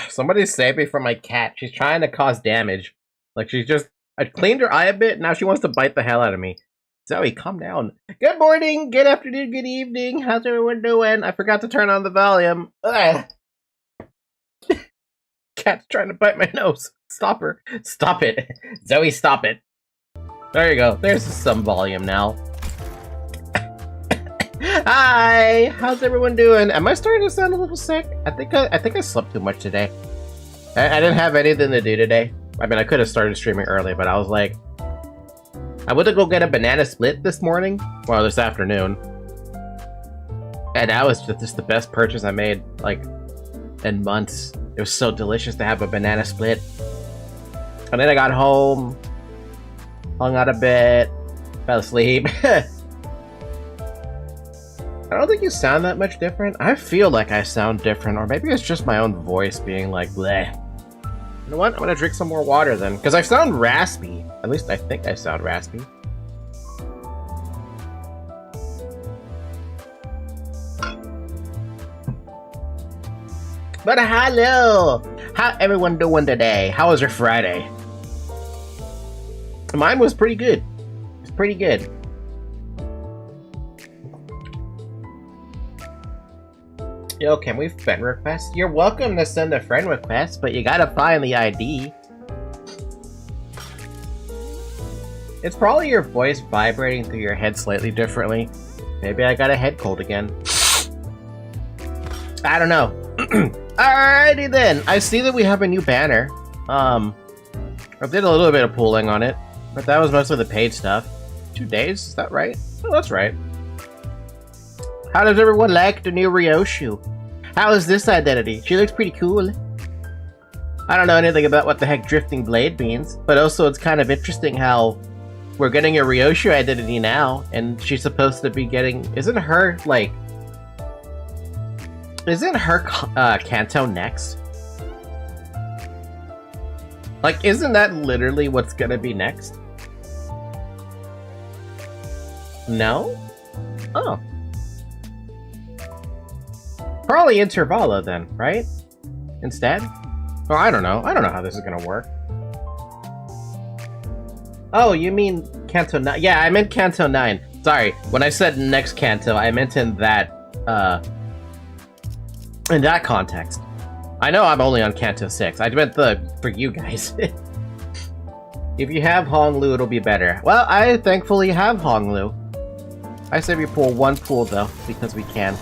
Somebody save me from my cat. She's trying to cause damage. Like, I cleaned her eye a bit, now she wants to bite the hell out of me. Zoe, calm down. Good morning, good afternoon, good evening. How's everyone doing? I forgot to turn on the volume. Ugh. Cat's trying to bite my nose. Stop her. Stop it. Zoe, stop it. There you go. There's some volume now. Hi! How's everyone doing? Am I starting to sound a little sick? I think I slept too much today. I didn't have anything to do today. I mean, I could have started streaming early, but I was like... I went to go get a banana split this morning. Well, this afternoon. And that was just the best purchase I made, like, in months. It was so delicious to have a banana split. And then I got home, hung out a bit, fell asleep. I don't think you sound that much different. I feel like I sound different, or maybe it's just my own voice being like, bleh. You know what? I'm gonna drink some more water then, because I sound raspy. At least I think I sound raspy. But hello! How everyone doing today? How was your Friday? Mine was pretty good. It's pretty good. Yo, can we friend request? You're welcome to send a friend request, but you gotta find the ID. It's probably your voice vibrating through your head slightly differently. Maybe I got a head cold again. I don't know. Alrighty then. I see that we have a new banner. I did a little bit of pooling on it, but that was mostly the paid stuff. 2 days, is that right? Oh, that's right. How does everyone like the new Ryoshu? How is this identity? She looks pretty cool. I don't know anything about what the heck Drifting Blade means, but also it's kind of interesting how we're getting a Ryoshu identity now, and she's supposed to be getting... Isn't her Canto next? Like, isn't that literally what's gonna be next? No? Oh. Probably Intervalo then, right? Instead? Oh, I don't know. I don't know how this is gonna work. Oh, you mean Canto 9? Yeah, I meant Canto 9. Sorry, when I said next Canto, I meant in that context. I know I'm only on Canto 6. I meant for you guys. If you have Honglu, it'll be better. Well, I thankfully have Honglu. I say we pull one pool though, because we can.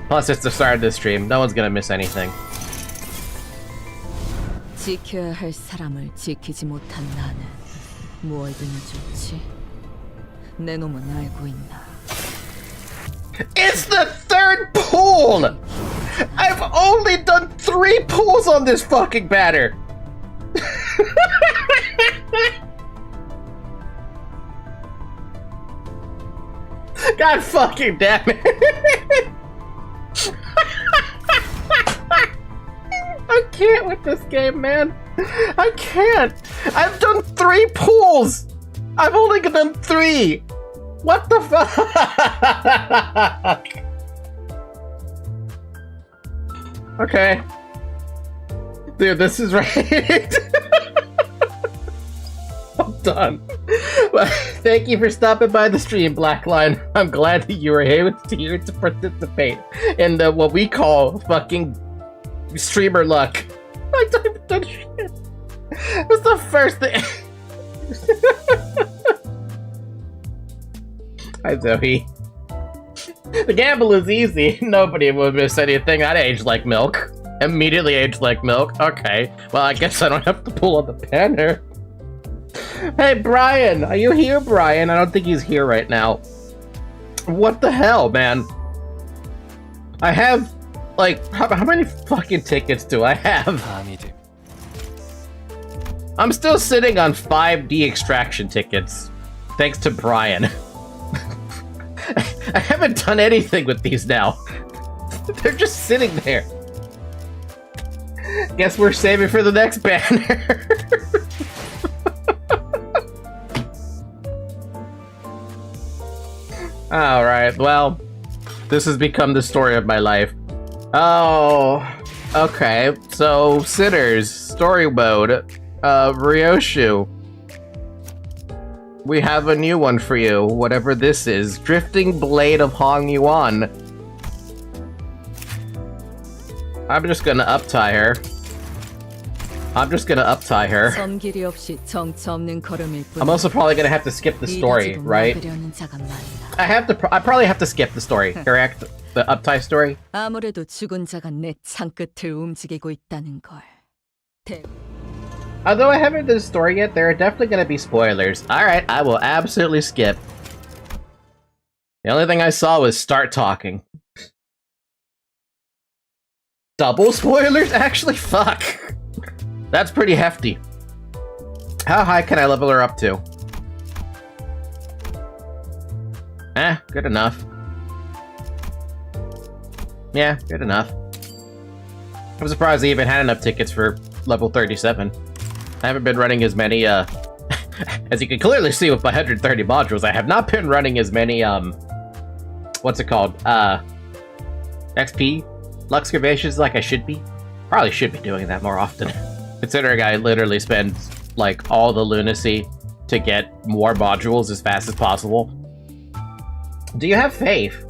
Plus, it's the start of the stream. No one's gonna miss anything. 지켜야 할 사람을 지키지 못한 나는 무엇이든 좋지. 내 놈은 알고 있나. It's the third pool! I've only done 3 pulls on this fucking banner! God fucking damn it! I can't with this game, man. I can't. I've done 3 pulls. I've only done 3. What the fuck? Okay. Dude, this is right. I'm done. Well, thank you for stopping by the stream, Blackline. I'm glad that you were here to participate in the what we call fucking streamer luck. I haven't done shit. It's the first thing. Hi, Zoe. The gamble is easy. Nobody would miss anything. I'd age like milk. Immediately age like milk. Okay. Well, I guess I don't have to pull on the banner. Hey, Brian! Are you here, Brian? I don't think he's here right now. What the hell, man? I have, like, how many fucking tickets do I have? I'm still sitting on 5D extraction tickets. Thanks to Brian. I haven't done anything with these now. They're just sitting there. Guess we're saving for the next banner. Alright, well, this has become the story of my life. Oh, okay. So, Sinners, story mode, Ryoshu. We have a new one for you, whatever this is. Drifting Blade of Hong Yuan. I'm just gonna up-tie her. I'm also probably gonna have to skip the story, right? I probably have to skip the story, correct? The up-tie story? 아무래도 죽은 자가 내 창끝을 움직이고 있다는 걸. Although I haven't done the story yet, there are definitely gonna be spoilers. Alright, I will absolutely skip. The only thing I saw was start talking. Double spoilers? Actually, fuck. That's pretty hefty. How high can I level her up to? Good enough. Yeah, good enough. I'm surprised I even had enough tickets for level 37. I haven't been running as many, as you can clearly see with my 130 modules, I have not been running as many, what's it called? XP? Luxcavations like I should be? Probably should be doing that more often. Considering I literally spend, like, all the lunacy to get more modules as fast as possible. Do you have faith?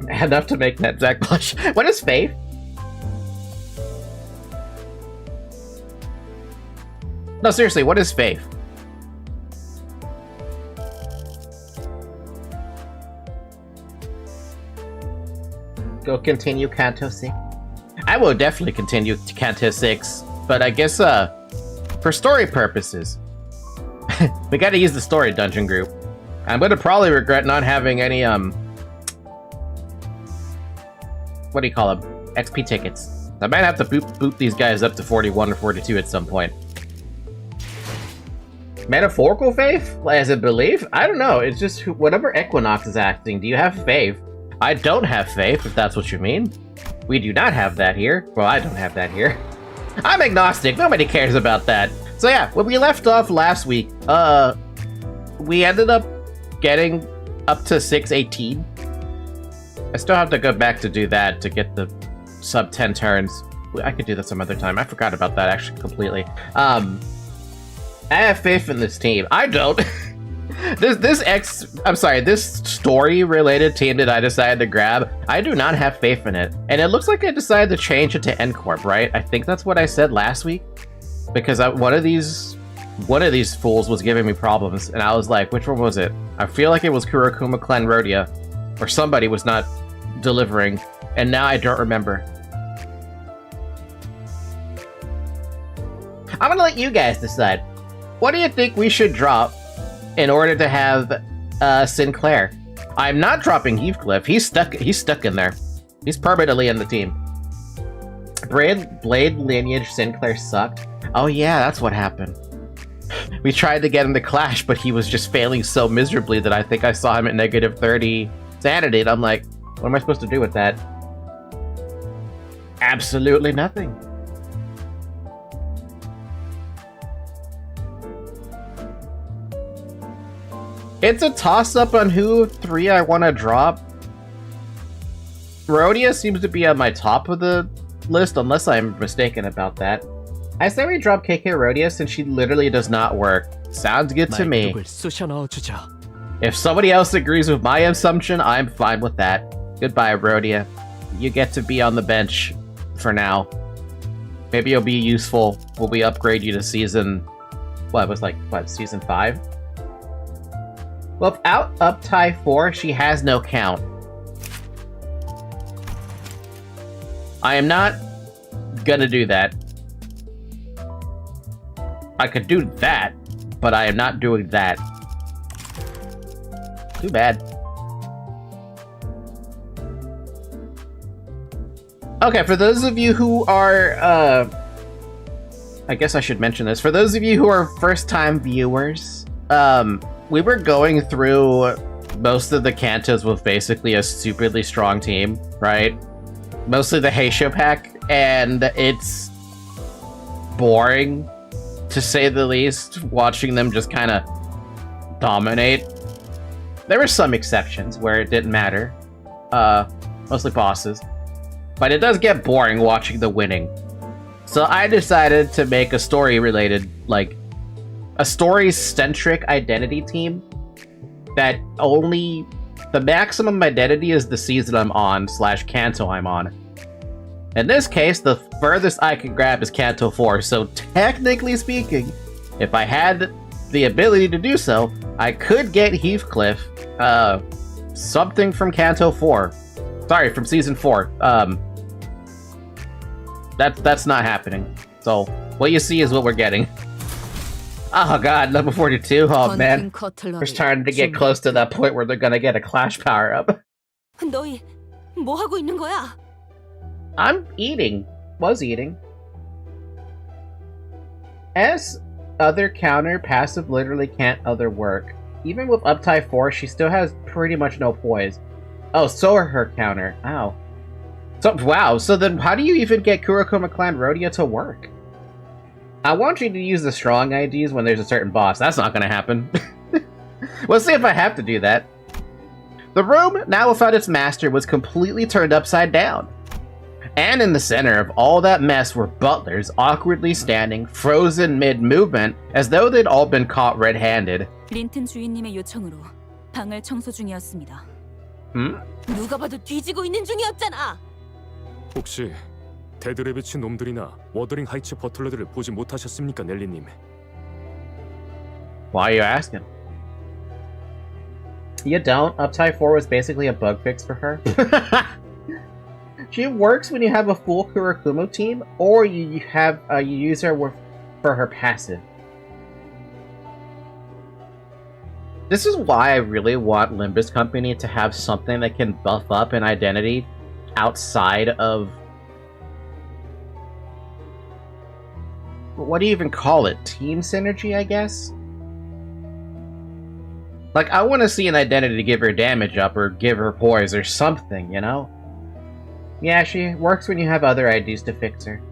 Enough to make that Zach blush. What is faith? No, seriously, what is faith? go continue Canto 6. I will definitely continue Canto 6, but I guess for story purposes, we gotta use the story dungeon group. I'm gonna probably regret not having any what do you call them? XP tickets. I might have to boot these guys up to 41 or 42 at some point. Metaphorical faith? As a belief? I don't know. It's just whatever Equinox is acting. Do you have faith? I don't have faith, if that's what you mean. We do not have that here. Well, I don't have that here. I'm agnostic. Nobody cares about that. So yeah, when we left off last week, we ended up getting up to 618. I still have to go back to do that to get the sub 10 turns. I could do that some other time. I forgot about that actually completely. I have faith in this team. I don't. This story-related team that I decided to grab, I do not have faith in it. And it looks like I decided to change it to N-Corp, right? I think that's what I said last week. Because one of these fools was giving me problems, and I was like, which one was it? I feel like it was Kurokuma Clan Rhodia, or somebody was not delivering, and now I don't remember. I'm gonna let you guys decide. What do you think we should drop in order to have Sinclair? I'm not dropping Heathcliff. He's stuck in there. He's permanently in the team. Blade lineage Sinclair sucked. Oh yeah, that's what happened. We tried to get him to clash, but he was just failing so miserably that I think I saw him at negative 30 sanity, and I'm like, what am I supposed to do with that? Absolutely nothing. It's a toss-up on who 3 I want to drop. Rhodia seems to be on my top of the list, unless I'm mistaken about that. I say we drop KK Rhodia since she literally does not work. Sounds good to me. If somebody else agrees with my assumption, I'm fine with that. Goodbye, Rhodia. You get to be on the bench for now. Maybe you'll be useful when we upgrade you to season... What, it was like, what, season 5? Without up tie 4, she has no count. I am not gonna do that. I could do that, but I am not doing that. Too bad. Okay, for those of you who are, I guess I should mention this. For those of you who are first-time viewers, we were going through most of the Cantos with basically a stupidly strong team, right? Mostly the Heisho pack, and it's boring, to say the least, watching them just kind of dominate. There were some exceptions where it didn't matter, mostly bosses, but it does get boring watching the winning. So I decided to make a story-related, like, a story-centric identity team that only... The maximum identity is the season I'm on / Canto I'm on. In this case, the furthest I can grab is Canto 4, so technically speaking, if I had the ability to do so, I could get Heathcliff something from Canto 4. Sorry, from Season 4. That's not happening. So, what you see is what we're getting. Oh god, level 42? Oh man. We're starting to get close to that point where they're gonna get a Clash power-up. 너희 뭐 하고 있는 거야? I'm eating. Was eating. As other counter, passive literally can't other work. Even with up tie 4, she still has pretty much no poise. Oh, so are her counter. Ow. So, wow, so then how do you even get Kurokuma Clan Rhodia to work? I want you to use the strong IDs when there's a certain boss. That's not gonna happen. We'll see if I have to do that. The room, now without its master, was completely turned upside down. And in the center of all that mess were butlers awkwardly standing, frozen mid-movement, as though they'd all been caught red-handed. 린튼 주인님의 요청으로 방을 청소 중이었습니다. 누가 봐도 뒤지고 있는 중이었잖아. 혹시 데드레비치 놈들이나 워더링 하이츠 버틀러들을 보지 못하셨습니까, 넬리님? Why are you asking? You don't? Uptie 4 was basically a bug fix for her? She works when you have a full Kurikumu team, or you use her for her passive. This is why I really want Limbus Company to have something that can buff up an identity outside of... what do you even call it? Team synergy, I guess? Like, I want to see an identity to give her damage up or give her poise or something, you know? Yeah, she works when you have other IDs to fix her.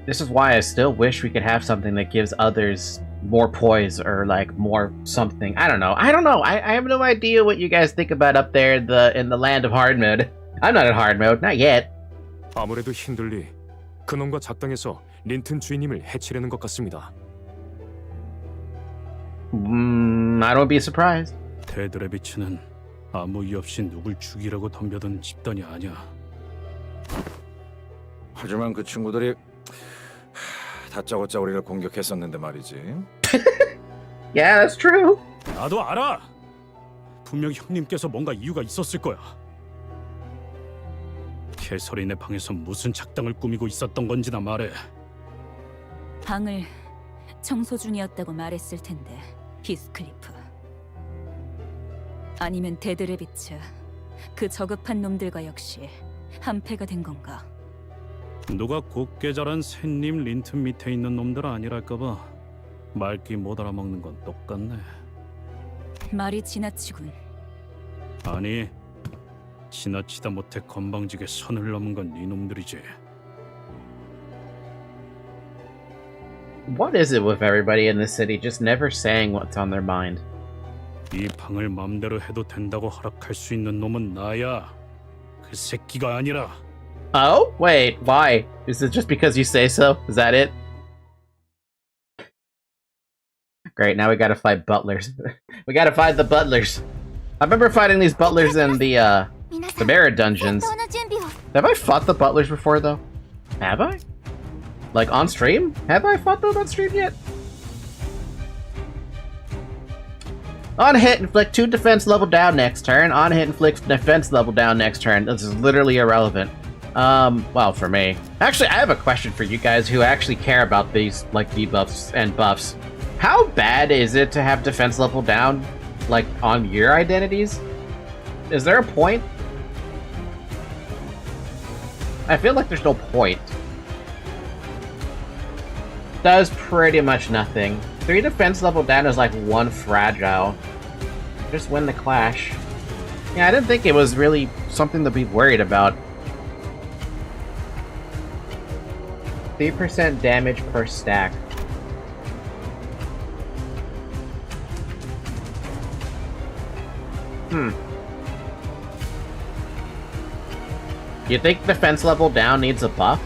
This is why I still wish we could have something that gives others more poise or, like, more something. I don't know. I have no idea what you guys think about up there in the land of hard mode. I'm not in hard mode. Not yet. 아무래도 힘들리 그놈과 작당해서 린튼 주인님을 해치려는 것 같습니다. I don't be surprised. 테드레비츠는 아무 이유 없이 누굴 죽이려고 덤벼든 집단이 아니야. 하지만 그 친구들이 다짜고짜 우리를 공격했었는데 말이지. Yeah, that's true. 나도 알아. 분명 형님께서 뭔가 이유가 있었을 거야. 캐서린의 방에서 무슨 작당을 꾸미고 있었던 건지나 말해. 방을 청소 중이었다고 말했을 텐데, 히스클리프. 아니면 데드레비츠, 그 저급한 놈들과 역시 한패가 된 건가? 누가 곱게 자란 샌님 린튼 밑에 있는 놈들 아니랄까봐 말귀 못 알아먹는 건 똑같네. 말이 지나치군. 아니, 지나치다 못해 건방지게 선을 넘은 건 네 놈들이지. What is it with everybody in this city just never saying what's on their mind? 이 방을 맘대로 해도 된다고 허락할 수 있는 놈은 나야. 그 새끼가 아니라. Oh? Wait, why? Is it just because you say so? Is that it? Great, now we gotta fight butlers. We gotta fight the butlers. I remember fighting these butlers in the mirror dungeons. Have I fought the butlers before, though? Have I? Like, on stream? Have I fought those on stream yet? On hit, inflict 2 defense level down next turn. On hit, inflict defense level down next turn. This is literally irrelevant. Well, for me. Actually, I have a question for you guys who actually care about these, like, debuffs and buffs. How bad is it to have defense level down, like, on your identities? Is there a point? I feel like there's no point. Does pretty much nothing. 3 defense level down is like 1 fragile. Just win the clash. Yeah, I didn't think it was really something to be worried about. 3% damage per stack. You think defense level down needs a buff?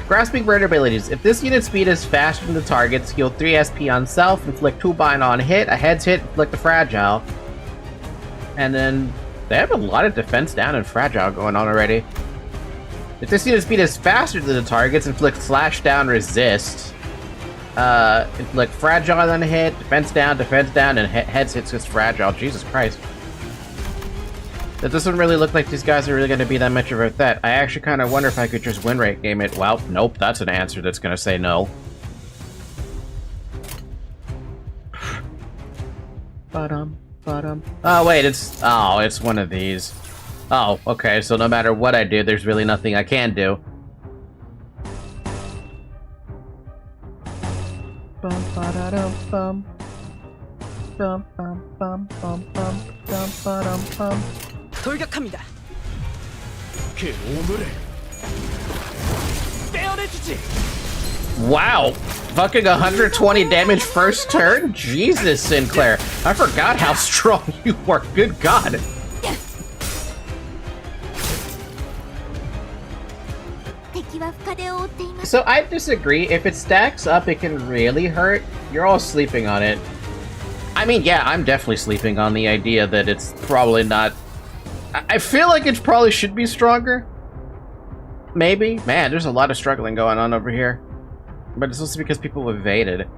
Grasping Bird abilities. If this unit's speed is faster than the target, heal 3 SP on self, inflict 2 bind on hit, a head's hit, inflict a fragile. And then they have a lot of defense down and fragile going on already. If this unit's speed is faster than the targets, inflict slash down, resist. Inflict fragile on hit, defense down, and heads hits with fragile. Jesus Christ. That doesn't really look like these guys are really going to be that much of a threat. I actually kind of wonder if I could just win rate game it. Well, nope, that's an answer that's going to say no. Oh, wait, it's one of these. Oh, okay, so no matter what I do, there's really nothing I can do. 돌격합니다. 그 오물을 떼어내주지. Wow, fucking 120 damage first turn? Jesus, Sinclair. I forgot how strong you were. Good God. So I disagree. If it stacks up, it can really hurt. You're all sleeping on it. I mean, yeah, I'm definitely sleeping on the idea that it's probably not... I feel like it probably should be stronger. Maybe. Man, there's a lot of struggling going on over here. But it's also because people evaded.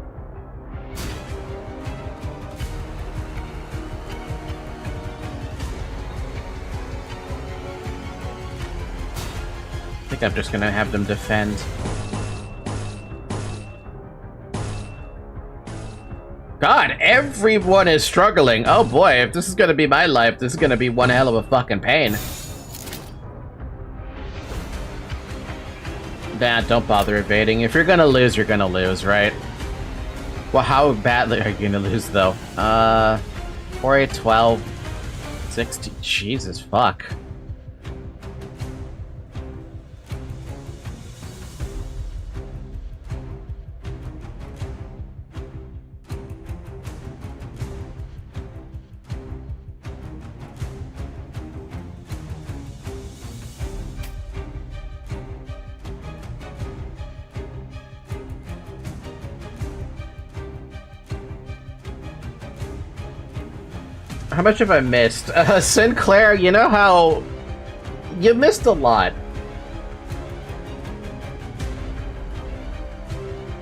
think I'm just gonna have them defend. God, everyone is struggling. Oh boy, if this is gonna be my life, this is gonna be one hell of a fucking pain. Nah, don't bother evading. If you're gonna lose, right? Well, how badly are you gonna lose, though? 4, 8, 12, 16. Jesus, fuck. How much have I missed? Sinclair, you know how... You missed a lot.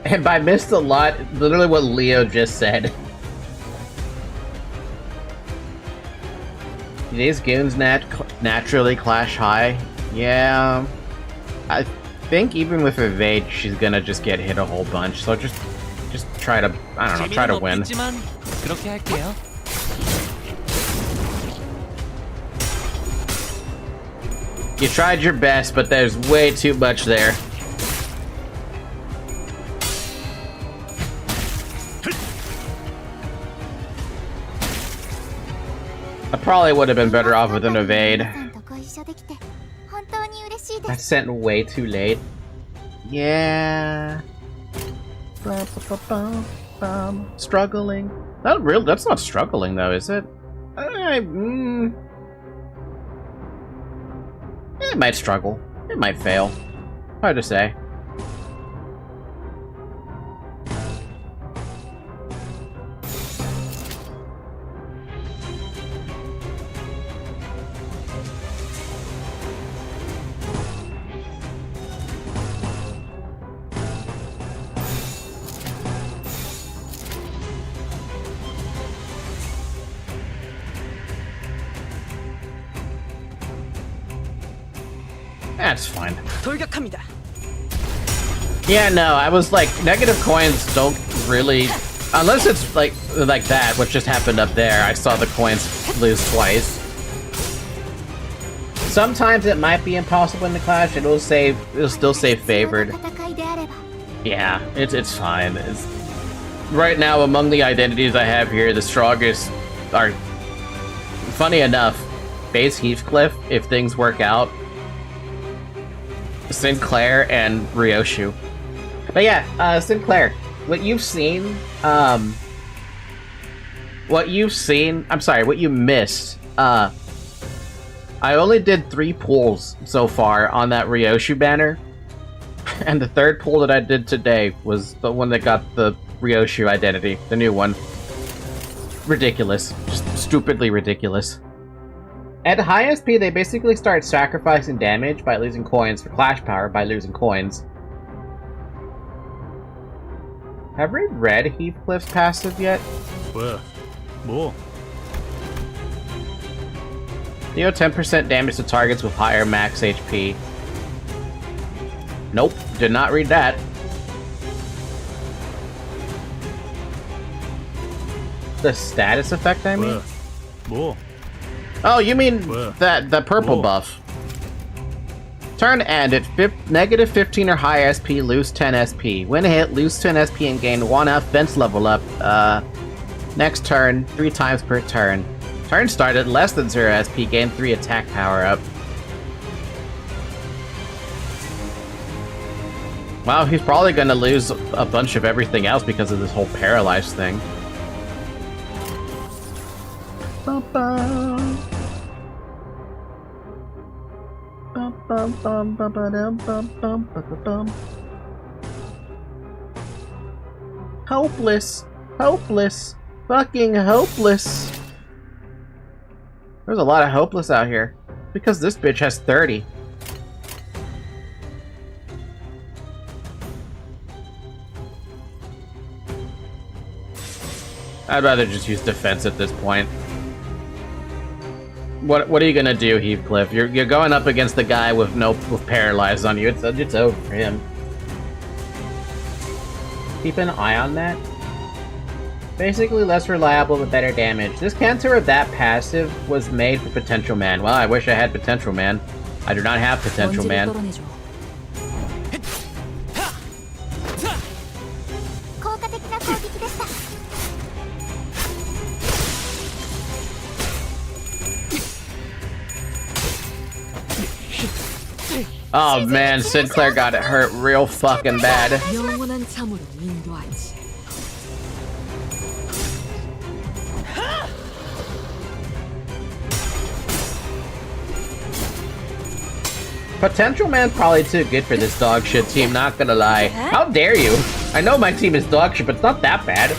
And by missed a lot, literally what Leo just said. These goons naturally clash high. Yeah. I think even with evade, she's gonna just get hit a whole bunch. So just try to, I don't know, try to win. 그렇게 할게요. You tried your best, but there's way too much there. I probably would have been better off with an evade. I sent way too late. Yeah. Struggling. Not real. That's not struggling though, is it? It might struggle. It might fail. Hard to say. That's fine. 돌격합니다. Yeah, no, I was like, negative coins don't really... Unless it's like that, what just happened up there. I saw the coins lose twice. Sometimes it might be impossible in the clash. It'll still say favored. Yeah, it's fine. Right now, among the identities I have here, the strongest are, funny enough, base Heathcliff, if things work out, Sinclair, and Ryoshu. But yeah, Sinclair, what you missed, I only did 3 pulls so far on that Ryoshu banner, and the third pull that I did today was the one that got the Ryoshu identity, the new one. Ridiculous. Just stupidly ridiculous. At high SP, they basically start sacrificing damage by losing coins for clash power by losing coins. Have we read Heathcliff's passive yet? 뭐? Deal 10% damage to targets with higher max HP. Nope, did not read that. The status effect, I mean? 뭐? Oh, you mean that purple buff. Turn end at negative 15 or higher SP, lose 10 SP. When hit, lose 10 SP and gain 1 offense level up. Next turn, 3 times per turn. Turn start at less than 0 SP, gain 3 attack power up. Wow, he's probably gonna lose a bunch of everything else because of this whole paralyzed thing. Hopeless. Hopeless. Fucking hopeless. There's a lot of hopeless out here. Because this bitch has 30. I'd rather just use defense at this point. What are you gonna do, Heathcliff? You're going up against the guy with paralyzed on you. It's over for him. Keep an eye on that. Basically less reliable with better damage. This Canto that passive was made for Potential Man. Well, I wish I had Potential Man. I do not have Potential Man. Oh man, Sinclair got it hurt real fucking bad. 영원한 참으로 인도하지. Potential Man's probably too good for this dog shit team, not gonna lie. How dare you? I know my team is dog shit, but it's not that bad.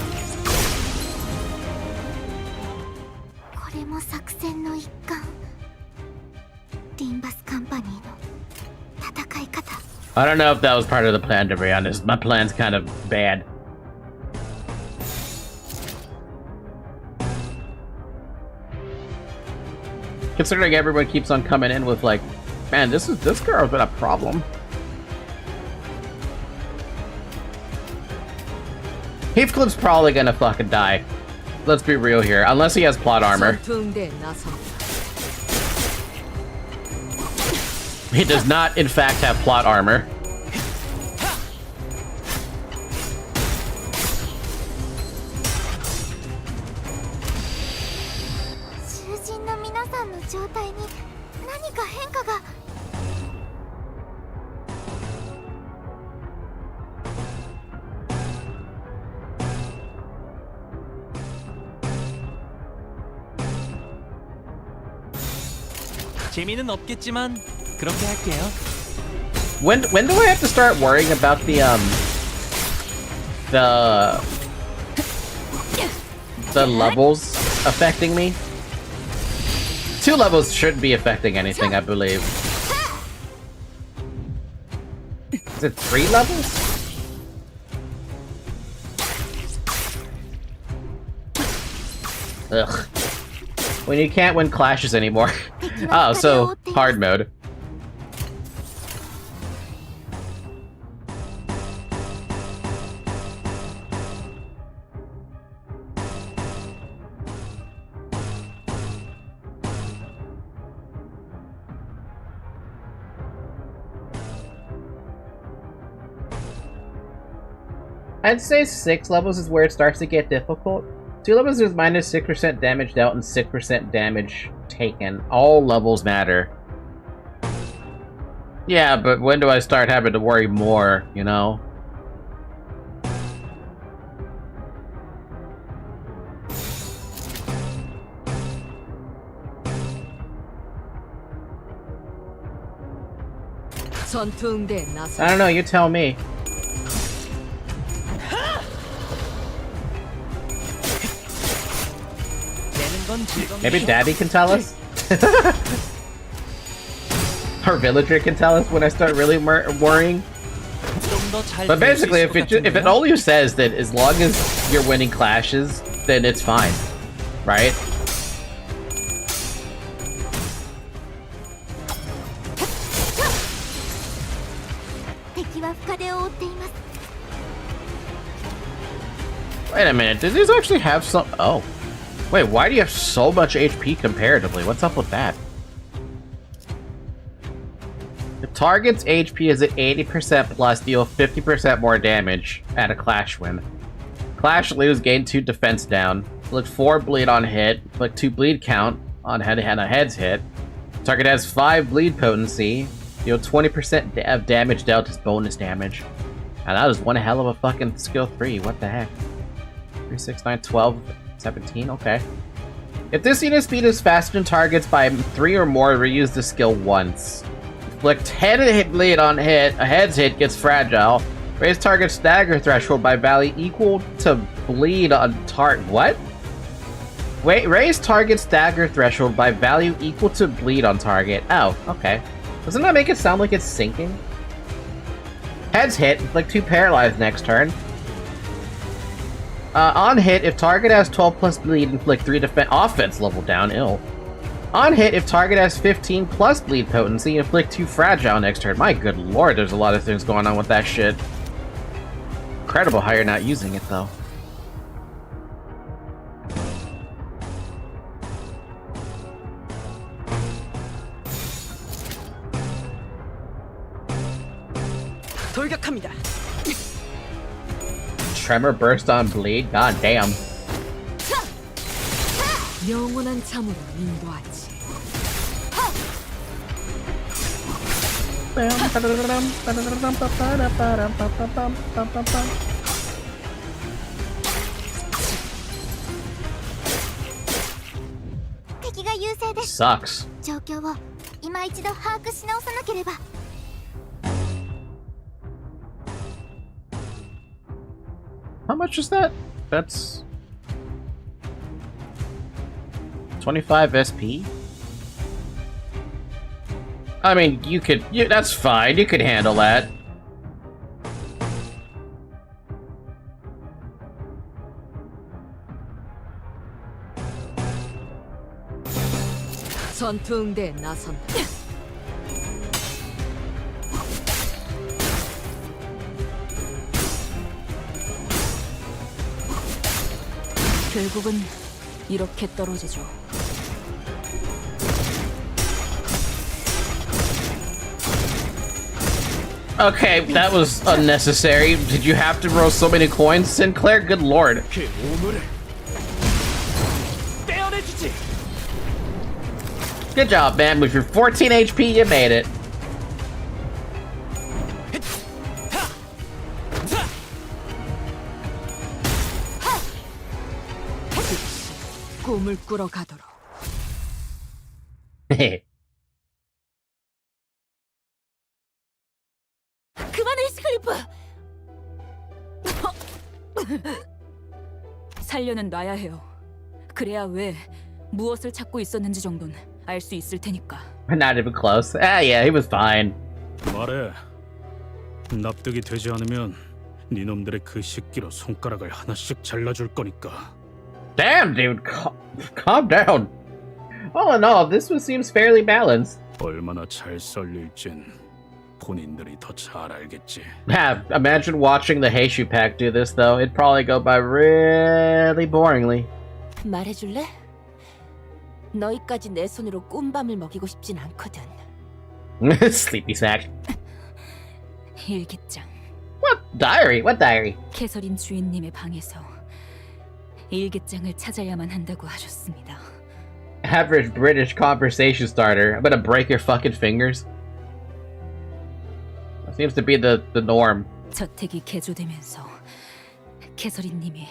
I don't know if that was part of the plan, to be honest. My plan's kind of bad. Considering everyone keeps on coming in with like, man, this girl's been a problem. Heathcliff's probably gonna fucking die. Let's be real here, unless he has plot armor. He does not, in fact, have plot armor. 재미는 없겠지만 그렇게 할게요. When do I have to start worrying about the levels affecting me? 2 levels shouldn't be affecting anything, I believe. Is it 3 levels? Ugh. When you can't win clashes anymore. Oh, so hard mode. I'd say 6 levels is where it starts to get difficult. 2 levels is minus 6% damage dealt and 6% damage taken. All levels matter. Yeah, but when do I start having to worry more, you know? I don't know, you tell me. Maybe Daddy can tell us? Our villager can tell us when I start really worrying? But basically, if it only says that as long as you're winning clashes, then it's fine. Right? Wait a minute, did these actually have some... Oh. Wait, why do you have so much HP comparatively? What's up with that? The target's HP is at 80% plus, deal 50% more damage at a clash win. Clash lose, gain 2 defense down. Inflict 4 bleed on hit. Inflict 2 bleed count on head's hit. Target has 5 bleed potency. Deal 20% of damage dealt as bonus damage. Now that was one hell of a fucking skill 3. What the heck? 3, 6, 9, 12... 17, okay. If this unit speed is faster than targets by 3 or more, reuse the skill once. Inflict head hit bleed on hit. A head's hit gets fragile. Raise target stagger threshold by value equal to bleed on target. What? Wait, raise target stagger threshold by value equal to bleed on target. Oh, okay. Doesn't that make it sound like it's sinking? Head's hit. Inflict 2 paralyzed next turn. On hit, if target has 12 plus bleed, inflict 3 offense level down. Ill. On hit, if target has 15 plus bleed potency, inflict 2 fragile next turn. My good lord, there's a lot of things going on with that shit. Incredible how you're not using it, though. 돌격합니다. Tremor burst on bleed? God damn. 영원한 잠으로 인도하지. Sucks. 状況を今一度把握し直さなければ。 How much is that? That's 25 SP? I mean, that's fine. You could handle that. 전투 응대에 나선다. 결국은 이렇게 떨어지죠. Okay, that was unnecessary. Did you have to roll so many coins, Sinclair? Good lord. Good job, man. With your 14 HP, you made it. 꿈을 꾸러 가도록. 그만해, 히스클리프! 살려는 놔야 해요. 그래야 왜 무엇을 찾고 있었는지 정도는 알 수 있을 테니까. Not even close. Ah, yeah, he was fine. 말해. 납득이 되지 않으면 네 놈들의 그 식기로 손가락을 하나씩 잘라줄 거니까. Damn, dude, calm down. All in all, this one seems fairly balanced. 얼마나 잘 썰릴진 본인들이 더 잘 알겠지. Imagine watching the Heishu pack do this, though. It'd probably go by really boringly. 말해줄래? 너희까지 내 손으로 꿀밤을 먹이고 싶진 않거든. Sleepy sack. 일기장. What diary? What diary? 캐서린 주인님의 방에서 일기장을 찾아야만 한다고 하셨습니다. Average British conversation starter. I'm gonna break your fucking fingers. That seems to be the norm. 저택이 개조되면서 캐서린님이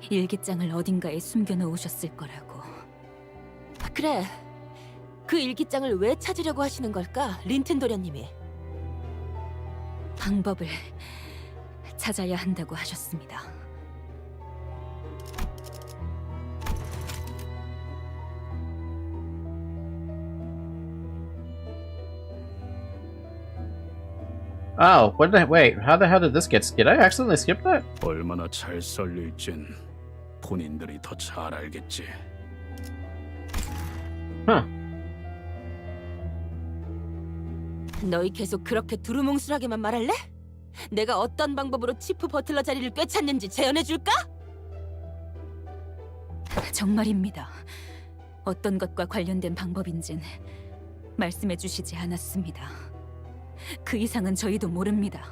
일기장을 어딘가에 숨겨놓으셨을 거라고. 그래, 그 일기장을 왜 찾으려고 하시는 걸까, 린튼 도련님이? 방법을 찾아야 한다고 하셨습니다. Oh, what the wait, how the hell did this get? Did I accidentally skip that? 얼마나 잘 썰릴진 본인들이 더 잘 알겠지. Huh. 너희 계속 그렇게 두루뭉술하게만 말할래? 내가 어떤 방법으로 치프 버틀러 자리를 꿰찼는지 재현해줄까? 정말입니다. 어떤 것과 관련된 방법인진 말씀해주시지 않았습니다. 그 이상은 저희도 모릅니다.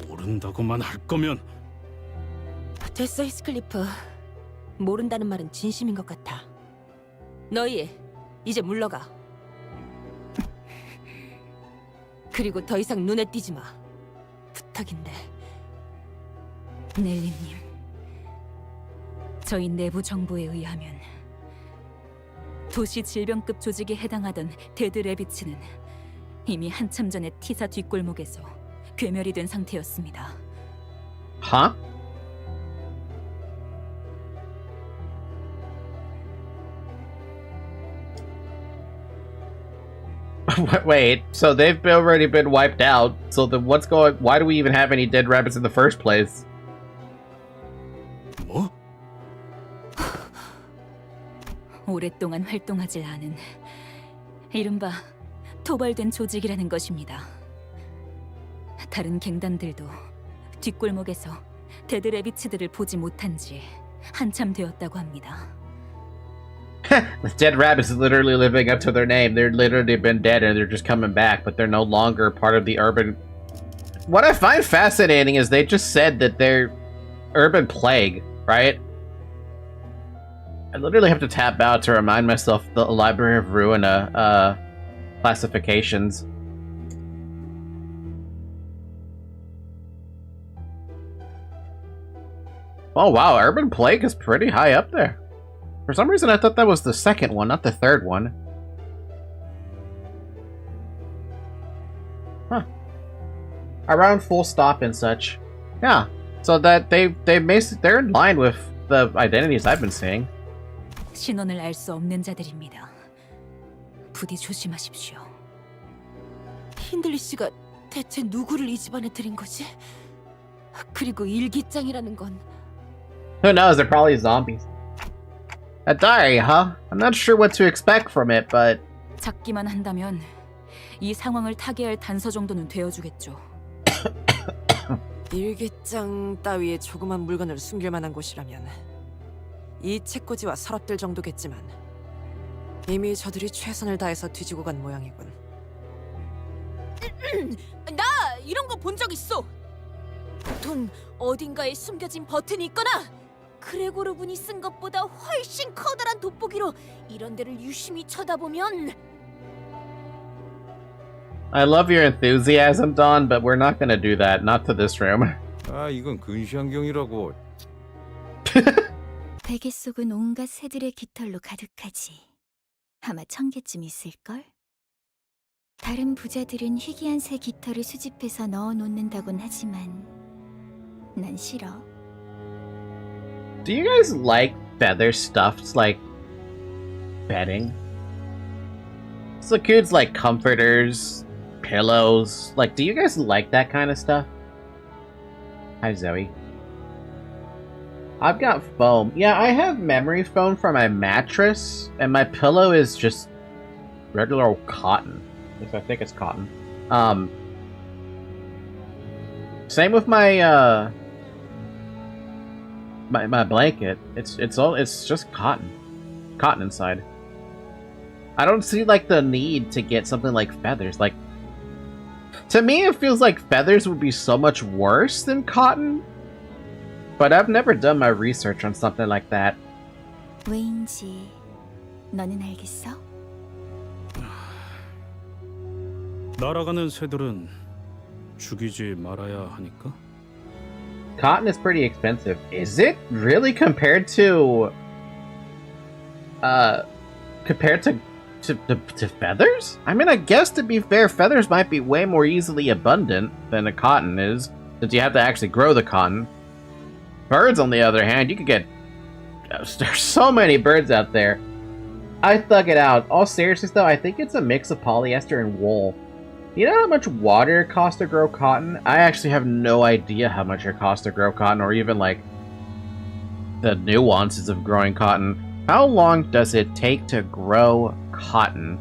모른다고만 할 거면 됐어, 히스클리프. 모른다는 말은 진심인 것 같아. 너희 이제 물러가. 그리고 더 이상 눈에 띄지 마. 부탁인데. 넬리님, 저희 내부 정보에 의하면 도시 질병급 조직에 해당하던 데드 레비츠는 이미 한참 전에 티사 뒷골목에서 괴멸이 된 상태였습니다. Huh? Wait, so they've already been wiped out. So then what's going? Why do we even have any dead rabbits in the first place? 뭐? 오랫동안 활동하질 않은 이른바 토벌된 조직이라는 것입니다. 다른 갱단들도 뒷골목에서 데드래비츠들을 보지 못한 지 한참 되었다고 합니다. The dead rabbits is literally living up to their name. They're literally been dead and they're just coming back, but they're no longer part of the urban... What I find fascinating is they just said that they're urban plague, right? I literally have to tap out to remind myself the Library of Ruina classifications. Oh wow, urban plague is pretty high up there. For some reason I thought that was the second one, not the third one. Huh. Around full stop and such. Yeah. So that they're in line with the identities I've been seeing. 신원을 알 수 없는 자들입니다. 부디 조심하십시오. 힌들리 씨가 대체 누구를 이 집안에 들인 거지? 그리고 일기장이라는 건 Who knows, they're probably zombies. A diary, huh? I'm not sure what to expect from it, but... 찾기만 한다면 이 상황을 타개할 단서 정도는 되어주겠죠. 일기장 따위의 조그만 물건을 숨길 만한 곳이라면 이 책꽂이와 서랍들 정도겠지만 이미 저들이 최선을 다해서 뒤지고 간 모양이군. 나 이런 거 본 적 있어. 보통 어딘가에 숨겨진 버튼이 있거나 그레고르 분이 쓴 것보다 훨씬 커다란 돋보기로 이런 데를 유심히 쳐다보면 I love your enthusiasm, Dawn, but we're not gonna do that. Not to this room. 아, 이건 근시안경이라고. 베개 속은 온갖 새들의 깃털로 가득하지. 아마 1000개쯤 있을걸? 다른 부자들은 희귀한 새 깃털을 수집해서 넣어놓는다곤 하지만 난 싫어. Do you guys like feather stuffed, like, bedding? So includes, like, comforters, pillows. Like, do you guys like that kind of stuff? Hi, Zoe. I've got foam. Yeah, I have memory foam for my mattress, and my pillow is just regular old cotton. At least I think it's cotton. Same with my, my blanket. It's just cotton inside. I don't see like the need to get something like feathers. Like, to me it feels like feathers would be so much worse than cotton, but I've never done my research on something like that. 왜인지 너는 알겠어? 날아가는 새들은 죽이지 말아야 하니까. Cotton is pretty expensive. Is it really compared to feathers? I mean, I guess to be fair, feathers might be way more easily abundant than a cotton is, since you have to actually grow the cotton. Birds, on the other hand, you could get... There's so many birds out there. I thug it out. All seriousness though, I think it's a mix of polyester and wool. You know how much water it costs to grow cotton? I actually have no idea how much it costs to grow cotton, or even like the nuances of growing cotton. How long does it take to grow cotton?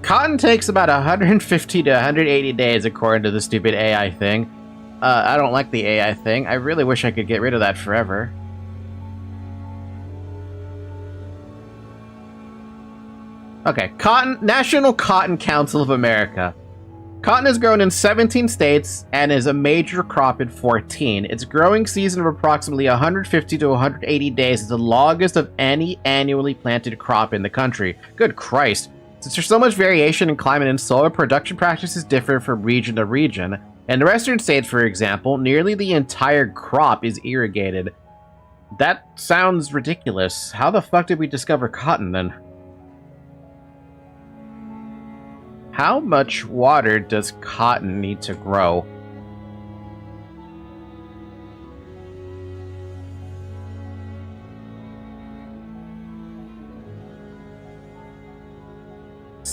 Cotton takes about 150 to 180 days according to the stupid AI thing. I don't like the AI thing. I really wish I could get rid of that forever. Okay, National Cotton Council of America. Cotton is grown in 17 states and is a major crop in 14. Its growing season of approximately 150 to 180 days is the longest of any annually planted crop in the country. Good Christ. Since there's so much variation in climate and soil, production practices differ from region to region. In the western states, for example, nearly the entire crop is irrigated. That sounds ridiculous. How the fuck did we discover cotton then? How much water does cotton need to grow?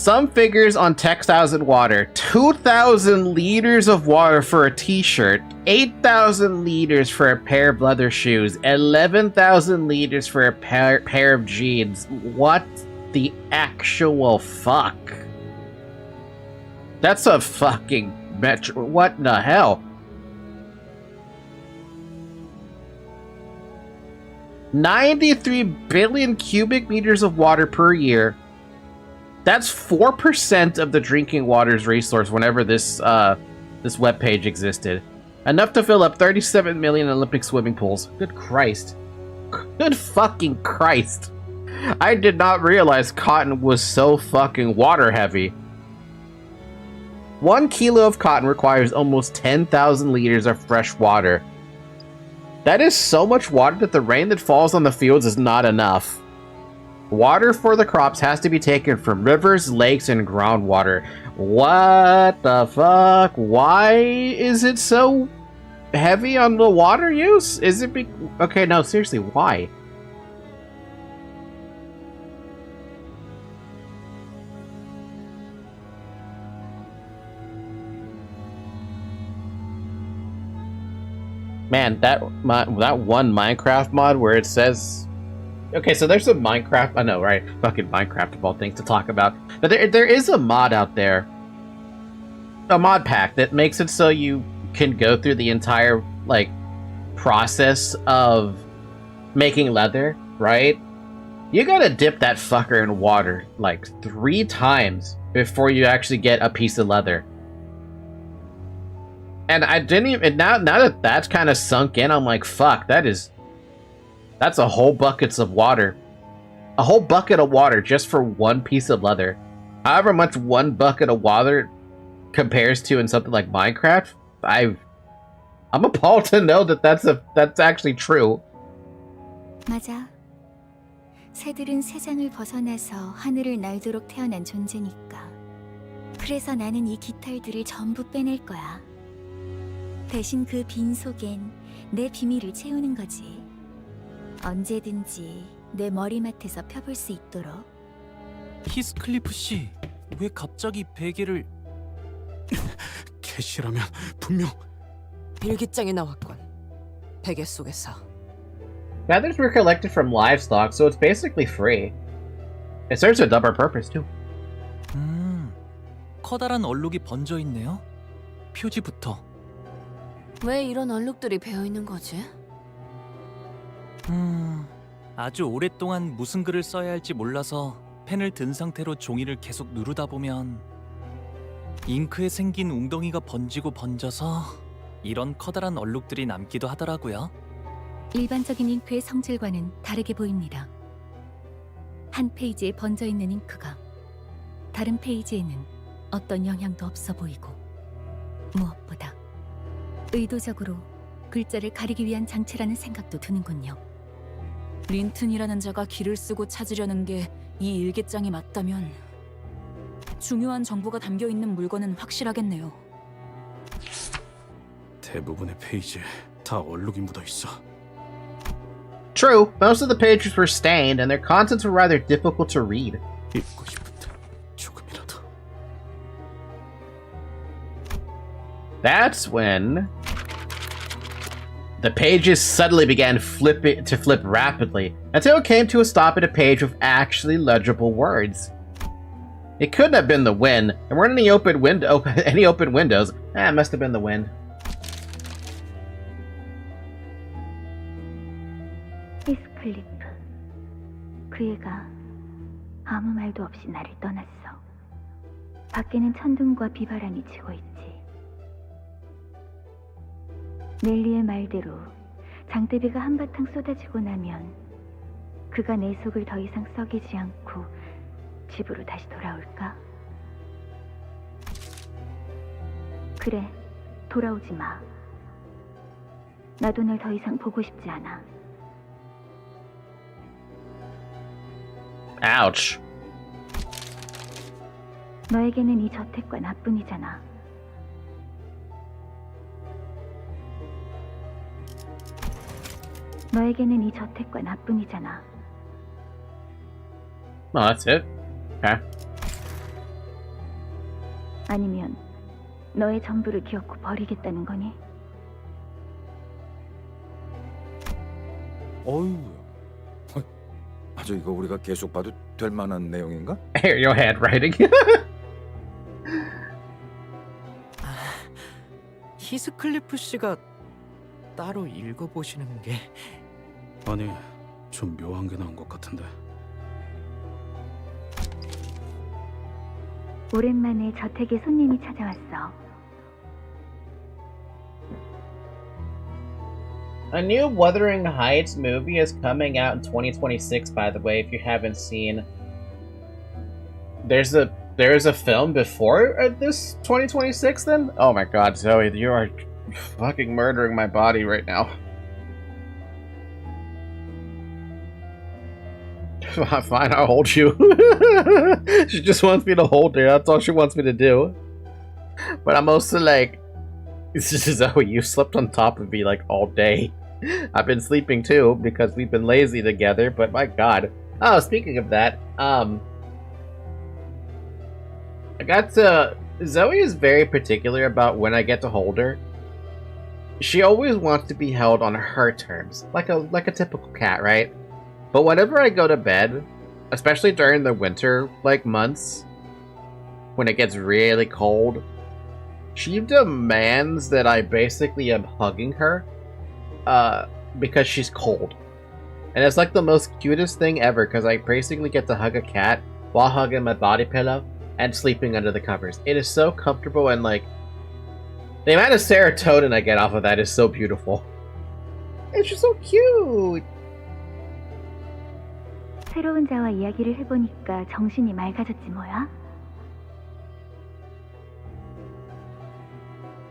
Some figures on textiles and water. 2,000 liters of water for a t-shirt. 8,000 liters for a pair of leather shoes. 11,000 liters for a pair of jeans. What the actual fuck? That's a fucking metro. What in the hell? 93 billion cubic meters of water per year. That's 4% of the drinking water's resource whenever this webpage existed. Enough to fill up 37 million Olympic swimming pools. Good Christ. Good fucking Christ. I did not realize cotton was so fucking water heavy. 1 kilo of cotton requires almost 10,000 liters of fresh water. That is so much water that the rain that falls on the fields is not enough. Water for the crops has to be taken from rivers, lakes, and groundwater. What the fuck? Why is it so heavy on the water use? Is it okay, no, seriously, why? Man, that one Minecraft mod where it says... Okay, so there's some Minecraft... I know, right? Fucking Minecraft of all things to talk about. But there is a mod out there. A mod pack that makes it so you can go through the entire, like, process of making leather, right? You gotta dip that fucker in water, like, 3 times before you actually get a piece of leather. And I didn't even... Now that that's kind of sunk in, I'm like, fuck, that's a whole buckets of water. A whole bucket of water just for 1 piece of leather. However much 1 bucket of water compares to in something like Minecraft, I'm appalled to know that that's actually true. 맞아. 새들은 새장을 벗어나서 하늘을 날도록 태어난 존재니까. 그래서 나는 이 깃털들을 전부 빼낼 거야. 대신 그 빈 속엔 내 비밀을 채우는 거지. 언제든지 내 머리맡에서 펴볼 수 있도록. 히스클리프 씨, 왜 갑자기 베개를... 캐시라면 분명 일기장에 나왔군. 베개 속에서. Feathers were collected from livestock, so it's basically free. It serves a double purpose too. 커다란 얼룩이 번져 있네요. 표지부터. 왜 이런 얼룩들이 배어 있는 거지? 아주 오랫동안 무슨 글을 써야 할지 몰라서 펜을 든 상태로 종이를 계속 누르다 보면 잉크에 생긴 웅덩이가 번지고 번져서 이런 커다란 얼룩들이 남기도 하더라고요. 일반적인 잉크의 성질과는 다르게 보입니다. 한 페이지에 번져 있는 잉크가 다른 페이지에는 어떤 영향도 없어 보이고, 무엇보다 의도적으로 글자를 가리기 위한 장치라는 생각도 드는군요. 린튼이라는 자가 기를 쓰고 찾으려는 게 이 일기장이 맞다면 중요한 정보가 담겨 있는 물건은 확실하겠네요. 대부분의 페이지에 다 얼룩이 묻어 있어. True, most of the pages were stained and their contents were rather difficult to read. 읽고 싶은데 조금이라도. That's when the pages suddenly began to flip rapidly until it came to a stop at a page with actually legible words. It couldn't have been the wind. There weren't any open windows. It must have been the wind. 히스클리프. 그 애가 아무 말도 없이 나를 떠났어. 밖에는 천둥과 비바람이 치고 있지. 넬리의 말대로 장대비가 한바탕 쏟아지고 나면 그가 내 속을 더 이상 썩이지 않고 집으로 다시 돌아올까? 그래, 돌아오지 마. 나도 널 더 이상 보고 싶지 않아. Ouch. 너에게는 이 저택과 나뿐이잖아. 너에게는 이 저택과 나뿐이잖아. Oh, that's it? Okay. 아니면 너의 전부를 기어코 버리겠다는 거니? 어휴. 아주 이거 우리가 계속 봐도 될 만한 내용인가? Your handwriting. 히스클리프 씨가 따로 읽어보시는 게 아니, 좀 묘한 게 나온 것 같은데. 오랜만에 저택에 손님이 찾아왔어. A new Wuthering Heights movie is coming out in 2026, by the way, if you haven't seen. There's a film before this 2026 then? Oh my god, Zoe, you are fucking murdering my body right now. Fine, I'll hold you. She just wants me to hold her, that's all she wants me to do. But I'm also like, Zoe, you slept on top of me like all day. I've been sleeping too because we've been lazy together, but my god. Oh, speaking of that, Zoe is very particular about when I get to hold her. She always wants to be held on her terms, like a typical cat, right? But whenever I go to bed, especially during the winter months, when it gets really cold, she demands that I basically am hugging her, because she's cold. And it's like the most cutest thing ever, because I basically get to hug a cat while hugging my body pillow and sleeping under the covers. It is so comfortable, and like, the amount of serotonin I get off of that is so beautiful. It's just so cute! 새로운 자와 이야기를 해보니까 정신이 맑아졌지 뭐야?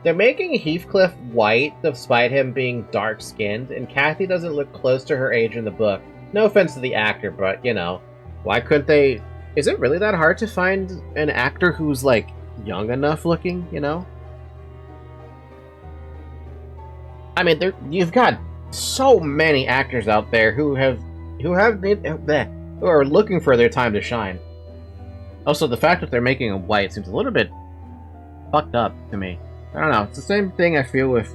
They're making Heathcliff white despite him being dark-skinned, and Kathy doesn't look close to her age in the book. No offense to the actor, but, you know, why couldn't they... Is it really that hard to find an actor who's, like, young enough looking, you know? I mean, you've got so many actors out there who are looking for their time to shine. Also, the fact that they're making him white seems a little bit fucked up to me. I don't know, it's the same thing I feel with,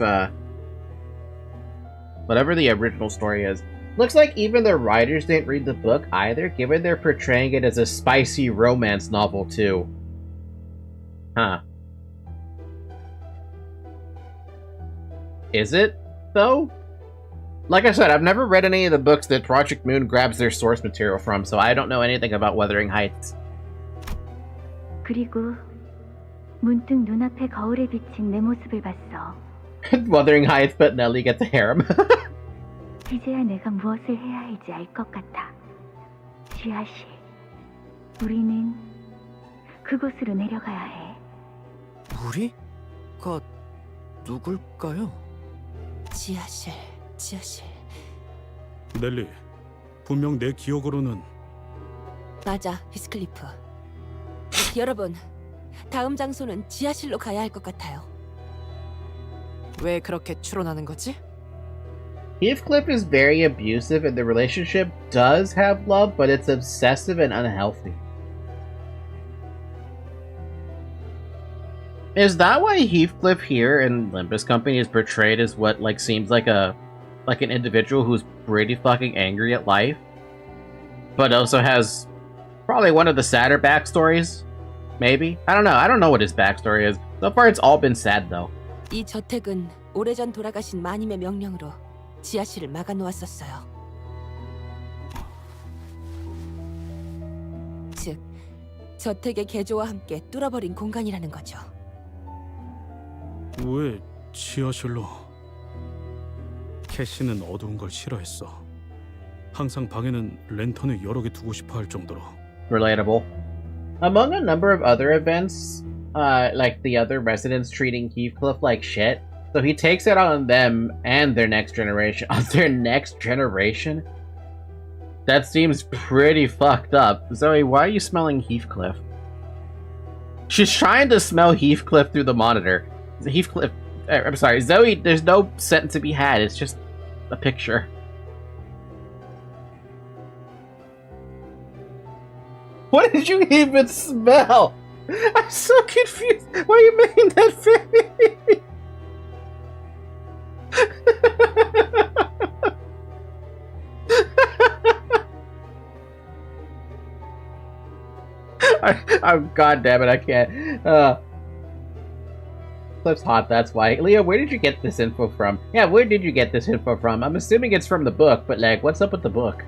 whatever the original story is. Looks like even the writers didn't read the book either, given they're portraying it as a spicy romance novel, too. Huh. Is it, though? Like I said, I've never read any of the books that Project Moon grabs their source material from, so I don't know anything about Wuthering Heights. 그리고 문득 눈앞에 거울에 비친 내 모습을 봤어. Wuthering Heights, but Nelly gets a harem. 이제야 내가 무엇을 해야 할지 알 것 같아. 지하실. 우리는 그곳으로 내려가야 해. 우리가 누굴까요? 지하실. 넬리, 분명 내 기억으로는 맞아, 히스클리프. 여러분, 다음 장소는 지하실로 가야 할 것 같아요. 왜 그렇게 추론하는 거지? Heathcliff is very abusive, and the relationship does have love, but it's obsessive and unhealthy. Is that why Heathcliff here in Limbus Company is portrayed as what seems like an individual who's pretty fucking angry at life, but also has probably one of the sadder backstories? Maybe? I don't know what his backstory is. So far it's all been sad though. 이 저택은 오래전 돌아가신 마님의 명령으로 지하실을 막아놓았었어요. 즉, 저택의 개조와 함께 뚫어버린 공간이라는 거죠. 왜 지하실로? 캐시는 어두운 걸 싫어했어. 항상 방에는 랜턴을 여러 개 두고 싶어 할 정도로. Relatable. Among a number of other events, like the other residents treating Heathcliff like shit, so he takes it on them and their next generation. On their next generation? That seems pretty fucked up. Zoe, why are you smelling Heathcliff? She's trying to smell Heathcliff through the monitor. Heathcliff... I'm sorry, Zoe, there's no scent to be had, it's just a picture. What did you even smell? I'm so confused. Why are you making that face? I'm god damn it, I can't. Cliff's hot, that's why. Leo, where did you get this info from? Yeah, where did you get this info from? I'm assuming it's from the book, but like, what's up with the book?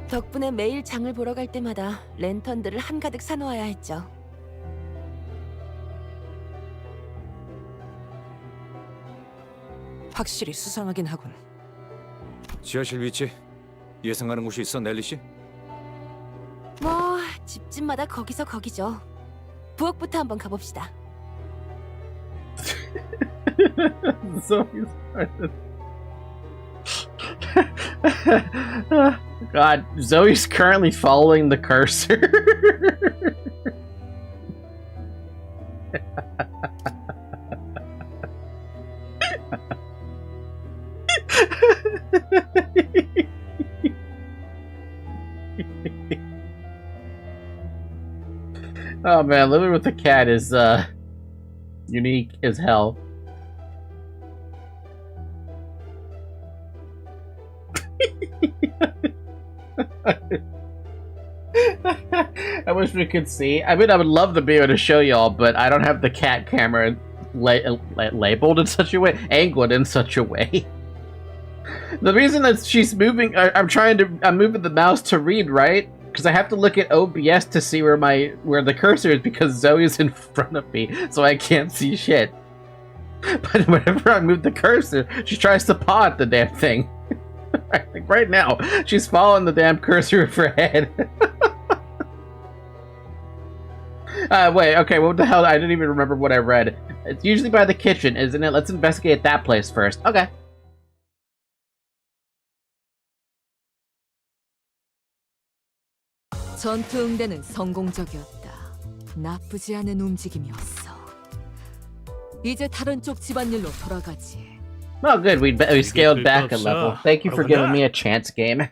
덕분에 매일 장을 보러 갈 때마다 랜턴들을 한가득 사놓아야 했죠. 확실히 수상하긴 하군. 지하실 위치 예상하는 곳이 있어, 넬리 씨? 뭐 집집마다 거기서 거기죠. 부엌부터 한번 가봅시다. God, Zoe's currently following the cursor. Oh man, living with a cat is unique as hell. I wish we could see. I mean, I would love to be able to show y'all, but I don't have the cat camera labeled in such a way, angled in such a way. The reason that she's moving, I'm moving the mouse to read, right? Because I have to look at OBS to see where the cursor is, because Zoe's in front of me, so I can't see shit. But whenever I move the cursor, she tries to paw at the damn thing. Like right now, she's following the damn cursor with her head. Wait, okay, what the hell? I didn't even remember what I read. It's usually by the kitchen, isn't it? Let's investigate that place first. Okay. 전투 응대는 성공적이었다. 나쁘지 않은 움직임이었어. 이제 다른 쪽 집안일로 돌아가지. Oh, good. We scaled back a level. Thank you for giving me a chance, game.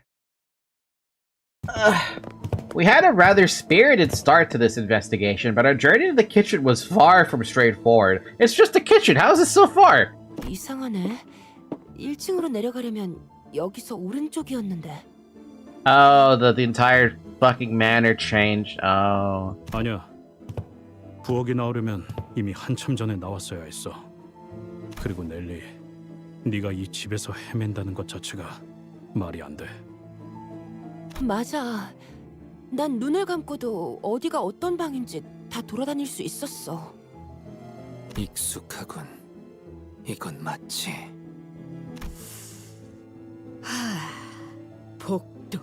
We had a rather spirited start to this investigation, but our journey to the kitchen was far from straightforward. It's just a kitchen. How is it so far? 이상하네. 1층으로 내려가려면 여기서 오른쪽이었는데. Oh, the entire fucking manor changed. Oh. 아니야. 부엌이 나오려면 이미 한참 전에 나왔어야 했어. 그리고 넬리, 네가 이 집에서 헤맨다는 것 자체가 말이 안 돼. 맞아. 난 눈을 감고도 어디가 어떤 방인지 다 돌아다닐 수 있었어. 익숙하군. 이건 맞지? 복도.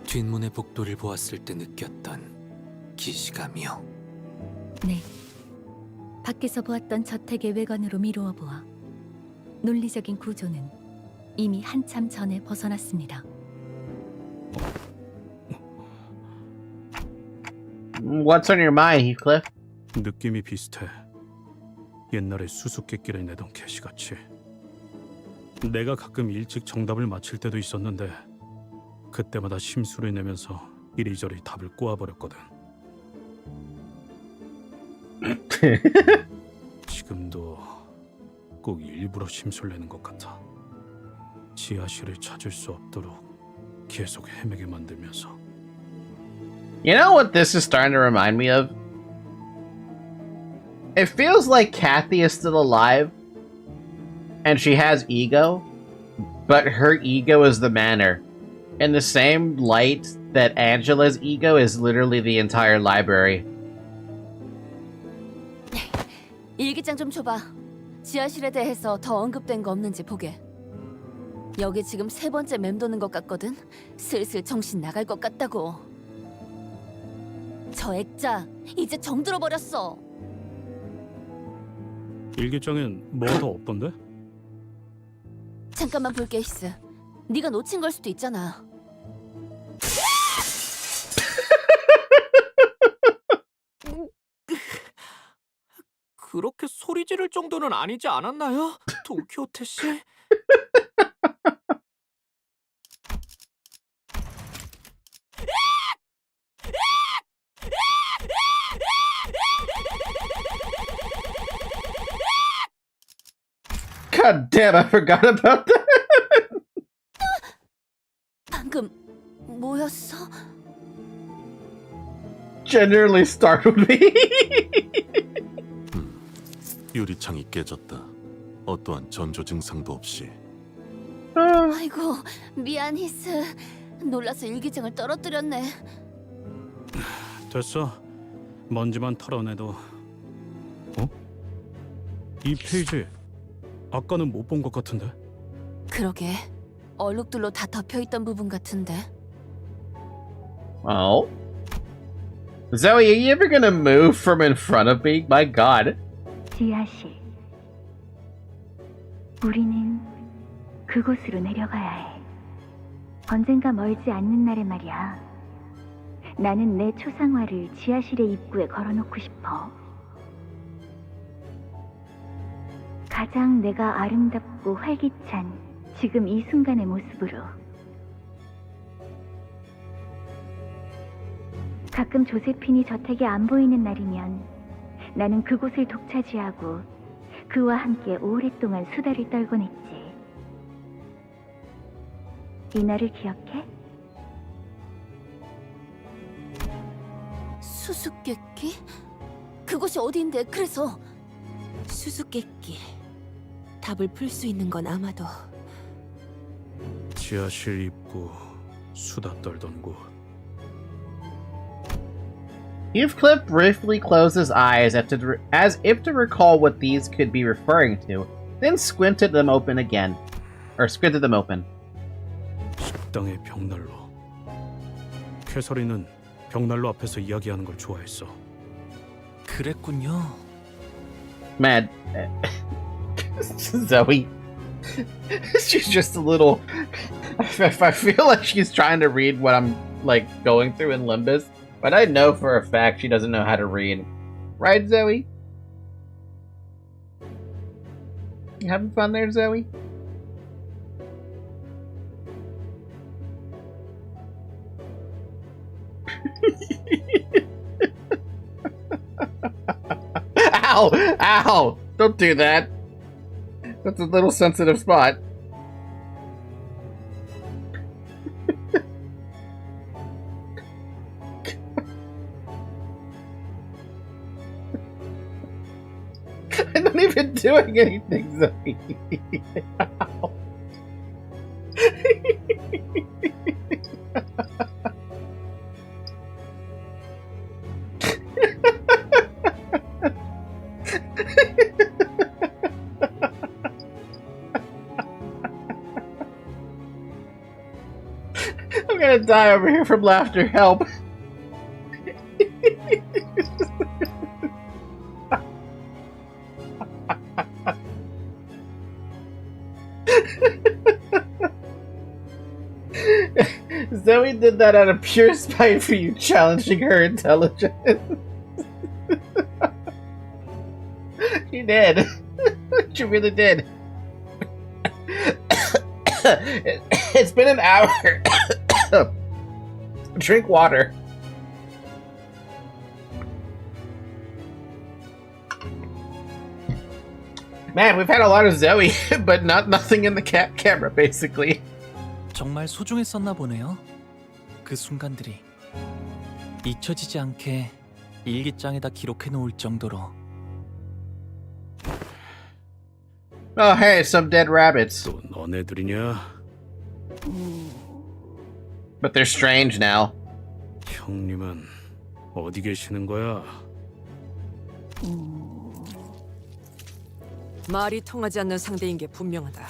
뒷문의 복도를 보았을 때 느꼈던 기시감이요. 네. 밖에서 보았던 저택의 외관으로 미루어 보아 논리적인 구조는 이미 한참 전에 벗어났습니다. What's on your mind, Heathcliff? 느낌이 비슷해. 옛날에 수수께끼를 내던 개시같이. 내가 가끔 일찍 정답을 맞힐 때도 있었는데 그때마다 심술을 내면서 이리저리 답을 꼬아버렸거든. 지금도 꼭 일부러 심술 내는 것 같아. 지하실을 찾을 수 없도록 계속 헤매게 만들면서. You know what this is starting to remind me of? It feels like Kathy is still alive, and she has ego, but her ego is the manor. In the same light that Angela's ego is literally the entire library. 일기장 좀 줘봐. 지하실에 대해서 더 언급된 거 없는지 보게. 여기 지금 3번째 맴도는 것 같거든. 슬슬 정신 나갈 것 같다고. 저 액자 이제 정들어 버렸어. 일기장엔 뭐 더 없던데? 잠깐만 볼게, 히스. 네가 놓친 걸 수도 있잖아. 그렇게 소리 지를 정도는 아니지 않았나요? 돈키호테 씨? God damn, I forgot about that. 방금 뭐였어? Genuinely startled me. 유리창이 깨졌다. 어떠한 전조 증상도 없이. 아이고, 미안 히스. 놀라서 일기장을 떨어뜨렸네. 됐어. 먼지만 털어내도. 어? 이 페이지 아까는 못 본 것 같은데. 그러게. 얼룩들로 다 덮여있던 부분 같은데. Oh? Zoe, are you ever gonna move from in front of me? My god. 지하실. 우리는 그곳으로 내려가야 해. 언젠가 멀지 않는 날에 말이야. 나는 내 초상화를 지하실의 입구에 걸어놓고 싶어. 가장 내가 아름답고 활기찬 지금 이 순간의 모습으로. 가끔 조세핀이 저택에 안 보이는 날이면 나는 그곳을 독차지하고 그와 함께 오랫동안 수다를 떨곤 했지. 이 날을 기억해? 수수께끼? 그곳이 어디인데? 그래서 수수께끼. 답을 풀 수 있는 건 아마도 지하실 입구 수다 떨던 곳. Heathcliff briefly closed his eyes as if to recall what these could be referring to, then squinted them open again. Or squinted them open. 식당의 벽난로. 캐서린은 벽난로 앞에서 이야기하는 걸 좋아했어. 그랬군요. Man, Zoe, she's just a little. I feel like she's trying to read what I'm like going through in Limbus, but I know for a fact she doesn't know how to read. Right, Zoe? You having fun there, Zoe? Ow! Ow! Don't do that. That's a little sensitive spot. I'm not even doing anything, Zoe. Ow. I'm gonna die over here from laughter. Help. Zoe did that out of pure spite for you challenging her intelligence. She did. She really did. It's been an hour. Drink water. Man, we've had a lot of Zoe, but nothing in the camera, basically. 정말 소중했었나 보네요. 그 순간들이 잊혀지지 않게 일기장에다 기록해 놓을 정도로. Oh, hey, some dead rabbits. 또 너네들이냐? But they're strange now. 형님은 어디 계시는 거야? 말이 통하지 않는 상대인 게 분명하다.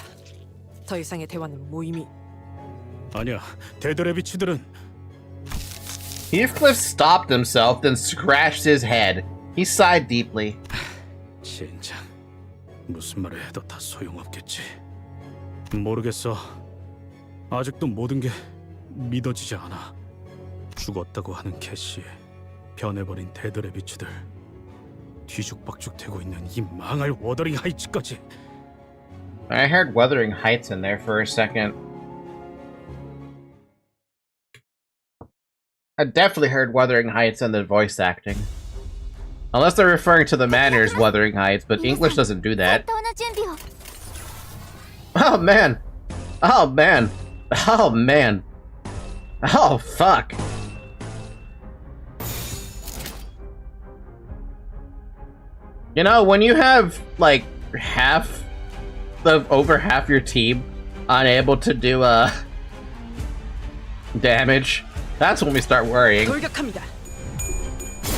더 이상의 대화는 무의미. 아니야, 데드레비치들은. Heathcliff stopped himself, then scratched his head. He sighed deeply. 진짜 무슨 말을 해도 다 소용없겠지. 모르겠어. 아직도 모든 게 믿어지지 않아. 죽었다고 하는 캐시, 변해버린 데드레비치들, 뒤죽박죽되고 있는 이 망할 워더링 하이츠까지. I heard Wuthering Heights in there for a second. I definitely heard Wuthering Heights in the voice acting. Unless they're referring to the manors Wuthering Heights, but English doesn't do that. Oh man. Oh man. Oh man. Oh fuck. You know, when you have like over half your team unable to do damage, that's when we start worrying. 돌격합니다.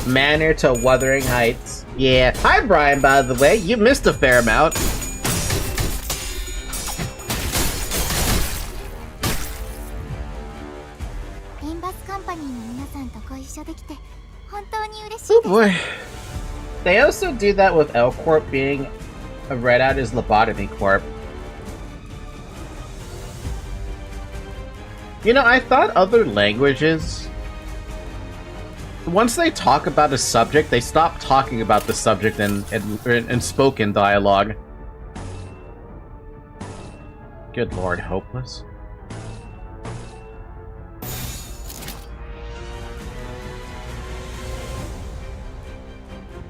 Manor to Wuthering Heights. Yeah. Hi Brian, by the way. You missed a fair amount. Oh boy. They also do that with L Corp being read out as Lobotomy Corp. You know, I thought other languages, once they talk about a subject, they stop talking about the subject in spoken dialogue. Good lord, hopeless.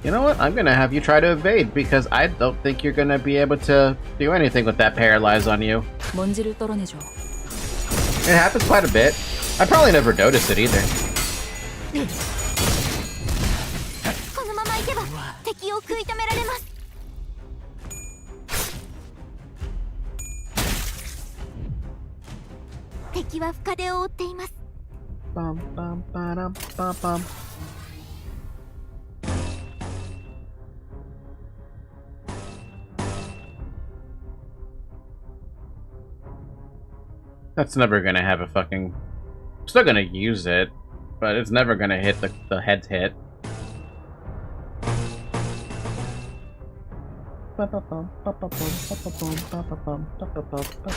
You know what? I'm gonna have you try to evade because I don't think you're gonna be able to do anything with that paralyze on you. 먼지를 떨어내줘. It happens quite a bit. I probably never noticed it either. Bum, bum, ba-dum, bum, bum. That's never gonna have a fucking... I'm still gonna use it, but it's never gonna hit the head hit.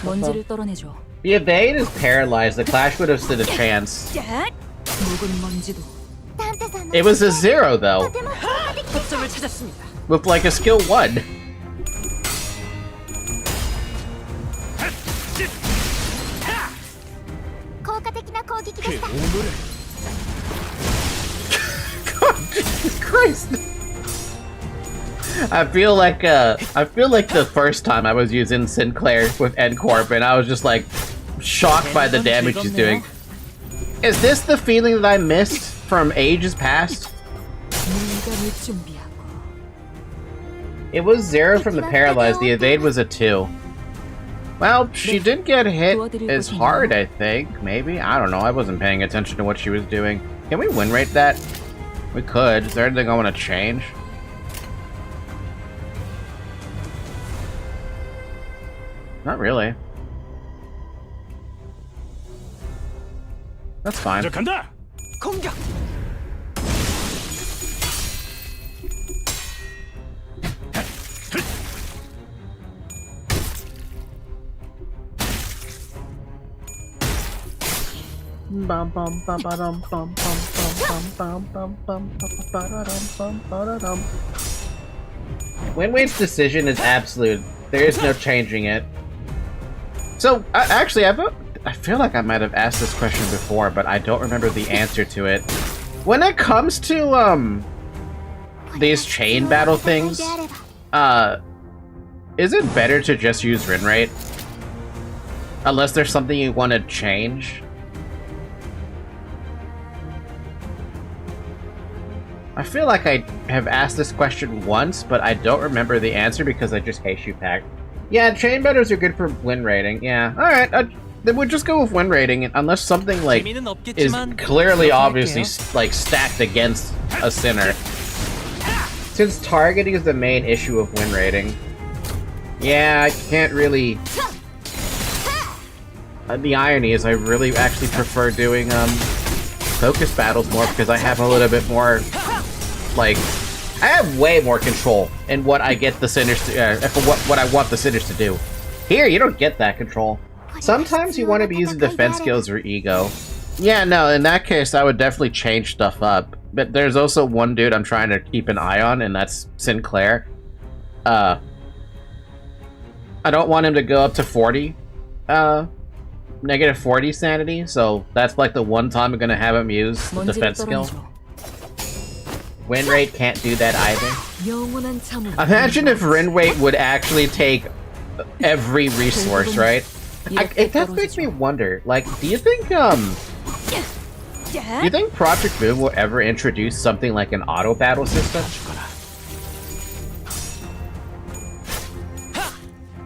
먼지를 떨어내줘. The evade is paralyzed. The Clash would have stood a chance. 묵은 먼지도. It was a 0 though. 거점을 찾았습니다. With like a skill 1. Jesus Christ! I feel like the first time I was using Sinclair with N-Corp and I was just like shocked by the damage he's doing. Is this the feeling that I missed from ages past? It was 0 from the paralyzed, the evade was a 2. Well, she did get hit as hard, I think. Maybe? I don't know. I wasn't paying attention to what she was doing. Can we win rate that? We could. Is there anything I want to change? Not really. That's fine. 간다. 공격. Bum bum bum ba-dum bum bum bum bum bum bum bum ba-da-dum. Win Wade's decision is absolute. There is no changing it. So, actually, I feel like I might have asked this question before, but I don't remember the answer to it. When it comes to, these chain battle things, is it better to just use win rate? Unless there's something you want to change? I feel like I have asked this question once, but I don't remember the answer because I just Heishu packed. Yeah, chain battles are good for win rating. Yeah, alright, then we'll just go with win rating, unless something like is clearly obviously like stacked against a sinner. Since targeting is the main issue of win rating. Yeah, I can't really... the irony is I really actually prefer doing focus battles more because I have a little bit more, like, I have way more control in what I get the sinners to, what I want the sinners to do. Here, you don't get that control. Sometimes you want to be using defense skills or ego. Yeah, no, in that case, I would definitely change stuff up. But there's also one dude I'm trying to keep an eye on, and that's Sinclair. I don't want him to go up to 40. Negative 40 sanity, so that's like the one time I'm gonna have him use the defense skill. Win rate can't do that either. Imagine if win rate would actually take every resource, right? It does make me wonder, like, do you think Project Boom will ever introduce something like an auto battle system?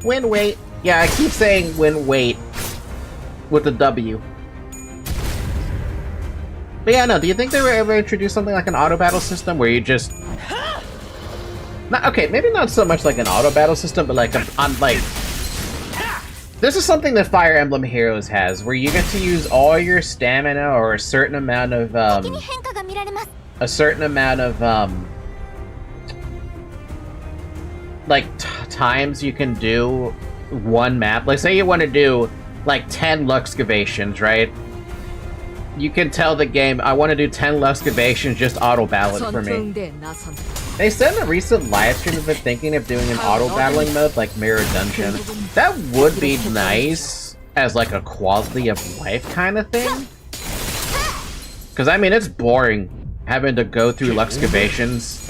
Win wait. Yeah, I keep saying win wait with the W. But yeah, no, do you think they will ever introduce something like an auto battle system where you just... okay, maybe not so much like an auto battle system, but like this is something that Fire Emblem Heroes has, where you get to use all your stamina or a certain amount of times you can do one map. Like, say you want to do like 10 Luxcavations, right? You can tell the game, I want to do 10 Luxcavations, just auto battle it for me. They said in a recent live stream they've been thinking of doing an auto battling mode like Mirror Dungeon. That would be nice as like a quality of life kind of thing. Because I mean, it's boring having to go through Luxcavations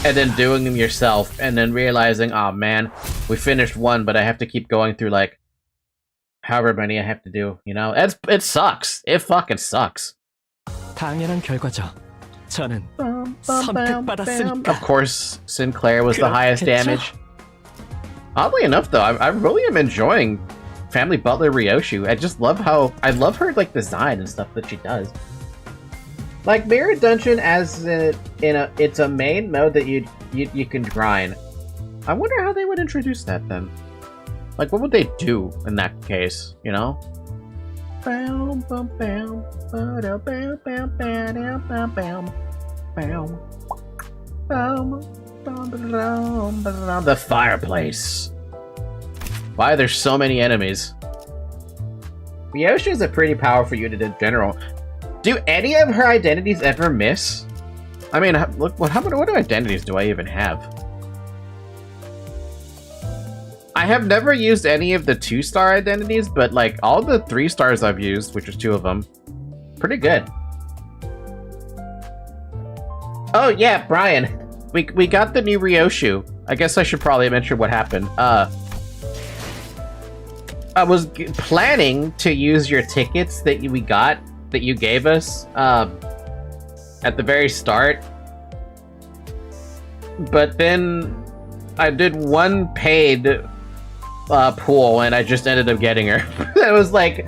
and then doing them yourself and then realizing, oh man, we finished one, but I have to keep going through like however many I have to do, you know? It sucks. It fucking sucks. 당연한 결과죠. 저는 선택받았으니까. Of course, Sinclair was the highest damage. Oddly enough, though, I really am enjoying Family Butler Ryoshu. I just love how I love her like design and stuff that she does. Like Mirror Dungeon, as it's a main mode that you can grind. I wonder how they would introduce that then. Like, what would they do in that case? You know. The fireplace. Why there's so many enemies? Ryoshu is a pretty powerful unit in general. Do any of her identities ever miss? I mean, look, what identities do I even have? I have never used any of the 2-star identities, but like all the 3 stars I've used, which is 2 of them, pretty good. Oh yeah, Brian, we got the new Ryoshu. I guess I should probably mention what happened. I was planning to use your tickets that we got, that you gave us, at the very start, but then I did one paid pool and I just ended up getting her. It was like,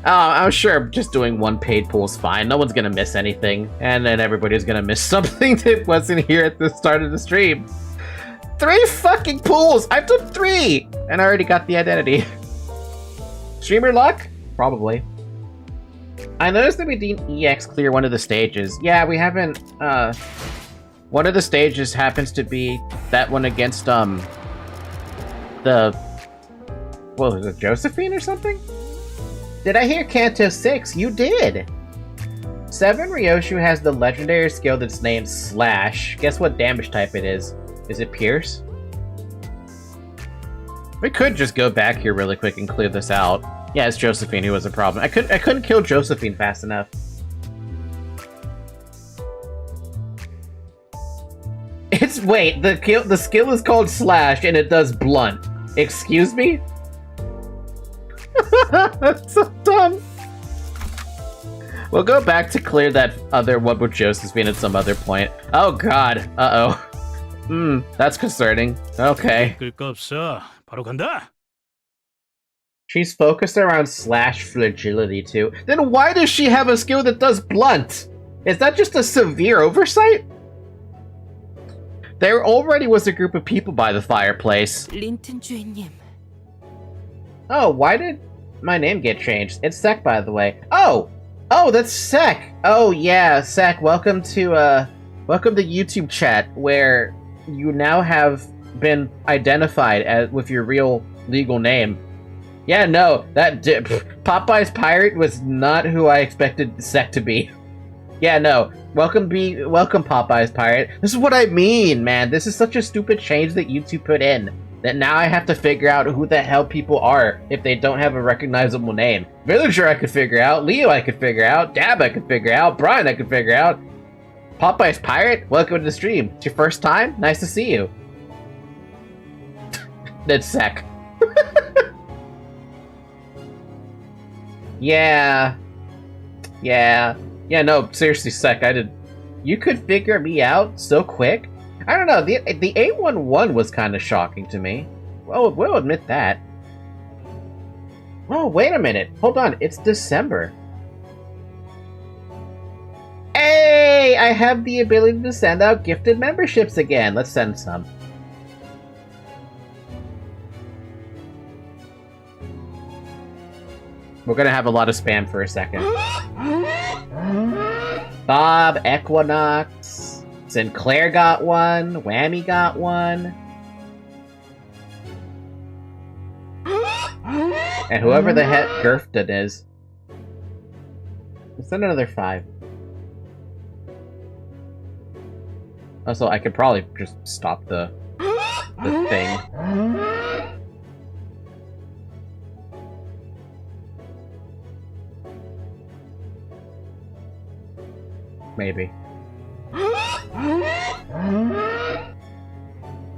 I'm sure just doing one paid pool is fine. No one's gonna miss anything, and then everybody's gonna miss something that wasn't here at the start of the stream. 3 fucking pools! I've done 3! And I already got the identity. Streamer luck? Probably. I noticed that we didn't EX clear one of the stages. Yeah, we haven't, one of the stages happens to be that one against, what was it, Josephine or something? Did I hear Canto 6? You did! 7 Ryoshu has the legendary skill that's named Slash. Guess what damage type it is? Is it Pierce? We could just go back here really quick and clear this out. Yeah, it's Josephine who was a problem. I couldn't kill Josephine fast enough. Wait, the skill is called Slash and it does blunt. Excuse me? That's so dumb. We'll go back to clear that other one with Josephine at some other point. Oh god. Uh-oh. That's concerning. Okay. 바로 간다. She's focused around Slash Fragility too. Then why does she have a skill that does blunt? Is that just a severe oversight? There already was a group of people by the fireplace. Oh, why did my name get changed? It's Sek, by the way. Oh, that's Sek. Oh yeah, Sek. Welcome to YouTube chat, where you now have been identified with your real legal name. Yeah, no, Popeye's Pirate was not who I expected Sek to be. Yeah, no. Welcome Popeye's Pirate. This is what I mean, man. This is such a stupid change that YouTube put in, that now I have to figure out who the hell people are if they don't have a recognizable name. Villager I could figure out, Leo I could figure out, Dab I could figure out, Brian I could figure out. Popeye's Pirate, welcome to the stream. It's your first time? Nice to see you. That's Sek. Yeah. Yeah. Yeah, no, seriously, Sec, you could figure me out so quick? I don't know, the 811 was kind of shocking to me. Well, we'll admit that. Oh, wait a minute. Hold on, it's December. Hey! I have the ability to send out gifted memberships again. Let's send some. We're gonna have a lot of spam for a second. Bob, Equinox, Sinclair got one, Whammy got one. And whoever the heck Gerfton is. Let's send another 5. Also, I could probably just stop the thing. Maybe.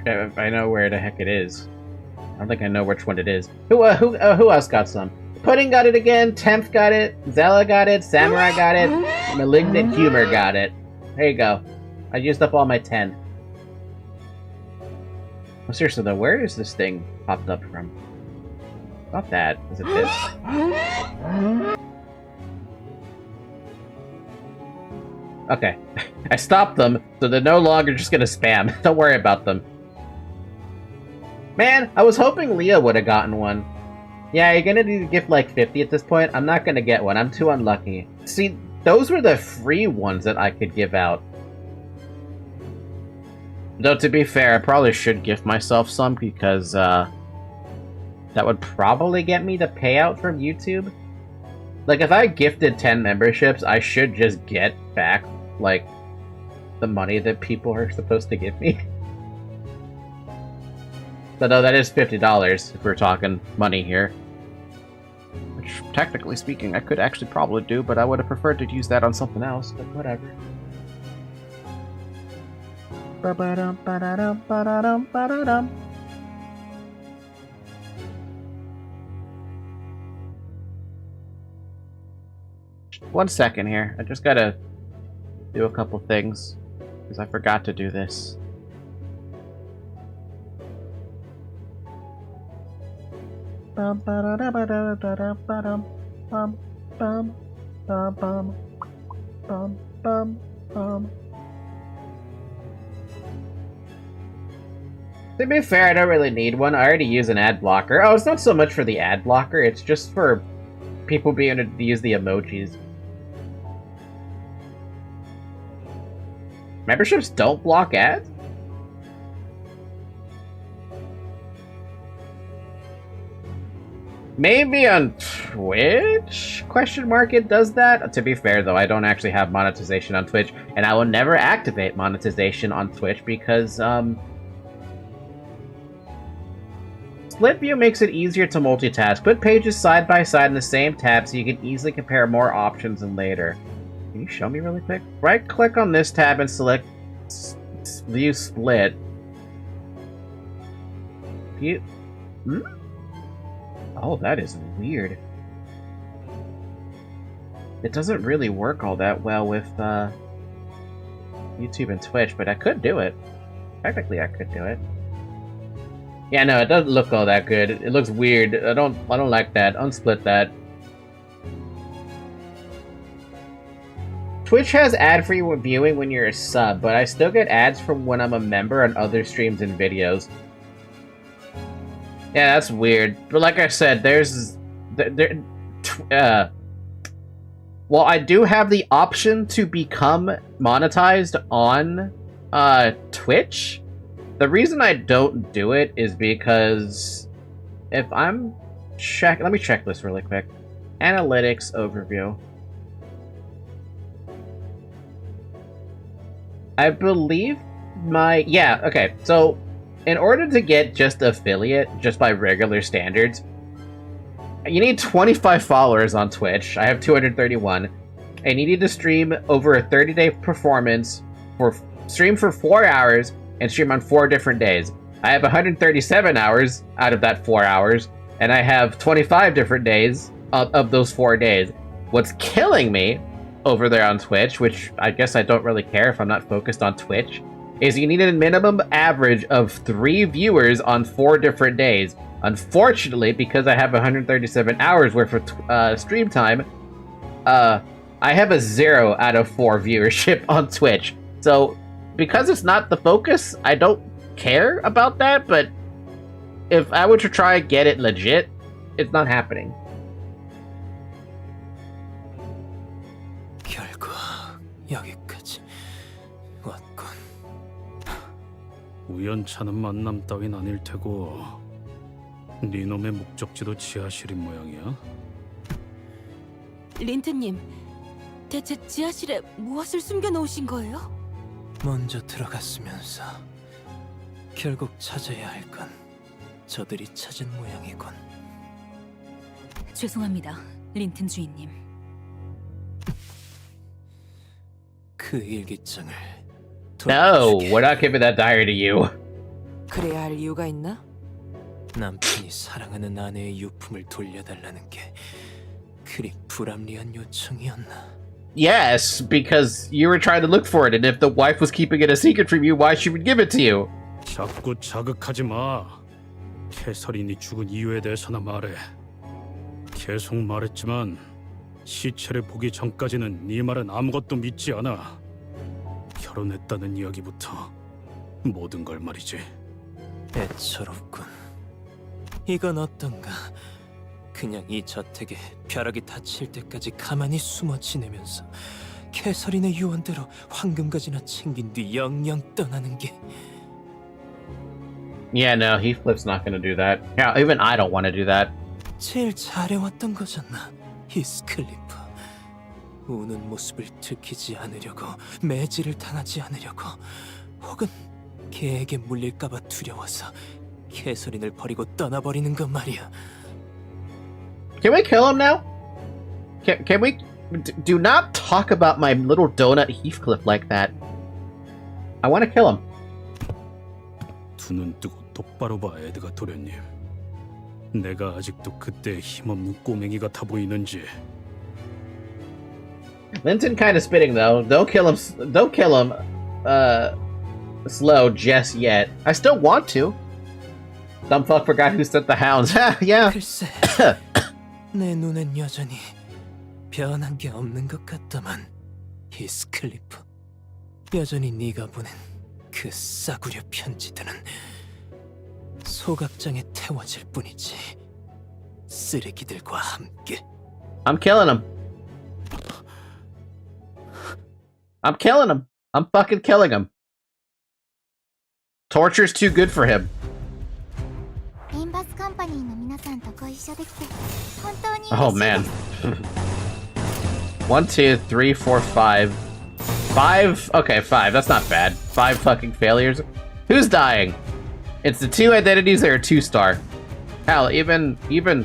Okay, I know where the heck it is. I don't think I know which one it is. Who else got some? Pudding got it again, Temph got it, Zella got it, Samurai got it, Malignant Humor got it. There you go. I used up all my 10. Oh, seriously though, where is this thing popped up from? Not that. Is it this? Okay. I stopped them, so they're no longer just gonna spam. Don't worry about them. Man, I was hoping Leah would have gotten one. Yeah, you're gonna need to gift like 50 at this point. I'm not gonna get one. I'm too unlucky. See, those were the free ones that I could give out. Though, to be fair, I probably should gift myself some because, that would probably get me the payout from YouTube. Like, if I gifted 10 memberships, I should just get back, like, the money that people are supposed to give me. So, no, that is $50 if we're talking money here. Which, technically speaking, I could actually probably do, but I would have preferred to use that on something else, but whatever. Ba-ba-dum, ba-da-dum, ba-da-dum, ba-da-dum. One second here. I just gotta do a couple things, because I forgot to do this. Bum ba da ba da da da bum bum bum bum bum bum bum bum. To be fair, I don't really need one. I already use an ad blocker. Oh, it's not so much for the ad blocker, it's just for people being able to use the emojis. Memberships don't block ads? Maybe on Twitch? Question mark, it does that? To be fair, though, I don't actually have monetization on Twitch, and I will never activate monetization on Twitch because, Split view makes it easier to multitask. Put pages side by side in the same tab so you can easily compare more options than later. Can you show me really quick? Right-click on this tab and select View Split. View... Hmm? Oh, that is weird. It doesn't really work all that well with, YouTube and Twitch, but I could do it. Technically, I could do it. Yeah, no, it doesn't look all that good. It looks weird. I don't like that. Unsplit that. Twitch has ad-free viewing when you're a sub, but I still get ads from when I'm a member on other streams and videos. Yeah, that's weird. But like I said, well, I do have the option to become monetized on Twitch. The reason I don't do it is because if I'm let me check this really quick. Analytics overview. I believe yeah, okay. So in order to get just affiliate, just by regular standards, you need 25 followers on Twitch. I have 231. And you need to stream over a 30-day performance stream for 4 hours and stream on 4 different days. I have 137 hours out of that 4 hours, and I have 25 different days of those 4 days. What's killing me over there on Twitch, which I guess I don't really care if I'm not focused on Twitch, is you need a minimum average of 3 viewers on 4 different days. Unfortunately, because I have 137 hours worth of stream time, I have a 0 out of 4 viewership on Twitch. So, because it's not the focus, I don't care about that, but if I were to try and get it legit, it's not happening. 결국 여기까지 왔군. 우연찮은 만남 따윈 아닐 테고 네 놈의 목적지도 지하실인 모양이야? 린트님, 대체 지하실에 무엇을 숨겨놓으신 거예요? 먼저 들어갔으면서 결국 찾아야 할 건 저들이 찾은 모양이군. 죄송합니다, 린튼 주인님. 그 일기장을 No, we're not giving that diary to you. 그래야 할 이유가 있나? 남편이 사랑하는 아내의 유품을 돌려달라는 게 그리 불합리한 요청이었나? Yes, because you were trying to look for it, and if the wife was keeping it a secret from you, why she would give it to you? 자꾸 자극하지 마. 캐서린이 죽은 이유에 대해서나 말해. 계속 말했지만 시체를 보기 전까지는 네 말은 아무것도 믿지 않아. 결혼했다는 이야기부터 모든 걸 말이지. 애처롭군. 이건 어떤가? 그냥 이 저택에 벼락이 닫힐 때까지 가만히 숨어 지내면서 캐서린의 유언대로 황금가지나 챙긴 뒤 영영 떠나는 게. Yeah, no, Heathcliff's not gonna do that. Yeah, even I don't want to do that. 제일 잘해왔던 거잖아, 히스클리프. 우는 모습을 들키지 않으려고, 매질을 당하지 않으려고, 혹은 개에게 물릴까봐 두려워서 캐서린을 버리고 떠나버리는 것 말이야. Can we kill him now? Can we... Do not talk about my little donut Heathcliff like that. I want to kill him. 두 눈 뜨고 똑바로 봐, 에드가 도련님. 내가 아직도 그때 힘없는 꼬맹이 같아 보이는지. Linton kind of spitting though. Don't kill him. Slow just yet. I still want to. Some fuck forgot who sent the hounds. Yeah. 글쎄, 내 눈엔 여전히 변한 게 없는 것 같다만, 히스클리프. 여전히 네가 보낸 그 싸구려 편지들은 소각장에 태워질 뿐이지. 쓰레기들과 함께. I'm killing him. I'm killing him. I'm fucking killing him. Torture's too good for him. Oh man. 1, 2, 3, 4, 5. 5? Okay, 5. That's not bad. 5 fucking failures. Who's dying? It's the 2 identities that are 2-star. Hell, even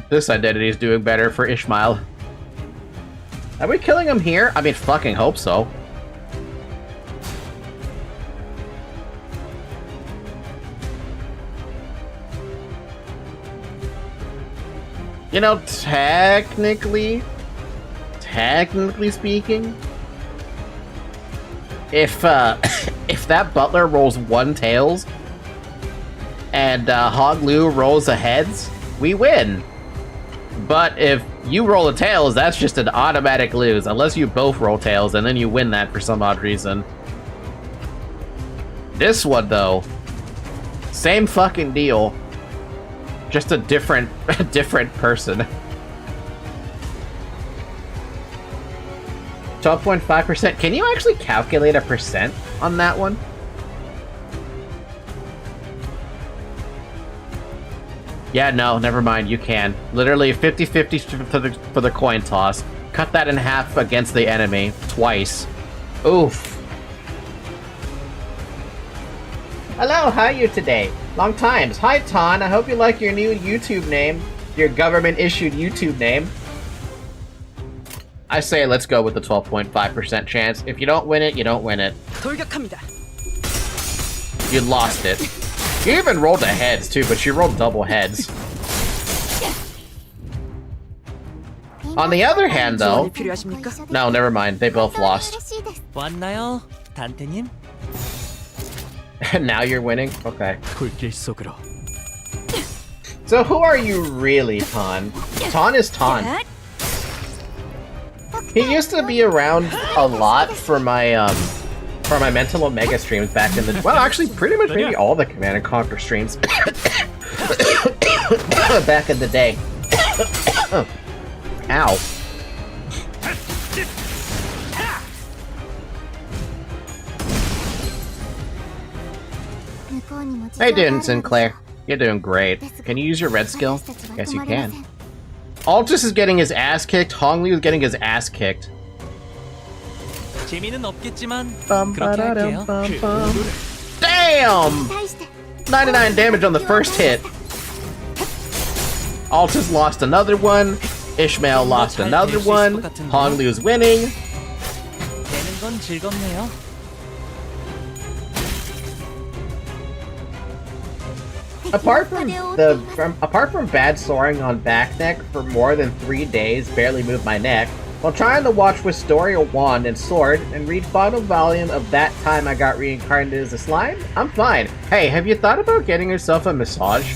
this identity is doing better for Ishmael. Are we killing him here? I mean, fucking hope so. You know, technically speaking, if that butler rolls 1 tails and Hog Lu rolls a heads, we win. But if you roll a tails, that's just an automatic lose, unless you both roll tails and then you win that for some odd reason. This one though, same fucking deal. Just a different person. 12.5%. Can you actually calculate a percent on that one? Yeah, no, never mind. You can. Literally 50-50 for the coin toss. Cut that in half against the enemy twice. Oof. Hello, how are you today? Long times. Hi, Ton. I hope you like your new YouTube name. Your government-issued YouTube name. I say let's go with the 12.5% chance. If you don't win it, you don't win it. 돌격합니다. You lost it. You even rolled a heads, too, but she rolled double heads. On the other hand, though, 지원이 필요하십니까? no, never mind. They both lost. 왔나요, 단테님? And now you're winning? Okay. 불길 속으로. So who are you really, Ton? Ton is Ton. He used to be around a lot for my Mental Omega streams back in the well, actually, pretty much maybe all the Command and Conquer streams back in the day. Ow. How you doing, Sinclair? You're doing great. Can you use your red skill? Yes, you can. Altus is getting his ass kicked. Hongli is getting his ass kicked. 재미는 없겠지만 그렇게 할게요. Damn! 99 damage on the first hit. Altus lost another one. Ishmael lost another one. Hongli is winning. 되는 건 즐겁네요. Apart from bad soaring on back neck for more than 3 days, barely moved my neck, while trying to watch Wisteria Wand and Sword and read final volume of That Time I Got Reincarnated as a Slime, I'm fine. Hey, have you thought about getting yourself a massage?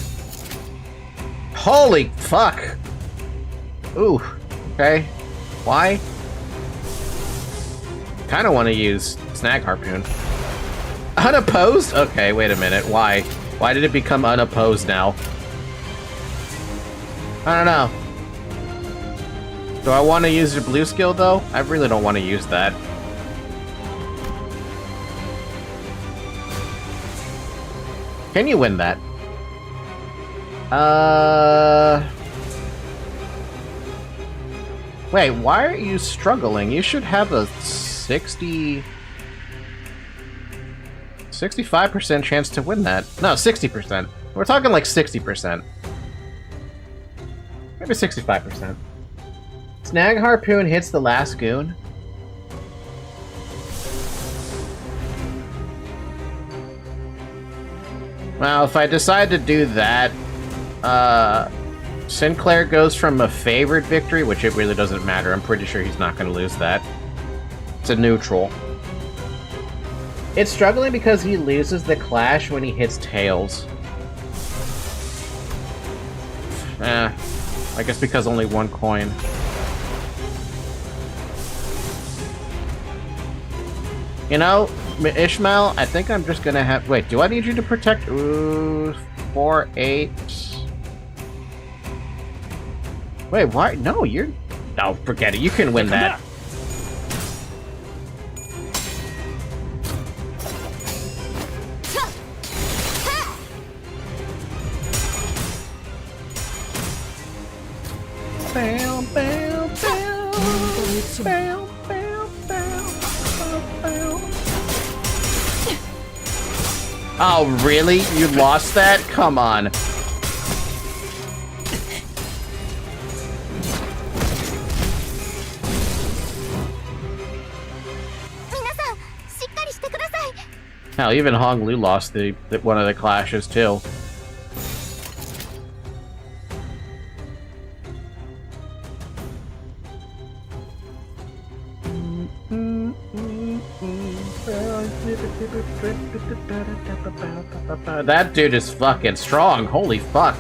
Holy fuck! Ooh, okay. Why? Kinda wanna use Snag Harpoon. Unopposed? Okay, wait a minute, why? Why did it become unopposed now? I don't know. Do I want to use your blue skill, though? I really don't want to use that. Can you win that? Wait, why are you struggling? You should have a 65% chance to win that. No, 60%. We're talking like 60%. Maybe 65%. Snag Harpoon hits the last goon. Well, if I decide to do that, Sinclair goes from a favored victory, which it really doesn't matter. I'm pretty sure he's not going to lose that. It's a neutral. It's struggling because he loses the clash when he hits tails. I guess because only one coin. You know, Ishmael, I think I'm just gonna have... Wait, do I need you to protect... Ooh, 4, 8... Wait, why? No, you're... No, forget it. You can win that. Bam, bam, bam, bam, bam, bam, bam. Oh, really? You lost that? Come on. Hell, even Hong Lu lost the one of the clashes too. That dude is fucking strong. Holy fuck.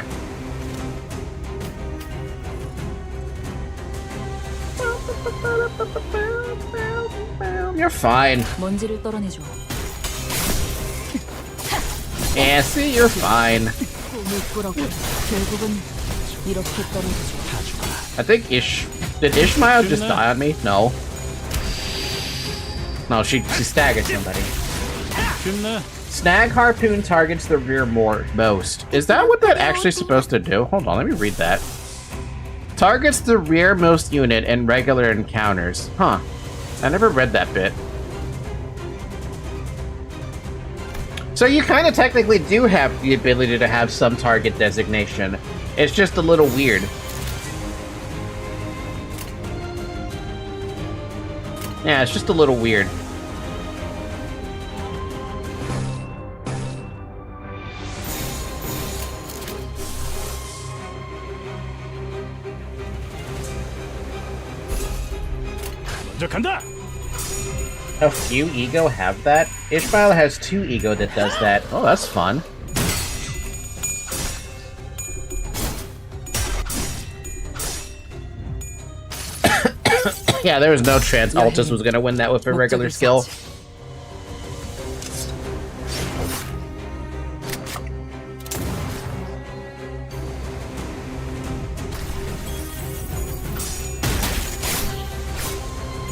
You're fine. 먼지를 떨어내줘. Yeah, see, you're fine. 꿈을 꾸라고 결국은 이렇게 떨어져. I think did Ishmael just die on me? No. No, she staggered somebody. Snag Harpoon targets the rear most. Is that what that actually supposed to do? Hold on, let me read that. Targets the rearmost unit in regular encounters. Huh. I never read that bit. So you kind of technically do have the ability to have some target designation. It's just a little weird. Yeah, it's just a little weird. 이제 간다. A few ego have that? Ishmael has 2 ego that does that. Oh, that's fun. Yeah, there was no chance Altus was gonna win that with a regular skill.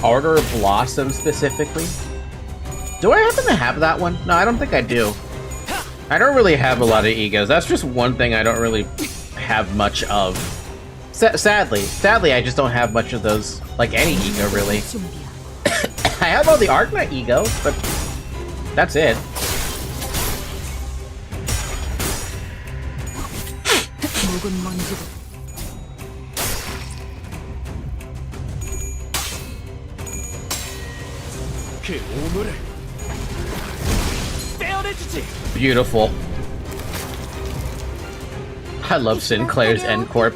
Order of Blossom specifically? Do I happen to have that one? No, I don't think I do. I don't really have a lot of egos. That's just one thing I don't really have much of. Sadly, I just don't have much of those, like any ego really. I have all the Arknight ego, but that's it. Beautiful. I love Sinclair's End Corp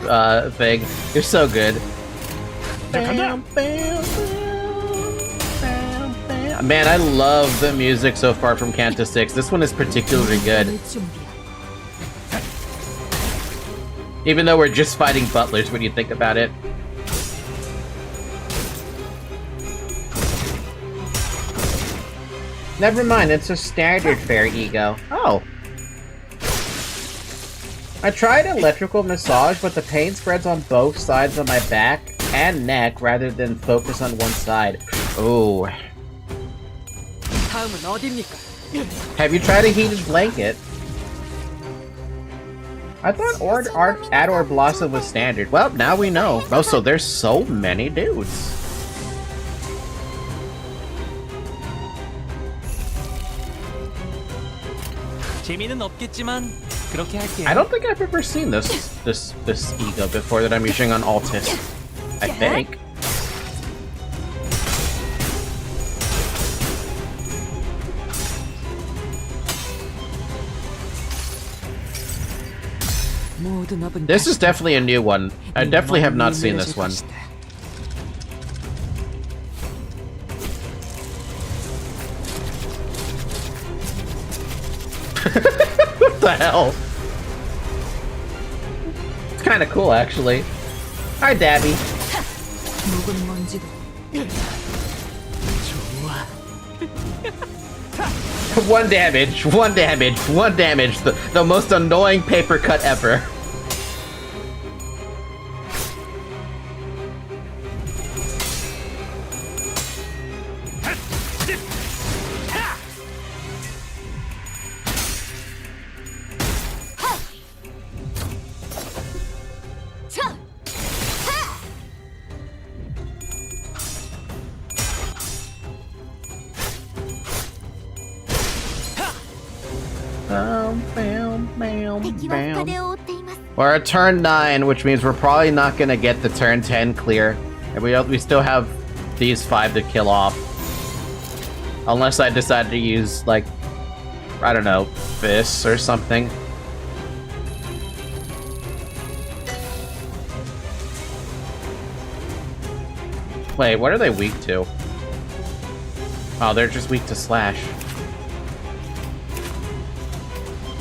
thing. You're so good. Man, I love the music so far from Canto 6. This one is particularly good. Even though we're just fighting butlers when you think about it. Never mind, it's a standard fare ego. Oh. I tried electrical massage, but the pain spreads on both sides of my back and neck rather than focus on one side. Ooh. Have you tried a heated blanket? I thought Ador Blossom was standard. Well, now we know. Oh, so there's so many dudes. I don't think I've ever seen this ego before that I'm using on Altis. I think. This is definitely a new one. I definitely have not seen this one. What the hell? It's kind of cool, actually. Hi, Dabby. One damage, one damage, one damage. The most annoying paper cut ever. We're at turn 9, which means we're probably not gonna get the turn 10 clear. And we still have these 5 to kill off. Unless I decide to use, like, I don't know, this or something. Wait, what are they weak to? Oh, they're just weak to slash.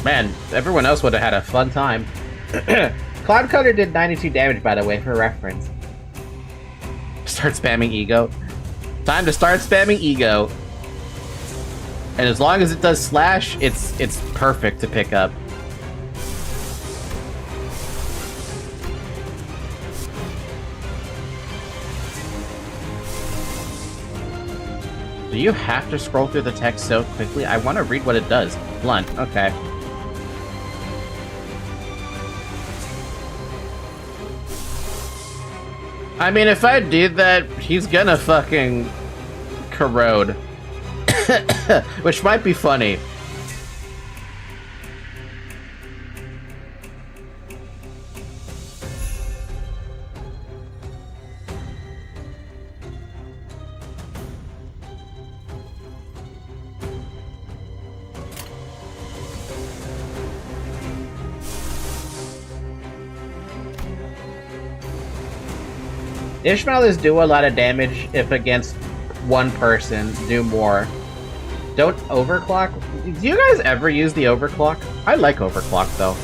Man, everyone else would have had a fun time. Cloud Cutter did 92 damage, by the way, for reference. Start spamming ego. Time to start spamming ego. And as long as it does slash, it's perfect to pick up. Do you have to scroll through the text so quickly? I want to read what it does. Blunt, okay. I mean, if I did that, he's gonna fucking corrode. Which might be funny. Ishmaelists do a lot of damage if against one person, do more. Don't overclock. Do you guys ever use the overclock? I like overclock though.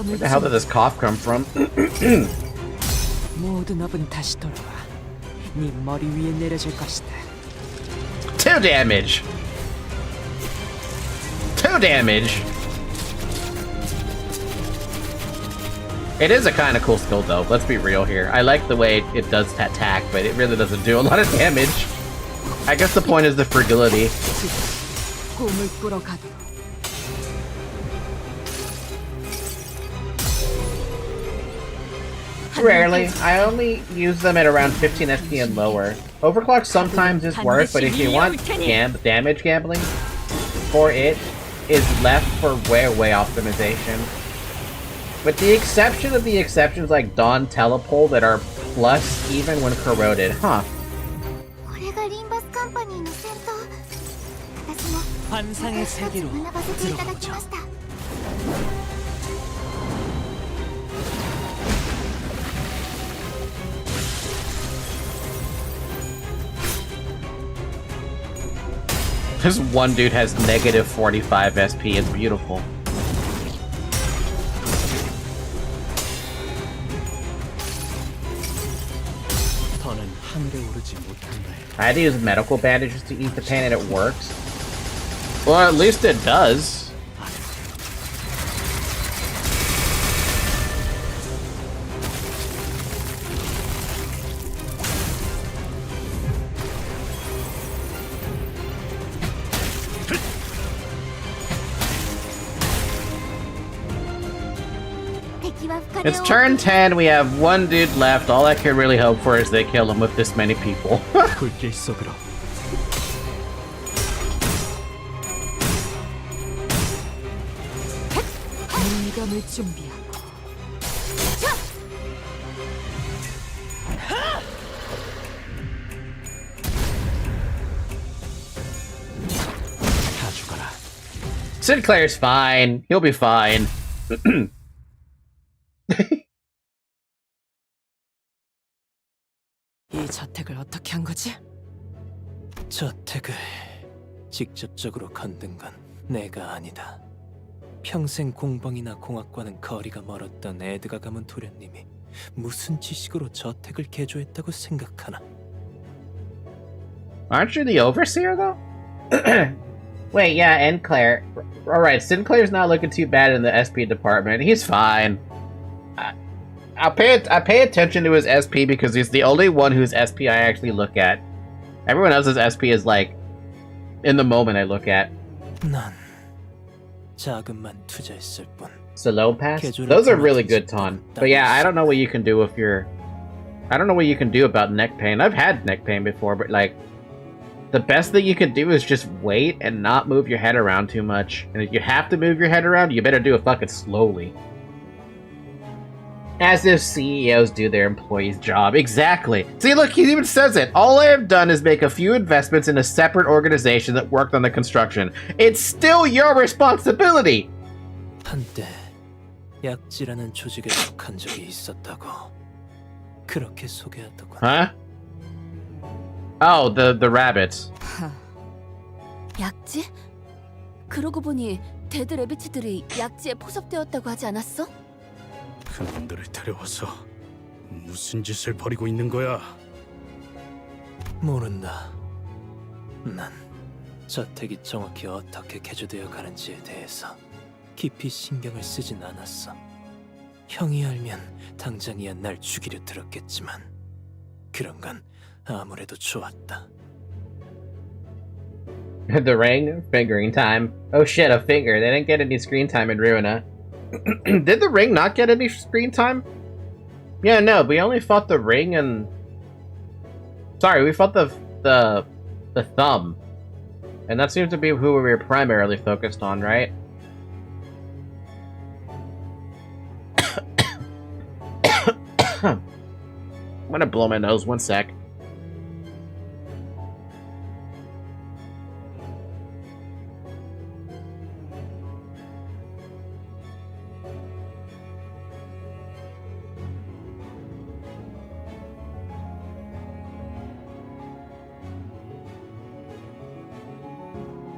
Where the hell did this cough come from? 모든 업은 다시 돌아와. 네 머리 위에 내려질 것이다. 2 damage! 2 damage! It is a kind of cool skill though, let's be real here. I like the way it does attack, but it really doesn't do a lot of damage. I guess the point is the fragility. 꿈을 꾸러 가도록. Rarely. I only use them at around 15 SP and lower. Overclock sometimes is worth, but if you want damage gambling for it, is left for way optimization. With the exception of the exceptions like Dawn Telepole that are plus even when corroded, huh? 환상의 세계로 들어가보자. This one dude has negative 45 SP, it's beautiful. I had to use medical bandages to ease the pain and it works. Well, at least it does. It's turn 10, we have one dude left. All I can really hope for is they kill him with this many people. 불길 속으로. 공감을 준비하고. 다 죽어라. Sinclair's fine. He'll be fine. 이 저택을 어떻게 한 거지? 저택을 직접적으로 건든 건 내가 아니다. 평생 공방이나 공학과는 거리가 멀었던 에드가 가문 도련님이 무슨 지식으로 저택을 개조했다고 생각하나? Aren't you the overseer though? Wait, yeah, and Claire. Alright, Sinclair's not looking too bad in the SP department. He's fine. I pay attention to his SP because he's the only one whose SP I actually look at. Everyone else's SP is like in the moment I look at. 난 자금만 투자했을 뿐. Salome pass? Those are really good, Ton. But yeah, I don't know what you can do if you're... I don't know what you can do about neck pain. I've had neck pain before, but like... The best thing you can do is just wait and not move your head around too much. And if you have to move your head around, you better do it fucking slowly. As if CEOs do their employees' job. Exactly. See, look, he even says it. All I have done is make a few investments in a separate organization that worked on the construction. It's still your responsibility! 한때 약지라는 조직에 속한 적이 있었다고. 그렇게 소개하더군. Huh? Oh, the rabbits. 약지? 그러고 보니 데드 레비츠들이 약지에 포섭되었다고 하지 않았어? 그놈들을 데려와서 무슨 짓을 벌이고 있는 거야? 모른다. 난 저택이 정확히 어떻게 개조되어 가는지에 대해서 깊이 신경을 쓰진 않았어. 형이 알면 당장이야 날 죽이려 들었겠지만 그런 건 아무래도 좋았다. The ring? Fingering time. Oh shit, a finger. They didn't get any screen time in Ruina. Did the ring not get any screen time? Yeah, no, we only fought the ring and... Sorry, we fought the thumb. And that seems to be who we were primarily focused on, right? I'm gonna blow my nose, one sec.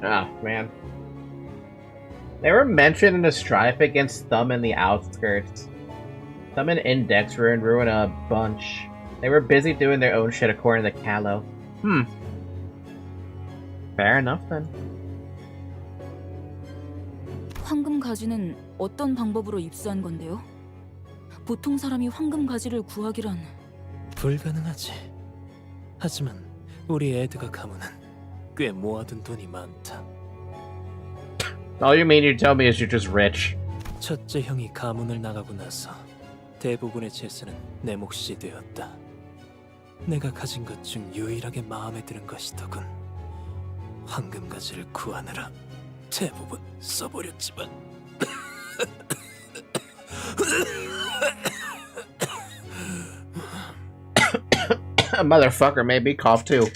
Oh, man. They were mentioned in a strife against Thumb in the outskirts. Thumb and Index were in ruin a bunch. They were busy doing their own shit according to Callow. Fair enough then. 황금 가지는 어떤 방법으로 입수한 건데요? 보통 사람이 황금 가지를 구하기란 불가능하지. 하지만 우리 에드가 가문은 꽤 모아둔 돈이 많다. All you mean you tell me is you're just rich. 첫째 형이 가문을 나가고 나서 대부분의 재산은 내 몫이 되었다. 내가 가진 것 중 유일하게 마음에 드는 것이더군. 황금 가지를 구하느라 대부분 써버렸지만 A motherfucker made me cough too.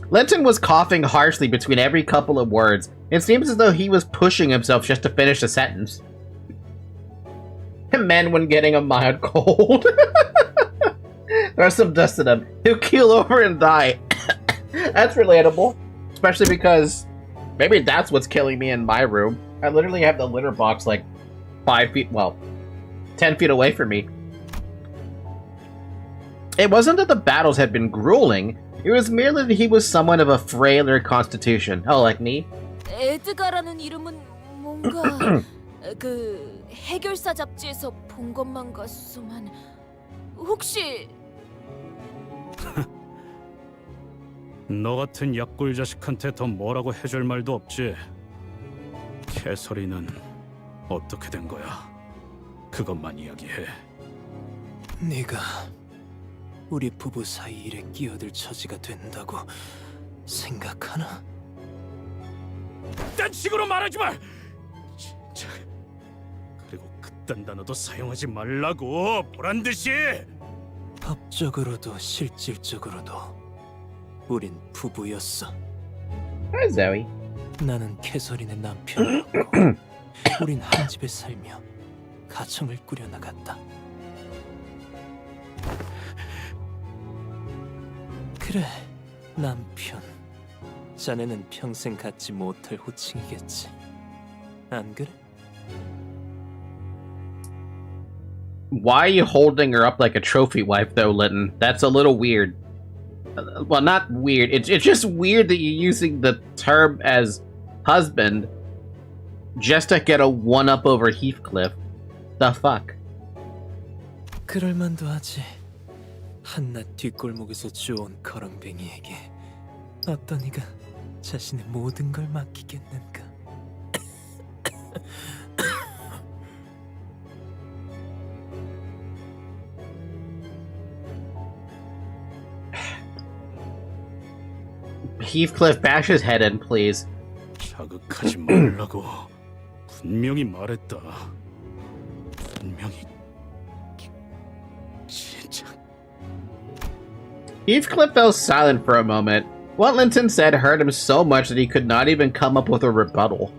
Linton was coughing harshly between every couple of words. It seems as though he was pushing himself just to finish a sentence. Men when getting a mild cold. There's some dust in them. He'll keel over and die. That's relatable. Especially because maybe that's what's killing me in my room. I literally have the litter box like 5 feet, well, 10 feet away from me. It wasn't that the battles had been grueling. It was merely that he was somewhat of a frailer constitution. Oh, like me? 에드가라는 이름은 뭔가 그 해결사 잡지에서 본 것만 같소만 혹시 너 같은 약골 자식한테 더 뭐라고 해줄 말도 없지. 캐서린은 어떻게 된 거야? 그것만 이야기해. 네가 우리 부부 사이 일에 끼어들 처지가 된다고 생각하나? 딴 식으로 말하지 마! 진짜. 그리고 그딴 단어도 사용하지 말라고! 보란듯이! 법적으로도 실질적으로도 우린 부부였어. Hi, Zoe. 나는 캐서린의 남편이었고 우린 한 집에 살며 가정을 꾸려나갔다. 그래, 남편. 자네는 평생 갖지 못할 호칭이겠지. 안 그래? Why are you holding her up like a trophy wife, though, Linton? That's a little weird. Well, not weird. It's just weird that you're using the term as husband just to get a one-up over Heathcliff. The fuck? 그럴만도 하지. 한낱 뒷골목에서 주워온 거렁뱅이에게 어떤 이가 자신의 모든 걸 맡기겠는가? Heathcliff, bash his head in, please. 자극하지 말라고 분명히 말했다. 분명히 진짜. Heathcliff fell silent for a moment. What Linton said hurt him so much that he could not even come up with a rebuttal.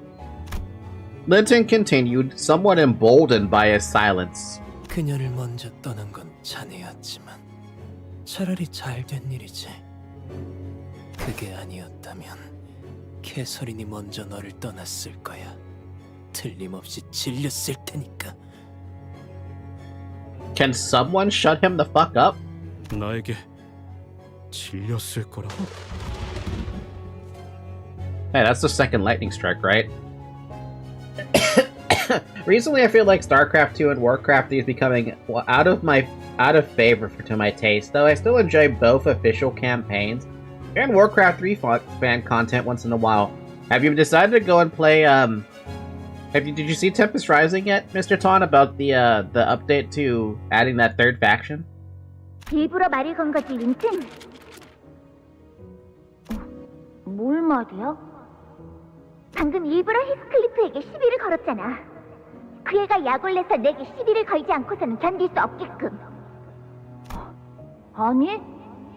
Linton continued, somewhat emboldened by his silence. 그녀를 먼저 떠난 건 자네였지만 차라리 잘된 일이지. 그게 아니었다면 캐서린이 먼저 너를 떠났을 거야. 틀림없이 질렸을 테니까. Can someone shut him the fuck up? 나에게 질렸을 거라고? Hey, that's the second lightning strike, right? Recently, I feel like StarCraft 2 and Warcraft 3 is becoming out of favor to my taste, though I still enjoy both official campaigns and Warcraft 3 fan content once in a while. Have you decided to go and play, did you see Tempest Rising yet, Mr. Ton, about the update to adding that third faction? 일부러 말을 건 거지, 린튼? 뭘 말이야? 방금 일부러 히스클리프에게 시비를 걸었잖아. 그 애가 약을 내서 내게 시비를 걸지 않고서는 견딜 수 없게끔. 아니,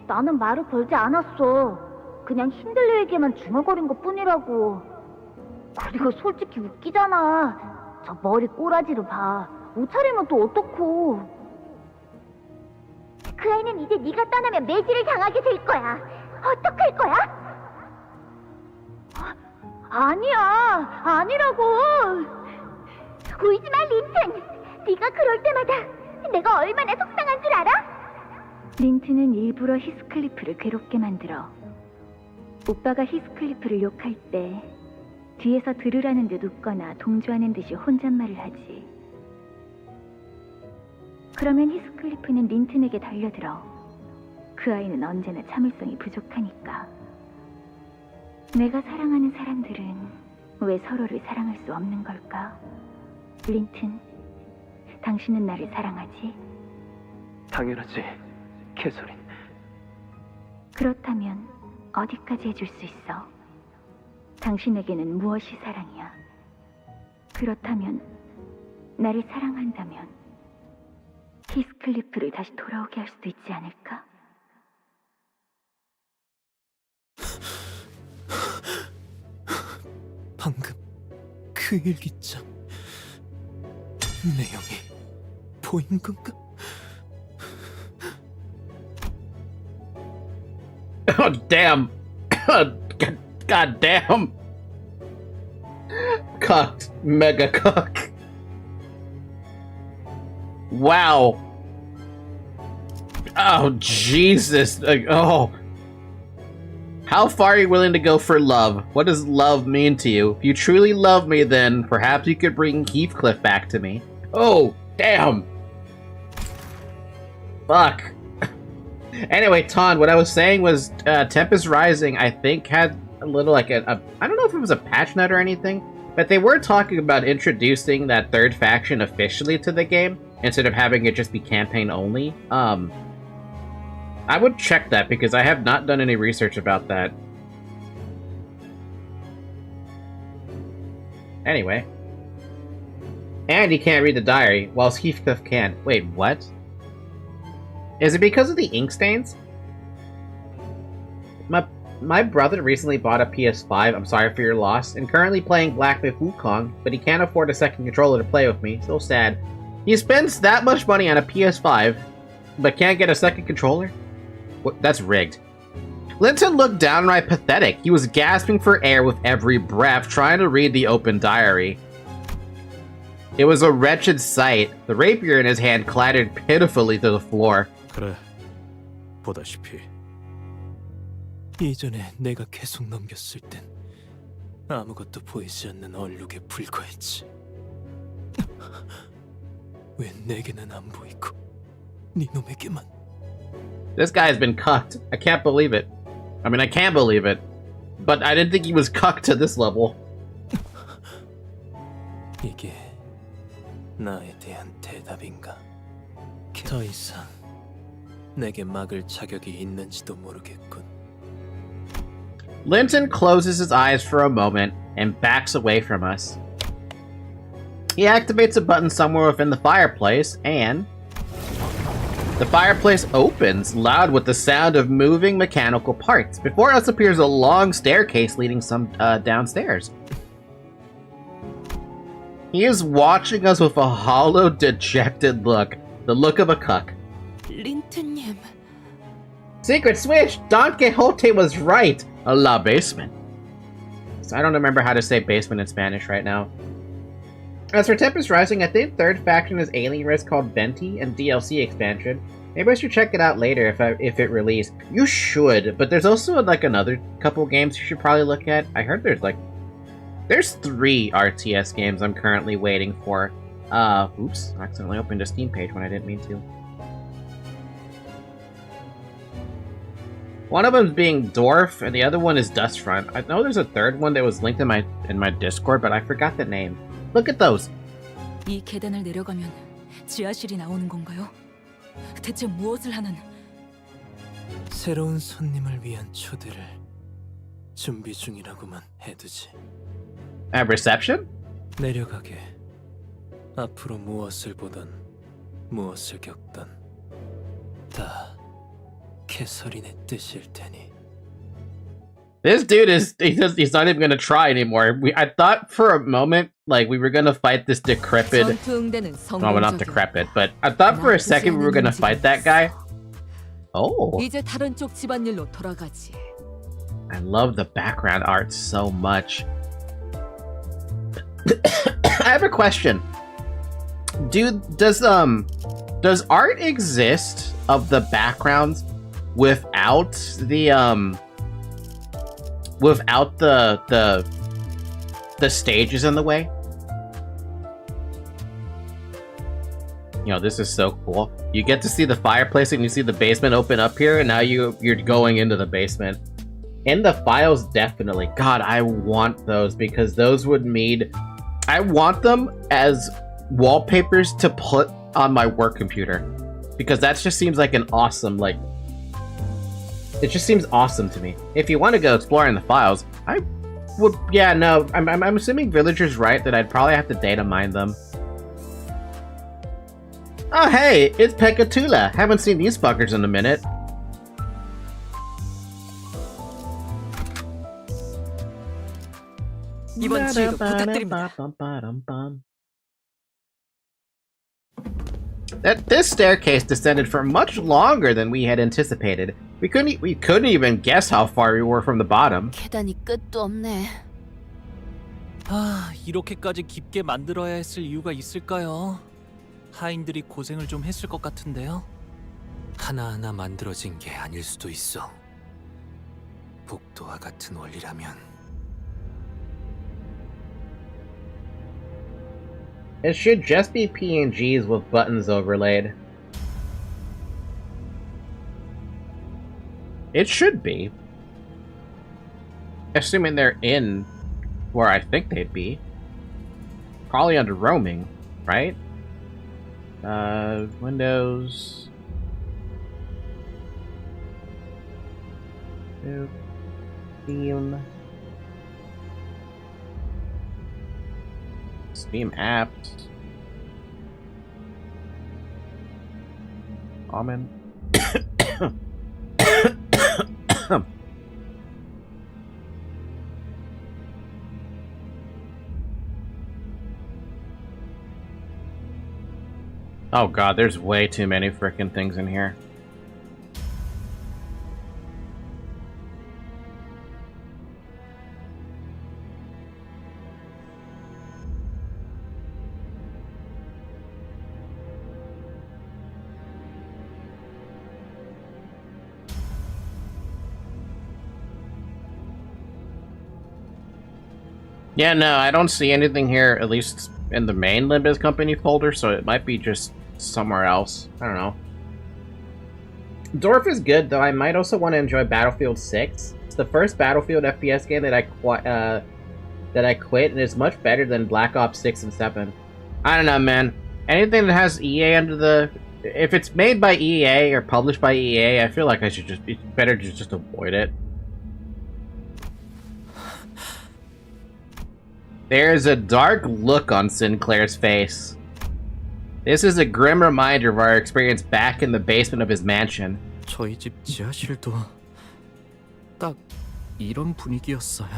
나는 말을 걸지 않았어. 그냥 힌들레에게만 중얼거린 것 뿐이라고. 그리고 솔직히 웃기잖아. 저 머리 꼬라지로 봐. 옷차림은 또 어떻고. 그 애는 이제 네가 떠나면 매질을 당하게 될 거야. 어떡할 거야? 아니야, 아니라고. 울지 마, 린튼. 네가 그럴 때마다 내가 얼마나 속상한 줄 알아? 린튼은 일부러 히스클리프를 괴롭게 만들어. 오빠가 히스클리프를 욕할 때 뒤에서 들으라는 듯 웃거나 동조하는 듯이 혼잣말을 하지. 그러면 히스클리프는 린튼에게 달려들어. 그 아이는 언제나 참을성이 부족하니까. 내가 사랑하는 사람들은 왜 서로를 사랑할 수 없는 걸까? 린튼, 당신은 나를 사랑하지? 당연하지, 캐서린. 그렇다면 어디까지 해줄 수 있어? 당신에게는 무엇이 사랑이야? 그렇다면 나를 사랑한다면 히스클리프를 다시 돌아오게 할 수도 있지 않을까? 방금 그 일기장 내용이 보인 건가? Oh, damn. God damn. Cucked. Mega cuck. Wow. Oh, Jesus. Oh. How far are you willing to go for love? What does love mean to you? If you truly love me, then perhaps you could bring Heathcliff back to me. Oh, damn. Fuck. Anyway, Ton, what I was saying was Tempest Rising, I think, had a little, like, I don't know if it was a patch note or anything, but they were talking about introducing that third faction officially to the game, instead of having it just be campaign only. I would check that, because I have not done any research about that. Anyway. And he can't read the diary, whilst Heathcliff can. Wait, what? Is it because of the ink stains? My brother recently bought a PS5, I'm sorry for your loss, and currently playing Black Myth Wukong, but he can't afford a second controller to play with me. So sad. He spends that much money on a PS5, but can't get a second controller? What? That's rigged. Linton looked downright pathetic. He was gasping for air with every breath, trying to read the open diary. It was a wretched sight. The rapier in his hand clattered pitifully to the floor. 그래, 보다시피 예전에 내가 계속 넘겼을 땐 아무것도 보이지 않는 얼룩에 불과했지. 왜 내게는 안 보이고 네 놈에게만? This guy's been cucked. I can't believe it. I mean, I can believe it, but I didn't think he was cucked to this level. 이게 나에 대한 대답인가? 더 이상 내게 막을 자격이 있는지도 모르겠군. Linton closes his eyes for a moment and backs away from us. He activates a button somewhere within the fireplace, and the fireplace opens, loud with the sound of moving mechanical parts. Before us appears a long staircase leading downstairs. He is watching us with a hollow, dejected look, the look of a cuck. 린트님. Secret switch! Don Quixote was right! A la basement. So I don't remember how to say basement in Spanish right now. As for Tempest Rising, I think third faction is alien race called Venti and DLC expansion. Maybe I should check it out later if it released. You should, but there's also like another couple games you should probably look at. I heard there's 3 RTS games I'm currently waiting for. Oops, I accidentally opened a Steam page when I didn't mean to. One of them's being Dwarf, and the other one is Dustfront. I know there's a third one that was linked in my Discord, but I forgot the name. Look at those. 이 계단을 내려가면 지하실이 나오는 건가요? 대체 무엇을 하는 새로운 손님을 위한 초대를 준비 중이라고만 해두지. At reception? 내려가게. 앞으로 무엇을 보던 무엇을 겪던 다 캐서린의 뜻일 테니. This dude he's not even gonna try anymore. I thought for a moment like we were gonna fight this decrepit. 전투 응대는 Well, not 성공적이야. decrepit, but I thought for a second we were gonna fight that guy. Oh. 이제 다른 쪽 집안일로 돌아가지. I love the background art so much. I have a question. Does art exist of the backgrounds without the stages in the way? You know, this is so cool. You get to see the fireplace and you see the basement open up here, and now you're going into the basement. In the files, definitely. God, I want those because those would mean I want them as wallpapers to put on my work computer, because that just seems like an awesome, like, it just seems awesome to me. If you want to go exploring the files, I would, yeah, no, I'm assuming Villager's right that I'd probably have to data mine them. Oh hey, it's Pekatula. Haven't seen these fuckers in a minute. 이번 주에도 부탁드립니다. This staircase descended for much longer than we had anticipated. We couldn't even guess how far we were from the bottom. 계단이 끝도 없네. 아, 이렇게까지 깊게 만들어야 했을 이유가 있을까요? 하인들이 고생을 좀 했을 것 같은데요. 하나하나 만들어진 게 아닐 수도 있어. 복도와 같은 원리라면. It should just be PNGs with buttons overlaid. It should be. Assuming they're in where I think they'd be. Probably under roaming, right? Windows. Steam apps. Common. Oh god, there's way too many frickin' things in here. Yeah, no, I don't see anything here, at least in the main Limbus company folder, so it might be just somewhere else. I don't know. Dorf is good, though I might also want to enjoy Battlefield 6. It's the first Battlefield FPS game that I quit, and it's much better than Black Ops 6 and 7. I don't know, man. Anything that has EA under the... If it's made by EA or published by EA, I feel like I should just... It's better to just avoid it. There's a dark look on Sinclair's face. This is a grim reminder of our experience back in the basement of his mansion. 저희 집 지하실도 딱 이런 분위기였어요.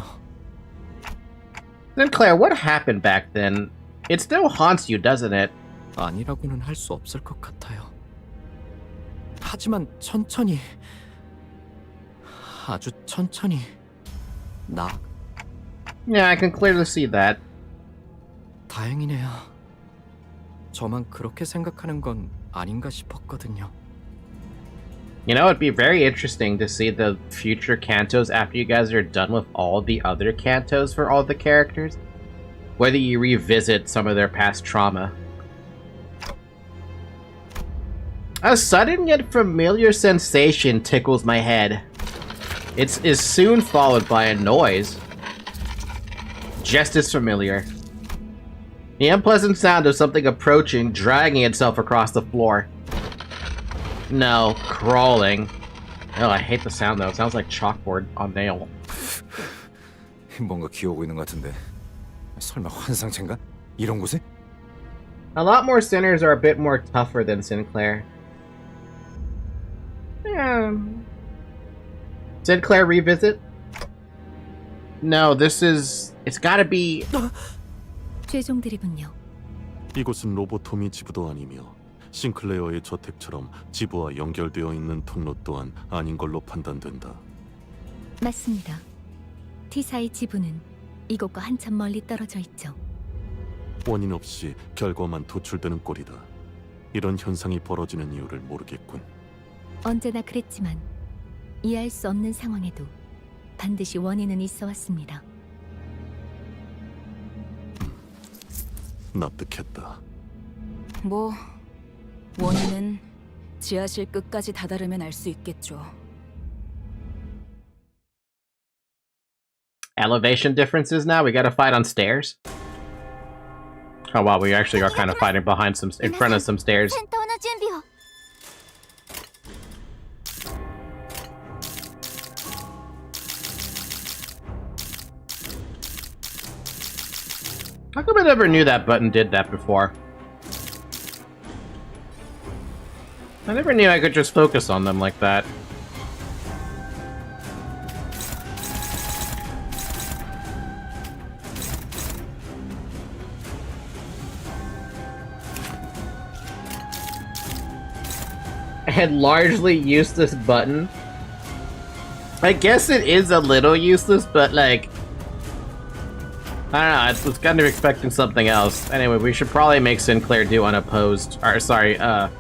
Sinclair, what happened back then? It still haunts you, doesn't it? 아니라고는 할 수 없을 것 같아요. 하지만 천천히, 아주 천천히 Yeah, I can clearly see that. 다행이네요. 저만 그렇게 생각하는 건 아닌가 싶었거든요. You know, it'd be very interesting to see the future Cantos after you guys are done with all the other Cantos for all the characters. Whether you revisit some of their past trauma. A sudden yet familiar sensation tickles my head. It is soon followed by a noise. Just as familiar. The unpleasant sound of something approaching, dragging itself across the floor. No, crawling. Oh, I hate the sound though. It sounds like chalkboard on nail. 뭔가 기어오고 있는 것 같은데. 설마 환상체인가? 이런 곳에? A lot more sinners are a bit more tougher than Sinclair. Yeah. Sinclair revisit? No, this is... It's gotta be... 최종 드립은요. 이곳은 로보토미 지부도 아니며 싱클레어의 저택처럼 지부와 연결되어 있는 통로 또한 아닌 걸로 판단된다. 맞습니다. T사의 지부는 이곳과 한참 멀리 떨어져 있죠. 원인 없이 결과만 도출되는 꼴이다. 이런 현상이 벌어지는 이유를 모르겠군. 언제나 그랬지만 이해할 수 없는 상황에도 반드시 원인은 있어 왔습니다. 납득했다. 뭐 원인은 지하실 끝까지 다다르면 알 수 있겠죠. Elevation differences now? We gotta fight on stairs? Oh wow, we actually are kind of fighting behind some... in front of some stairs. How come I never knew that button did that before? I never knew I could just focus on them like that. I had largely useless button. I guess it is a little useless, but like... I don't know, I was kind of expecting something else. Anyway, we should probably make Sinclair do unopposed. Or, sorry, oh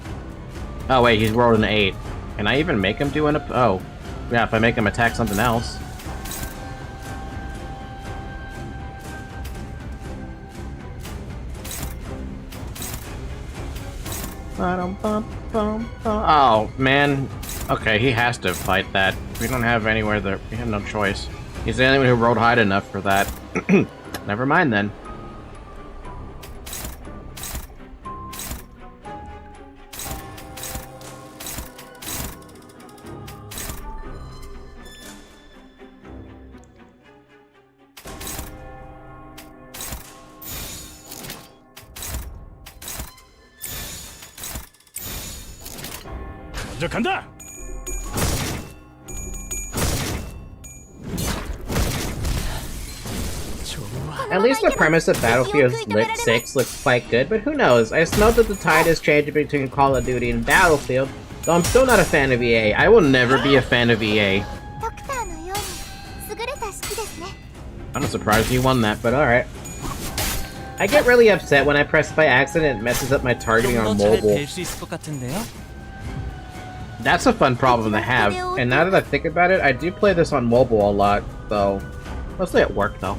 wait, he's rolled an 8. Can I even make him do oh. Yeah, if I make him attack something else. Oh, man. Okay, he has to fight that. We don't have anywhere that... We have no choice. He's the only one who rolled high enough for that. Never mind then. 먼저 간다. At least the premise of Battlefield 6 looks quite good, but who knows? I just know that the tide is changing between Call of Duty and Battlefield, though I'm still not a fan of EA. I will never be a fan of EA. I'm not surprised you won that, but alright. I get really upset when I press by accident and it messes up my targeting on mobile. That's a fun problem to have, and now that I think about it, I do play this on mobile a lot, so... Mostly at work, though.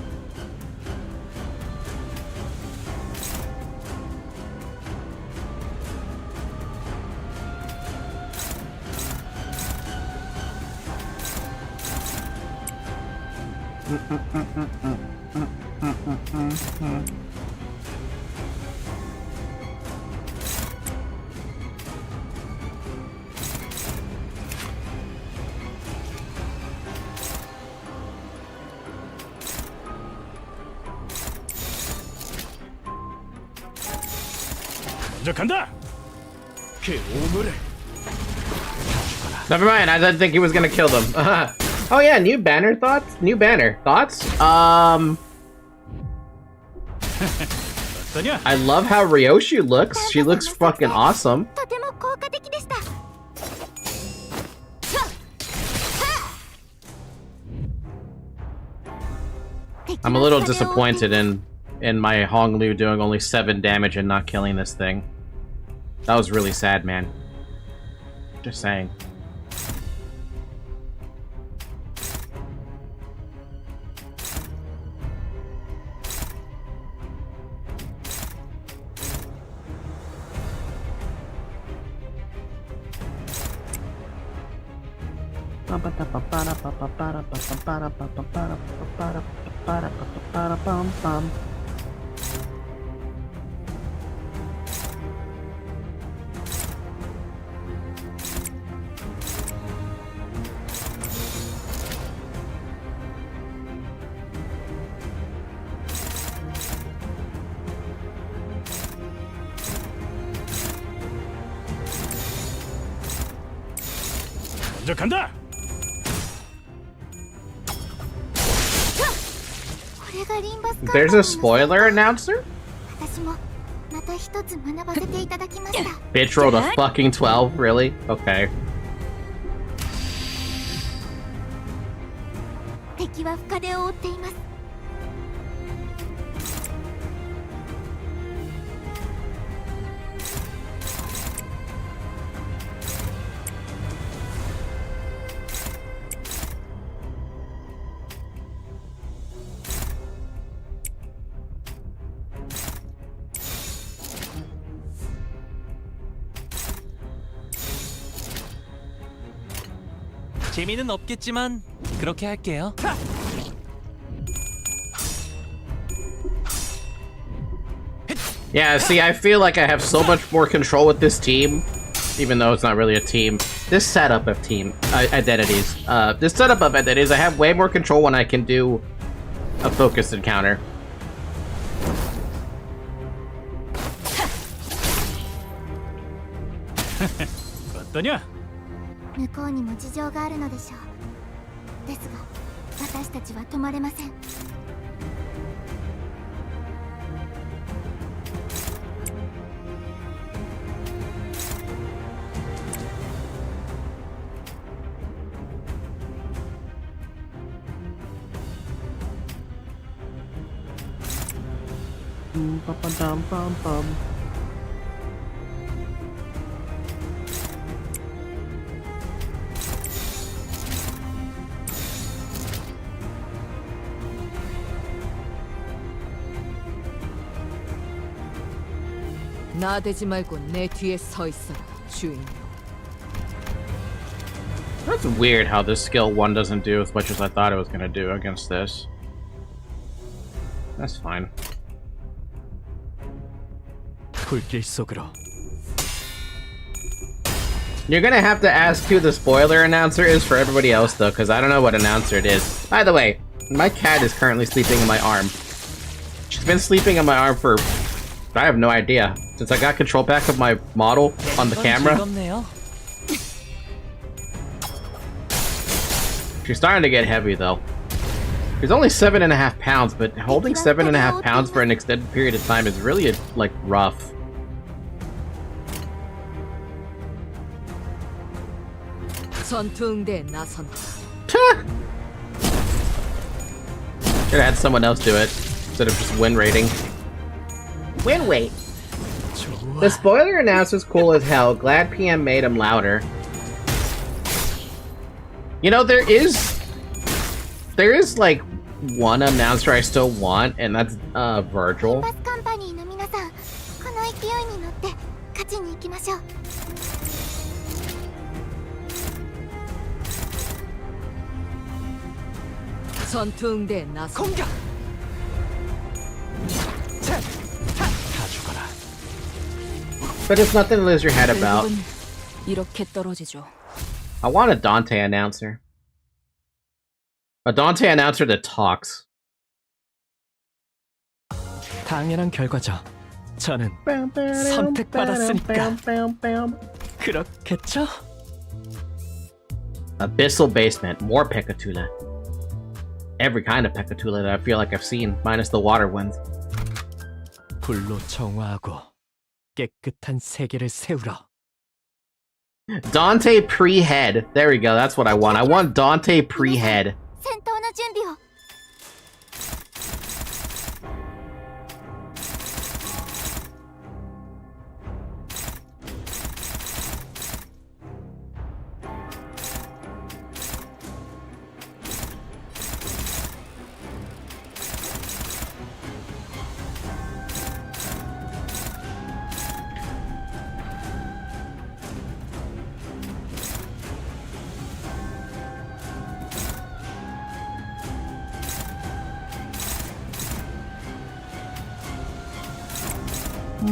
먼저 간다. 그 오물을. Never mind, I didn't think he was gonna kill them. Oh yeah, new banner thoughts? New banner thoughts? I love how Ryoshi looks. She looks fucking awesome. I'm a little disappointed in my Honglu doing only 7 damage and not killing this thing. That was really sad, man. Just saying. 먼저 간다. これがリンバスカンパニーの There's a spoiler announcer? 私もまた一つ学ばせていただきました。 Bitch rolled a fucking 12, really? Okay. 敵は深手を負っています。재미는 없겠지만 그렇게 할게요. Yeah, see, I feel like I have so much more control with this team, even though it's not really a team. This setup of team identities. This setup of identities, I have way more control when I can do a focused encounter. 어떠냐? 向こうにも事情があるのでしょう。ですが、私たちは止まれません。나대지 말고 내 뒤에 서 있어라, 주인님. That's weird how this skill 1 doesn't do as much as I thought it was gonna do against this. That's fine. 불길 속으로. You're gonna have to ask who the spoiler announcer is for everybody else, though, because I don't know what announcer it is. By the way, my cat is currently sleeping in my arm. She's been sleeping in my arm for... I have no idea. Since I got control back of my model on the camera. She's starting to get heavy, though. She's only 7.5 pounds, but holding 7.5 pounds for an extended period of time is really, like, rough. 전투응대에 나선다. Should've had someone else do it, instead of just win rating. Win rate! The spoiler announcer's cool as hell. Glad PM made him louder. You know, there is like one announcer I still want, and that's Virgil. リンバスカンパニーの皆さん、この勢いに乗って勝ちに行きましょう。 전투응대에 나선다. 공격! 다 죽어라. But it's nothing to lose your head about. 결국은 이렇게 떨어지죠. I want a Dante announcer. A Dante announcer that talks. 당연한 결과죠. 저는 선택받았으니까. 그렇겠죠? Abyssal Basement. More Pekatula. Every kind of Pekatula that I feel like I've seen, minus the water ones. 불로 정화하고 깨끗한 세계를 세우라. Dante pre-head. There we go, that's what I want. I want Dante pre-head. 戦闘の準備を。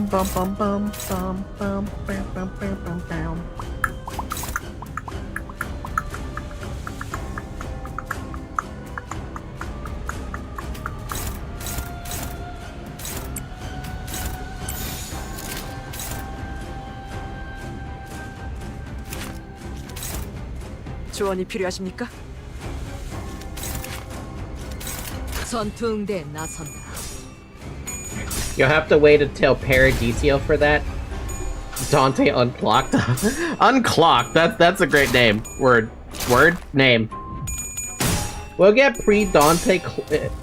Bum bum bum bum bum bum bum bum bum. 조언이 필요하십니까? 전투 응대에 나선다. You'll have to wait until Paradiso for that. Dante Unclocked. Unclocked. That's a great name. Word. Name. We'll get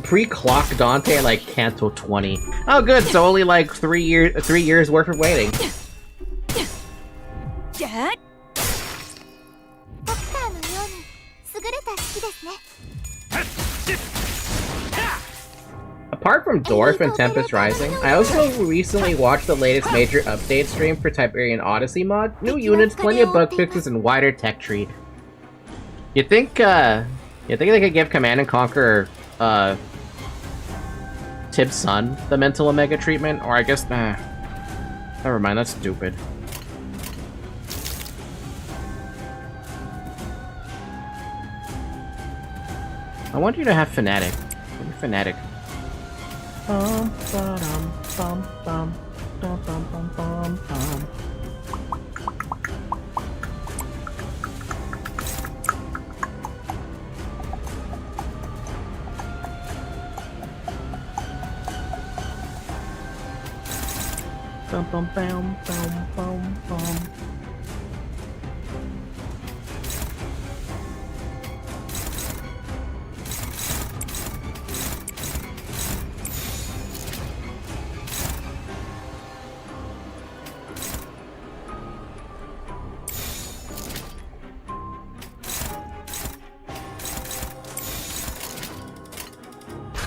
pre-clock Dante at like Canto 20. Oh, good. So only like 3 years worth of waiting. Apart from Dwarf and Tempest Rising, I also recently watched the latest major update stream for Tiberian Odyssey mod. New units, plenty of bug fixes, and wider tech tree. You think they could give Command & Conquer, Tib's son the mental Omega treatment? Or I guess, never mind, that's stupid. I want you to have Fnatic. Give me Fnatic. Bum, ba-dum, bum, bum, bum, bum, bum, bum, bum. Bum, bum, bum, bum, bum, bum.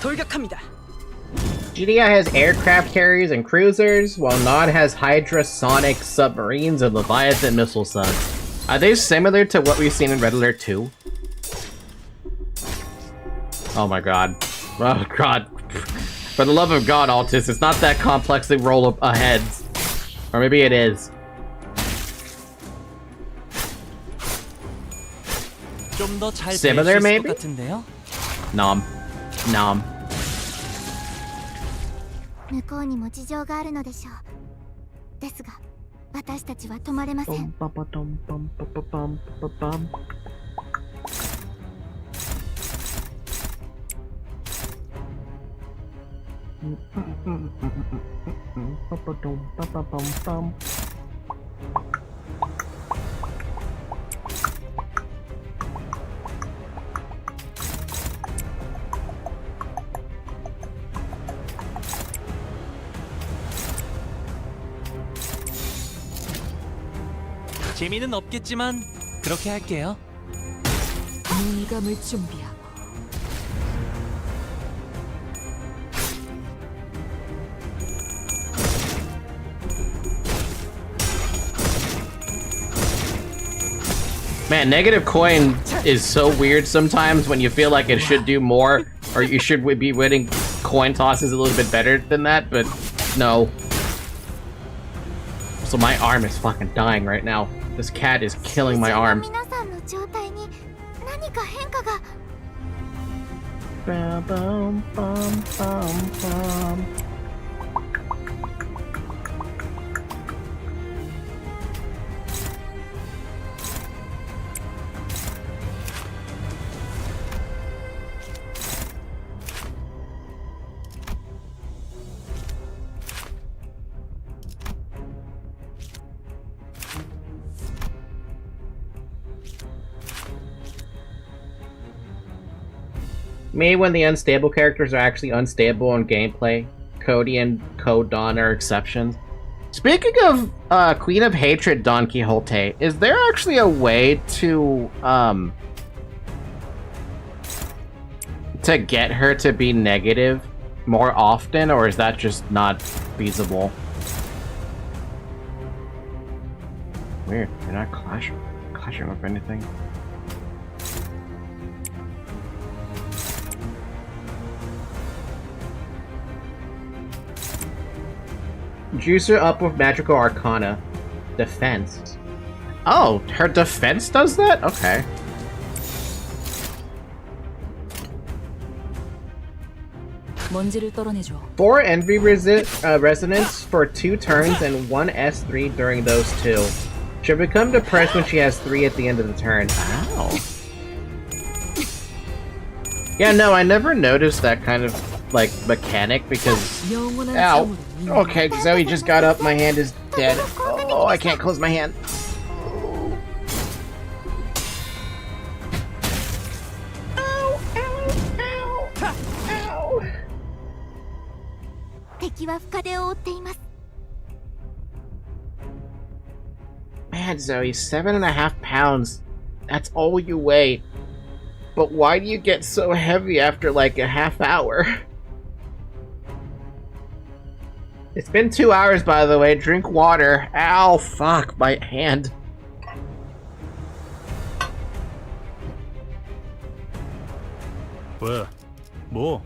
돌격합니다. GDI has aircraft carriers and cruisers, while Nod has Hydrasonic submarines and Leviathan missile subs. Are they similar to what we've seen in Red Alert 2? Oh my god. Oh god. For the love of god, Altus, it's not that complex to roll up heads. Or maybe it is. Similar, maybe? Nom. Nom. 向こうにも事情があるのでしょう。ですが、私たちは止まれません。재미는 없겠지만 그렇게 할게요. 눈감을 준비하고. Man, negative coin is so weird sometimes when you feel like it should do more, or you should be winning coin tosses a little bit better than that, but no. So my arm is fucking dying right now. This cat is killing my arms. Bum, bum, bum, bum, bum. Me when the unstable characters are actually unstable in gameplay. Cody and Code Dawn are exceptions. Speaking of Queen of Hatred Don Quixote, is there actually a way to get her to be negative more often, or is that just not feasible? Weird, you're not clashing with anything. Juicer up with Magical Arcana. Defense. Oh, her defense does that? Okay. 먼지를 떨어내줘. 4 Envy Resonance for 2 turns and 1 S3 during those 2. She'll become depressed when she has 3 at the end of the turn. Ow. Yeah, no, I never noticed that kind of, like, mechanic because... Ow! Okay, Zoe just got up, my hand is dead. Oh, I can't close my hand. 敵は深手を負っています。 Man, Zoe, 7.5 pounds. That's all you weigh. But why do you get so heavy after like a half hour? It's been 2 hours, by the way. Drink water. Ow, fuck, my hand. 왜? 뭐?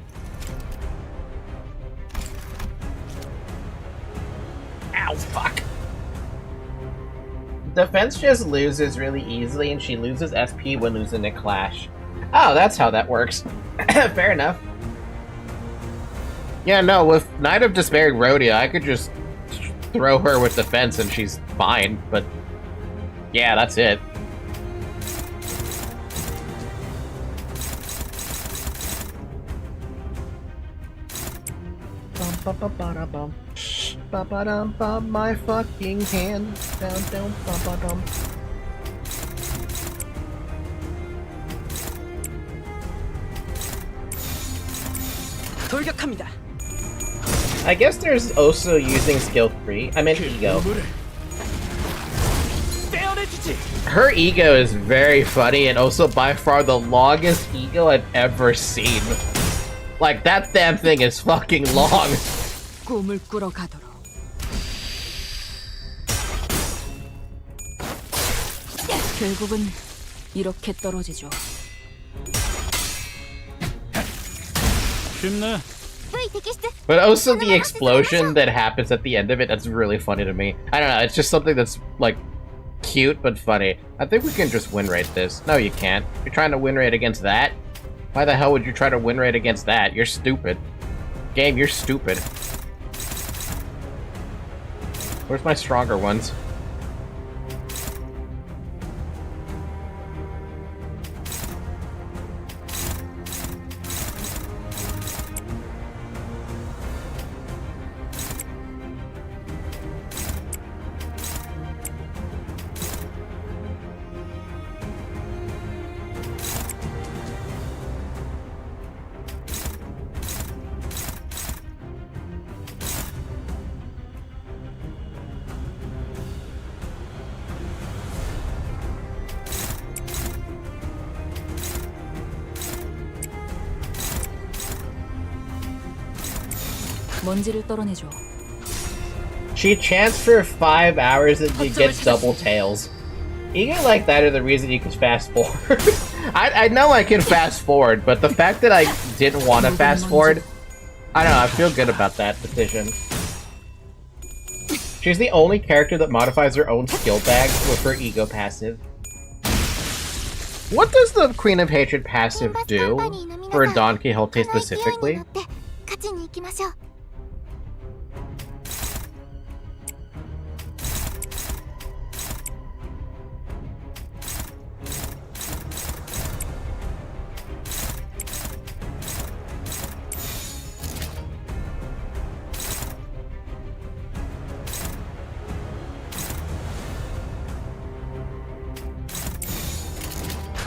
Ow, fuck. Defense just loses really easily, and she loses SP when losing a clash. Oh, that's how that works. Fair enough. Yeah, no, with Knight of Despairing Rhodia, I could just throw her with defense and she's fine, but yeah, that's it. Bum, ba-ba-dum, my fucking hand. Down, down, ba-ba-dum. 돌격합니다. I guess there's also using skill 3. I meant ego. Her ego is very funny and also by far the longest ego I've ever seen. Like, that damn thing is fucking long. 꿈을 꾸러 가도록. 결국은 이렇게 떨어지죠. 쉽네. But also the explosion that happens at the end of it, that's really funny to me. I don't know, it's just something that's, like, cute but funny. I think we can just win rate this. No, you can't. You're trying to win rate against that? Why the hell would you try to win rate against that? You're stupid. Game, you're stupid. Where's my stronger ones? 먼지를 떨어내줘. She chants for 5 hours and she gets double tails. Even like that are the reason you can fast forward. I know I can fast forward, but the fact that I didn't want to fast forward, I don't know, I feel good about that decision. She's the only character that modifies her own skill bag with her ego passive. What does the Queen of Hatred passive do for Don Quixote specifically?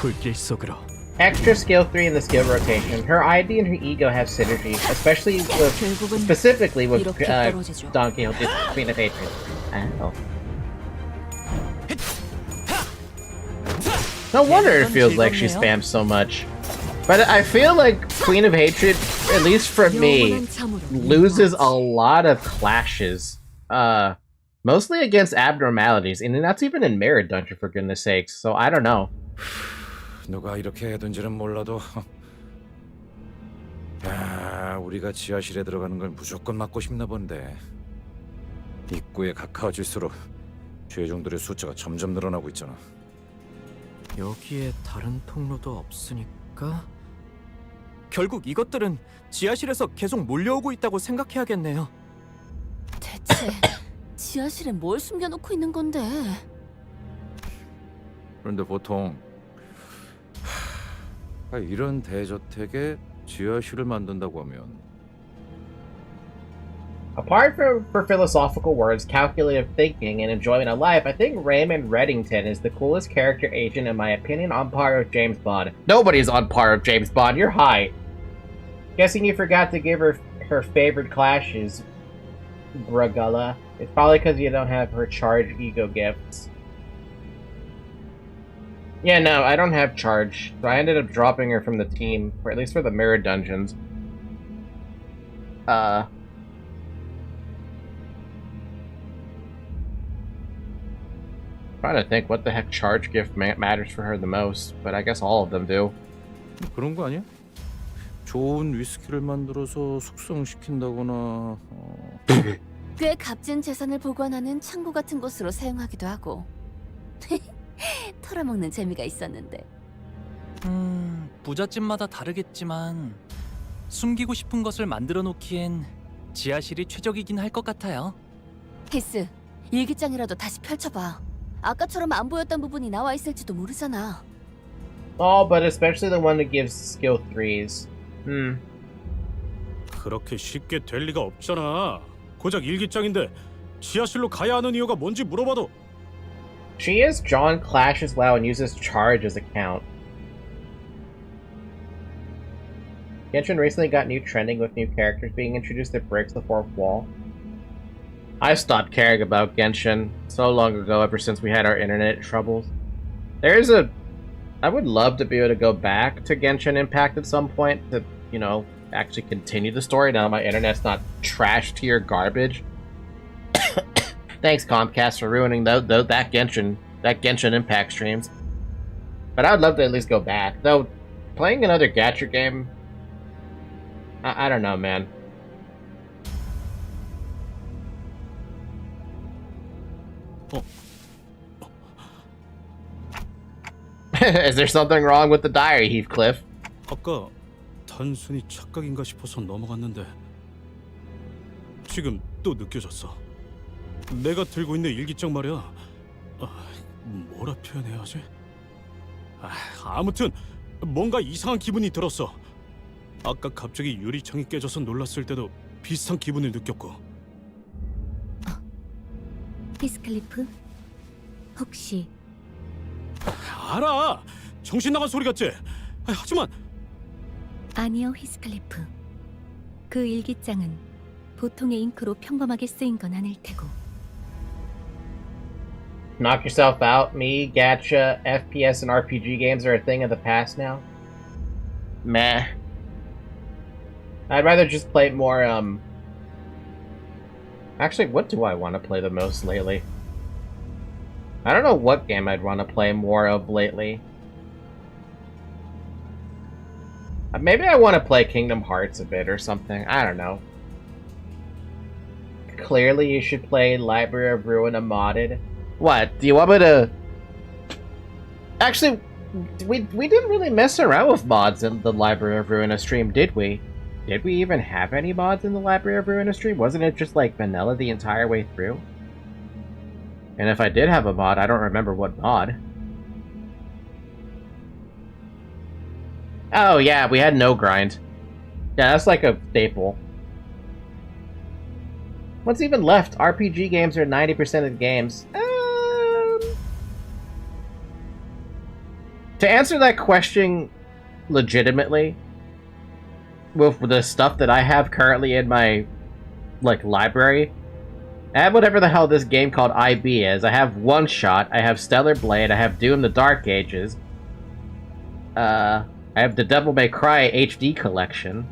불길 속으로. Extra skill 3 in the skill rotation. Her ID and her ego have synergy, especially with, specifically with Don Quixote's Queen of Hatred. Oh. No wonder it feels like she spams so much. But I feel like Queen of Hatred, at least for me, loses a lot of clashes. Mostly against abnormalities, and that's even in Mirror Dungeon, for goodness sakes, so I don't know. 누가 이렇게 해둔지는 몰라도 야, 우리가 지하실에 들어가는 걸 무조건 막고 싶나 본데 입구에 가까워질수록 죄종들의 숫자가 점점 늘어나고 있잖아. 여기에 다른 통로도 없으니까 결국 이것들은 지하실에서 계속 몰려오고 있다고 생각해야겠네요. 대체 지하실에 뭘 숨겨놓고 있는 건데? 그런데 보통 이런 대저택에 지하실을 만든다고 하면 Apart from for philosophical words, calculative thinking, and enjoyment of life, I think Raymond Reddington is the coolest character agent in my opinion, on par with James Bond. Nobody's on par with James Bond, you're high. Guessing you forgot to give her favorite clashes, Bragula. It's probably because you don't have her charge ego gifts. Yeah, no, I don't have charge, so I ended up dropping her from the team, or at least for the mirror dungeons. Trying to think what the heck charge gift matters for her the most, but I guess all of them do. 그런 거 아니야? 좋은 위스키를 만들어서 숙성시킨다거나. 꽤 값진 재산을 보관하는 창고 같은 곳으로 사용하기도 하고. 털어먹는 재미가 있었는데. 부잣집마다 다르겠지만 숨기고 싶은 것을 만들어 놓기엔 지하실이 최적이긴 할 것 같아요. 히스, 일기장이라도 다시 펼쳐봐. 아까처럼 안 보였던 부분이 나와 있을지도 모르잖아. Oh, but especially the one that gives skill 3s. 그렇게 쉽게 될 리가 없잖아. 고작 일기장인데 지하실로 가야 하는 이유가 뭔지 물어봐도. She is John Clash as well and uses charge as a count. Genshin recently got new trending with new characters being introduced that breaks the fourth wall. I stopped caring about Genshin so long ago, ever since we had our internet troubles. I would love to be able to go back to Genshin Impact at some point to, you know, actually continue the story now my internet's not trash tier garbage. Thanks Comcast for ruining that Genshin Impact streams. But I would love to at least go back. Though, playing another gacha game, I don't know, man. Is there something wrong with the diary, Heathcliff? 아까 단순히 착각인가 싶어서 넘어갔는데 지금 또 느껴졌어. 내가 들고 있는 일기장 말이야. 뭐라 표현해야 하지? 아무튼 뭔가 이상한 기분이 들었어. 아까 갑자기 유리창이 깨져서 놀랐을 때도 비슷한 기분을 느꼈고. 히스클리프? 혹시 알아! 정신 나간 소리 같지? 하지만 아니요, 히스클리프. 그 일기장은 보통의 잉크로 평범하게 쓰인 건 아닐 테고. Knock yourself out. Me, gacha, FPS, and RPG games are a thing of the past now. Meh. I'd rather just play more, Actually, what do I want to play the most lately? I don't know what game I'd want to play more of lately. Maybe I want to play Kingdom Hearts a bit or something. I don't know. Clearly you should play Library of Ruin Modded. What? Do you want me to... Actually, we didn't really mess around with mods in the Library of Ruin stream, did we? Did we even have any mods in the Library of Ruin stream? Wasn't it just like vanilla the entire way through? And if I did have a mod, I don't remember what mod. Oh yeah, we had no grind. Yeah, that's like a staple. What's even left? RPG games are 90% of the games. To answer that question legitimately, with the stuff that I have currently in my, like, library, I have whatever the hell this game called IB is. I have One Shot, I have Stellar Blade, I have Doom the Dark Ages, I have the Devil May Cry HD collection.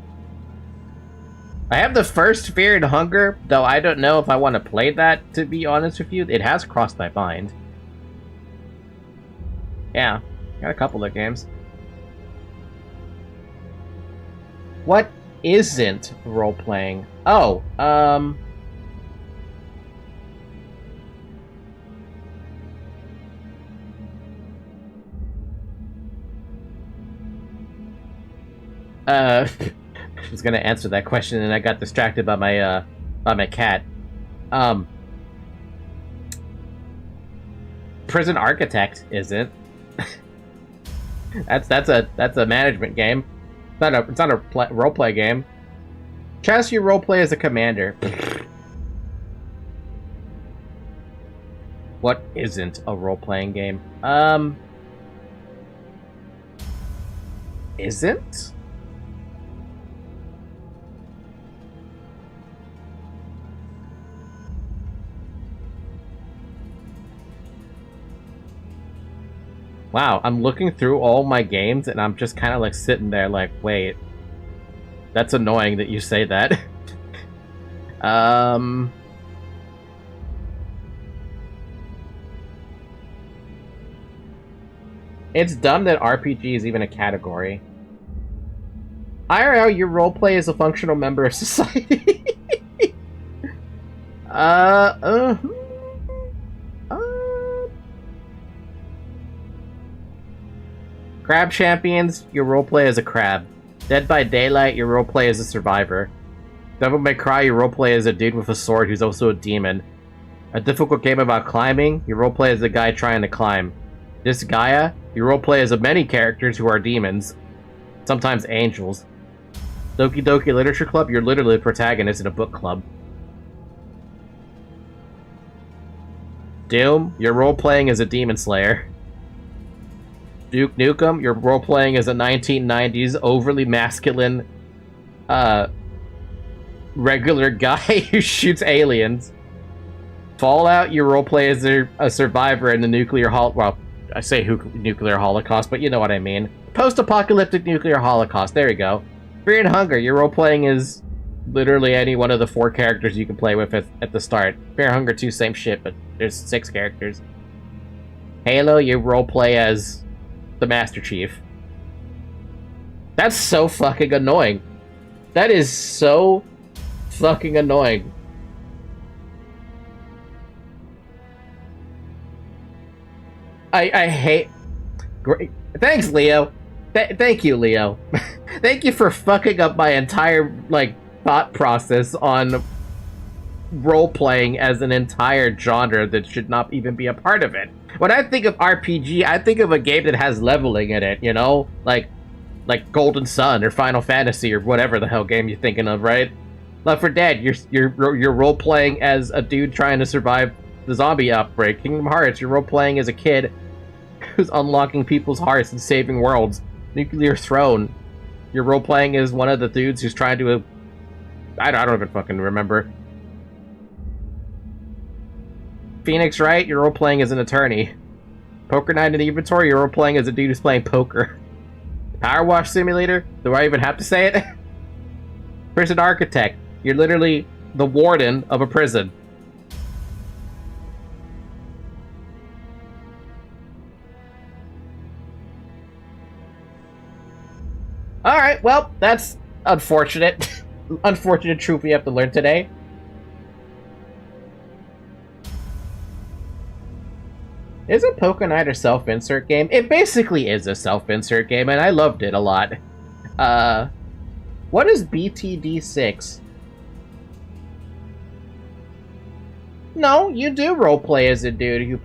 I have the first Fear and Hunger, though I don't know if I want to play that, to be honest with you. It has crossed my mind. Yeah, got a couple of games. What isn't role-playing? Oh, I was gonna answer that question and I got distracted by my cat. Prison Architect isn't. That's a management game. It's not a roleplay game. Chess, you roleplay as a commander. What isn't a role-playing game? Isn't? Wow, I'm looking through all my games and I'm just kind of like sitting there like, wait. That's annoying that you say that. It's dumb that RPG is even a category. IRL, your roleplay is a functional member of society. Crab Champions, your roleplay as a crab. Dead by Daylight, your roleplay as a survivor. Devil May Cry, your roleplay as a dude with a sword who's also a demon. A difficult game about climbing, your roleplay as a guy trying to climb. Disgaea, your roleplay as many characters who are demons. Sometimes angels. Doki Doki Literature Club, you're literally the protagonist in a book club. Doom, you're role-playing as a demon slayer. Duke Nukem, you're role-playing as a 1990s overly masculine, regular guy who shoots aliens. Fallout, you roleplay as a survivor in the nuclear well, I say nuclear holocaust, but you know what I mean. Post-apocalyptic nuclear holocaust, there you go. Fear and Hunger, you're roleplaying as literally any one of the 4 characters you can play with at the start. Fear and Hunger 2, same shit, but there's 6 characters. Halo, you roleplay as the Master Chief. That's so fucking annoying. That is so fucking annoying. I hate... Great. Thanks, Leo. Thank you, Leo. Thank you for fucking up my entire, like, thought process on role-playing as an entire genre that should not even be a part of it. When I think of RPG, I think of a game that has leveling in it, you know? Like Golden Sun or Final Fantasy or whatever the hell game you're thinking of, right? Left 4 Dead, you're role-playing as a dude trying to survive the zombie outbreak. Kingdom Hearts, you're role-playing as a kid who's unlocking people's hearts and saving worlds. Nuclear Throne, you're role-playing as one of the dudes who's trying to... I don't even fucking remember. Phoenix Wright, you're role-playing as an attorney. Poker Night in the Inventory, you're role-playing as a dude who's playing poker. Power Wash Simulator, do I even have to say it? Prison Architect, you're literally the warden of a prison. Alright, well, that's unfortunate. Unfortunate truth we have to learn today. Is it Poker Night a self-insert game? It basically is a self-insert game, and I loved it a lot. What is BTD6? No, you do roleplay as a dude who,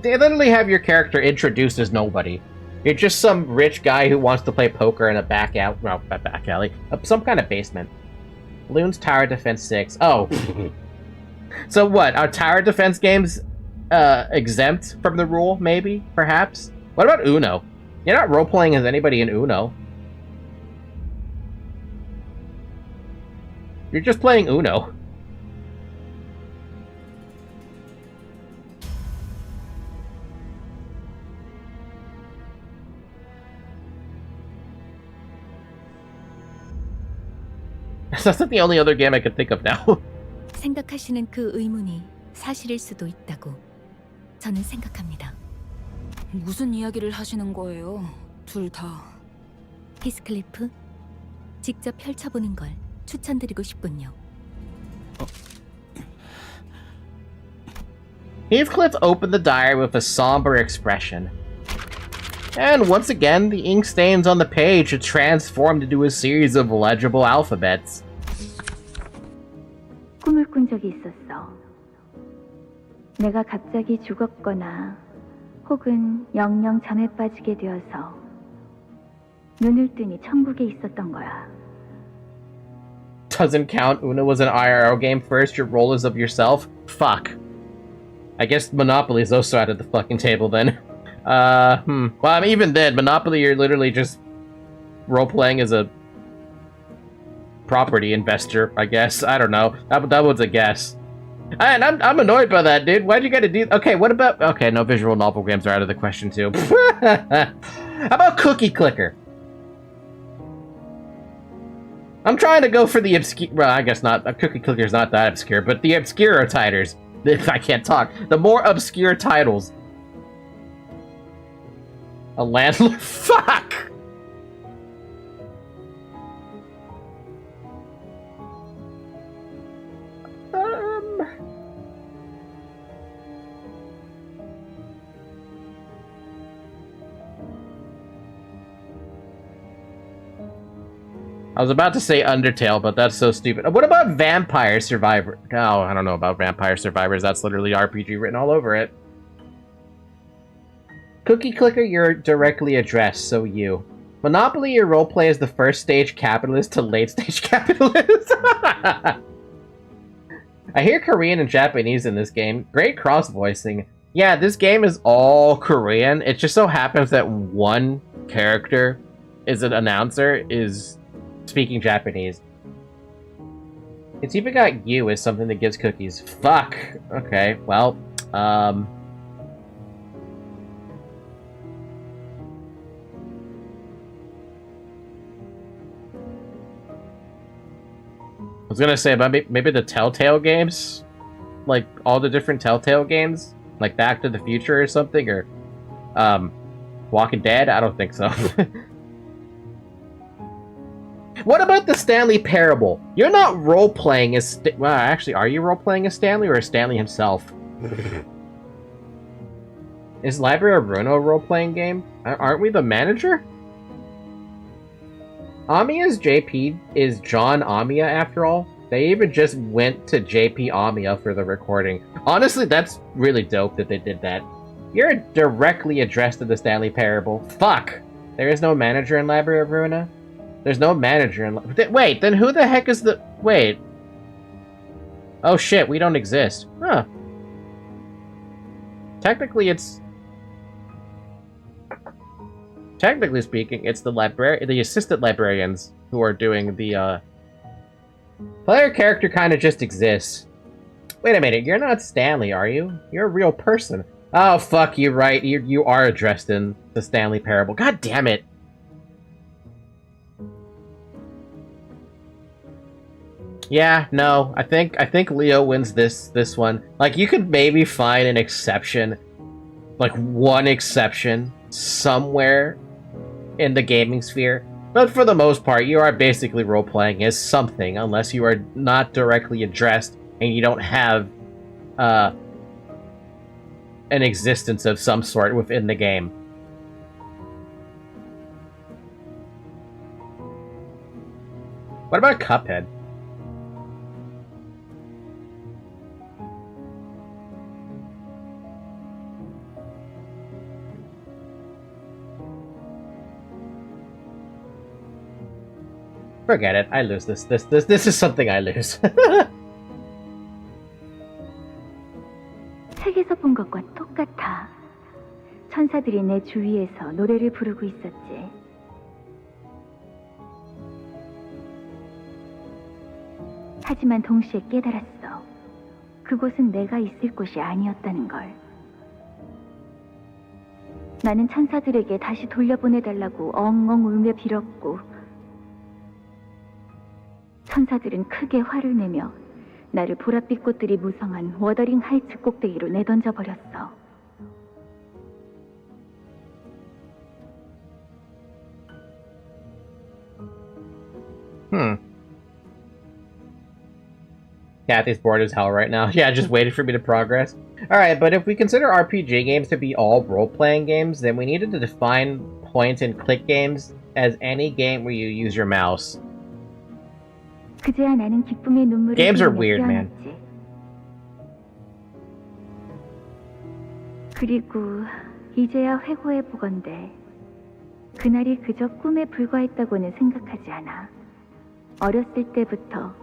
they literally have your character introduced as nobody. You're just some rich guy who wants to play poker in a back alley, some kind of basement. Bloons Tower Defense 6. Oh. So what, are tower defense games exempt from the rule, maybe? Perhaps? What about Uno? You're not role-playing as anybody in Uno. You're just playing Uno. That's not the only other game I could think of now. 생각하시는 그 의문이 사실일 수도 있다고 저는 생각합니다. 무슨 이야기를 하시는 거예요? 둘 다. 히스클리프, 직접 펼쳐보는 걸 추천드리고 싶군요. Heathcliff opened the diary with a somber expression. And once again, the ink stains on the page had transformed into a series of legible alphabets. 꿈을 꾼 적이 있었어. 내가 갑자기 죽었거나 혹은 영영 잠에 빠지게 되어서 눈을 뜨니 천국에 있었던 거야. Doesn't count. Uno was an IRL game first. Your role is of yourself. Fuck. I guess Monopoly is also out of the fucking table then. Well, I mean, even then, Monopoly, you're literally just role-playing as a property investor, I guess. I don't know. That was a guess. And I'm annoyed by that, dude. Why'd you gotta do... Okay, what about... Okay, no, visual novel games are out of the question, too. How about Cookie Clicker? I'm trying to go for the obscure... Well, I guess not. Cookie Clicker's not that obscure, but the obscure titles. I can't talk. The more obscure titles. A landlord... Fuck! I was about to say Undertale, but that's so stupid. What about Vampire Survivor? Oh, I don't know about Vampire Survivors. That's literally RPG written all over it. Cookie Clicker, you're directly addressed, so you. Monopoly, your roleplay is the first stage capitalist to late stage capitalist. I hear Korean and Japanese in this game. Great cross voicing. Yeah, this game is all Korean. It just so happens that one character is an announcer, is speaking Japanese. It's even got you as something that gives cookies. Fuck. Okay, well, I was gonna say about maybe the Telltale games? Like, all the different Telltale games? Like Back to the Future or something? Or, Walking Dead? I don't think so. What about the Stanley Parable? You're not role-playing as... Well, actually, are you role-playing as Stanley or as Stanley himself? Is Library of Runo a role-playing game? Aren't we the manager? Amiya's JP is John Amiya, after all. They even just went to JP Amiya for the recording. Honestly, that's really dope that they did that. You're directly addressed to the Stanley Parable. Fuck! There is no manager in Library of Ruina? There's no manager in... Wait, then who the heck is the... Wait. Oh shit, we don't exist. Huh. Technically, it's... Technically speaking, it's the assistant librarians who are doing the, Player character kind of just exists. Wait a minute, you're not Stanley, are you? You're a real person. Oh, fuck, you're right. You are addressed in the Stanley Parable. God damn it. Yeah, no, I think Leo wins this one. Like, you could maybe find an exception, like one exception somewhere in the gaming sphere, but for the most part, you are basically role-playing as something, unless you are not directly addressed and you don't have an existence of some sort within the game. What about Cuphead? Forget it. I lose this. This is something I lose. 책에서 본 것과 똑같아. 천사들이 내 주위에서 노래를 부르고 있었지. 하지만 동시에 깨달았어. 그곳은 내가 있을 곳이 아니었다는 걸. 나는 천사들에게 다시 돌려보내달라고 엉엉 울며 빌었고 천사들은 크게 화를 내며 나를 보랏빛 꽃들이 무성한 워더링 하이츠 꼭대기로 내던져 버렸어. Kathy's bored as hell right now. Yeah, just waited for me to progress. Alright, but if we consider RPG games to be all role-playing games, then we needed to define point-and-click games as any game where you use your mouse. 그제야 나는 기쁨의 눈물을 Games are weird, man. 그리고 이제야 회고해보건대 그날이 그저 꿈에 불과했다고는 생각하지 않아. 어렸을 때부터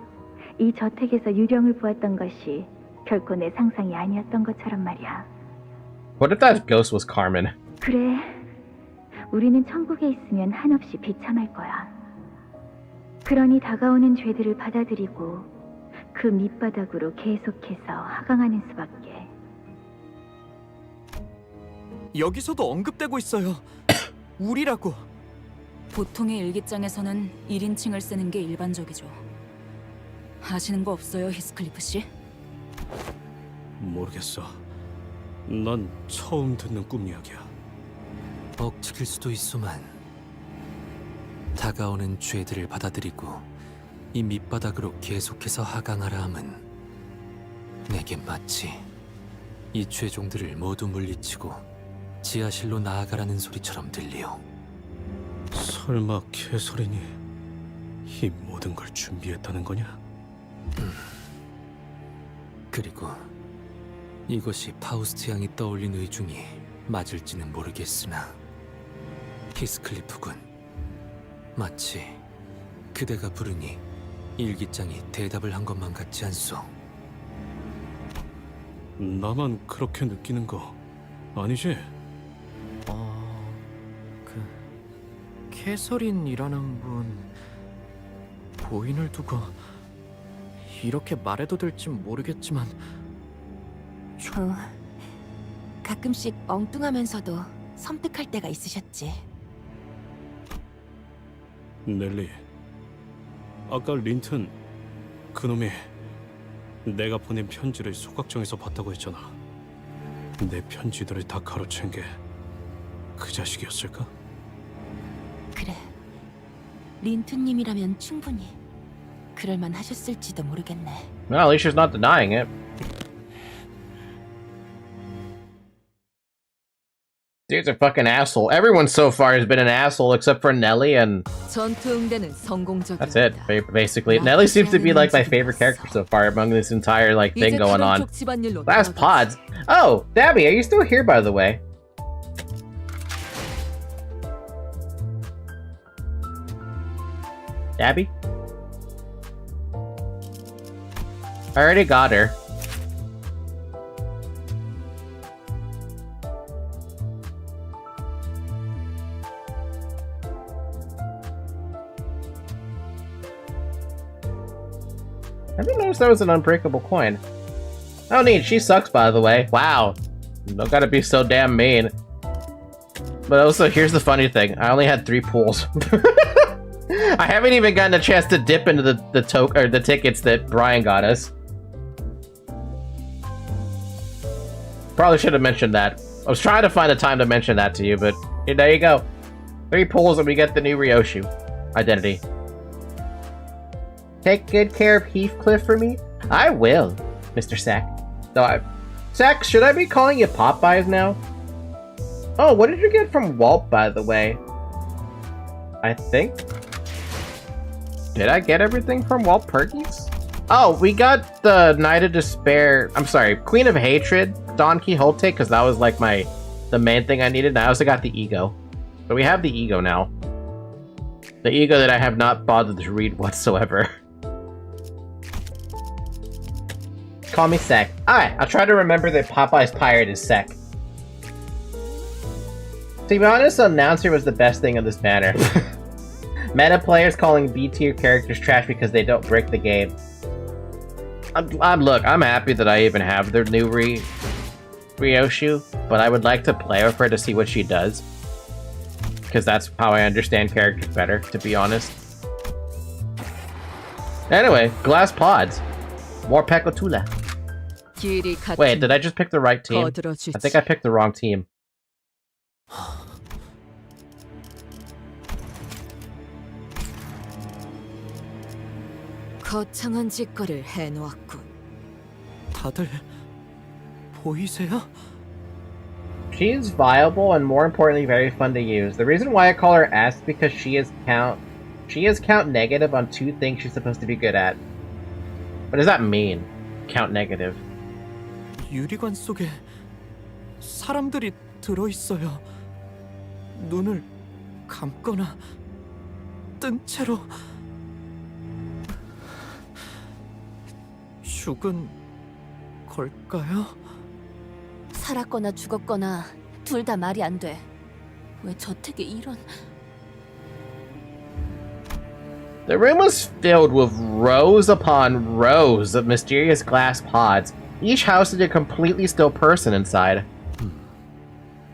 이 저택에서 유령을 보았던 것이 결코 내 상상이 아니었던 것처럼 말이야. What if that ghost was Carmen? 그래, 우리는 천국에 있으면 한없이 비참할 거야. 그러니 다가오는 죄들을 받아들이고 그 밑바닥으로 계속해서 하강하는 수밖에. 여기서도 언급되고 있어요. 우리라고. 보통의 일기장에서는 1인칭을 쓰는 게 일반적이죠. 아시는 거 없어요, 히스클리프 씨? 모르겠어. 난 처음 듣는 꿈 이야기야. 억측일 수도 있소만 다가오는 죄들을 받아들이고 이 밑바닥으로 계속해서 하강하라 함은 내게 마치 이 죄종들을 모두 물리치고 지하실로 나아가라는 소리처럼 들리오. 설마 캐서린이 이 모든 걸 준비했다는 거냐? 그리고 이것이 파우스트 양이 떠올린 의중이 맞을지는 모르겠으나 히스클리프군, 마치 그대가 부르니 일기장이 대답을 한 것만 같지 않소? 나만 그렇게 느끼는 거 아니지? 캐서린이라는 분 고인을 두고 이렇게 말해도 될지 모르겠지만 가끔씩 엉뚱하면서도 섬뜩할 때가 있으셨지. 넬리, 아까 린튼 그놈이 내가 보낸 편지를 소각정에서 봤다고 했잖아. 내 편지들을 다 가로챈 게 그 자식이었을까? 그래, 린투님이라면 충분히 그럴만 하셨을지도 모르겠네. Well, at least she's not denying it. Dude's a fucking asshole. Everyone so far has been an asshole except for Nelly and... 전투 응대는 성공적이었다. That's it, basically. Nelly seems to be like my favorite character so far among this entire like thing going on. Last pods. Oh, Dabby, are you still here by the way? Dabby? I already got her. I didn't notice there was an unbreakable coin. Oh neat, she sucks by the way. Wow. Don't gotta be so damn mean. But also, here's the funny thing. I only had 3 pools. I haven't even gotten a chance to dip into the tickets that Brian got us. Probably should have mentioned that. I was trying to find a time to mention that to you, but there you go. 3 pulls and we get the new Ryoshu identity. Take good care of Heathcliff for me? I will, Mr. Sack. No, Sack, should I be calling you Popeyes now? Oh, what did you get from Walt, by the way? I think... Did I get everything from Walt Perky's? Oh, we got the Knight of Despair... I'm sorry, Queen of Hatred, Don Quixote, because that was like the main thing I needed. And I also got the Ego. So we have the Ego now. The Ego that I have not bothered to read whatsoever. Call me Sec. Alright, I'll try to remember that Popeye's pirate is Sec. To be honest, the announcer was the best thing in this banner. Meta players calling B tier characters trash because they don't break the game. Look, I'm happy that I even have their new Ryoshu, but I would like to play with her to see what she does. Because that's how I understand characters better, to be honest. Anyway, glass pods. More Pekotula. Wait, did I just pick the right team? I think I picked the wrong team. 거창한 짓거리를 해놓았군. 다들 보이세요? She's viable and more importantly very fun to use. The reason why I call her S is because she is count negative on 2 things she's supposed to be good at. What does that mean? Count negative. 유리관 속에 사람들이 들어있어요. 눈을 감거나 뜬 채로 죽은 걸까요? 살았거나 죽었거나 둘 다 말이 안 돼. 왜 저택에 이런... The room was filled with rows upon rows of mysterious glass pods, each housed a completely still person inside.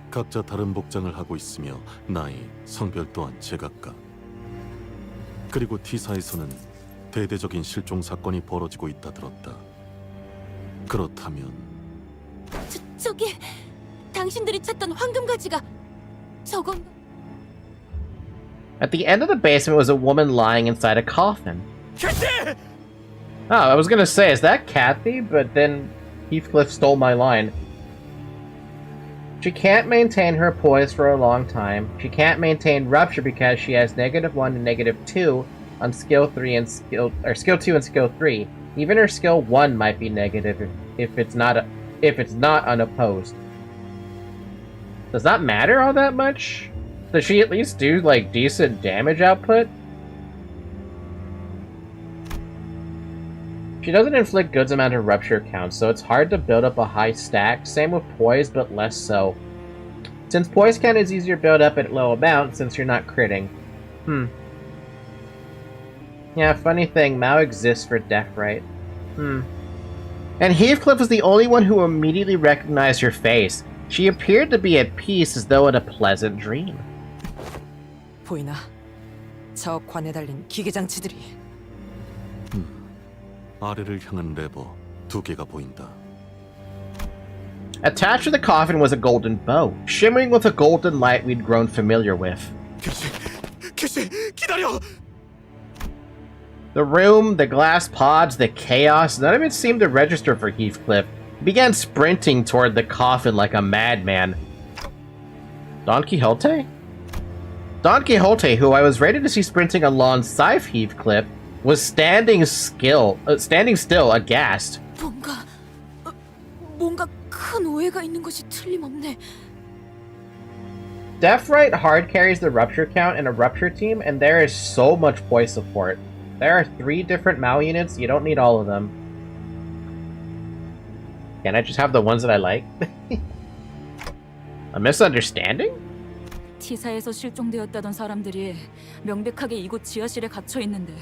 각자 다른 복장을 하고 있으며 나이, 성별 또한 제각각. 그리고 T사에서는 대대적인 실종 사건이 벌어지고 있다 들었다. 그렇다면 저기... 당신들이 찾던 황금가지가... 저건... At the end of the basement was a woman lying inside a coffin. Oh, I was gonna say, is that Kathy? But then Heathcliff stole my line. She can't maintain her poise for a long time. She can't maintain rupture because she has -1 and -2 on skill 3 and skill 2 and skill 3. Even her skill 1 might be negative if it's not unopposed. Does that matter all that much? Does she at least do like decent damage output? She doesn't inflict good amount of rupture counts, so it's hard to build up a high stack. Same with poise, but less so. Since poise count is easier to build up at low amount since you're not critting. Yeah, funny thing, Mao exists for death, right? And Heathcliff was the only one who immediately recognized her face. She appeared to be at peace as though in a pleasant dream. 보이나? 저 관에 달린 기계 장치들이. 아래를 향한 레버 2개가 보인다. Attached to the coffin was a golden bow, shimmering with a golden light we'd grown familiar with. 캐시, 기다려! The room, the glass pods, the chaos, none of it seemed to register for Heathcliff. He began sprinting toward the coffin like a madman. Don Quixote? Don Quixote, who I was ready to see sprinting alongside Heathcliff, was standing still, aghast. 뭔가 큰 오해가 있는 것이 틀림없네. Deathright hard carries the rupture count in a rupture team, and there is so much poise support. There are 3 different Mao units, you don't need all of them. Can I just have the ones that I like? A misunderstanding? T사에서 실종되었다던 사람들이 명백하게 이곳 지하실에 갇혀 있는데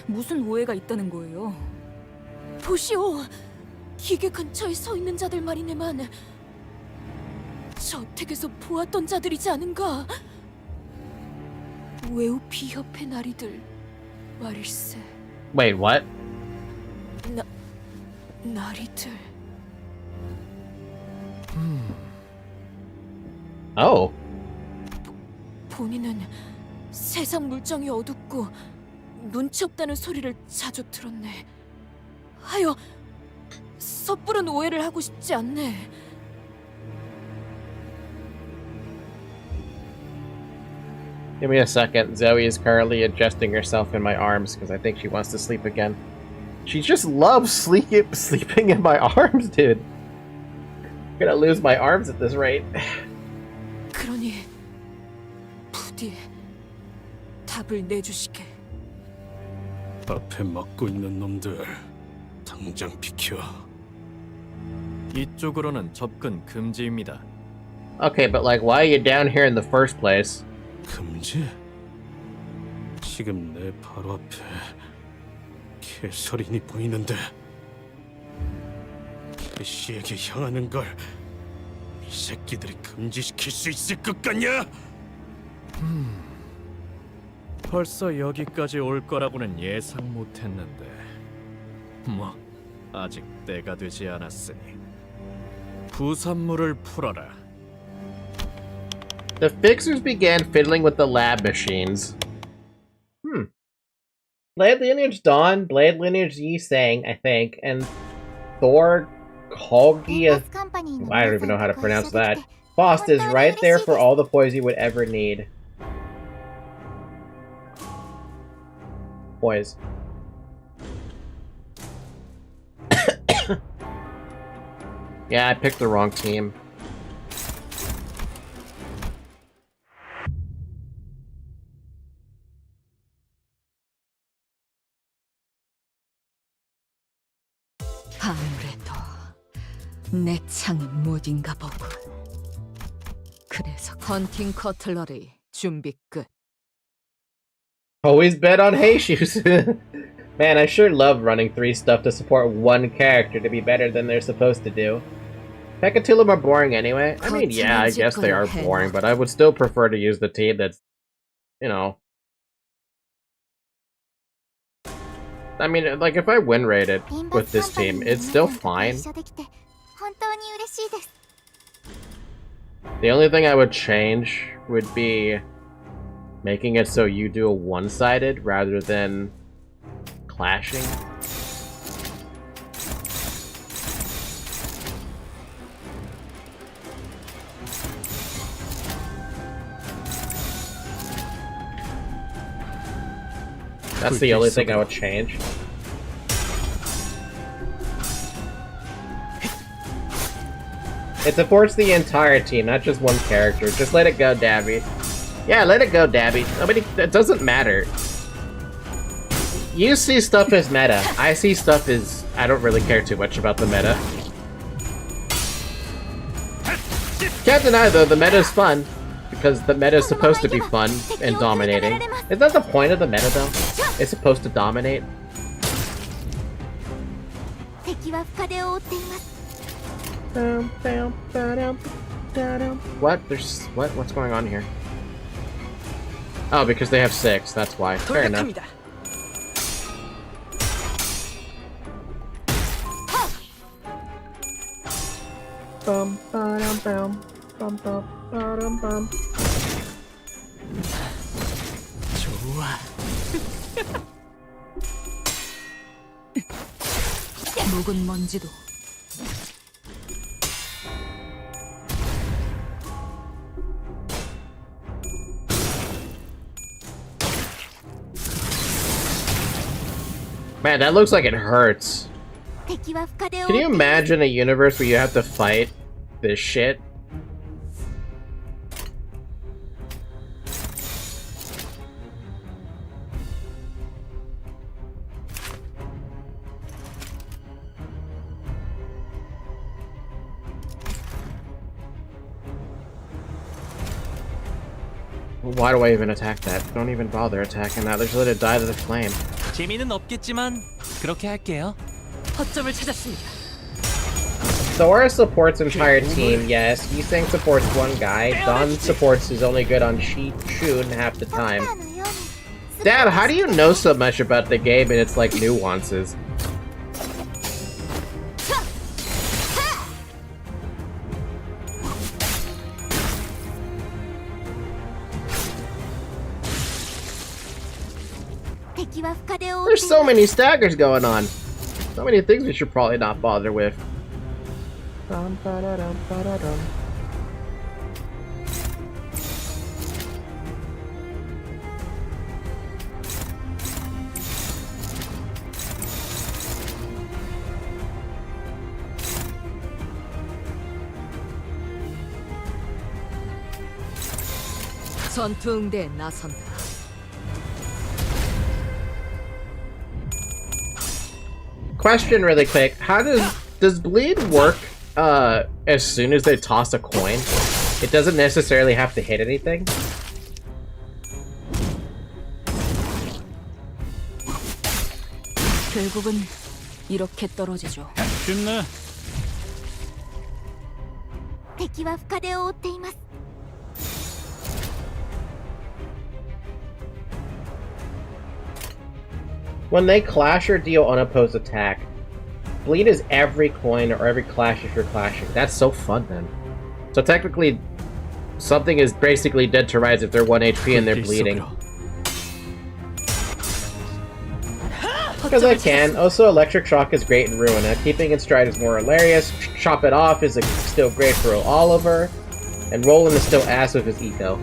무슨 오해가 있다는 거예요? 보시오! 기계 근처에 서 있는 자들 말이네만 저택에서 보았던 자들이지 않은가? 웨우피 협회 나리들 말일세. Wait, what? 나리들. Oh. 본인은 세상 물정이 어둡고 눈치 없다는 소리를 자주 들었네. 하여 섣부른 오해를 하고 싶지 않네. Give me a second. Zoe is currently adjusting herself in my arms because I think she wants to sleep again. She just loves sleeping in my arms, dude. I'm gonna lose my arms at this rate. 그러니 부디 답을 내주시게. 앞에 막고 있는 놈들 당장 비켜. 이쪽으로는 접근 금지입니다. Okay, but like, why are you down here in the first place? 금지? 지금 내 바로 앞에 개설인이 보이는데 캐시에게 향하는 걸 이 새끼들이 금지시킬 수 있을 것 같냐? 벌써 여기까지 올 거라고는 예상 못했는데 뭐 아직 때가 되지 않았으니 부산물을 풀어라. The fixers began fiddling with the lab machines. Blade Lineage Dawn, Blade Lineage Yi Sang, I think, and Thor Kogi. I don't even know how to pronounce that. Faust is right there for all the poise you would ever need. Poise. Yeah, I picked the wrong team. 아무래도 내 창은 무딘가 보군. 그래서 헌팅 커틀러리 준비 끝. Always bet on hay shoes. Man, I sure love running 3 stuff to support one character to be better than they're supposed to do. Heck, until them are boring anyway. I mean, yeah, I guess they are boring, but I would still prefer to use the team that's, you know... I mean, like, if I win rated with this team, it's still fine. The only thing I would change would be making it so you do a one-sided rather than clashing. That's the only thing I would change. It supports the entire team, not just one character. Just let it go, Dabby. Yeah, let it go, Dabby. Nobody, it doesn't matter. You see stuff as meta. I see stuff as... I don't really care too much about the meta. Can't deny, though, the meta is fun. Because the meta is supposed to be fun and dominating. Isn't that the point of the meta, though? It's supposed to dominate. What? There's... what? What's going on here? Oh, because they have 6, that's why. Fair enough. Bum, ba-dum, bum, bum, bum, ba-dum, bum. 묵은 먼지도 Man, that looks like it hurts. Can you imagine a universe where you have to fight this shit? Why do I even attack that? Don't even bother attacking that. Just let it die to the flame. 재미는 없겠지만 그렇게 할게요. 허점을 찾았습니다. Sora supports entire team, yes. Yiseng supports one guy. Don supports is only good on Shun half the time. Dad, how do you know so much about the game and its like nuances? There's so many staggers going on. So many things we should probably not bother with. Dum, ba-da-dum, ba-da-dum. 전투 응대에 나선다. Question really quick. How does bleed work as soon as they toss a coin? It doesn't necessarily have to hit anything? 결국은 이렇게 떨어지죠. 쉽네. When they clash or deal unopposed attack, bleed is every coin or every clash if you're clashing. That's so fun then. So technically, something is basically dead to rights if they're 1 HP and they're bleeding. Because I can. Also, Electric Shock is great in Ruina. Keeping in stride is more hilarious. Chop it off is still great for Oliver. And Roland is still ass with his eco.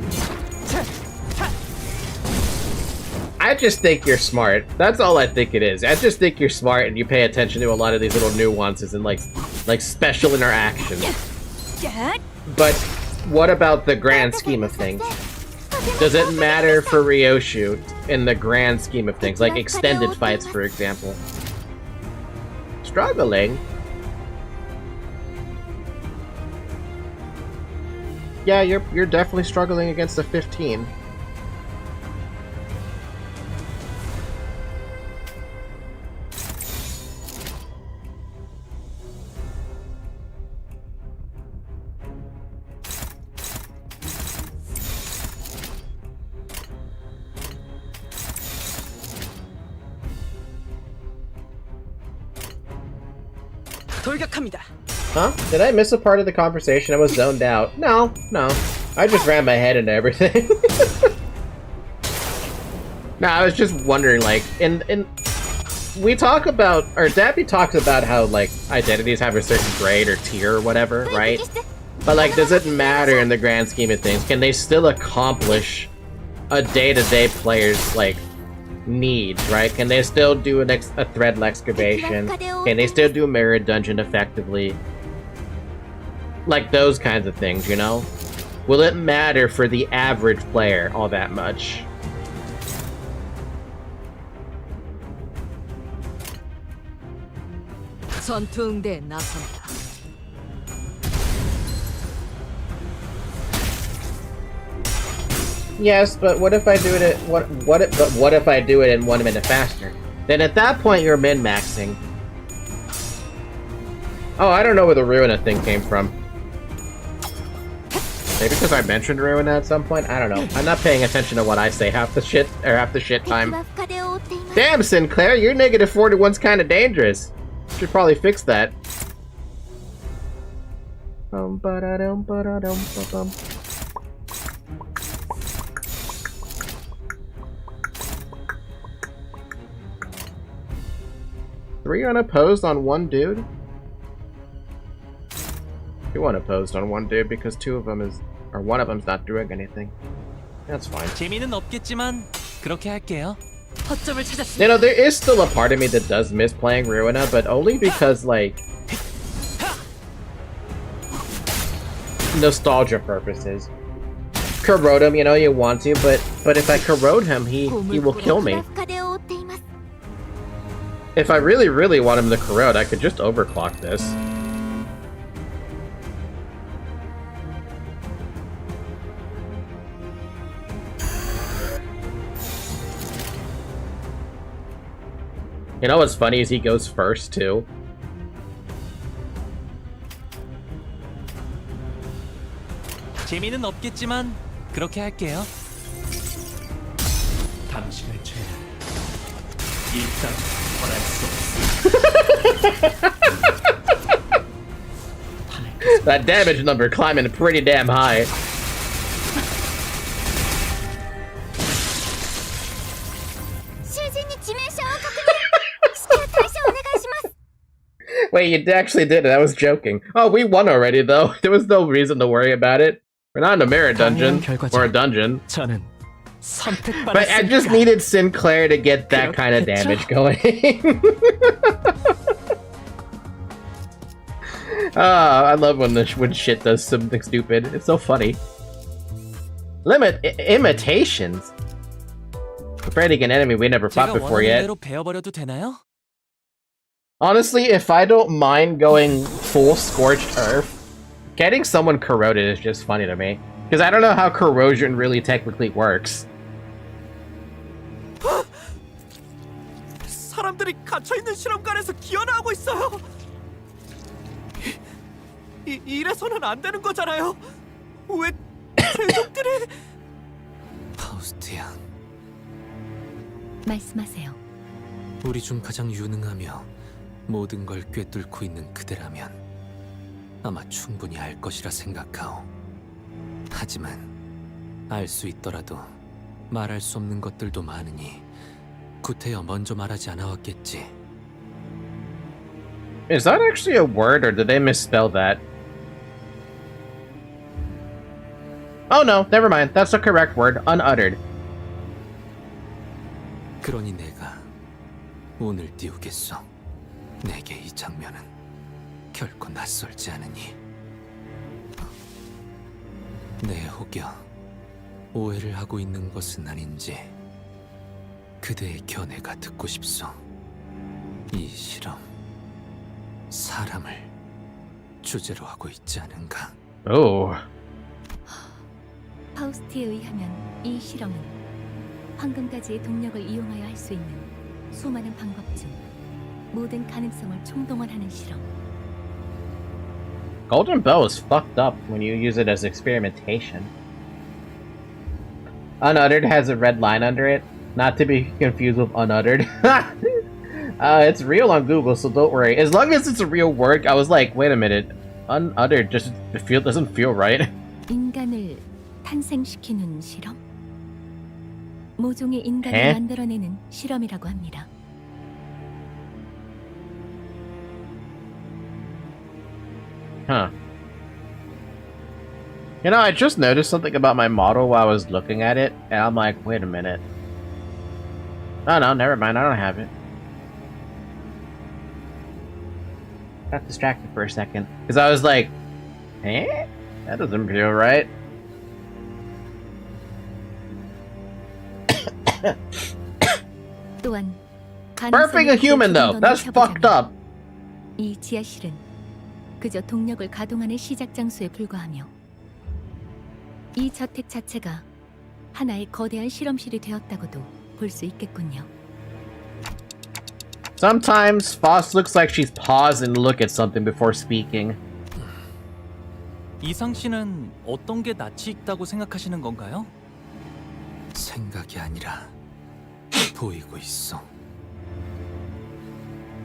I just think you're smart. That's all I think it is. I just think you're smart and you pay attention to a lot of these little nuances and like special interactions. But what about the grand scheme of things? Does it matter for Ryoshu in the grand scheme of things? Like extended fights, for example. Struggling? Yeah, you're definitely struggling against a 15. 돌격합니다. Huh? Did I miss a part of the conversation? I was zoned out. No. I just ran my head into everything. No, I was just wondering, like, we talk about, or Dappy talks about how, like, identities have a certain grade or tier or whatever, right? But, like, does it matter in the grand scheme of things? Can they still accomplish a day-to-day player's, like, needs, right? Can they still do a thread excavation? Can they still do a mirror dungeon effectively? Like those kinds of things, you know? Will it matter for the average player all that much? 전투 응대에 나선다. Yes, but what if I do it at what if I do it in 1 minute faster? Then at that point you're min-maxing. Oh, I don't know where the Ruina thing came from. Maybe because I mentioned Ruina at some point? I don't know. I'm not paying attention to what I say half the shit time. Damn, Sinclair, your negative 41's kind of dangerous. Should probably fix that. Three unopposed on one dude? Two unopposed on one dude because one of them's not doing anything. That's fine. 재미는 없겠지만 그렇게 할게요. 허점을 찾았습니다. You know, there is still a part of me that does miss playing Ruina, but only because, like, nostalgia purposes. Corrode him, you know, you want to, but if I corrode him, he will kill me. If I really, really want him to corrode, I could just overclock this. You know what's funny is he goes first, too. 재미는 없겠지만 그렇게 할게요. 당신의 죄는 일단 벌할 수 없습니다. That damage number climbing pretty damn high. Wait, you actually did it. I was joking. Oh, we won already, though. There was no reason to worry about it. We're not in a mirror dungeon. Or a dungeon. But I just needed Sinclair to get that kind of damage going. I love when shit does something stupid. It's so funny. Imitations? Fighting an enemy we never fought before yet. Honestly, if I don't mind going full Scorched Earth, getting someone corroded is just funny to me. Because I don't know how corrosion really technically works. 사람들이 갇혀 있는 실험관에서 기어나오고 있어요. 이래서는 안 되는 거잖아요. 왜 죄종들이? 파우스트야, 말씀하세요. 우리 중 가장 유능하며 모든 걸 꿰뚫고 있는 그대라면 아마 충분히 알 것이라 생각하오. 하지만 알 수 있더라도 말할 수 없는 것들도 많으니 구태여 먼저 말하지 않아왔겠지. Is that actually a word, or did they misspell that? Oh no, never mind. That's the correct word. Unuttered. 그러니 내가 오늘 띄우겠소. 내게 이 장면은 결코 낯설지 않으니. 내 혹여 오해를 하고 있는 것은 아닌지 그대의 견해가 듣고 싶소. 이 실험 사람을 주제로 하고 있지 않은가? Oh. 파우스트에 의하면 이 실험은 황금가지의 동력을 이용하여 할 수 있는 수많은 방법 중 모든 가능성을 총동원하는 실험. Golden Bow is fucked up when you use it as experimentation. Unuttered has a red line under it, not to be confused with unuttered. It's real on Google, so don't worry. As long as it's a real word, I was like, wait a minute, unuttered just doesn't feel right. 인간을 탄생시키는 실험? 모종의 인간을 만들어내는 실험이라고 합니다. Huh. You know, I just noticed something about my model while I was looking at it, and I'm like, wait a minute. Oh no, never mind, I don't have it. Got distracted for a second. Because I was like, eh? That doesn't feel right. 또한 Birthing a human though, that's fucked up. 이 지하실은 그저 동력을 가동하는 시작 장소에 불과하며 이 저택 자체가 하나의 거대한 실험실이 되었다고도 볼 수 있겠군요. Sometimes Foss looks like she's paused and look at something before speaking. 이상 씨는 어떤 게 낯이 익다고 생각하시는 건가요? 생각이 아니라 보이고 있어.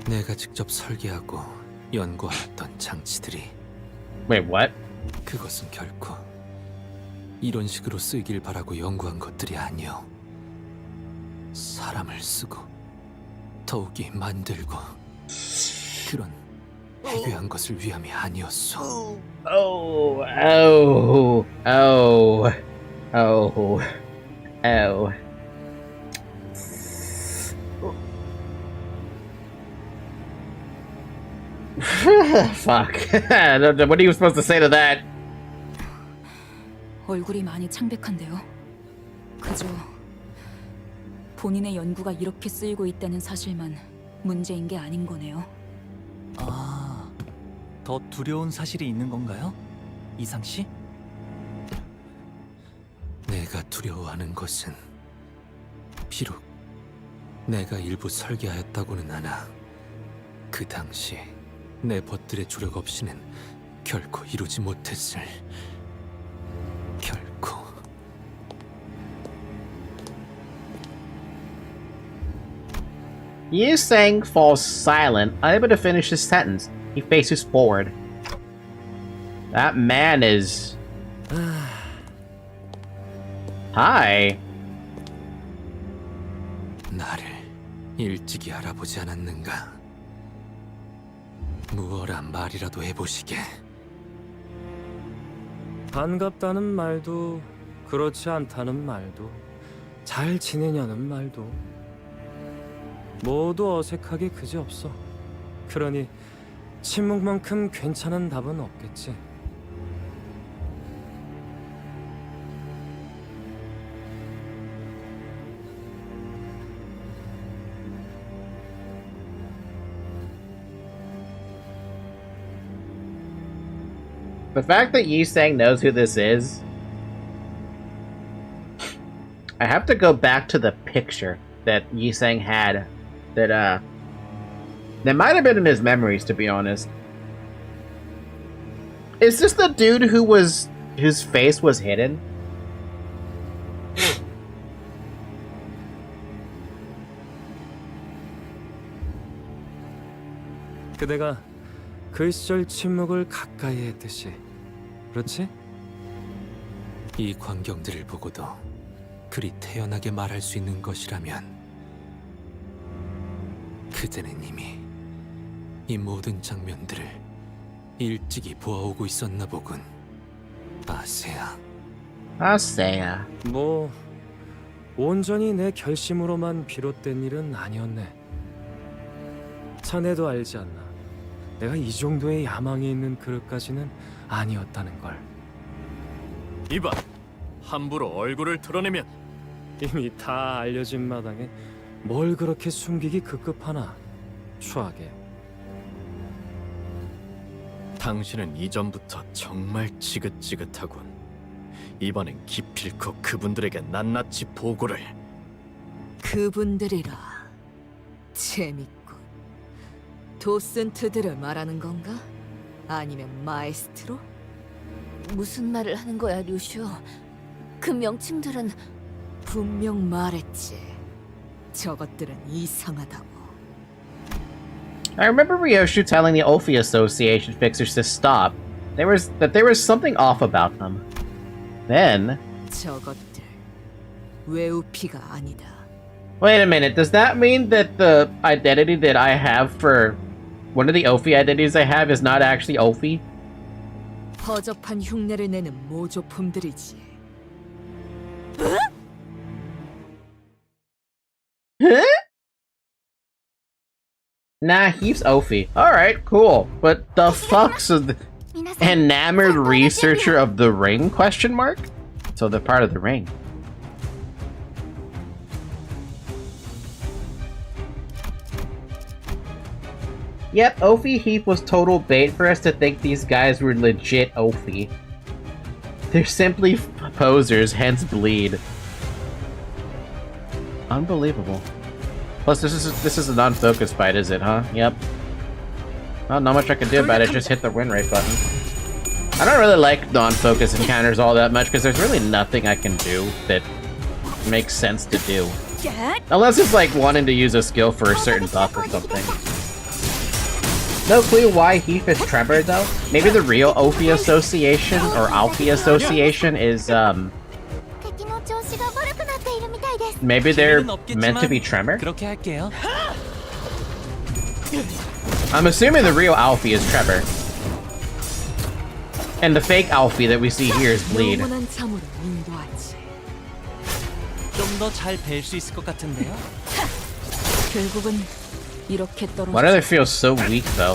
내가 직접 설계하고 연구했던 장치들이. Wait, what? 그것은 결코 이런 식으로 쓰길 바라고 연구한 것들이 아니오. 사람을 쓰고 더욱이 만들고 그런 해괴한 것을 위함이 아니었소. Oh, oh, oh, oh, oh. Fuck. What are you supposed to say to that? 얼굴이 많이 창백한데요. 그저 본인의 연구가 이렇게 쓰이고 있다는 사실만 문제인 게 아닌 거네요. 아, 더 두려운 사실이 있는 건가요? 이상 씨? 내가 두려워하는 것은 비록 내가 일부 설계하였다고는 하나 그 당시 내 벗들의 조력 없이는 결코 이루지 못했을 결코. Yusang falls silent, unable to finish his sentence. He faces forward. That man is... Hi. 나를 일찍이 알아보지 않았는가? 무어란 말이라도 해보시게. 반갑다는 말도 그렇지 않다는 말도 잘 지내냐는 말도 모두 어색하게 그지없어. 그러니 침묵만큼 괜찮은 답은 없겠지. The fact that Yusang knows who this is... I have to go back to the picture that Yusang had that might have been in his memories, to be honest. Is this the dude whose face was hidden? 그대가 그 시절 침묵을 가까이 했듯이 그렇지? 이 광경들을 보고도 그리 태연하게 말할 수 있는 것이라면 그대는 이미 이 모든 장면들을 일찍이 보아오고 있었나 보군. 아세야. 아세야. 뭐 온전히 내 결심으로만 비롯된 일은 아니었네. 자네도 알지 않나? 내가 이 정도의 야망이 있는 그릇까지는 아니었다는 걸. 이봐, 함부로 얼굴을 드러내면 이미 다 알려진 마당에 뭘 그렇게 숨기기 급급하나. 추하게. 당신은 이전부터 정말 지긋지긋하군. 이번엔 기필코 그분들에게 낱낱이 보고를. 그분들이라. 재밌군. 도슨트들을 말하는 건가? 아니면 마에스트로? 무슨 말을 하는 거야, 루시오? 그 명칭들은 분명 말했지. 저것들은 이상하다고. I remember Ryoshu telling the Ophi Association fixers to stop. There was something off about them. Then... 저것들 외우피가 아니다. Wait a minute, does that mean that the identity that I have for... one of the Ophi identities I have is not actually Ophi? 허접한 흉내를 내는 모조품들이지. Huh? Nah, he's Ophi. Alright, cool. But the fuck's the enamored researcher of the ring, question mark? So they're part of the ring. Yep, Ophi Heap was total bait for us to think these guys were legit Ophi. They're simply posers, hence bleed. Unbelievable. Plus, this is a non-focus fight, is it, huh? Yep. Well, not much I can do about it, just hit the win rate button. I don't really like non-focus encounters all that much, because there's really nothing I can do that makes sense to do. Unless it's like wanting to use a skill for a certain buff or something. No clue why Heath is Tremor, though. Maybe the real Ophi Association, or Alphi Association, is, maybe they're meant to be Tremor? I'm assuming the real Alfie is Trevor. And the fake Alfie that we see here is Bleed. Why do they feel so weak, though?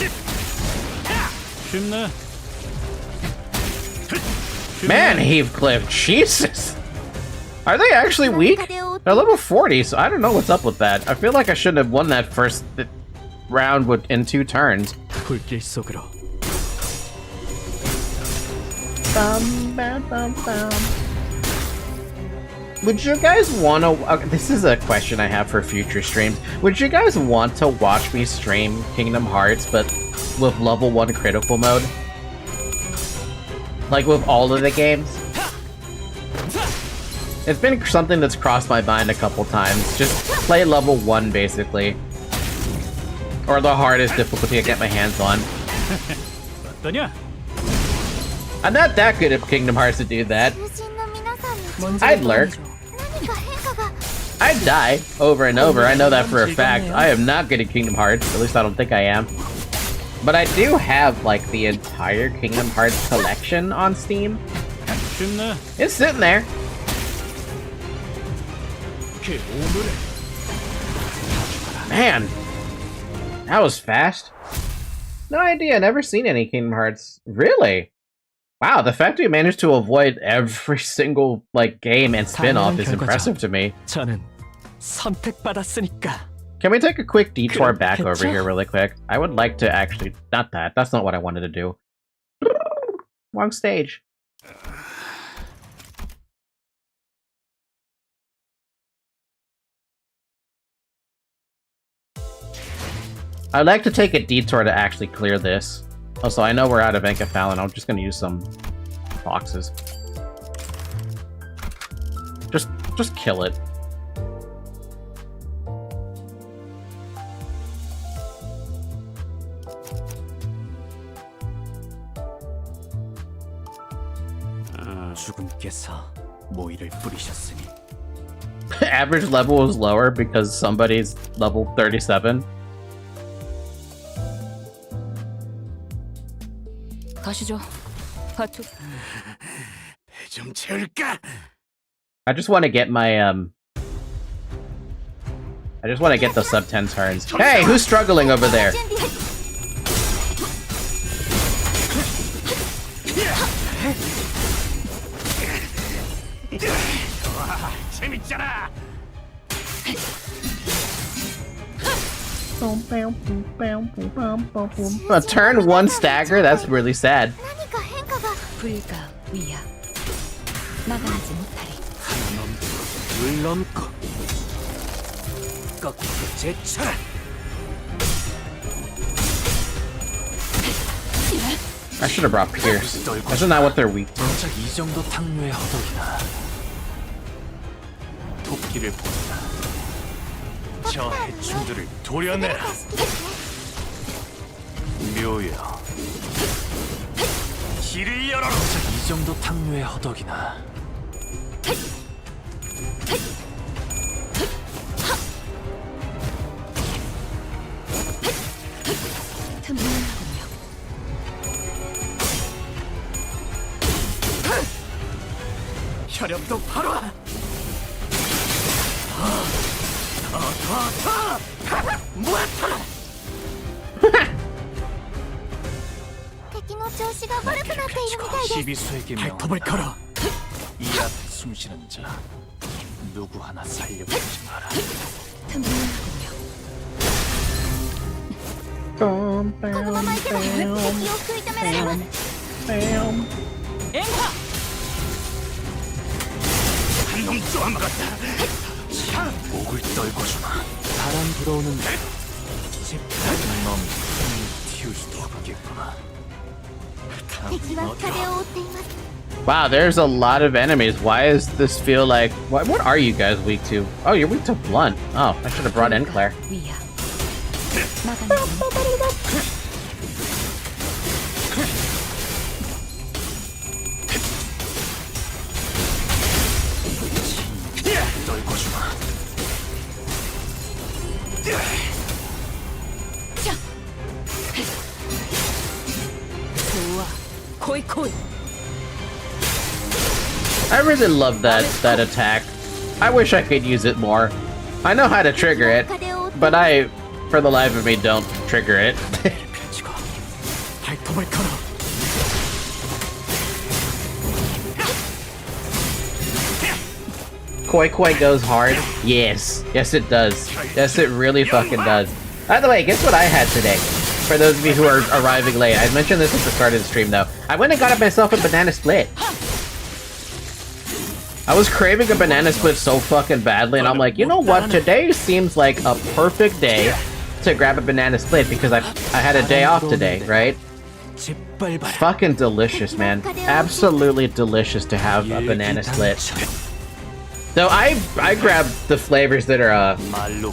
Man, Heathcliff, Jesus! Are they actually weak? They're level 40, so I don't know what's up with that. I feel like I shouldn't have won that first round in 2 turns. Would you guys want to... this is a question I have for future streams. Would you guys want to watch me stream Kingdom Hearts, but with level 1 critical mode? Like with all of the games? It's been something that's crossed my mind a couple times. Just play level 1, basically. Or the hardest difficulty I get my hands on. I'm not that good at Kingdom Hearts to do that. I'd lurk. I'd die over and over, I know that for a fact. I am not good at Kingdom Hearts, at least I don't think I am. But I do have, like, the entire Kingdom Hearts collection on Steam. It's sitting there. Man, that was fast. No idea, never seen any Kingdom Hearts. Really? Wow, the fact we managed to avoid every single, like, game and spin-off is impressive to me. Can we take a quick detour back over here really quick? I would like to actually... Not that, that's not what I wanted to do. Wrong stage. I'd like to take a detour to actually clear this. Also, I know we're out of Enkefalin. I'm just gonna use some boxes. Just kill it. Average level is lower because somebody's level 37. 가시죠. 파투. I just want to get my I just want to get the sub 10 turns. Hey, who's struggling over there? A turn 1 stagger? That's really sad. 막아내지 못하리. 물넘고 꺾고 제쳐라. I should have brought Pierce. Isn't that what they're weak to? 정작 이 정도 탕류의 허덕이나 토끼를 본다. 저 해충들을 도려내라. 묘여 길을 열어라. 정작 이 정도 탕류의 허덕이나 틈틈하군요. 혈압도 바로 무아타라. 敵の調子が悪くなっているみたいです。 시비수에게 발톱을 걸어. 이 앞에 숨쉬는 자 누구 하나 살려보지 마라. 틈틈하군요. このこのままいけば敵を食い止められます。 한놈 또 안 막았다. 자, 목을 떨궈주마. 바람 불어오는 대로 짚다른 놈이 튀울 수도 없겠구나. 敵は風を追っています。 Wow, there's a lot of enemies. Why does this feel like... What are you guys weak to? Oh, you're weak to blunt. Oh, I should have brought in Claire. 위야. 막아내지 못하리. 떨궈주마. 좋아. 코이코이. I really love that attack. I wish I could use it more. I know how to trigger it, but I, for the life of me, don't trigger it. 펼치고 발톱을 걸어. Koi Koi goes hard? Yes. Yes, it does. Yes, it really fucking does. By the way, guess what I had today? For those of you who are arriving late, I mentioned this at the start of the stream, though. I went and got myself a banana split. I was craving a banana split so fucking badly, and I'm like, you know what? Today seems like a perfect day to grab a banana split because I had a day off today, right? It's fucking delicious, man. Absolutely delicious to have a banana split. So I grabbed the flavors that are,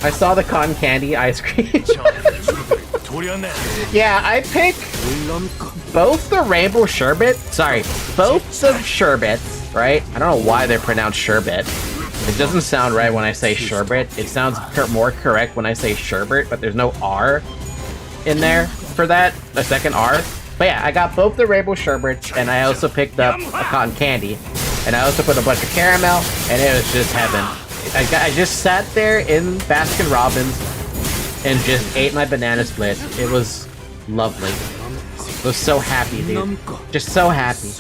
I saw the cotton candy ice cream. Yeah, I picked both the rainbow sherbet, both the sherbets, right? I don't know why they're pronounced sherbet. It doesn't sound right when I say sherbet. It sounds more correct when I say sherbet, but there's no R in there for that, a second R. But yeah, I got both the rainbow sherbets, and I also picked up a cotton candy. And I also put a bunch of caramel, and it was just heaven. I just sat there in Baskin Robbins and just ate my banana split. It was lovely. I was so happy, dude. Just so happy.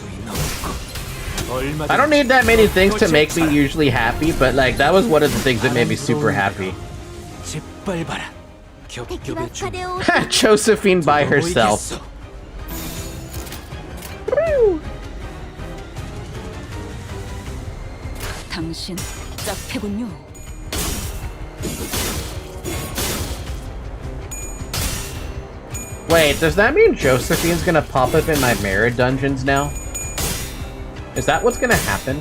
I don't need that many things to make me usually happy, but like that was one of the things that made me super happy. Josephine by herself. 당신 짝패군요. Wait, does that mean Josephine's gonna pop up in my mirror dungeons now? Is that what's gonna happen?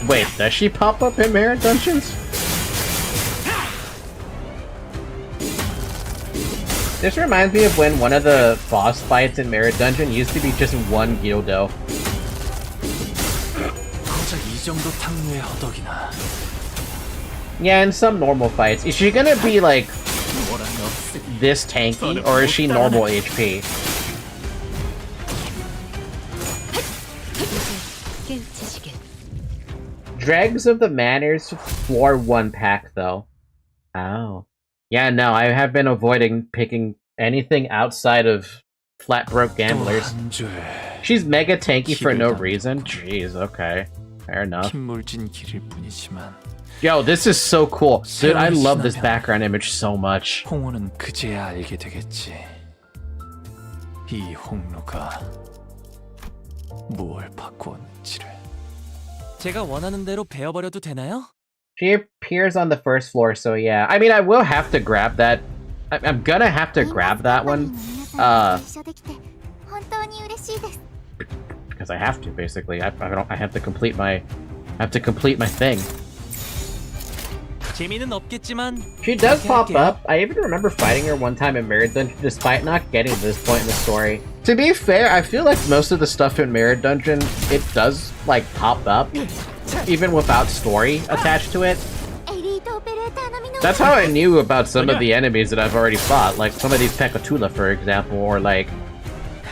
Wait, does she pop up in mirror dungeons? This reminds me of when one of the boss fights in Merit Dungeon used to be just one Gildo. Yeah, in some normal fights. Is she gonna be like this tanky, or is she normal HP? Dregs of the Manors floor 1 pack though. Oh. Yeah, no, I have been avoiding picking anything outside of flat broke gamblers. She's mega tanky for no reason? Jeez, okay. Fair enough. Yo, this is so cool. Dude, I love this background image so much. 이 홍로가 무엇을 바꾸었는지를. 제가 원하는 대로 베어버려도 되나요? She appears on the first floor, so yeah. I mean, I will have to grab that. I'm gonna have to grab that one. Because I have to, basically. I have to complete my thing. 재미는 없겠지만 She does pop up. I even remember fighting her one time in Mirror Dungeon despite not getting to this point in the story. To be fair, I feel like most of the stuff in Mirror Dungeon, it does, like, pop up, even without story attached to it. That's how I knew about some of the enemies that I've already fought, like some of these Pekatula, for example, or like...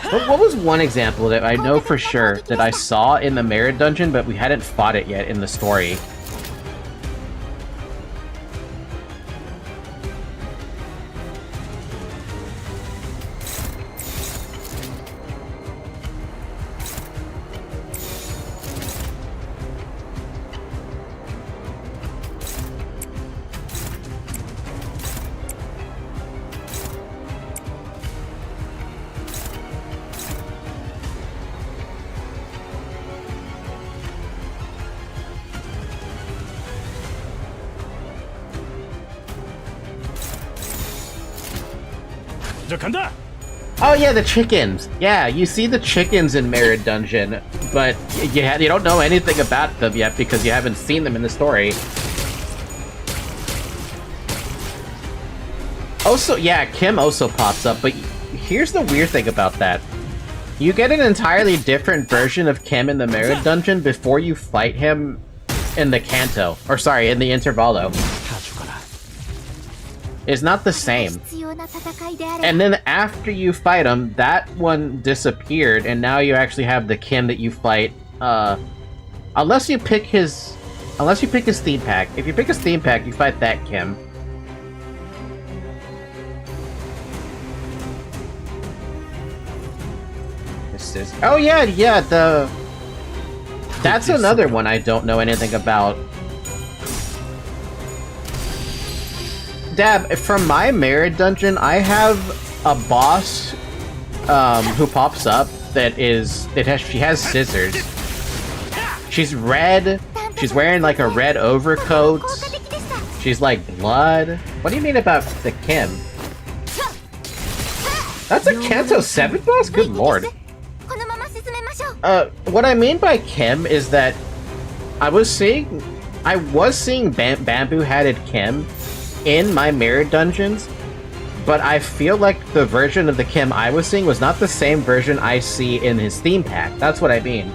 What was one example that I know for sure that I saw in the Mirror Dungeon, but we hadn't fought it yet in the story? Oh yeah, the chickens. Yeah, you see the chickens in Mirror Dungeon, but you don't know anything about them yet because you haven't seen them in the story. Also, yeah, Kim also pops up, but here's the weird thing about that. You get an entirely different version of Kim in the Mirror Dungeon before you fight him in the Canto. Or sorry, in the Intervallo. It's not the same. And then after you fight him, that one disappeared, and now you actually have the Kim that you fight, unless you pick his theme pack. If you pick his theme pack, you fight that Kim. This is... Oh yeah, that's another one I don't know anything about. Dab, from my Mirror Dungeon, I have a boss who pops up she has scissors. She's red. She's wearing like a red overcoat. She's like blood. What do you mean about the Kim? That's a Canto 7 boss? Good lord. What I mean by Kim is that I was seeing bamboo-hatted Kim in my Mirror Dungeons, but I feel like the version of the Kim I was seeing was not the same version I see in his theme pack. That's what I mean.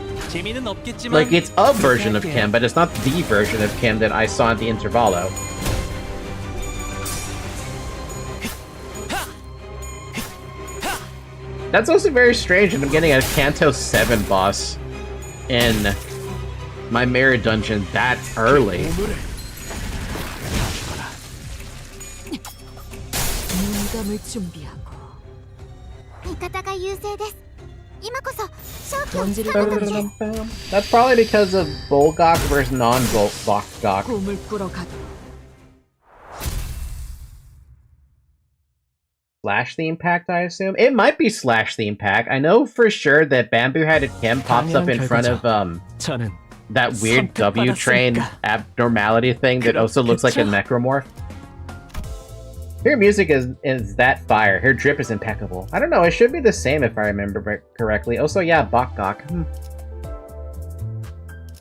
Like, it's a version of Kim, but it's not the version of Kim that I saw in the Intervallo. That's also very strange that I'm getting a Canto 7 boss in my Mirror Dungeon that early. That's probably because of Bolgok versus non-Bolgok. Slash theme pack, I assume? It might be Slash theme pack. I know for sure that Bamboo-Hatted Kim pops up in front of that weird W train abnormality thing that also looks like a necromorph. Her music is that fire. Her drip is impeccable. I don't know, it should be the same if I remember correctly. Also, yeah, Bakgok.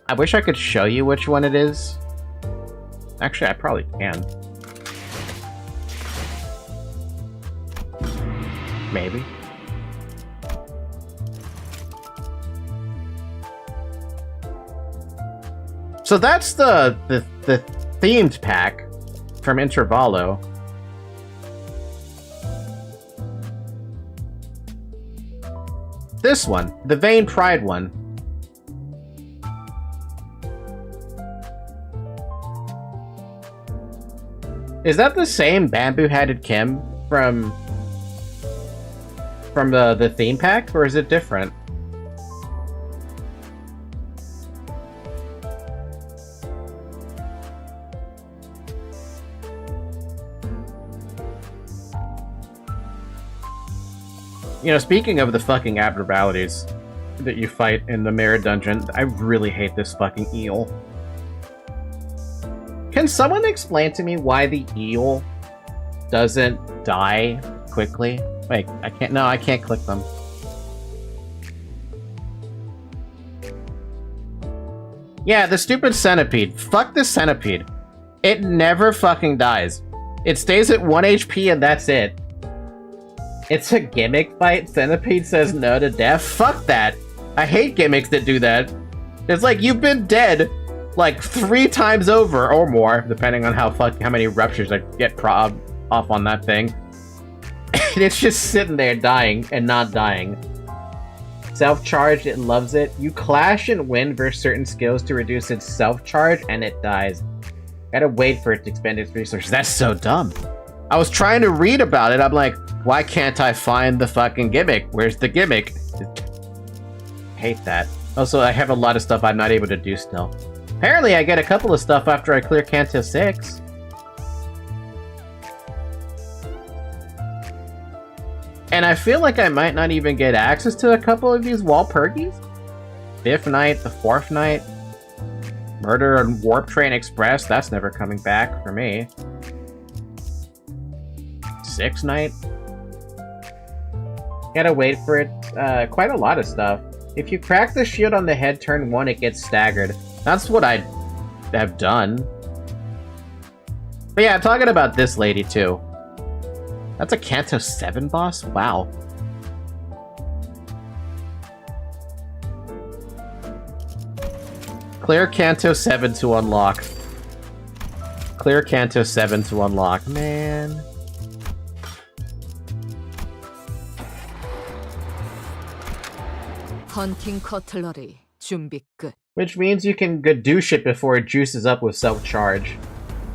I wish I could show you which one it is. Actually, I probably can. Maybe. So that's the themed pack from Intervallo. This one, the Vain Pride one. Is that the same Bamboo-Hatted Kim from the theme pack, or is it different? You know, speaking of the fucking abnormalities that you fight in the mirror dungeon, I really hate this fucking eel. Can someone explain to me why the eel doesn't die quickly? Wait, I can't. No, I can't click them. Yeah, the stupid centipede. Fuck this centipede. It never fucking dies. It stays at 1 HP and that's it. It's a gimmick fight. Centipede says no to death. Fuck that. I hate gimmicks that do that. It's like you've been dead like 3 times over or more, depending on how many ruptures I get off on that thing. And it's just sitting there dying and not dying. Self-charged, it loves it. You clash and win versus certain skills to reduce its self-charge and it dies. Gotta wait for it to expend its resources. That's so dumb. I was trying to read about it. I'm like, why can't I find the fucking gimmick? Where's the gimmick? Hate that. Also, I have a lot of stuff I'm not able to do still. Apparently, I get a couple of stuff after I clear Canto 6. And I feel like I might not even get access to a couple of these wall pergies. 5th night, the 4th night. Murder and Warp Train Express, that's never coming back for me. 6th night. Gotta wait for it. Quite a lot of stuff. If you crack the shield on the head turn 1, it gets staggered. That's what I have done. But yeah, I'm talking about this lady too. That's a Canto 7 boss? Wow. Clear Canto 7 to unlock. Clear Canto 7 to unlock. Man. 헌팅 커틀러리 준비 끝. Which means you can gadoosh it before it juices up with self-charge.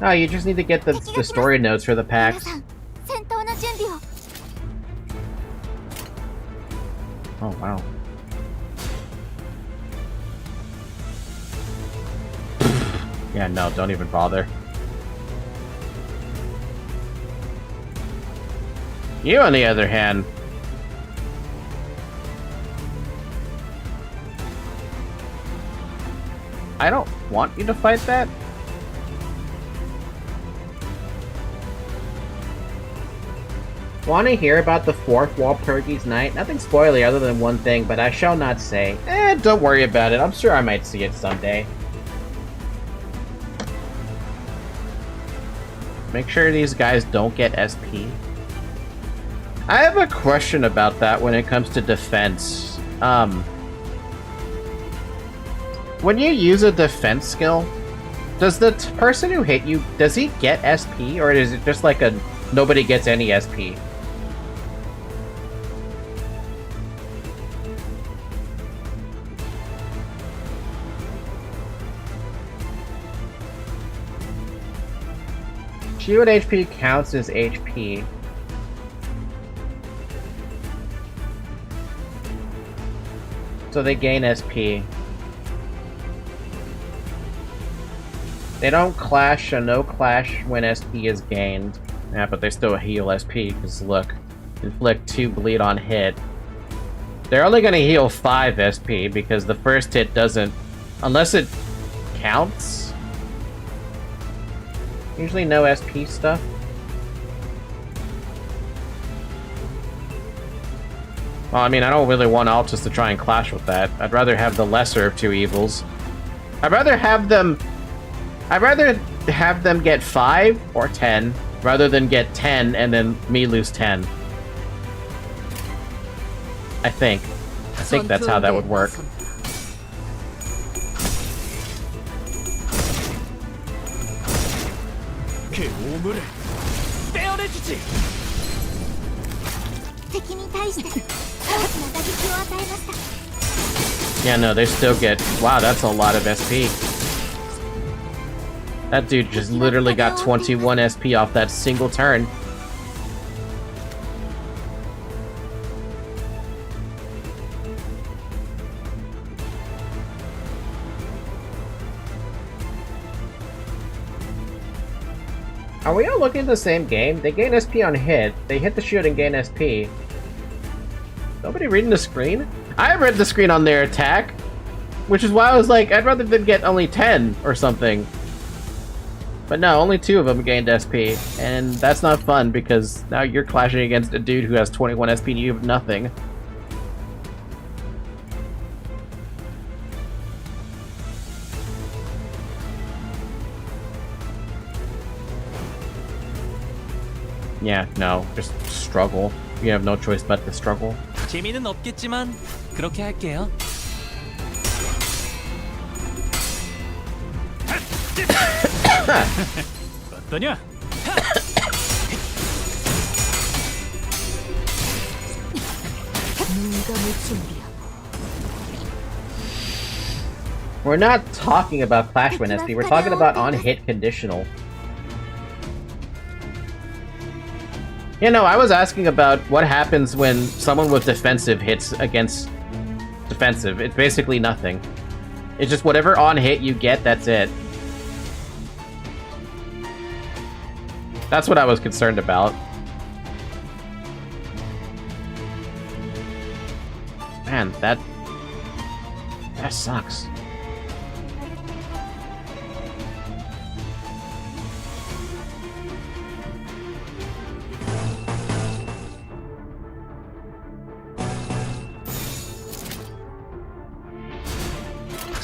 Oh, you just need to get the story notes for the packs. Oh, wow. Yeah, no, don't even bother. You, on the other hand... I don't want you to fight that. Want to hear about the 4th Walpurgis night? Nothing spoilery other than one thing, but I shall not say. Don't worry about it. I'm sure I might see it someday. Make sure these guys don't get SP. I have a question about that when it comes to defense. When you use a defense skill, does the person who hit you, does he get SP, or is it just like a nobody gets any SP? Shield HP counts as HP. So they gain SP. They don't clash, so no clash when SP is gained. Yeah, but they still heal SP, because look, inflict 2 bleed on hit. They're only gonna heal 5 SP, because the first hit doesn't... Unless it counts? Usually no SP stuff. Well, I mean, I don't really want Altus to try and clash with that. I'd rather have the lesser of 2 evils. I'd rather have them get 5 or 10, rather than get 10 and then me lose 10. I think that's how that would work. Yeah, no, they still get... Wow, that's a lot of SP. That dude just literally got 21 SP off that single turn. Are we all looking at the same game? They gain SP on hit, they hit the shield and gain SP. Nobody reading the screen? I read the screen on their attack, which is why I was like, I'd rather than get only 10 or something. But no, only 2 of them gained SP, and that's not fun because now you're clashing against a dude who has 21 SP and you have nothing. Yeah, no, just struggle. You have no choice but to struggle. 재미는 없겠지만 그렇게 할게요. 어떠냐? We're not talking about Clash Win SP, we're talking about on-hit conditional. You know, I was asking about what happens when someone with defensive hits against defensive. It's basically nothing. It's just whatever on-hit you get, that's it. That's what I was concerned about. Man, that sucks.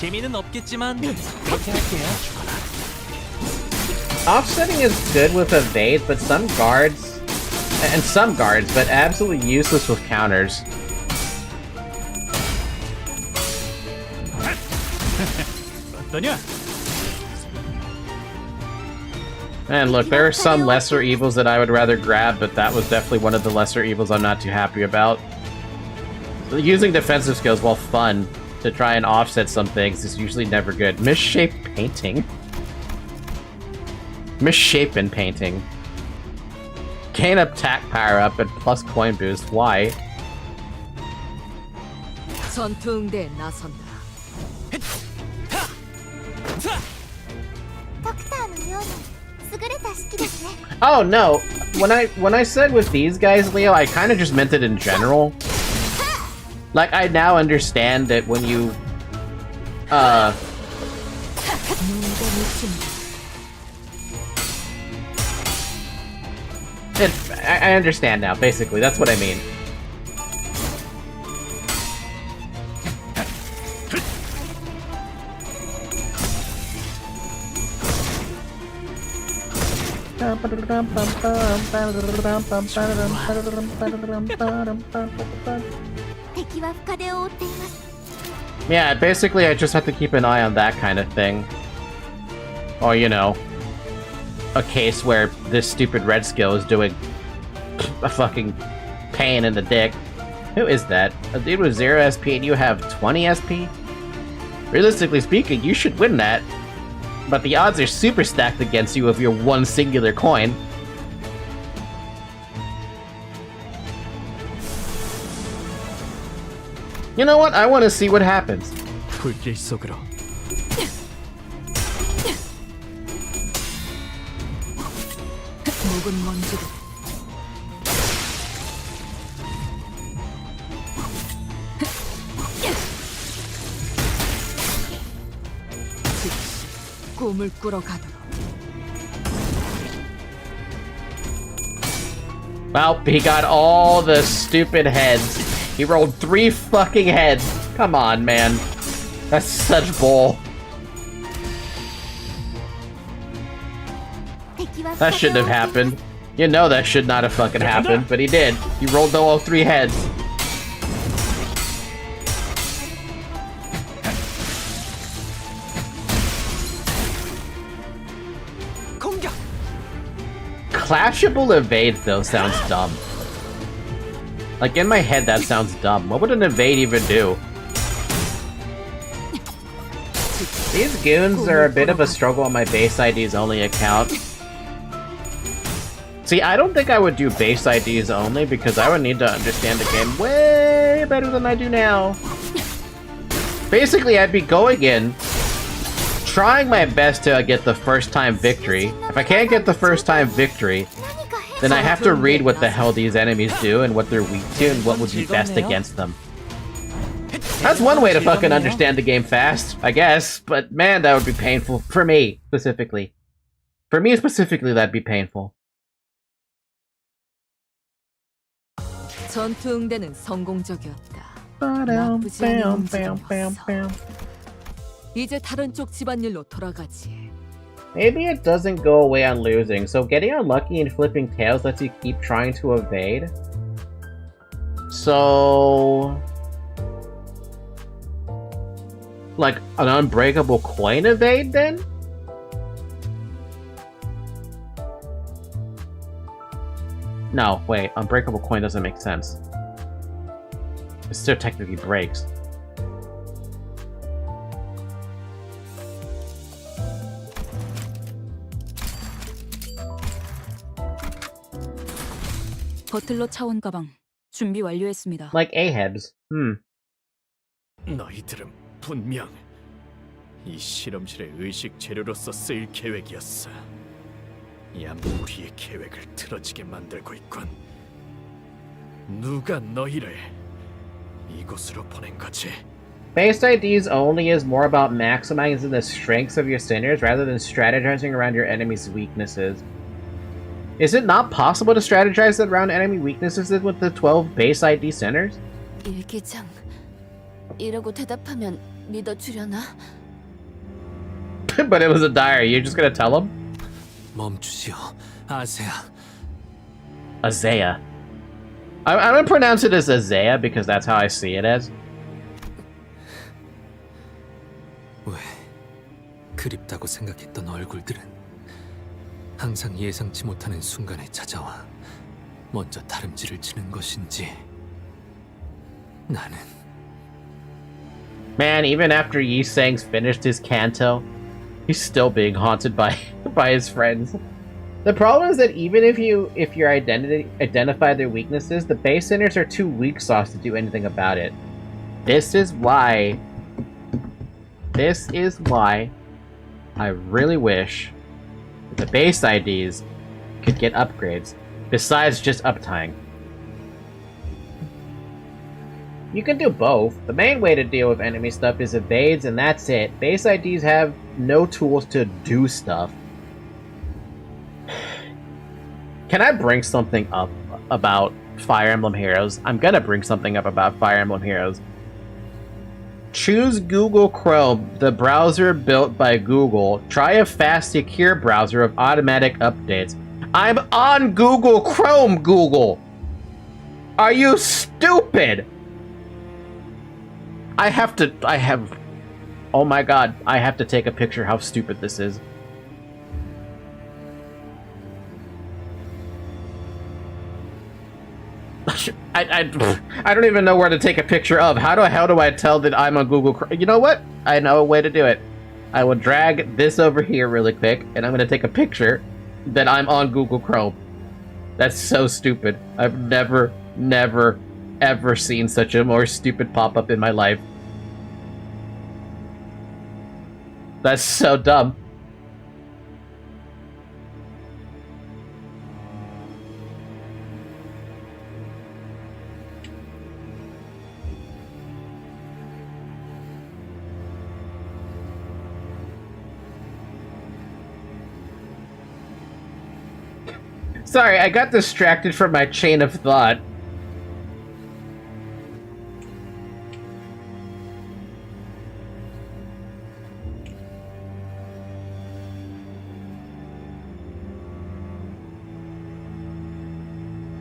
재미는 없겠지만 그렇게 할게요. Offsetting is good with evades, but some guards, but absolutely useless with counters. 어떠냐? And look, there are some lesser evils that I would rather grab, but that was definitely one of the lesser evils I'm not too happy about. Using defensive skills, while fun, to try and offset some things is usually never good. Misshaped painting? Misshapen painting. Gain attack power up and plus coin boost. Why? 전투응대에 나선다. Oh no! When I said with these guys, Leo, I kind of just meant it in general. Like, I now understand that when you, I understand now, basically. That's what I mean. Yeah, basically I just have to keep an eye on that kind of thing. Or, you know, a case where this stupid red skill is doing a fucking pain in the dick. Who is that? A dude with 0 SP and you have 20 SP? Realistically speaking, you should win that. But the odds are super stacked against you if you're one singular coin. You know what? I want to see what happens. 불길 속으로. 묵은 먼지도 즉시 꿈을 꾸러 가도록. Well, he got all the stupid heads. He rolled 3 fucking heads. Come on, man. That's such bull. That shouldn't have happened. You know that should not have fucking happened, but he did. He rolled all 3 heads. Clashable evades, though, sounds dumb. Like, in my head, that sounds dumb. What would an evade even do? These goons are a bit of a struggle on my base IDs only account. See, I don't think I would do base IDs only because I would need to understand the game way better than I do now. Basically, I'd be going in, trying my best to get the first time victory. If I can't get the first time victory, then I have to read what the hell these enemies do and what they're weak to and what would be best against them. That's one way to fucking understand the game fast, I guess, but man, that would be painful. For me, specifically. For me specifically, that'd be painful. 전투 응대는 성공적이었다. 나쁘지 않은 움직임이었어. 이제 다른 쪽 집안일로 돌아가지. Maybe it doesn't go away on losing, so getting unlucky and flipping tails lets you keep trying to evade. So... like, an unbreakable coin evade, then? No, wait, unbreakable coin doesn't make sense. It still technically breaks. 버틀러 차원 가방 준비 완료했습니다. Like Ahab's. 너희들은 분명 이 실험실의 의식 재료로서 쓰일 계획이었어. 얌 우리의 계획을 틀어지게 만들고 있군. 누가 너희를 이곳으로 보낸 거지? Base IDs only is more about maximizing the strengths of your sinners rather than strategizing around your enemy's weaknesses. Is it not possible to strategize around enemy weaknesses with the 12 base ID sinners? 일기장 이라고 대답하면 믿어주려나? But it was a diary. You're just gonna tell him? 멈추시오, 아세야. Azea. I'm gonna pronounce it as Azea because that's how I see it as. 왜 그립다고 생각했던 얼굴들은 항상 예상치 못하는 순간에 찾아와 먼저 다름질을 치는 것인지 나는. Man, even after Yi Sang's finished his Canto, he's still being haunted by his friends. The problem is that even if you identify their weaknesses, the base sinners are too weak sauce to do anything about it. This is why I really wish the base IDs could get upgrades besides just uptying. You can do both. The main way to deal with enemy stuff is evades, and that's it. Base IDs have no tools to do stuff. Can I bring something up about Fire Emblem Heroes? I'm gonna bring something up about Fire Emblem Heroes. Choose Google Chrome, the browser built by Google. Try a fast, secure browser of automatic updates. I'm on Google Chrome, Google! Are you stupid? Oh my god, I have to take a picture how stupid this is. I don't even know where to take a picture of. How do I tell that I'm on Google Chrome? You know what? I know a way to do it. I will drag this over here really quick, and I'm going to take a picture that I'm on Google Chrome. That's so stupid. I've never, ever seen such a more stupid pop-up in my life. That's so dumb. Sorry, I got distracted from my chain of thought.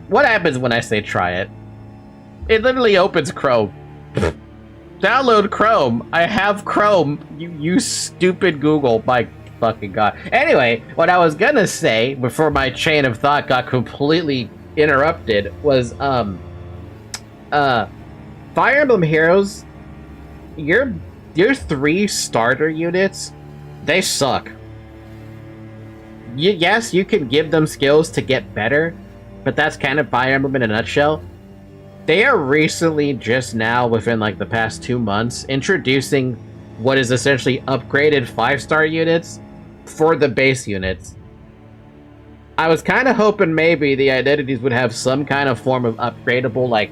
What happens when I say try it? It literally opens Chrome. Download Chrome. I have Chrome. You stupid Google. My fucking god. Anyway, what I was gonna say before my chain of thought got completely interrupted was Fire Emblem Heroes, your 3 starter units, they suck. Yes, you can give them skills to get better, but that's kind of Fire Emblem in a nutshell. They are recently, just now, within like the past 2 months, introducing what is essentially upgraded 5-star units for the base units. I was kind of hoping maybe the identities would have some kind of form of upgradable, like,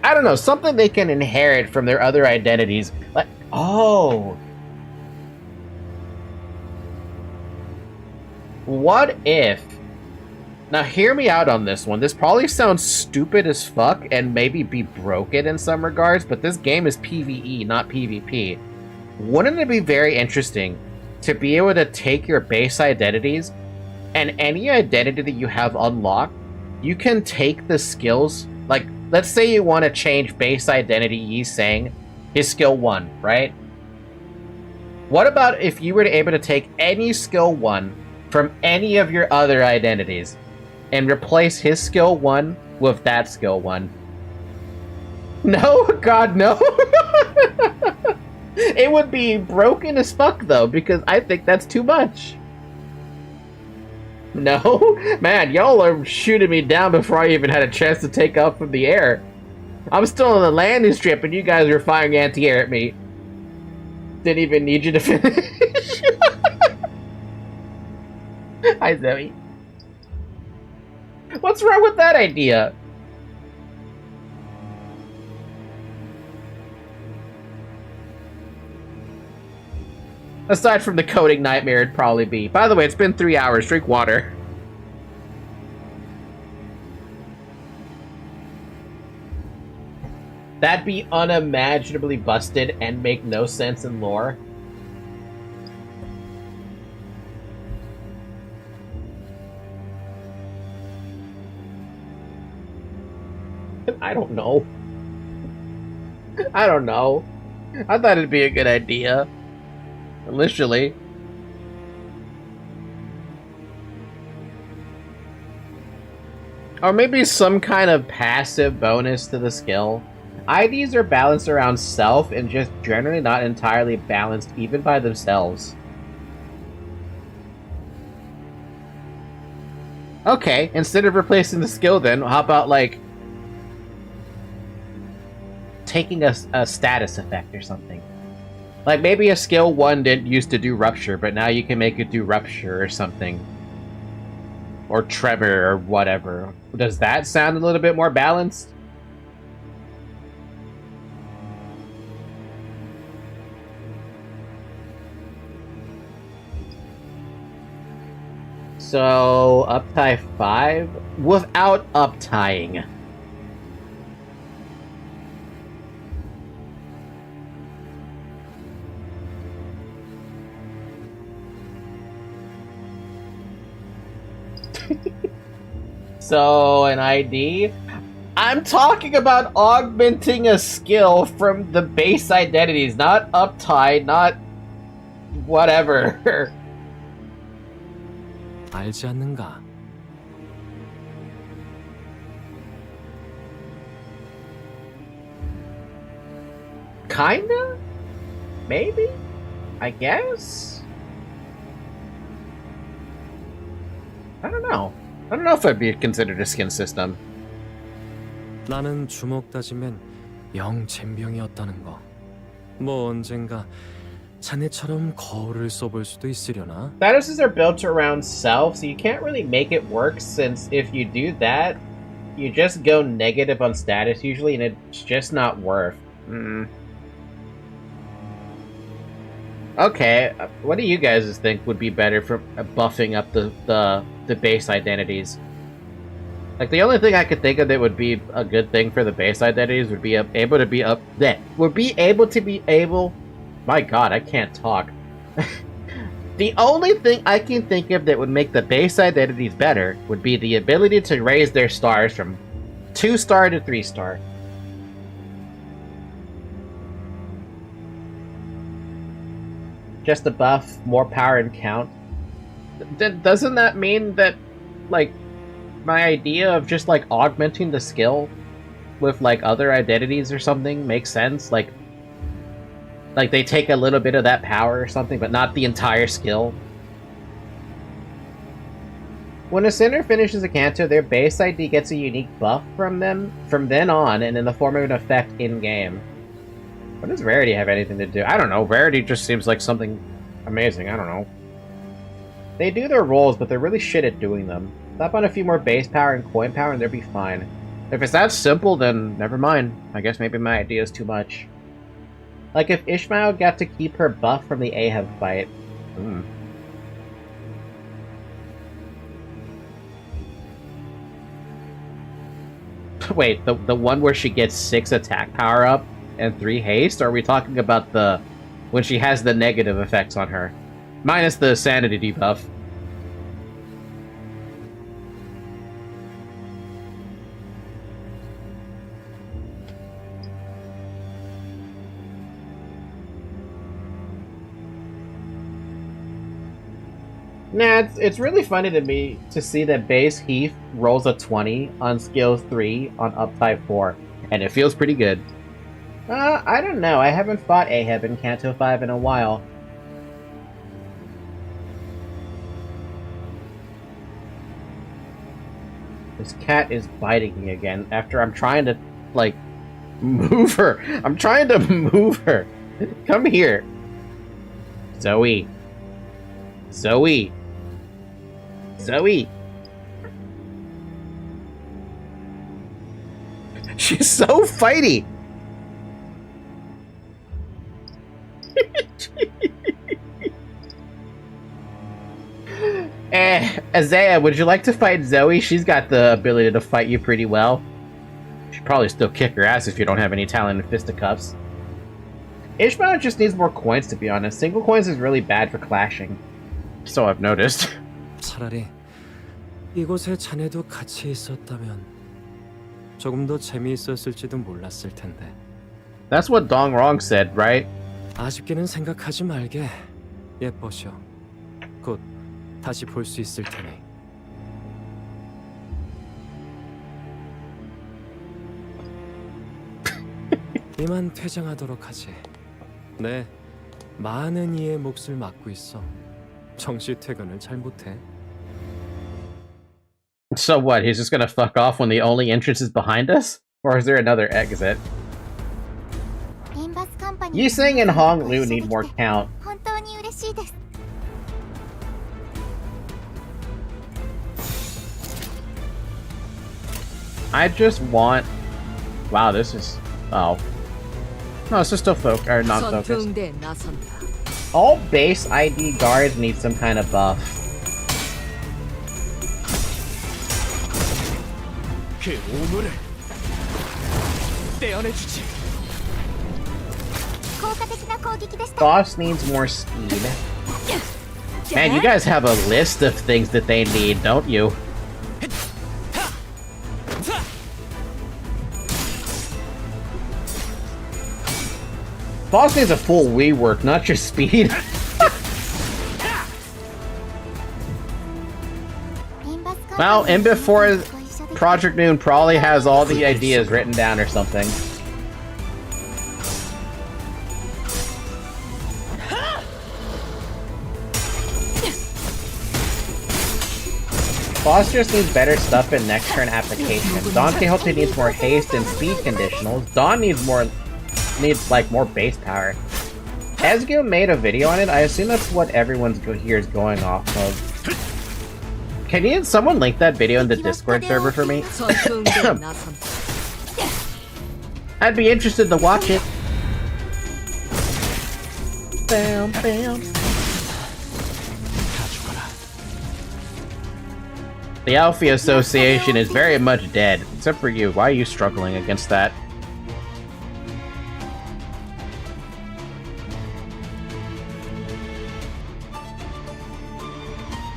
I don't know, something they can inherit from their other identities. Like, oh. What if... Now, hear me out on this one. This probably sounds stupid as fuck and maybe be broken in some regards, but this game is PvE, not PvP. Wouldn't it be very interesting to be able to take your base identities and any identity that you have unlocked, you can take the skills, like, let's say you want to change base identity Yi Sang, his skill 1, right? What about if you were able to take any skill 1 from any of your other identities and replace his skill 1 with that skill 1? No? God, no. It would be broken as fuck, though, because I think that's too much. No? Man, y'all are shooting me down before I even had a chance to take off from the air. I'm still on the landing strip and you guys are firing anti-air at me. Didn't even need you to finish. Hi, Zoe. What's wrong with that idea? Aside from the coding nightmare, it'd probably be. By the way, it's been 3 hours. Drink water. That'd be unimaginably busted and make no sense in lore. I don't know. I don't know. I thought it'd be a good idea. Initially. Or maybe some kind of passive bonus to the skill. IDs are balanced around self and just generally not entirely balanced even by themselves. Okay, instead of replacing the skill then, how about like taking a status effect or something? Like maybe a skill 1 didn't used to do rupture, but now you can make it do rupture or something. Or tremor or whatever. Does that sound a little bit more balanced? So, uptie 5 without uptying. So, an ID? I'm talking about augmenting a skill from the base identities, not uptie, not whatever. 알지 않는가? Kinda? Maybe? I guess? I don't know. I don't know if it'd be considered a skin system. 나는 주먹 다지면 영 젬병이었다는 거. 뭐 언젠가 자네처럼 거울을 써볼 수도 있으려나? Statuses are built around self, so you can't really make it work, since if you do that, you just go negative on status usually, and it's just not worth. Okay, what do you guys think would be better for buffing up the base identities? Like, the only thing I could think of that would be a good thing for the base identities would be able to be able... My god, I can't talk. The only thing I can think of that would make the base identities better would be the ability to raise their stars from 2-star to 3-star. Just a buff, more power and count. Doesn't that mean that, like, my idea of just, like, augmenting the skill with, like, other identities or something makes sense? Like they take a little bit of that power or something, but not the entire skill. When a center finishes a Canto, their base ID gets a unique buff from them from then on, and in the form of an effect in-game. What does Rarity have anything to do? I don't know. Rarity just seems like something amazing. I don't know. They do their roles, but they're really shit at doing them. Slap on a few more base power and coin power and they'll be fine. If it's that simple, then never mind. I guess maybe my idea is too much. Like if Ishmael got to keep her buff from the Ahab fight. Wait, the one where she gets 6 attack power up and 3 haste? Or are we talking about the when she has the negative effects on her? Minus the sanity debuff. Nah, it's really funny to me to see that base Heath rolls a 20 on skill 3 on up type 4, and it feels pretty good. I don't know, I haven't fought Ahab in Canto 5 in a while. This cat is biting me again after I'm trying to, like, move her. I'm trying to move her. Come here. Zoe. Zoe. Zoe. She's so fighty. Isaiah, would you like to fight Zoe? She's got the ability to fight you pretty well. She'd probably still kick your ass if you don't have any talent in fisticuffs. Ishmael just needs more coins, to be honest. Single coins is really bad for clashing. So I've noticed. 차라리 이곳에 자네도 같이 있었다면 조금 더 재미있었을지도 몰랐을 텐데. That's what Dong Rong said, right? 아쉽게는 생각하지 말게. 예뻐셔. 곧 다시 볼 수 있을 테니. 이만 퇴장하도록 하지. 네, 많은 이의 몫을 맡고 있어. 정시 퇴근을 잘 못해. So what, he's just gonna fuck off when the only entrance is behind us? Or is there another exit? Yiseng and Hong Lu need more count. I just want... Wow, this is... Oh. No, it's just still or not focused. All base ID guards need some kind of buff. Boss needs more speed. Man, you guys have a list of things that they need, don't you? Boss needs a full rework, not just speed. Well, in before Project Noon probably has all the ideas written down or something. Boss just needs better stuff in next turn application. Don Quixote needs more haste and speed conditionals. Don needs like more base power. Ezgil made a video on it. I assume that's what everyone's here is going off of. Can someone link that video in the Discord server for me? I'd be interested to watch it. Bam, bam. The Alfie Association is very much dead, except for you. Why are you struggling against that?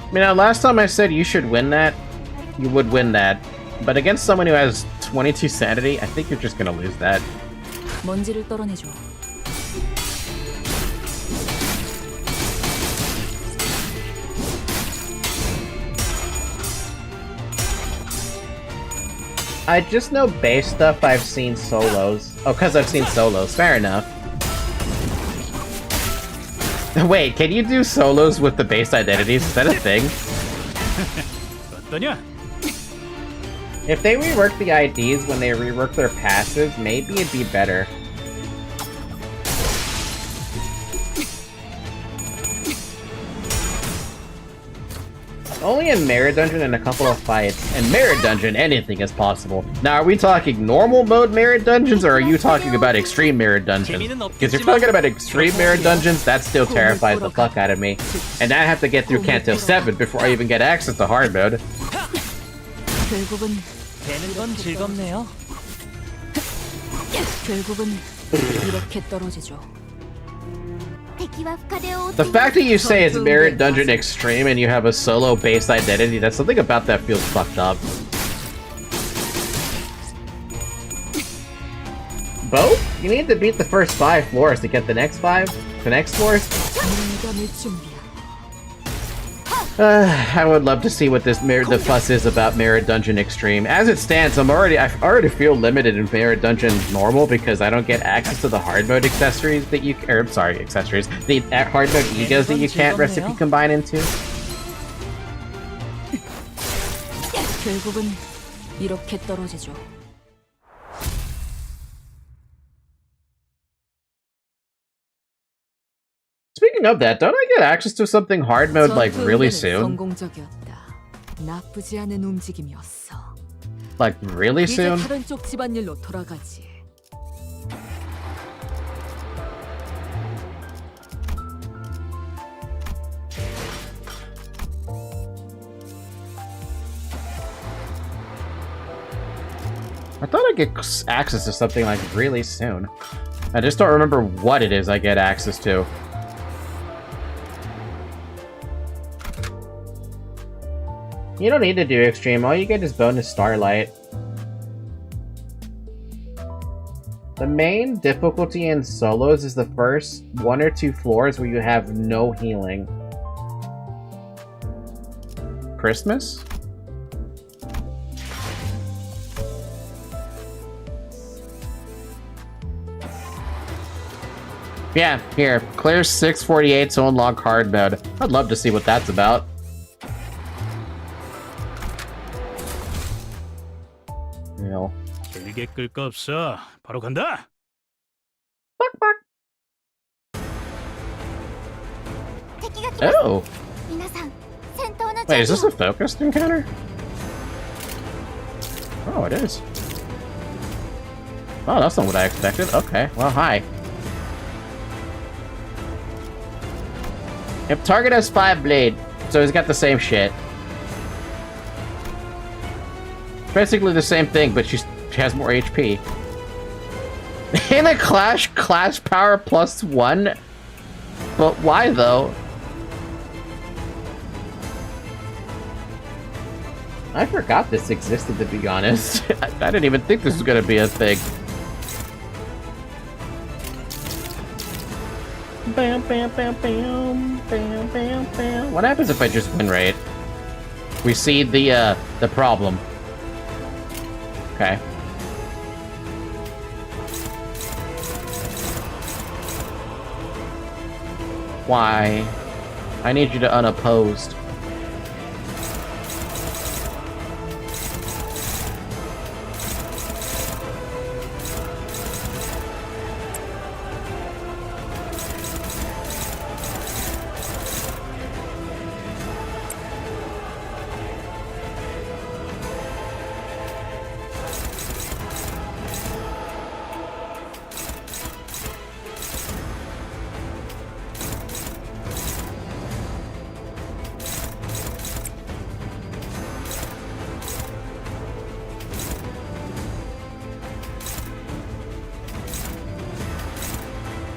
I mean, last time I said you should win that, you would win that. But against someone who has 22 sanity, I think you're just gonna lose that. 먼지를 떨어내줘. I just know base stuff I've seen solos. Oh, because I've seen solos. Fair enough. Wait, can you do solos with the base identities? Is that a thing? If they rework the IDs when they rework their passives, maybe it'd be better. Only in Merit Dungeon and a couple of fights. In Merit Dungeon, anything is possible. Now, are we talking normal mode Merit Dungeons, or are you talking about extreme Merit Dungeons? Because you're talking about extreme Merit Dungeons, that still terrifies the fuck out of me. And I have to get through Canto 7 before I even get access to hard mode. 결국은 되는 건 즐겁네요. 결국은 이렇게 떨어지죠. The fact that you say it's Merit Dungeon Extreme and you have a solo-based identity, that's something about that feels fucked up. Both? You need to beat the first 5 floors to get the next 5? The next floors? I would love to see what this the fuss is about Merit Dungeon Extreme. As it stands, I already feel limited in Merit Dungeon Normal because I don't get access to the hard mode accessories that you, accessories, the hard mode egos that you can't recipe combine into. 결국은 이렇게 떨어지죠. Speaking of that, don't I get access to something hard mode like really soon? 성공적이었다. 나쁘지 않은 움직임이었어. Like really soon? 이제 다른 쪽 집안일로 돌아가지. I thought I'd get access to something like really soon. I just don't remember what it is I get access to. You don't need to do extreme, all you get is bonus starlight. The main difficulty in solos is the first 1 or 2 floors where you have no healing. Christmas? Yeah, here. Clear 648 to unlock hard mode. I'd love to see what that's about. 길게 끌 거 없어. 바로 간다. Oh. Wait, is this a focused encounter? Oh, it is. Oh, that's not what I expected. Okay, well, hi. If target has 5 blade, so he's got the same shit. Basically the same thing, but she has more HP. In a clash power +1? But why though? I forgot this existed, to be honest. I didn't even think this was gonna be a thing. Bam, bam, bam, bam, bam, bam, bam. What happens if I just win raid? We see the problem. Okay. Why? I need you to unopposed.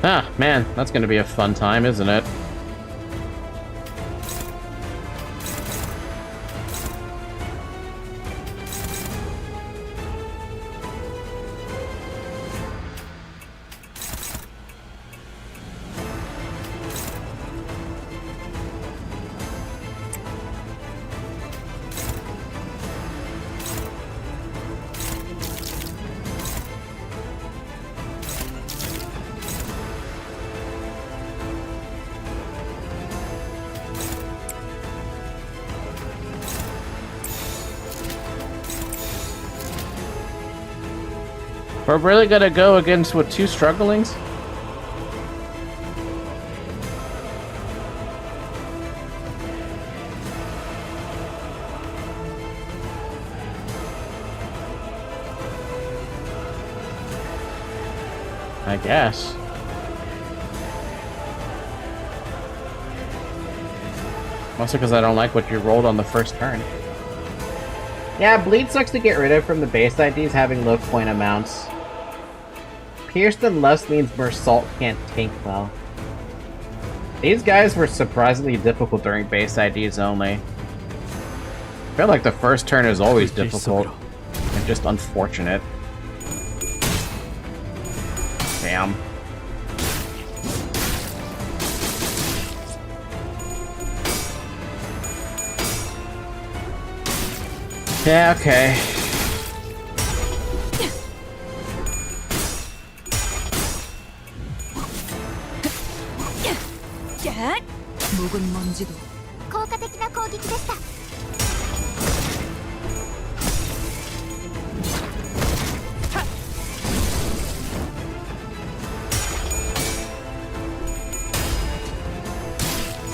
Ah, man, that's gonna be a fun time, isn't it? We're really gonna go against with 2 strugglings? I guess. Mostly because I don't like what you rolled on the first turn. Yeah, bleed sucks to get rid of from the base IDs having low coin amounts. Pierced and Lust means Mersault can't tank well. These guys were surprisingly difficult during base IDs only. I feel like the first turn is always difficult and just unfortunate. Damn. Yeah, okay. 묵은 먼지도 効果的な攻撃でした。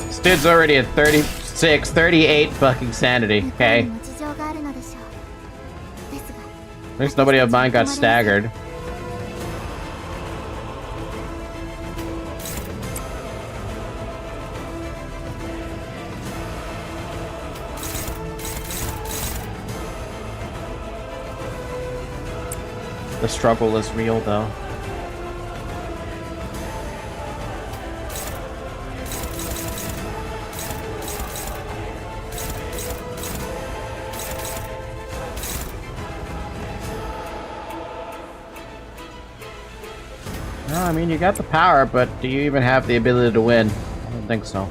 This dude's already at 36, 38 fucking sanity, okay? 事情があるのでしょう。ですが、 At least nobody of mine got staggered. The struggle is real, though. No, I mean, you got the power, but do you even have the ability to win? I don't think so.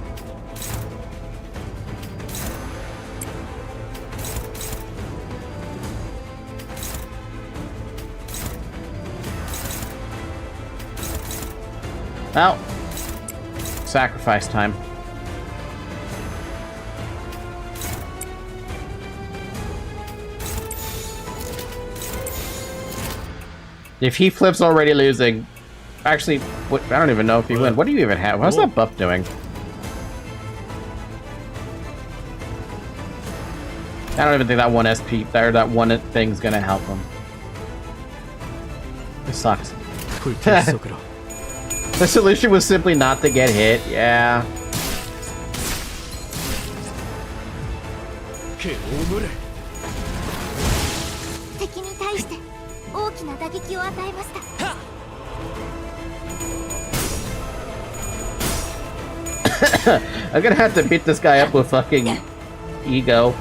Well, sacrifice time. If he flips already losing, actually, what, I don't even know if he win. What do you even have? What's that buff doing? I don't even think that one SP, or that one thing's gonna help him. This sucks. The solution was simply not to get hit, yeah. I'm gonna have to beat this guy up with fucking ego.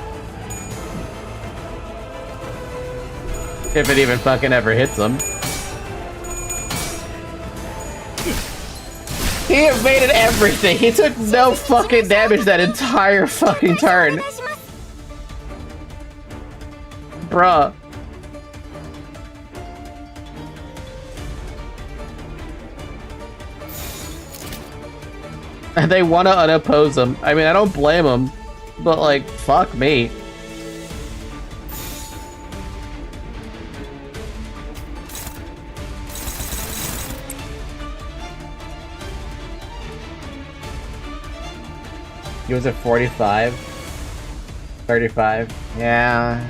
If it even fucking ever hits him. He evaded everything. He took no fucking damage that entire fucking turn. Bruh. And they wanna unoppose him. I mean, I don't blame him, but like, fuck me. He was at 45? 35? Yeah.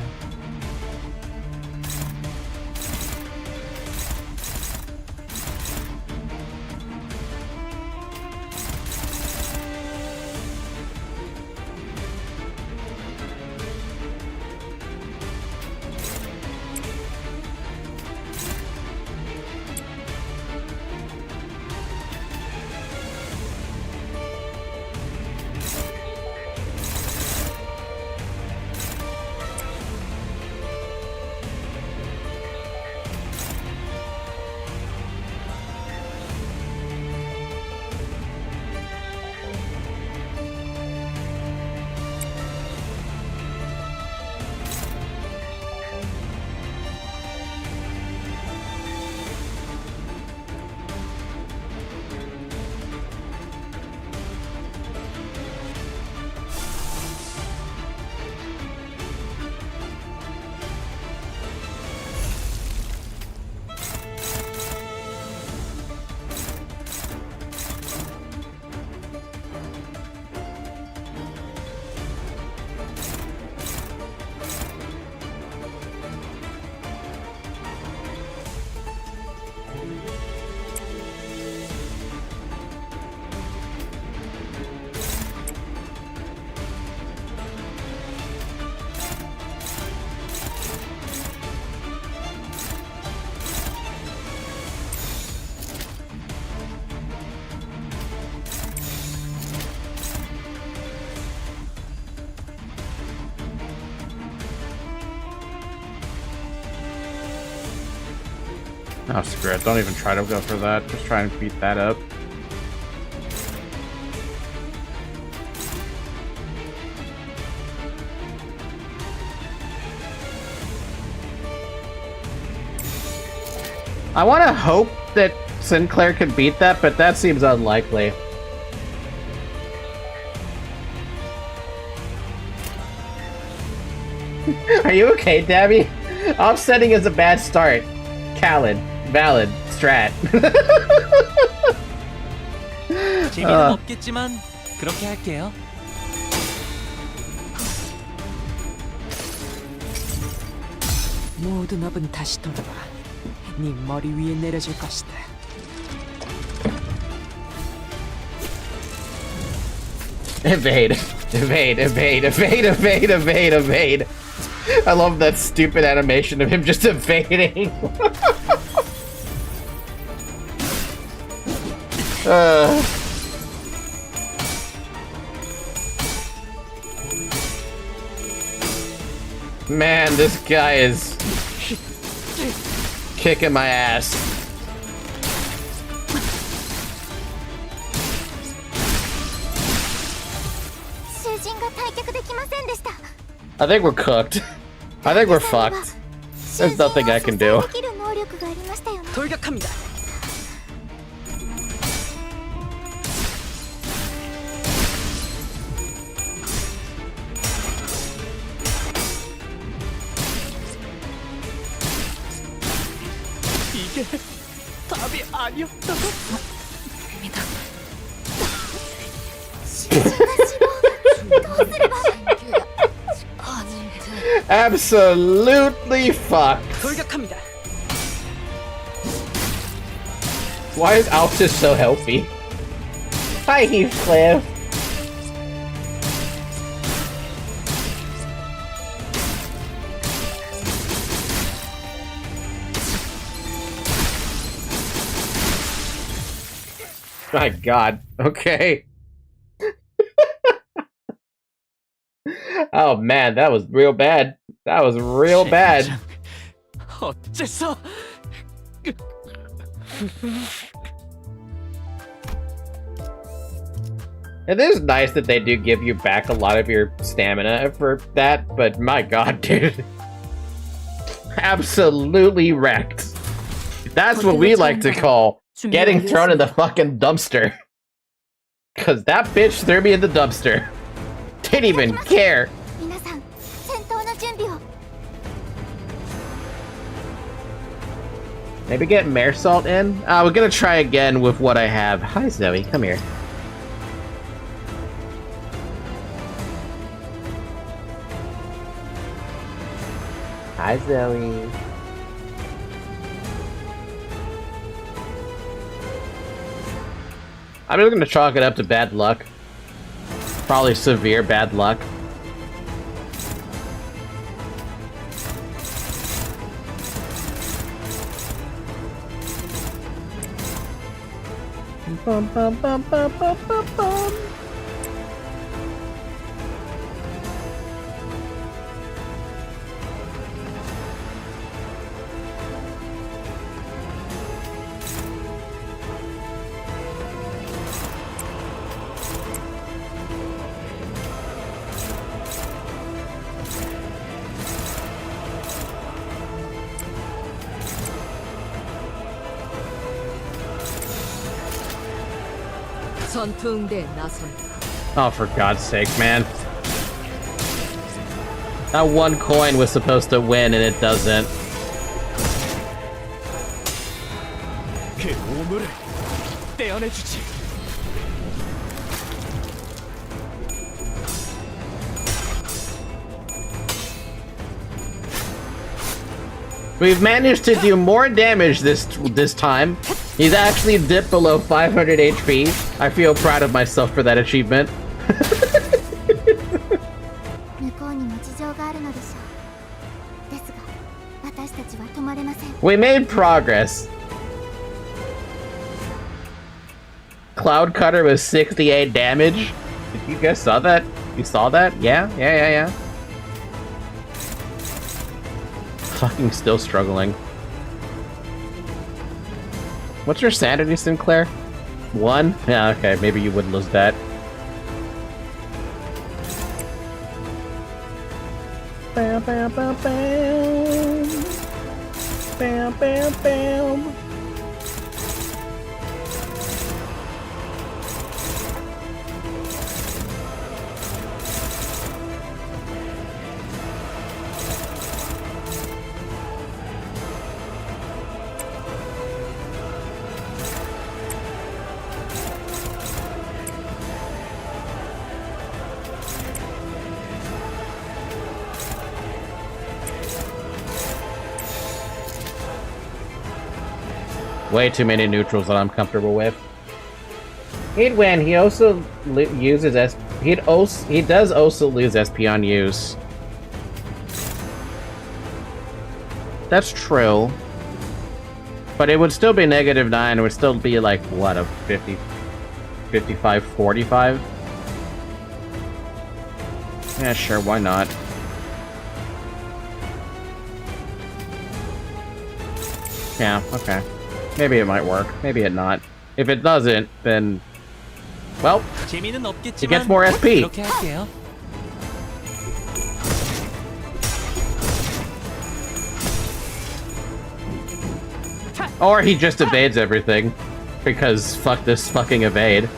Oh, screw it. Don't even try to go for that. Just try and beat that up. I want to hope that Sinclair can beat that, but that seems unlikely. Are you okay, Dabby? Offsetting is a bad start. Valid. Strat. 재미는 없겠지만 그렇게 할게요. 모든 업은 다시 돌아와. 네 머리 위에 내려질 것이다. Evade. I love that stupid animation of him just evading. Man, this guy is kicking my ass. I think we're cooked. I think we're fucked. There's nothing I can do. 돌격합니다. 이게 답이 아니었다고? Absolutely fucked. 돌격합니다. Why is Altus so healthy? Hi, Heathcliff. My God. Okay. Oh man, that was real bad. That was real bad. 어째서? It is nice that they do give you back a lot of your stamina for that, but my God, dude. Absolutely wrecked. That's what we like to call getting thrown in the fucking dumpster. Cause that bitch threw me in the dumpster. Didn't even care. Maybe get mare salt in? We're gonna try again with what I have. Hi, Zoe. Come here. Hi, Zoe. I'm just gonna chalk it up to bad luck. Probably severe bad luck. Bum, bum, bum, bum, bum, bum, bum. Oh, for God's sake, man. That one coin was supposed to win and it doesn't. 그 오물을 떼어내주지. We've managed to do more damage this time. He's actually dipped below 500 HP. I feel proud of myself for that achievement. We made progress. Cloud Cutter was 68 damage. You guys saw that? You saw that? Yeah. Fucking still struggling. What's your sanity, Sinclair? 1? Yeah, okay, maybe you wouldn't lose that. Bam, bam, bam, bam. Bam, bam, bam. Way too many neutrals that I'm comfortable with. He'd win. He also uses he does also lose SP on use. That's true. But it would still be -9. It would still be like what, a 50, 55, 45? Yeah, sure, why not? Yeah, okay. Maybe it might work. Maybe it not. If it doesn't, then... well, 재미는 없겠지만 it gets more SP. 그렇게 할게요. Or he just evades everything. Because fuck this fucking evade.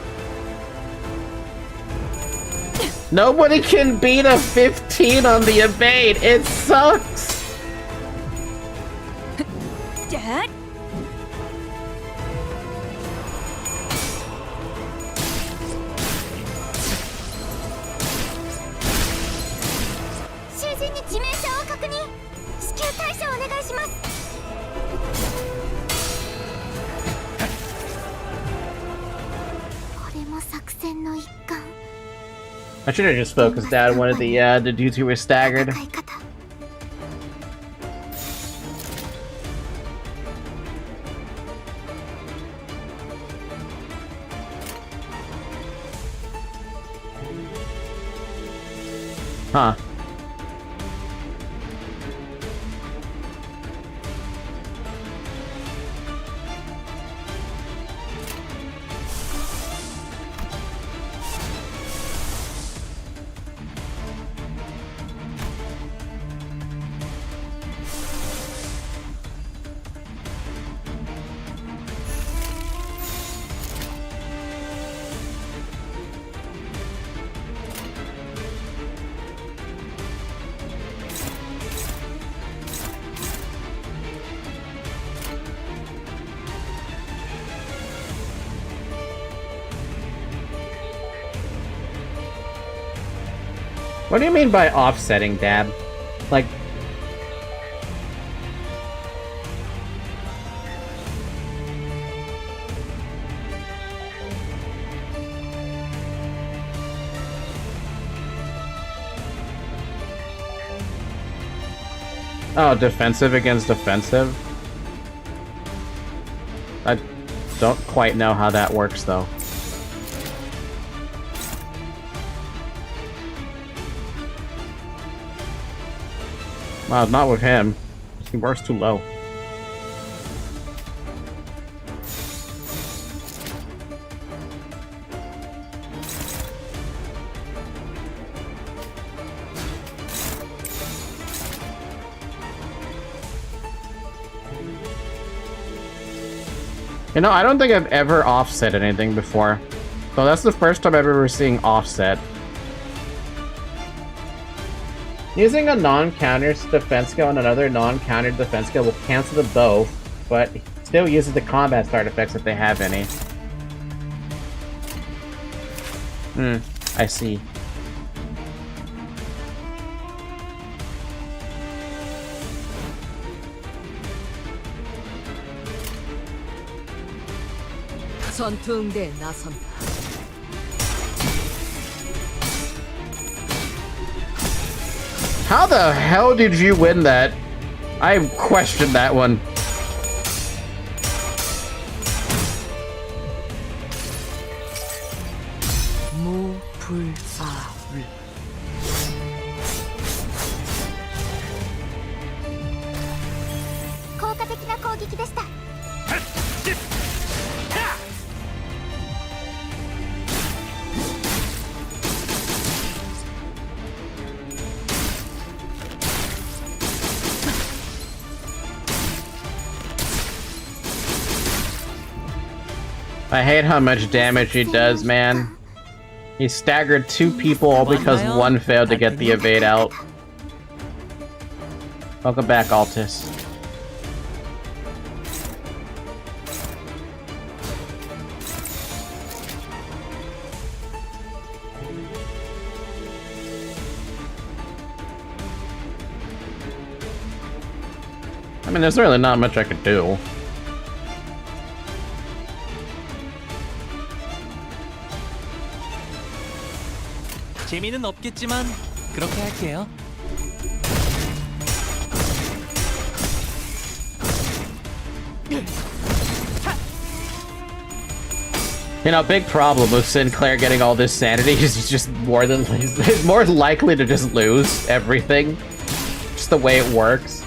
Nobody can beat a 15 on the evade! It sucks! Dad? I should have just focused down one of the dudes who were staggered. Huh. What do you mean by offsetting, Dab? Like... oh, defensive against defensive? I don't quite know how that works, though. Wow, not with him. He works too low. You know, I don't think I've ever offset anything before. So that's the first time I've ever seen offset. Using a non-counter defense skill and another non-counter defense skill will cancel the both, but still uses the combat start effects if they have any. I see. 전투응대에 나선다. How the hell did you win that? I questioned that one. 무불사를. I hate how much damage he does, man. He staggered 2 people all because one failed to get the evade out. Welcome back, Altus. I mean, there's really not much I could do. 재미는 없겠지만 그렇게 할게요. You know, big problem with Sinclair getting all this sanity is he's just he's more likely to just lose everything. Just the way it works.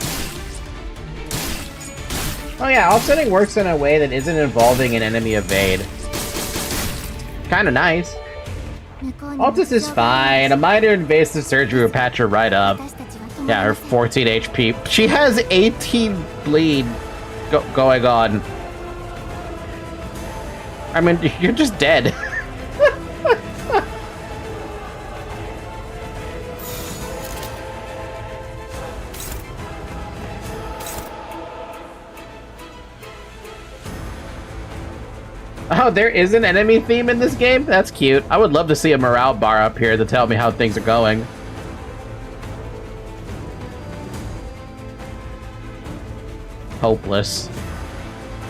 Oh yeah, offsetting works in a way that isn't involving an enemy evade. Kinda nice. Altus is fine. A minor invasive surgery will patch her right up. Yeah, her 14 HP. She has 18 bleed going on. I mean, you're just dead. Oh, there is an enemy theme in this game? That's cute. I would love to see a morale bar up here to tell me how things are going. Hopeless.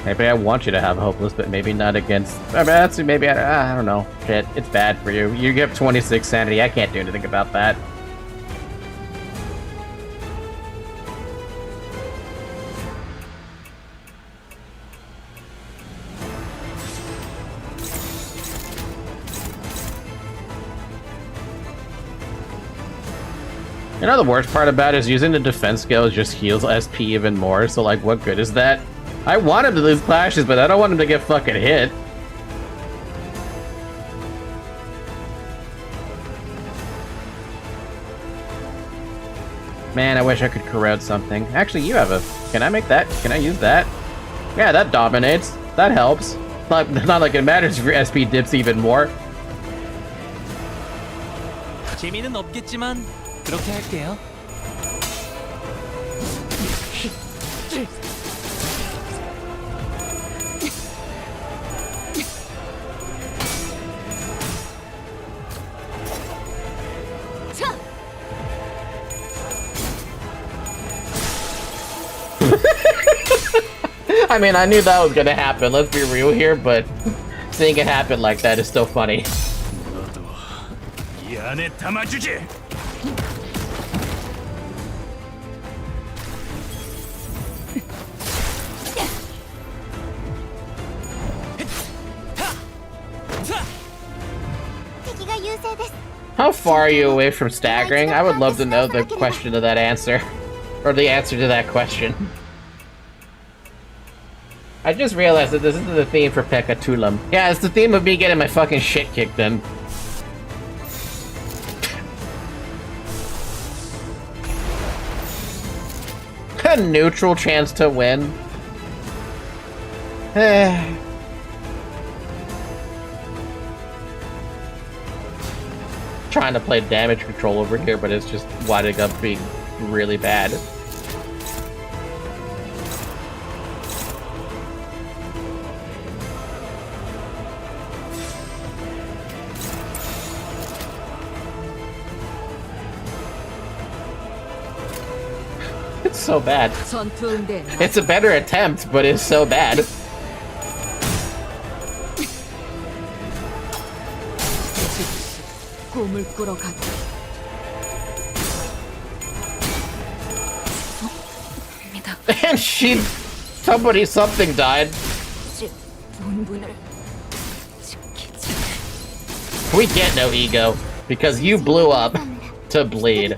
Maybe I want you to have hopeless, but maybe not against... I mean, that's maybe... I don't know. Shit, it's bad for you. You get 26 sanity. I can't do anything about that. You know, the worst part about it is using the defense skill just heals SP even more, so like, what good is that? I want him to lose clashes, but I don't want him to get fucking hit. Man, I wish I could corrode something. Actually, you have a... Can I make that? Can I use that? Yeah, that dominates. That helps. Not like it matters if your SP dips even more. 재미는 없겠지만 그렇게 할게요. I mean, I knew that was gonna happen, let's be real here, but seeing it happen like that is still funny. 이 안에 담아주지. How far are you away from staggering? I would love to know the question to that answer. Or the answer to that question. I just realized that this isn't the theme for Pekatulam. Yeah, it's the theme of me getting my fucking shit kicked in. A neutral chance to win. Trying to play damage control over here, but it's just winding up being really bad. It's so bad. It's a better attempt, but it's so bad. And something died. We get no ego, because you blew up to bleed.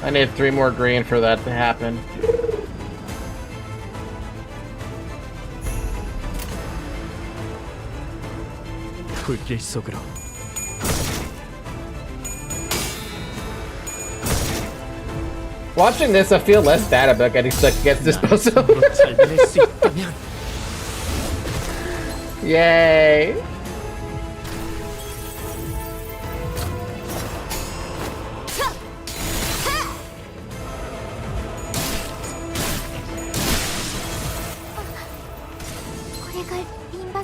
I need 3 more green for that to happen. 불길 속으로. Watching this, I feel less bad about getting stuck against this puzzle. 잘 보낼 수 있다면. Yay!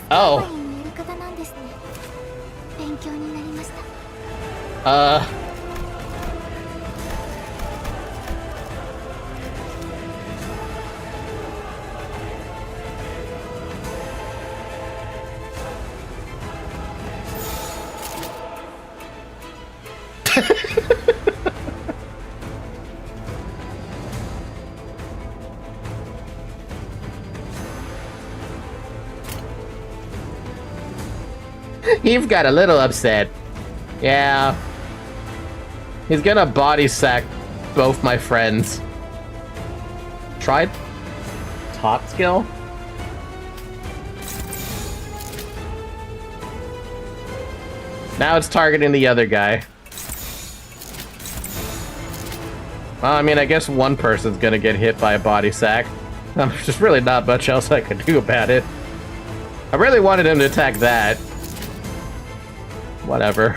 Oh. Heath got a little upset. Yeah. He's gonna body sack both my friends. Try top skill? Now it's targeting the other guy. Well, I mean, I guess one person's gonna get hit by a body sack. There's just really not much else I could do about it. I really wanted him to attack that. Whatever.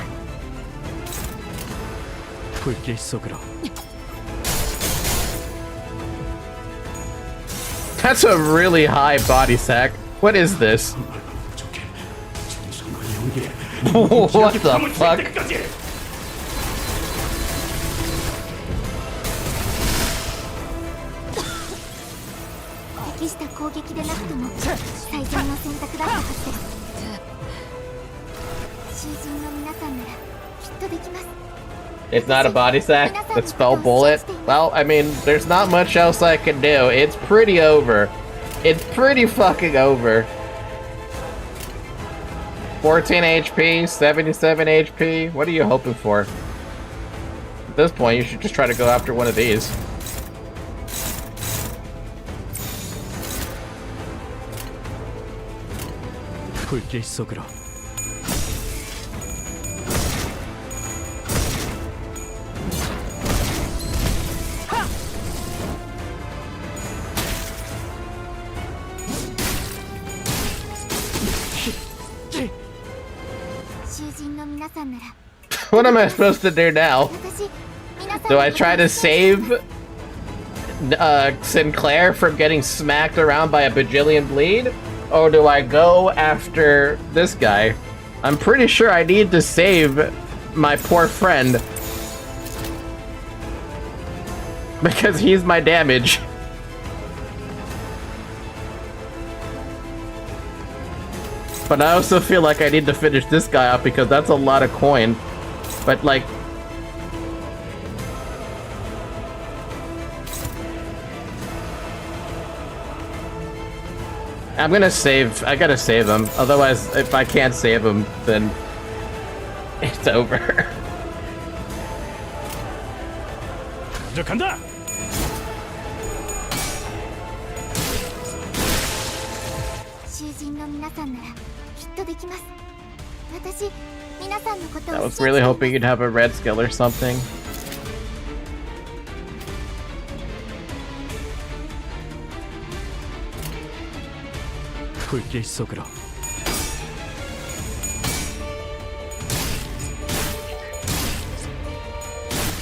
불길 속으로. That's a really high body sack. What is this? What the fuck? It's not a body sack. The spell bullet. Well, I mean, there's not much else I can do. It's pretty over. It's pretty fucking over. 14 HP, 77 HP. What are you hoping for? At this point, you should just try to go after one of these. 불길 속으로. What am I supposed to do now? Do I try to save Sinclair from getting smacked around by a bajillion bleed? Or do I go after this guy? I'm pretty sure I need to save my poor friend. Because he's my damage. But I also feel like I need to finish this guy off because that's a lot of coin. But like... I'm gonna save... I gotta save him. Otherwise, if I can't save him, then... it's over. 간다. I was really hoping you'd have a red skill or something. 불길 속으로.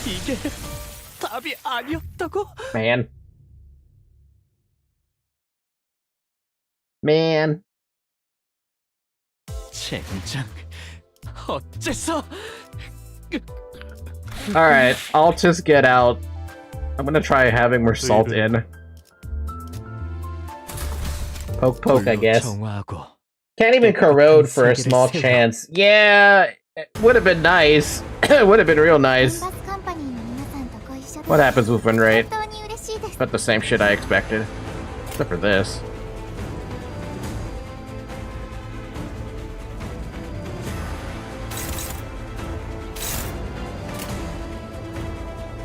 이게 답이 아니었다고? Man. Man. 젠장. 어째서? Alright, I'll just get out. I'm gonna try having more salt in. Poke poke, I guess. Can't even corrode for a small chance. Yeah, it would have been nice. It would have been real nice. What happens with win rate? But the same shit I expected. Except for this.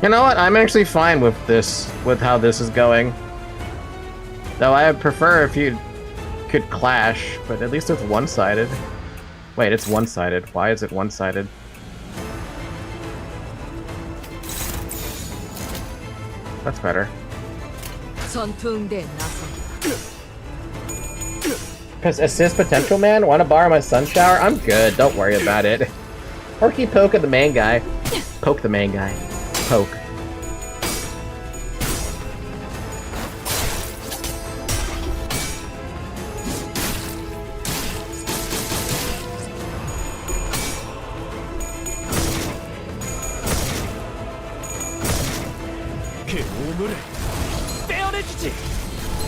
You know what? I'm actually fine with this, with how this is going. Though I would prefer if you could clash, but at least it's one-sided. Wait, it's one-sided. Why is it one-sided? That's better. Because assist potential man? Want to borrow my sun shower? I'm good. Don't worry about it. Porky poke the main guy. Poke the main guy. Poke.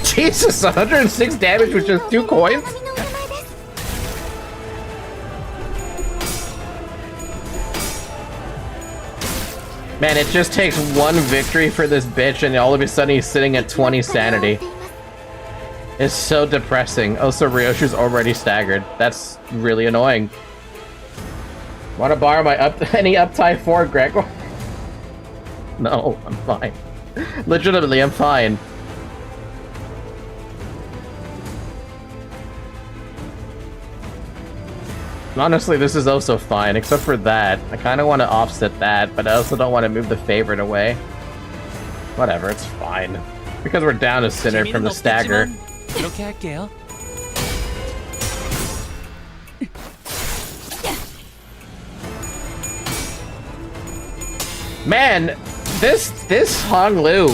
Jesus, 106 damage with just 2 coins? Man, it just takes one victory for this bitch and all of a sudden he's sitting at 20 sanity. It's so depressing. Oh, so Ryoshu's already staggered. That's really annoying. Wanna borrow my any uptie 4, Gregor? No, I'm fine. Legitimately, I'm fine. Honestly, this is also fine, except for that. I kind of want to offset that, but I also don't want to move the favorite away. Whatever, it's fine. Because we're down a sinner from the stagger. 이렇게 할게요. Man, this Hong Lu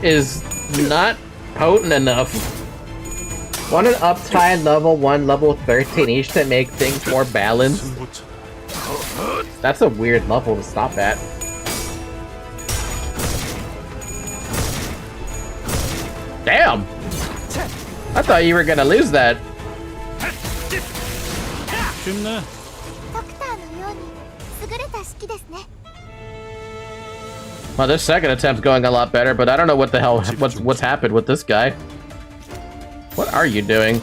is not potent enough. Want an uptime level 1, level 13 each to make things more balanced? That's a weird level to stop at. Damn! I thought you were gonna lose that. Well, this second attempt's going a lot better, but I don't know what the hell what's happened with this guy. What are you doing?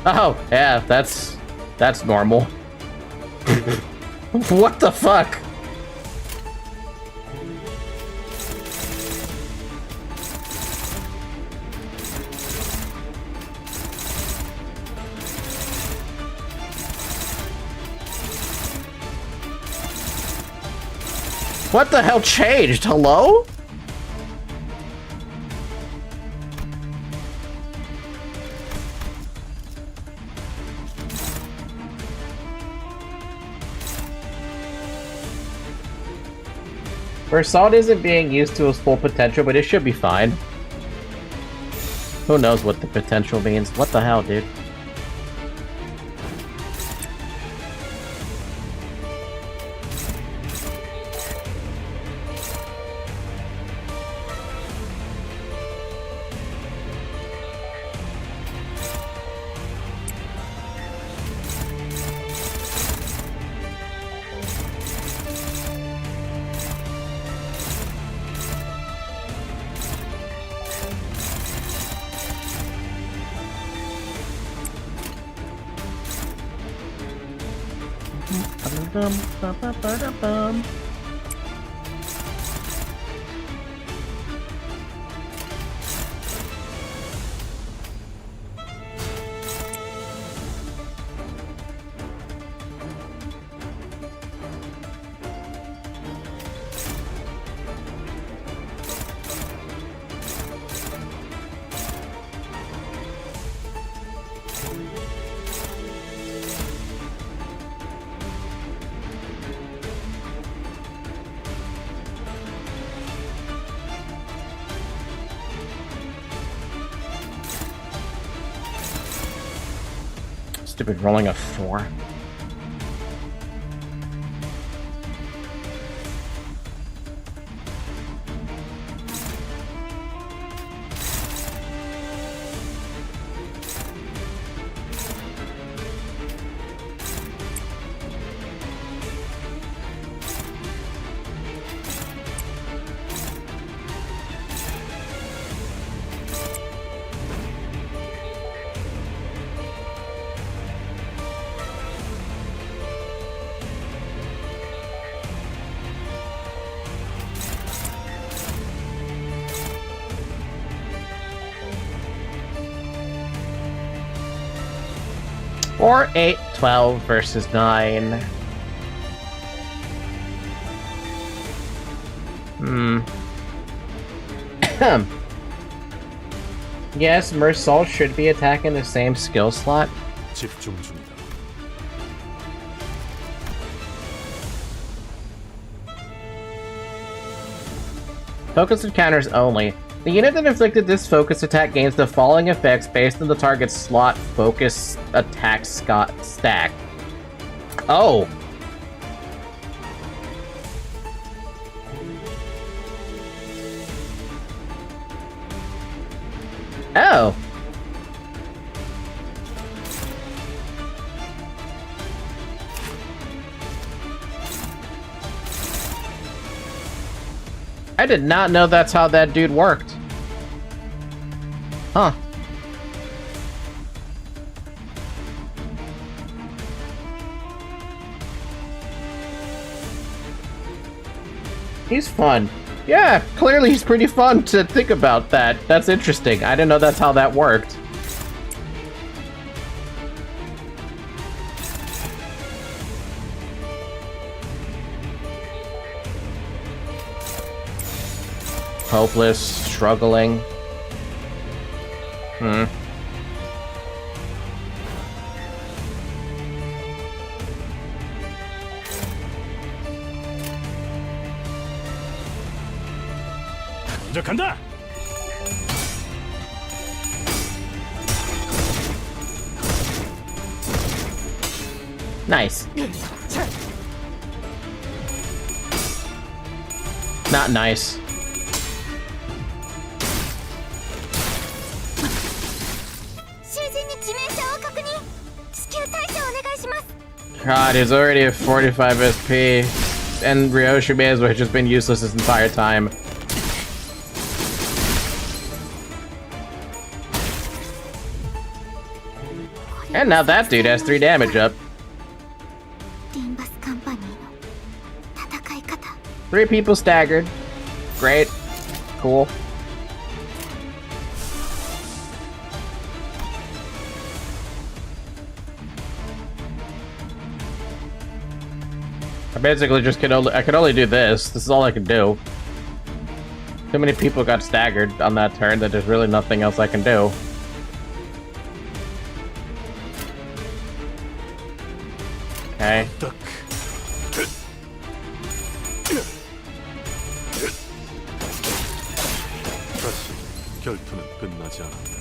Oh, yeah, that's normal. What the fuck? What the hell changed? Hello? Versalt isn't being used to its full potential, but it should be fine. Who knows what the potential means? What the hell, dude? Ba-ba-ba-ba-ba-bum. Stupid rolling a 4. Or 8, 12 versus 9. Yes, Mersault should be attacking the same skill slot. 집중 중이다. Focus encounters only. The unit that inflicted this focus attack gains the following effects based on the target's slot focus attack stack. Oh! Oh! I did not know that's how that dude worked. Huh. He's fun. Yeah, clearly he's pretty fun to think about that. That's interesting. I didn't know that's how that worked. Hopeless, struggling. 먼저 간다. Nice. Not nice. God, he's already at 45 SP, and Ryoshi may as well have just been useless this entire time. And now that dude has 3 damage up. 3 people staggered. Great. Cool. I basically just I could only do this. This is all I can do. Too many people got staggered on that turn that there's really nothing else I can do. Okay. 다시 결투는 끝나지 않았다.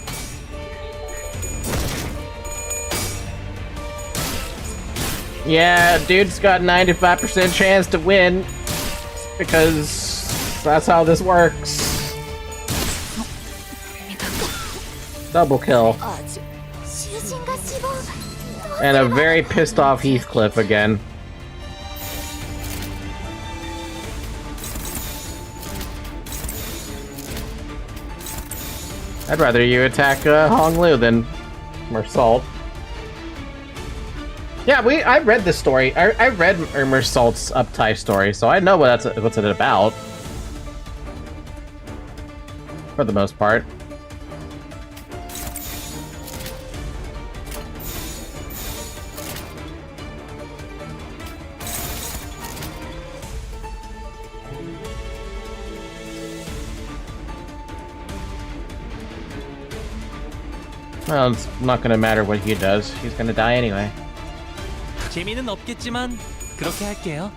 Yeah, dude's got 95% chance to win because that's how this works. Double kill. And a very pissed off Heathcliff again. I'd rather you attack Hong Lu than Mersault. Yeah, I read this story. I read Mersault's Uptie story, so I know what's it about. For the most part. Well, it's not gonna matter what he does. He's gonna die anyway. 재미는 없겠지만 그렇게 할게요.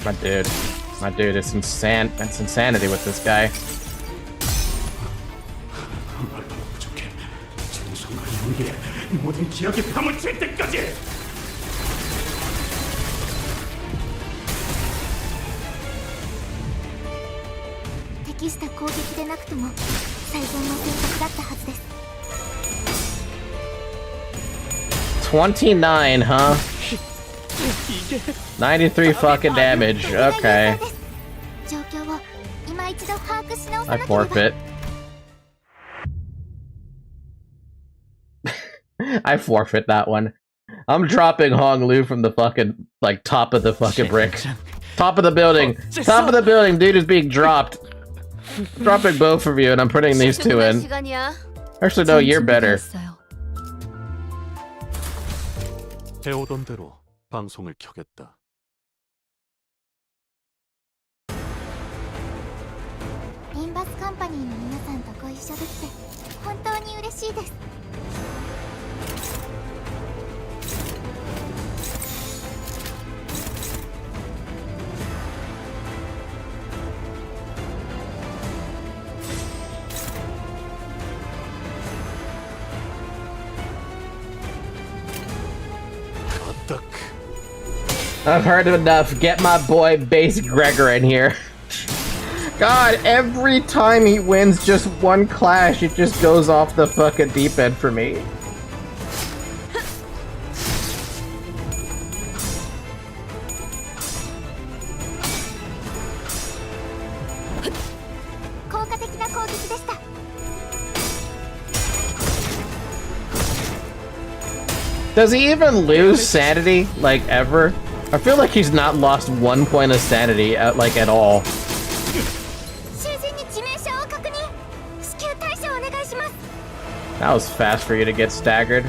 My dude, it's insane. It's insanity with this guy. 모든 기억이 파묻힐 때까지.適した攻撃でなくとも最善の選択だったはずです。29, huh? 93 fucking damage. Okay. 状況を今一度把握し直さ I なければ。 forfeit. I forfeit that one. I'm dropping Hong Lu from the fucking, like, top of the fucking brick. Top of the building. Top of the building, dude is being dropped. Dropping both of you, and I'm putting these two in. Actually, no, you're better. 해오던 대로 방송을 켜겠다. リンバスカンパニーの皆さんとご一緒できて本当に嬉しいです。I've heard enough. Get my boy Bass Gregor in here. God, every time he wins just one clash, it just goes off the fucking deep end for me. Does he even lose sanity, like, ever? I feel like he's not lost 1 point of sanity, like, at all. That was fast for you to get staggered.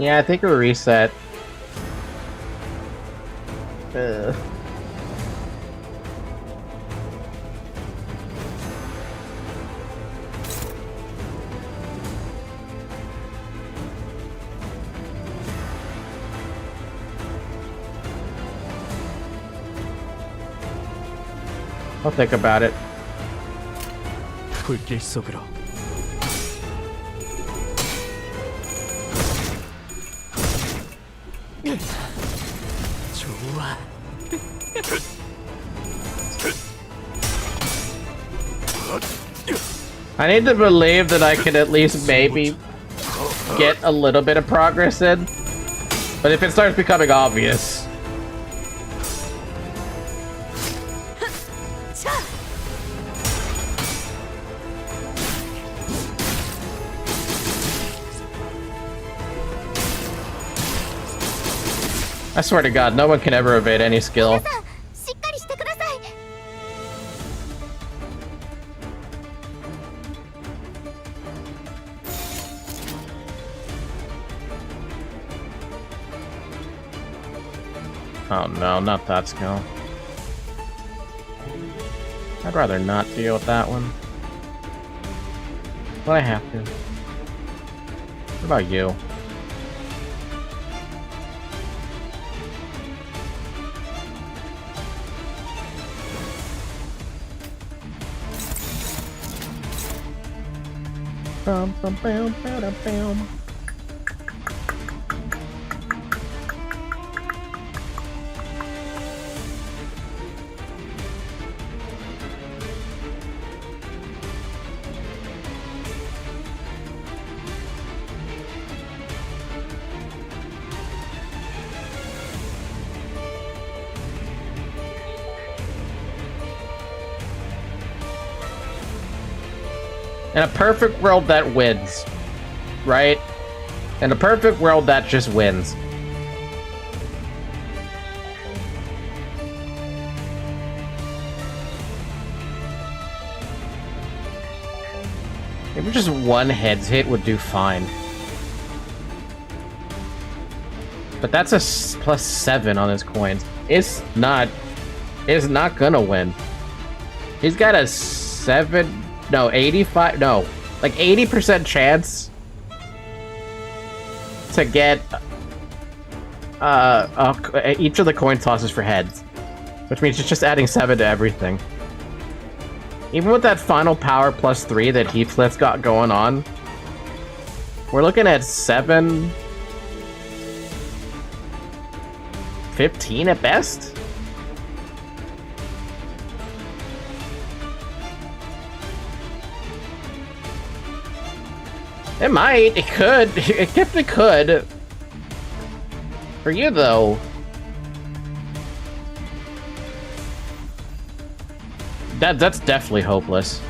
Yeah, I think a reset. I'll think about it. 불길 속으로. 좋아. I need to believe that I can at least maybe get a little bit of progress in. But if it starts becoming obvious... I swear to God, no one can ever evade any skill. Oh no, not that skill. I'd rather not deal with that one. But I have to. What about you? Bum, bum, bum, bum, bum. In a perfect world, that wins. Right? In a perfect world, that just wins. Maybe just one heads hit would do fine. But that's a +7 on his coins. It's not gonna win. He's got a 85, no, like 80% chance to get each of the coin tosses for heads, which means it's just adding 7 to everything. Even with that final power +3 that Heathcliff's got going on, we're looking at 7, 15 at best. It might. It could. It definitely could. For you, though. That's definitely hopeless.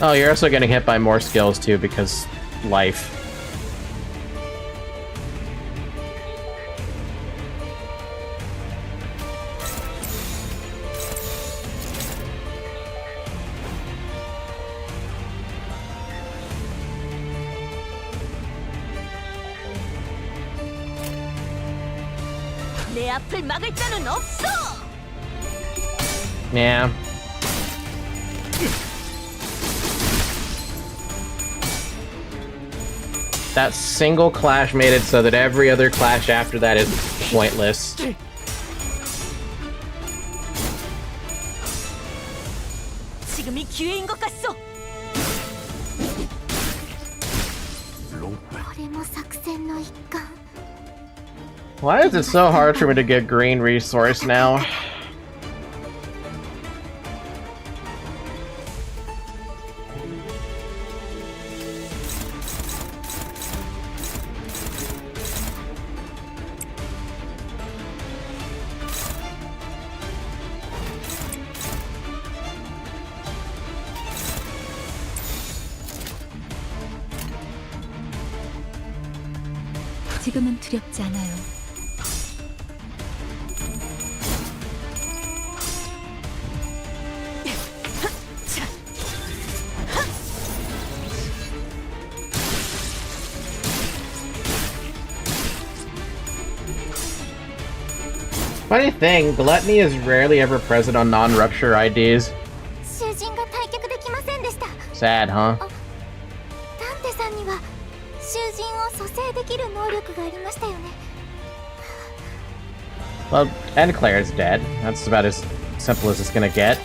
Oh, you're also getting hit by more skills too because life. 내 앞을 막을 자는 없어. Yeah. That single clash made it so that every other clash after that is pointless. 지금이 기회인 것 같소. Why is it so hard for me to get green resource now? 지금은 두렵지 않아요. Funny thing, gluttony is rarely ever present on non-rupture IDs. Sad, huh? Well, and Claire's dead. That's about as simple as it's gonna get.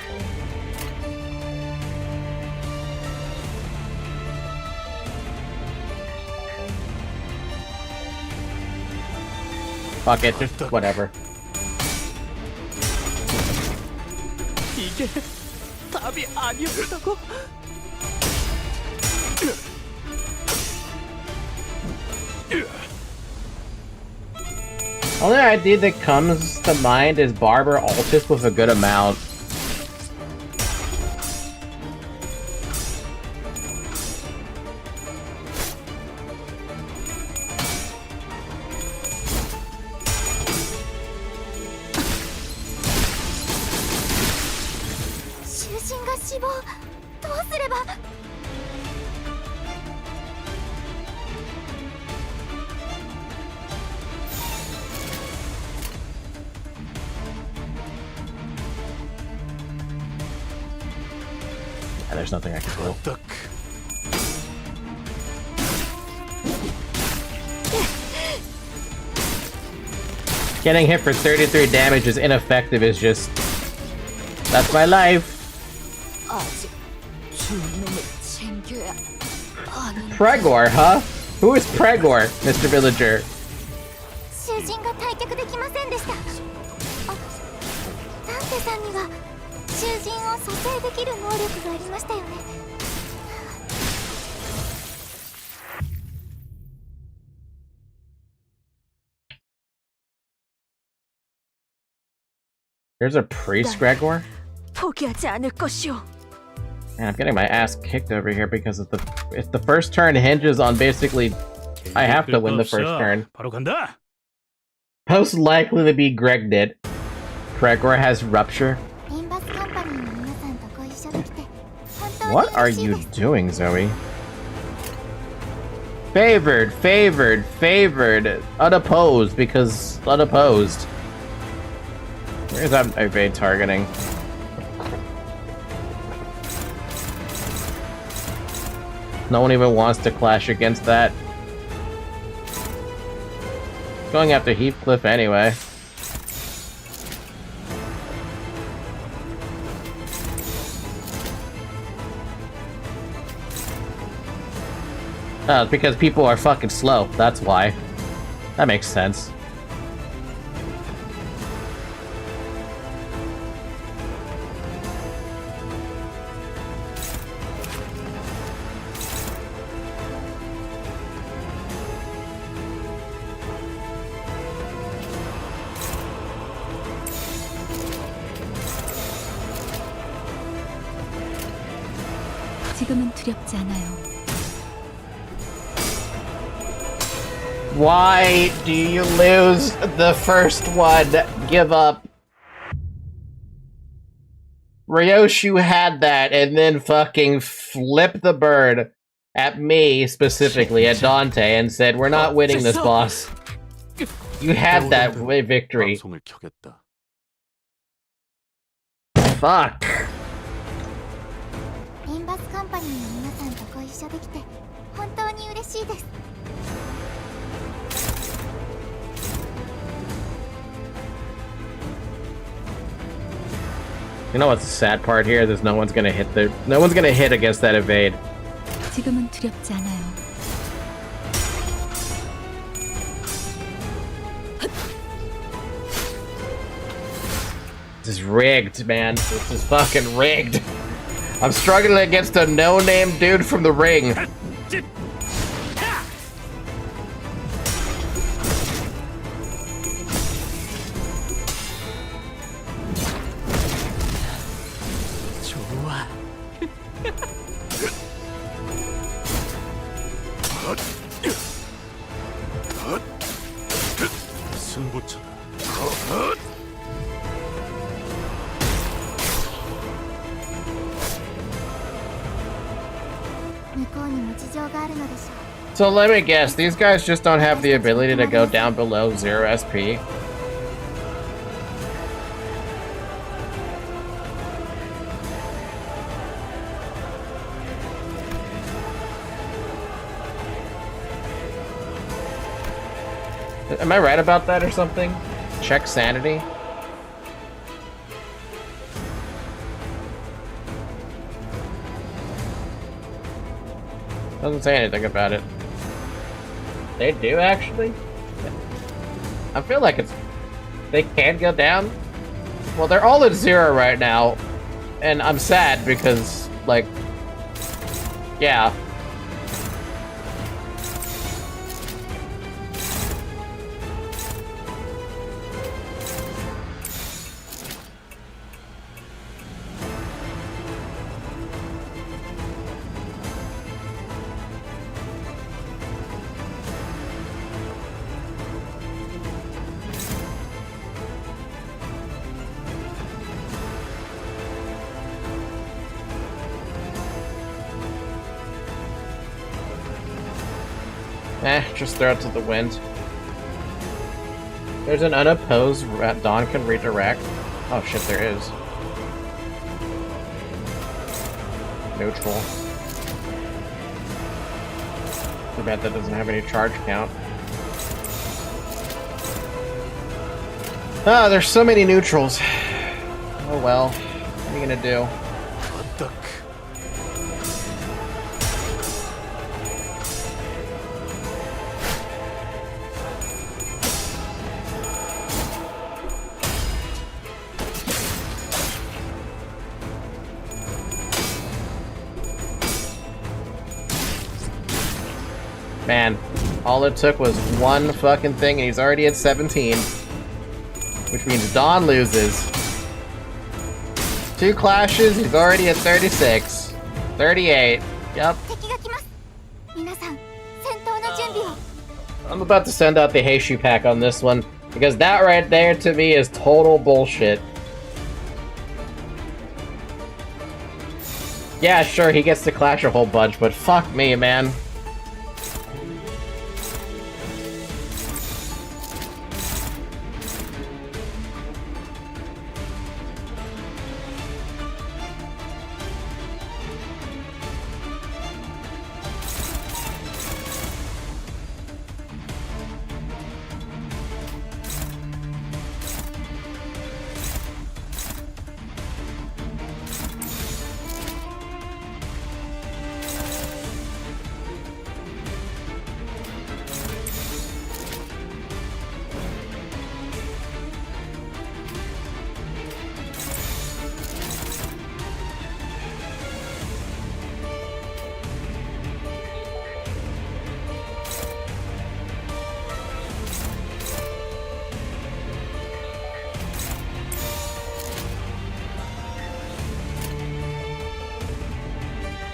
Fuck it, just whatever. 이게 답이 아니었다고? Only ID that comes to mind is Barber Altus with a good amount. There's nothing I can do. Getting hit for 33 damage is ineffective is just... That's my life! Pregor, huh? Who is Pregor, Mr. Villager? There's a priest, Gregor? 포기하지 않을 것이오. Man, I'm getting my ass kicked over here because if the first turn hinges on basically I have to win the first turn. 바로 간다. Most likely to be Greg did. Gregor has rupture. What are you doing, Zoe? Favored, favored, favored. Unopposed because unopposed. Where's that evade targeting? No one even wants to clash against that. Going after Heathcliff anyway. It's because people are fucking slow, that's why. That makes sense. 지금은 두렵지 않아요. Why do you lose the first one? Give up. Ryoshu had that and then fucking flipped the bird at me, specifically, at Dante, and said, we're not winning this, boss. You had that victory. 방송을 켜겠다. Fuck. リンバスカンパニーの皆さんとご一緒できて本当に嬉しいです。 You know what's the sad part here? There's no one's gonna hit against that evade. 지금은 두렵지 않아요. This is rigged, man. This is fucking rigged. I'm struggling against a no-name dude from the ring. 좋아. 승부처다. 向こうにも事情があるのでしょう。 So let me guess, these guys just don't have the ability to go down below 0 SP? Am I right about that or something? Check sanity? Doesn't say anything about it. They do, actually? I feel like they can go down. Well, they're all at 0 right now. And I'm sad because, like... Yeah. Just throw it to the wind. There's an unopposed Dawn can redirect. Oh shit, there is. Neutral. Too bad that doesn't have any charge count. Ah, there's so many neutrals. Oh well. What are you gonna do? Man, all it took was one fucking thing and he's already at 17. Which means Dawn loses. 2 clashes, he's already at 36. 38. Yep. I'm about to send out the Heishu pack on this one. Because that right there to me is total bullshit. Yeah, sure, he gets to clash a whole bunch, but fuck me, man.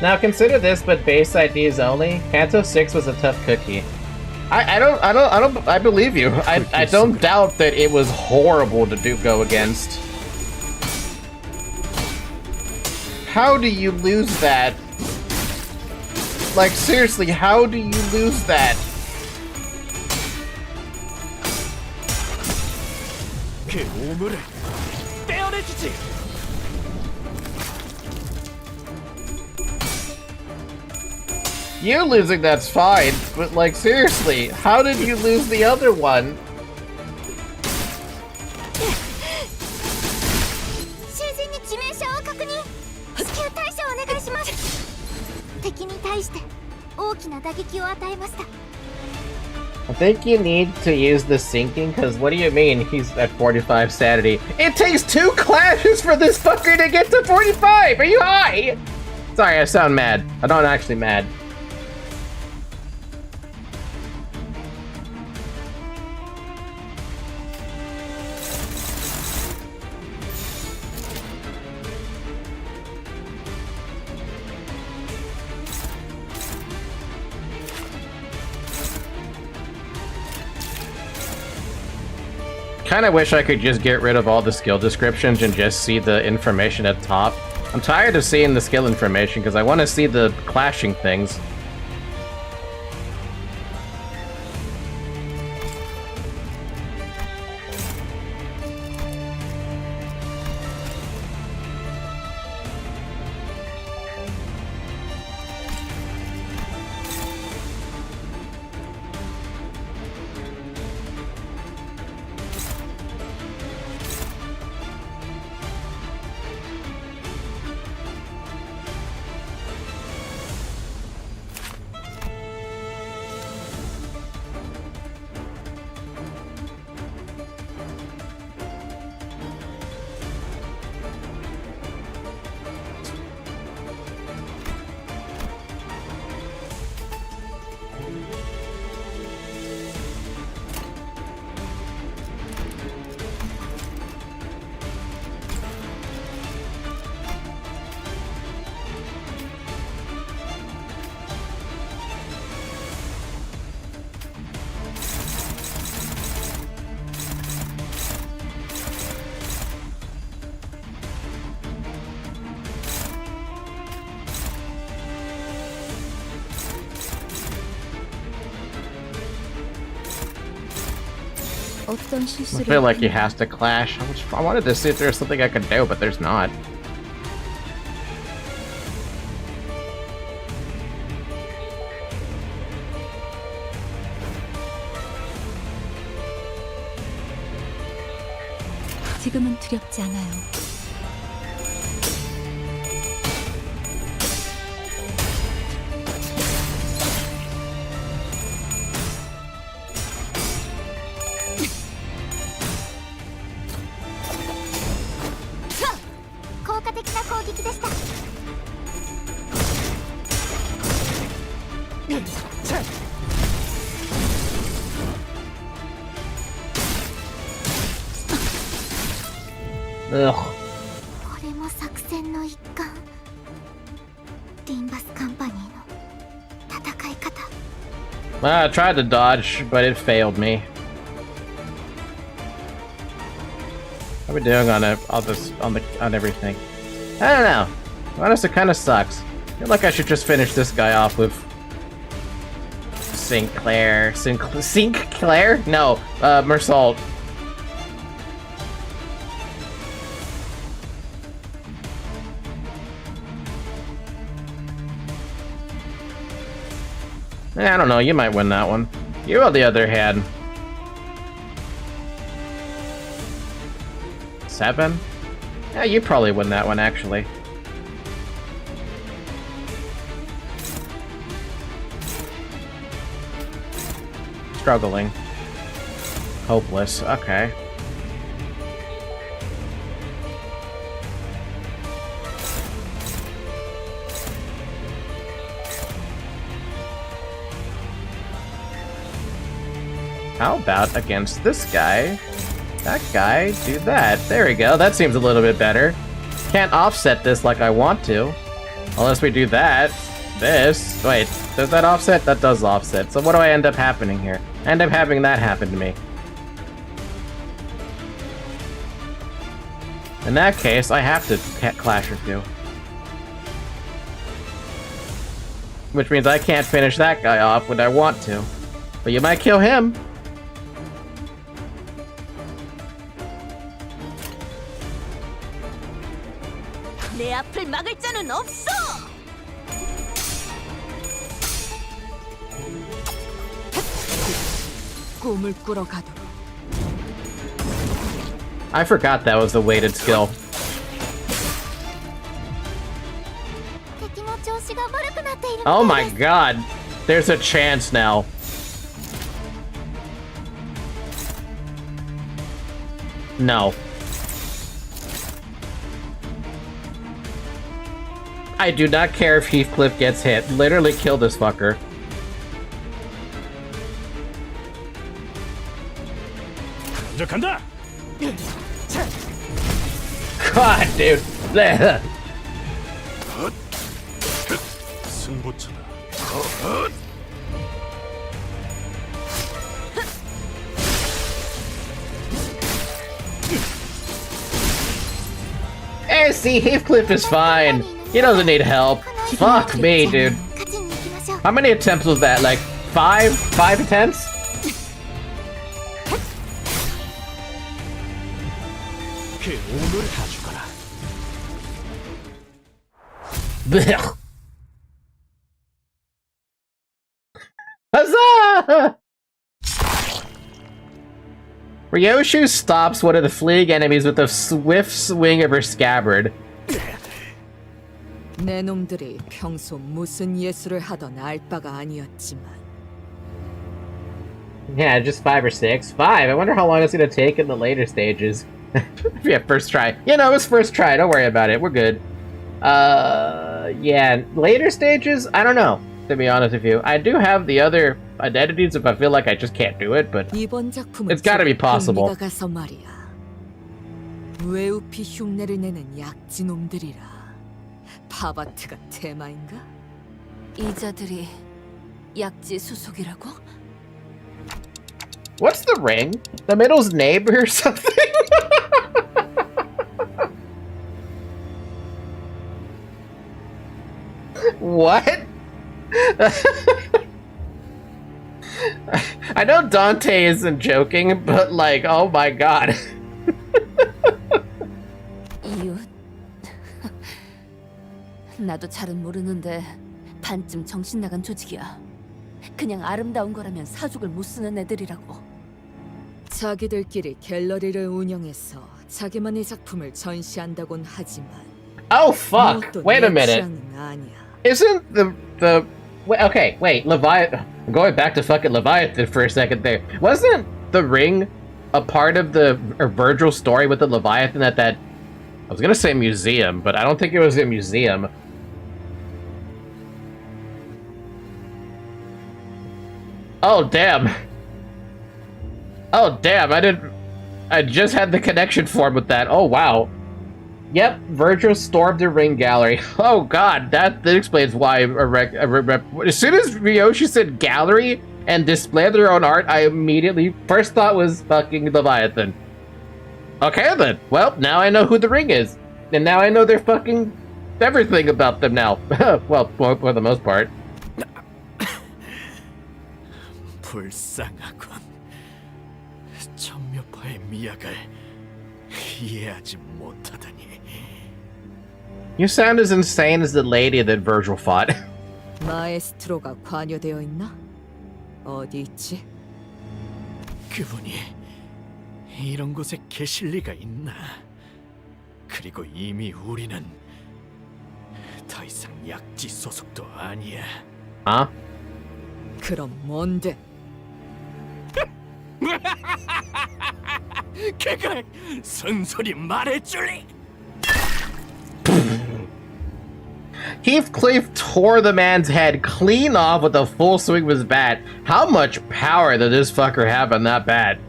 Now consider this, but base IDs only. Canto 6 was a tough cookie. I believe you. I don't doubt that it was horrible to go against. How do you lose that? Like, seriously, how do you lose that? You losing that's fine, but like seriously, how did you lose the other one? I think you need to use the sinking, because what do you mean he's at 45 sanity? It takes 2 clashes for this fucker to get to 45! Are you high? Sorry, I sound mad. I'm not actually mad. Kinda wish I could just get rid of all the skill descriptions and just see the information at top. I'm tired of seeing the skill information because I want to see the clashing things. I feel like he has to clash. I wanted to see if there's something I could do, but there's not. 지금은 두렵지 않아요. Ugh. Well, I tried to dodge, but it failed me. How are we doing on everything? I don't know. Honestly, it kind of sucks. I feel like I should just finish this guy off with Sinclair. Sinclair? No, Mersault. I don't know, you might win that one. You, on the other hand. 7? Yeah, you probably win that one, actually. Struggling. Hopeless, okay. How about against this guy? That guy, do that. There we go, that seems a little bit better. Can't offset this like I want to. Unless we do that. This. Wait, does that offset? That does offset. So what do I end up happening here? I end up having that happen to me. In that case, I have to clash or two. Which means I can't finish that guy off when I want to. But you might kill him. 내 앞을 막을 자는 없어. 꿈을 꾸러 가도록. I forgot that was the weighted skill. Oh my god. There's a chance now. No. I do not care if Heathcliff gets hit. Literally kill this fucker. 간다. God, dude. 승부처다. Hey, see, Heathcliff is fine. He doesn't need help. Fuck me, dude. How many attempts was that? Like, 5? 5 attempts? Blech. Huzzah! Ryoshu stops one of the fleeing enemies with a swift swing of her scabbard. 내 놈들이 평소 무슨 예술을 하던 알 바가 아니었지만. Yeah, just 5 or 6. 5. I wonder how long it's gonna take in the later stages. Yeah, first try. You know, it was first try. Don't worry about it. We're good. Yeah, later stages, I don't know, to be honest with you. I do have the other identities if I feel like I just can't do it, but it's gotta be possible. 외우피 흉내를 내는 약지놈들이라. 파바트가 테마인가? 이 자들이 약지 수속이라고? What's the ring? The middle's neighbor or something? What? I know Dante isn't joking, but like, oh my god. 이웃? 나도 잘은 모르는데 반쯤 정신 나간 조직이야. 그냥 아름다운 거라면 사족을 못 쓰는 애들이라고. 자기들끼리 갤러리를 운영해서 자기만의 작품을 전시한다곤 하지만. Oh fuck! Wait a minute. Isn't the okay? Wait, Leviathan. Going back to fucking Leviathan for a second there. Wasn't the ring a part of the Virgil story with the Leviathan at that? I was gonna say museum, but I don't think it was a museum. Oh damn. Oh damn! I just had the connection formed with that. Oh wow. Yep, Virgil stormed the ring gallery. Oh god, that explains why as soon as Ryoshi said gallery and display of their own art, I immediately first thought was fucking Leviathan. Okay then, well, now I know who the ring is. And now I know they're fucking everything about them now. Well, for the most part. 불쌍하군. 천묘파의 미학을 이해하지 못하다니. You sound as insane as the lady that Virgil fought. 마에스트로가 관여되어 있나? 어디 있지? 그분이 이런 곳에 계실 리가 있나? 그리고 이미 우리는 더 이상 약지 소속도 아니야. 아? 그럼 뭔데? 그걸 순순히 말해줄리. Heathcliff tore the man's head clean off with a full swing of his bat. How much power did this fucker have on that bat?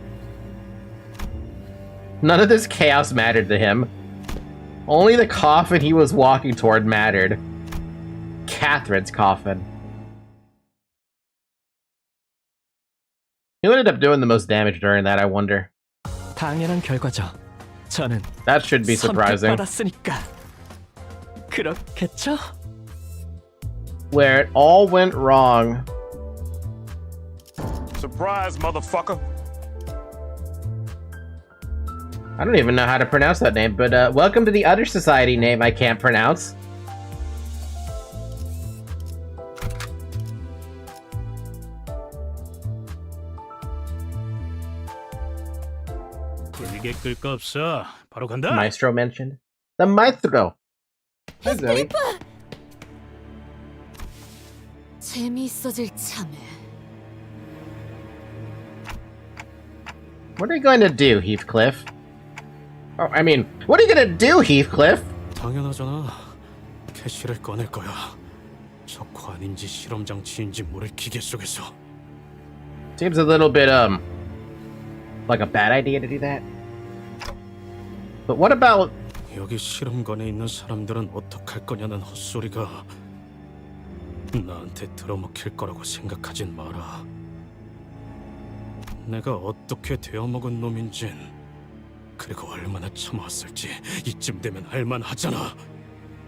None of this chaos mattered to him. Only the coffin he was walking toward mattered. Catherine's coffin. Who ended up doing the most damage during that, I wonder? 당연한 결과죠. 저는 That should be surprising. 선택받았으니까. 그렇겠죠? Where it all went wrong. Surprise, motherfucker. I don't even know how to pronounce that name, but welcome to the other society name I can't pronounce. 길게 끌 거 없어. 바로 간다. Maestro mentioned. The Maestro. Hi, Zoe. 재미있어질 참에. What are you going to do, Heathcliff? Oh, I mean, what are you going to do, Heathcliff? 당연하잖아. 캐시를 꺼낼 거야. 적화 아닌지 실험 장치인지 모를 기계 속에서. Seems a little bit, like a bad idea to do that. But what about... 여기 실험관에 있는 사람들은 어떡할 거냐는 헛소리가 나한테 들어먹힐 거라고 생각하진 마라. 내가 어떻게 되어먹은 놈인진 그리고 얼마나 참아왔을지 이쯤 되면 알만하잖아.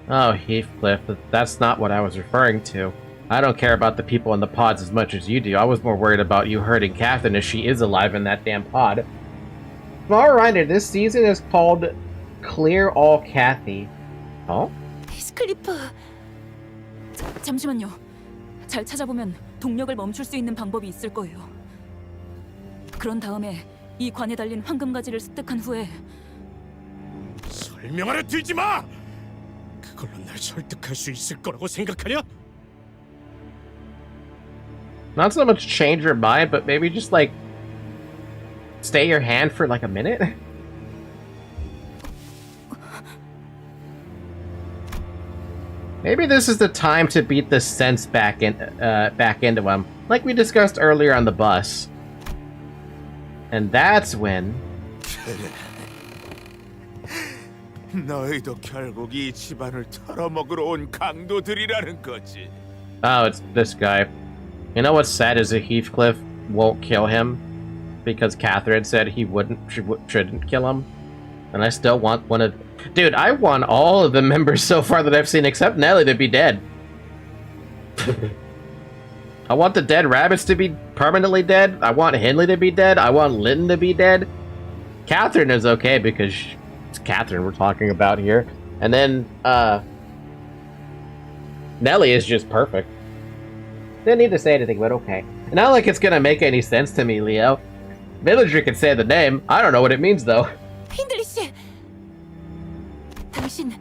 Oh, Heathcliff, that's not what I was referring to. I don't care about the people in the pods as much as you do. I was more worried about you hurting Catherine if she is alive in that damn pod. Small reminder, this season is called Clear All Kathy. Oh? 히스클리프. 잠시만요. 잘 찾아보면 동력을 멈출 수 있는 방법이 있을 거예요. 그런 다음에 이 관에 달린 황금가지를 습득한 후에 설명하려 들지 마! 그걸로 날 설득할 수 있을 거라고 생각하냐? Not so much change your mind, but maybe just like stay your hand for like a minute? Maybe this is the time to beat the sense back into him, like we discussed earlier on the bus. And that's when... 너희도 결국 이 집안을 털어먹으러 온 강도들이라는 거지. Oh, it's this guy. You know what's sad is that Heathcliff won't kill him because Catherine said he shouldn't kill him. And I still want one of... Dude, I want all of the members so far that I've seen except Nelly to be dead. I want the dead rabbits to be permanently dead. I want Henley to be dead. I want Linton to be dead. Catherine is okay because it's Catherine we're talking about here. And then, Nelly is just perfect. Didn't need to say anything, but okay. Not like it's gonna make any sense to me, Leo. Villager can say the name. I don't know what it means, though. 힌들리 씨, 당신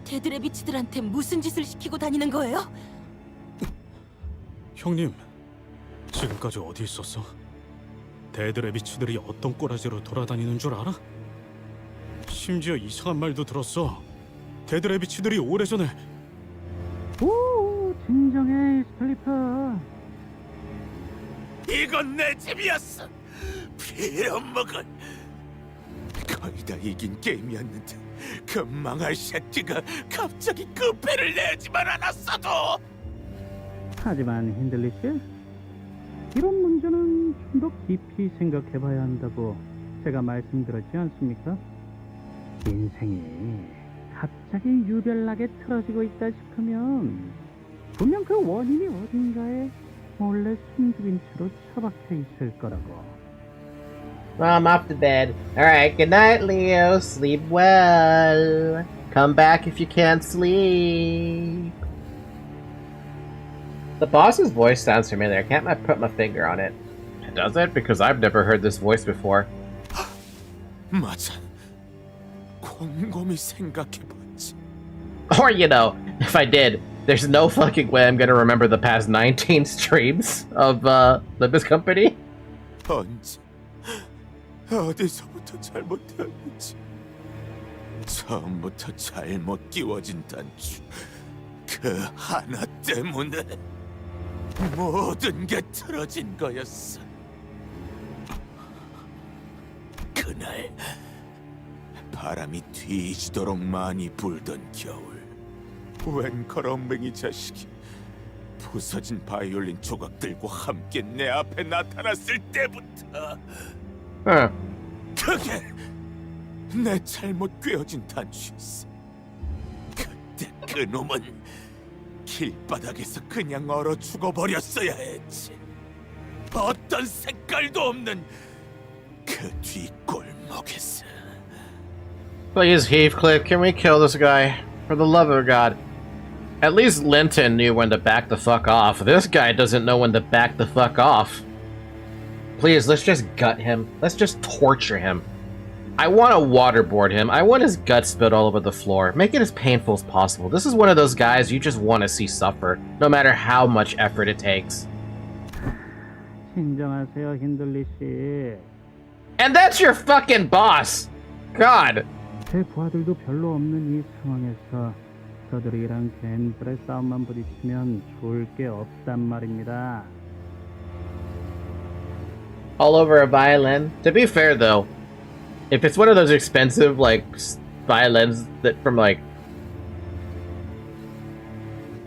데드레비치들한테 무슨 짓을 시키고 다니는 거예요? 형님, 지금까지 어디 있었어? 데드레비치들이 어떤 꼬라지로 돌아다니는 줄 알아? 심지어 이상한 말도 들었어. 데드레비치들이 오래전에... 오, 진정해, 스클리퍼. 이건 내 집이었어. 빌어먹은. 거의 다 이긴 게임이었는데 그 망할 새끼가 갑자기 그 패를 내지만 않았어도. 하지만 힌들리 씨, 이런 문제는 좀 더 깊이 생각해봐야 한다고 제가 말씀드렸지 않습니까? 인생이 갑자기 유별나게 틀어지고 있다 싶으면 분명 그 원인이 어딘가에 몰래 숨죽인 채로 처박혀 있을 거라고. Well, I'm off to bed. Alright, good night, Leo. Sleep well. Come back if you can't sleep. The boss's voice sounds familiar. I can't put my finger on it. Does it? Because I've never heard this voice before. 맞아. 곰곰이 생각해봤지. Or, you know, if I did, there's no fucking way I'm gonna remember the past 19 streams of Limbus Company. 언제, 어디서부터 잘못했는지. 처음부터 잘못 끼워진 단추. 그 하나 때문에 모든 게 틀어진 거였어. 그날 바람이 뒤지도록 많이 불던 겨울, 웬 거렁뱅이 자식이 부서진 바이올린 조각들과 함께 내 앞에 나타났을 때부터 그게 내 잘못 꿰어진 단추였어. 그때 그 놈은 길바닥에서 그냥 얼어 죽어버렸어야 했지. 어떤 색깔도 없는 그 뒷골목에서. Please, Heathcliff, can we kill this guy? For the love of God. At least Linton knew when to back the fuck off. This guy doesn't know when to back the fuck off. Please, let's just gut him. Let's just torture him. I want to waterboard him. I want his guts spilled all over the floor. Make it as painful as possible. This is one of those guys you just want to see suffer, no matter how much effort it takes. 진정하세요, 힌들리 씨. And that's your fucking boss! God! 제 부하들도 별로 없는 이 상황에서 저들이랑 괜스레 싸움만 부딪히면 좋을 게 없단 말입니다. All over a violin. To be fair, though, if it's one of those expensive, like, violins that from, like...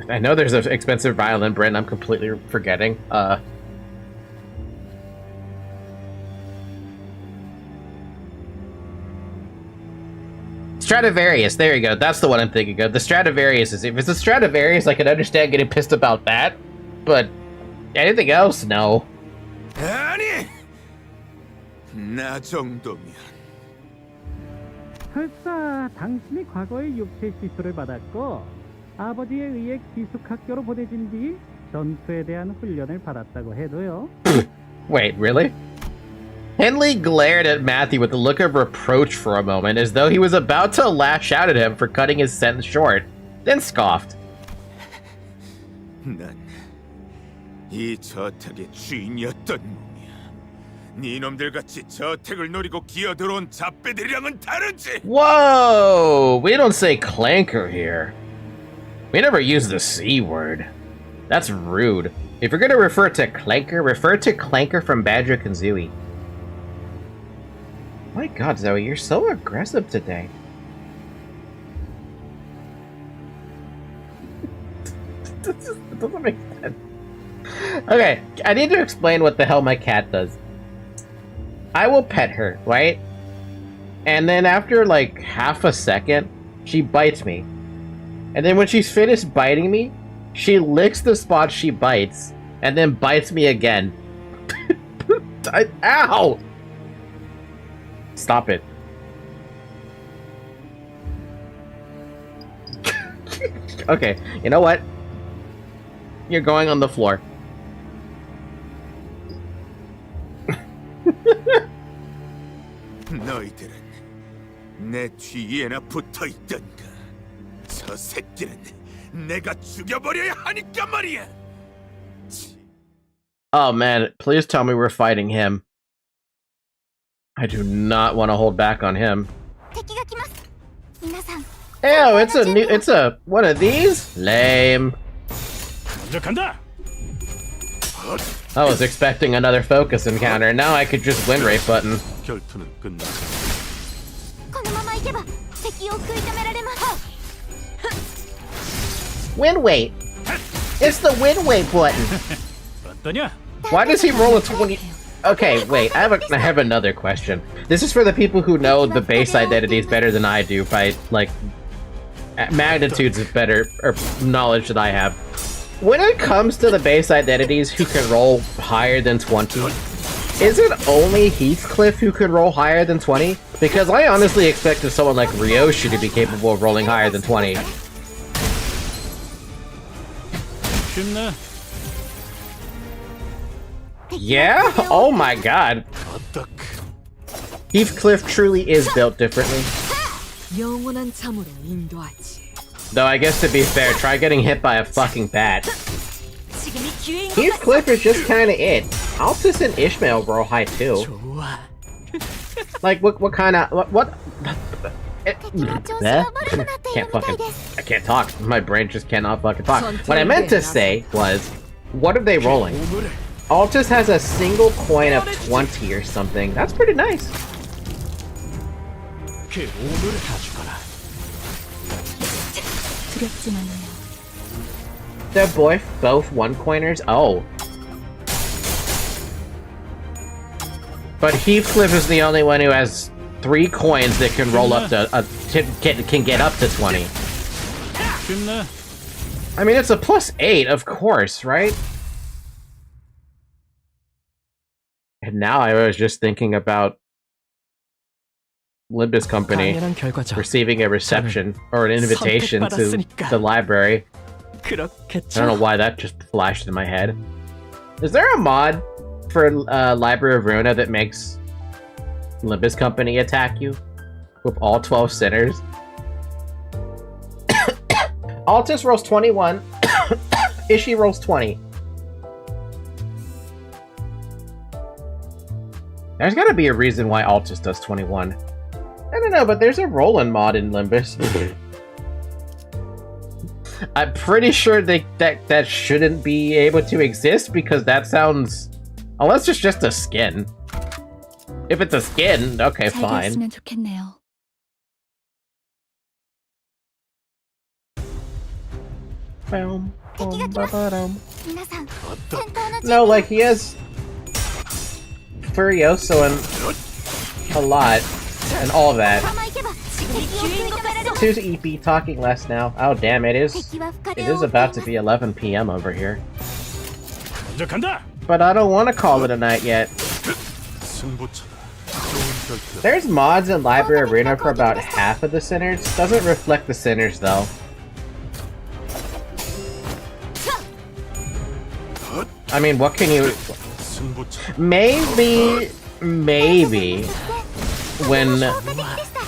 I know there's an expensive violin brand I'm completely forgetting. Stradivarius, there you go. That's the one I'm thinking of. The Stradivarius is... If it's a Stradivarius, I can understand getting pissed about that. But anything else, no. 아니! 나 정도면 설사 당신이 과거에 육체 시술을 받았고 아버지에 의해 기숙학교로 보내진 뒤 전투에 대한 훈련을 받았다고 해도요. Wait, really? Henley glared at Matthew with a look of reproach for a moment, as though he was about to lash out at him for cutting his sentence short, then scoffed. 난 이 저택의 주인이었던 놈이야. 네 놈들 같이 저택을 노리고 기어들어온 잡배들이랑은 다르지. Whoa! We don't say clanker here. We never use the C word. That's rude. If you're gonna refer to clanker from Badger Kazooie. My God, Zoe, you're so aggressive today. It doesn't make sense. Okay, I need to explain what the hell my cat does. I will pet her, right? And then after like half a second, she bites me. And then when she's finished biting me, she licks the spot she bites, and then bites me again. Ow! Stop it. Okay, you know what? You're going on the floor. 너희들은 내 뒤에나 붙어 있던가. 저 새끼는 내가 죽여버려야 하니까 말이야. Oh man, please tell me we're fighting him. I do not want to hold back on him. Ew, it's a one of these? Lame. I was expecting another focus encounter. Now I could just win rate button. 결투는 끝났다. Win weight. It's the win weight button. Why does he roll a 20? Okay, wait. I have another question. This is for the people who know the base identities better than I do by like magnitudes of better or knowledge that I have. When it comes to the base identities who can roll higher than 20, is it only Heathcliff who can roll higher than 20? Because I honestly expected someone like Ryoshi to be capable of rolling higher than 20. Yeah? Oh my god. Heathcliff truly is built differently. Though I guess to be fair, try getting hit by a fucking bat. Heathcliff is just kinda it. Altus and Ishmael roll high too. Like what kind of what I can't talk. My brain just cannot fucking talk. What I meant to say was, what are they rolling? Altus has a single coin of 20 or something. That's pretty nice. 두렵지만요. They're both one-coiners? Oh. But Heathcliff is the only one who has 3 coins that can roll up to can get up to 20. I mean, it's a +8, of course, right? And now I was just thinking about Limbus Company receiving a reception or an invitation to the library. I don't know why that just flashed in my head. Is there a mod for Library of Ruina that makes Limbus Company attack you with all 12 sinners? Altus rolls 21. Ishii rolls 20. There's gotta be a reason why Altus does 21. I don't know, but there's a roll-in mod in Limbus. I'm pretty sure that shouldn't be able to exist because that sounds... Unless it's just a skin. If it's a skin, okay, fine. No, like, he has Furioso and a lot, and all that. Who's EP talking less now? Oh damn, it is about to be 11 PM over here. But I don't want to call it a night yet. There's mods in Library Arena for about half of the sinners. Doesn't reflect the sinners though. I mean, what can you... Maybe when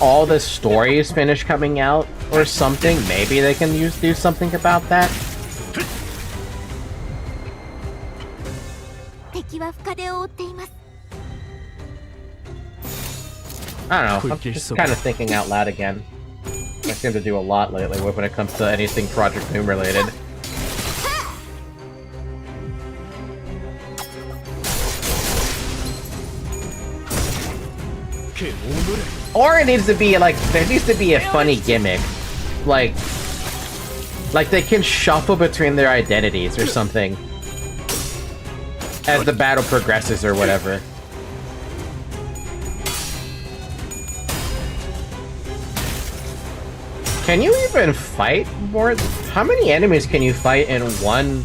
all the stories finish coming out or something, maybe they can do something about that. I don't know, I'm just kind of thinking out loud again. I seem to do a lot lately when it comes to anything Project Doom related. Or it needs to be like, there needs to be a funny gimmick. Like they can shuffle between their identities or something as the battle progresses or whatever. Can you even fight more? How many enemies can you fight in one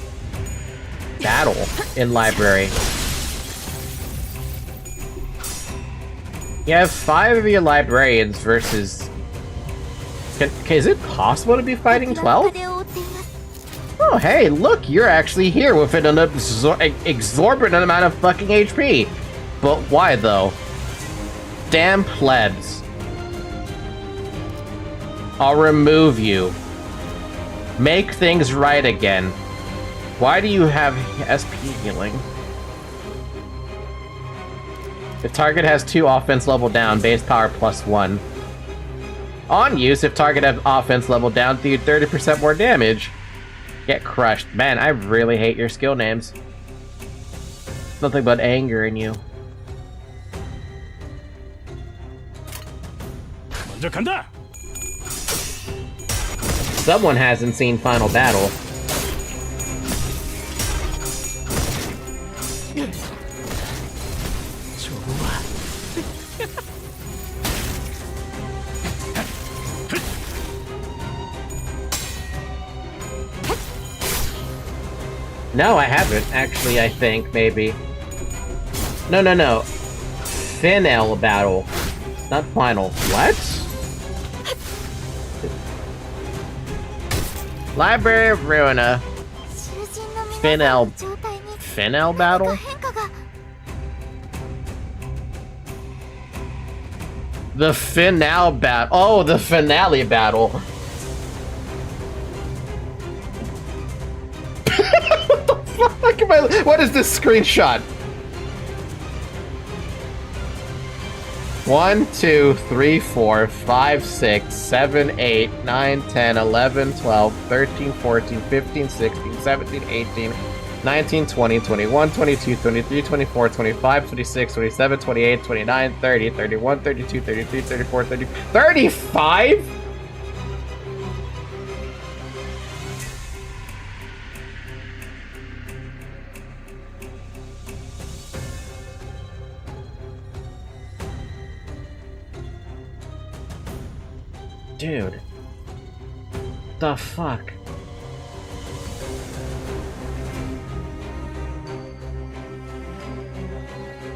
battle in Library? You have 5 of your librarians versus... is it possible to be fighting 12? Oh, hey, look, you're actually here with an exorbitant amount of fucking HP. But why, though? Damn plebs. I'll remove you. Make things right again. Why do you have SP healing? If target has 2 offense level down, base power +1. On use, if target has offense level down, do 30% more damage. Get crushed. Man, I really hate your skill names. Nothing but anger in you. Someone hasn't seen Final Battle. No, I haven't, actually, I think, maybe. No. Final Battle. Not Final. What? Library of Ruina. Final Battle? The Finale Battle. Oh, the Finale Battle. What is this screenshot? 1, 2, 3, 4, 5, 6, 7, 8, 9, 10, 11, 12, 13, 14, 15, 16, 17, 18, 19, 20, 21, 22, 23, 24, 25, 26, 27, 28, 29, 30, 31, 32, 33, 34, 30, 35? Dude. The fuck?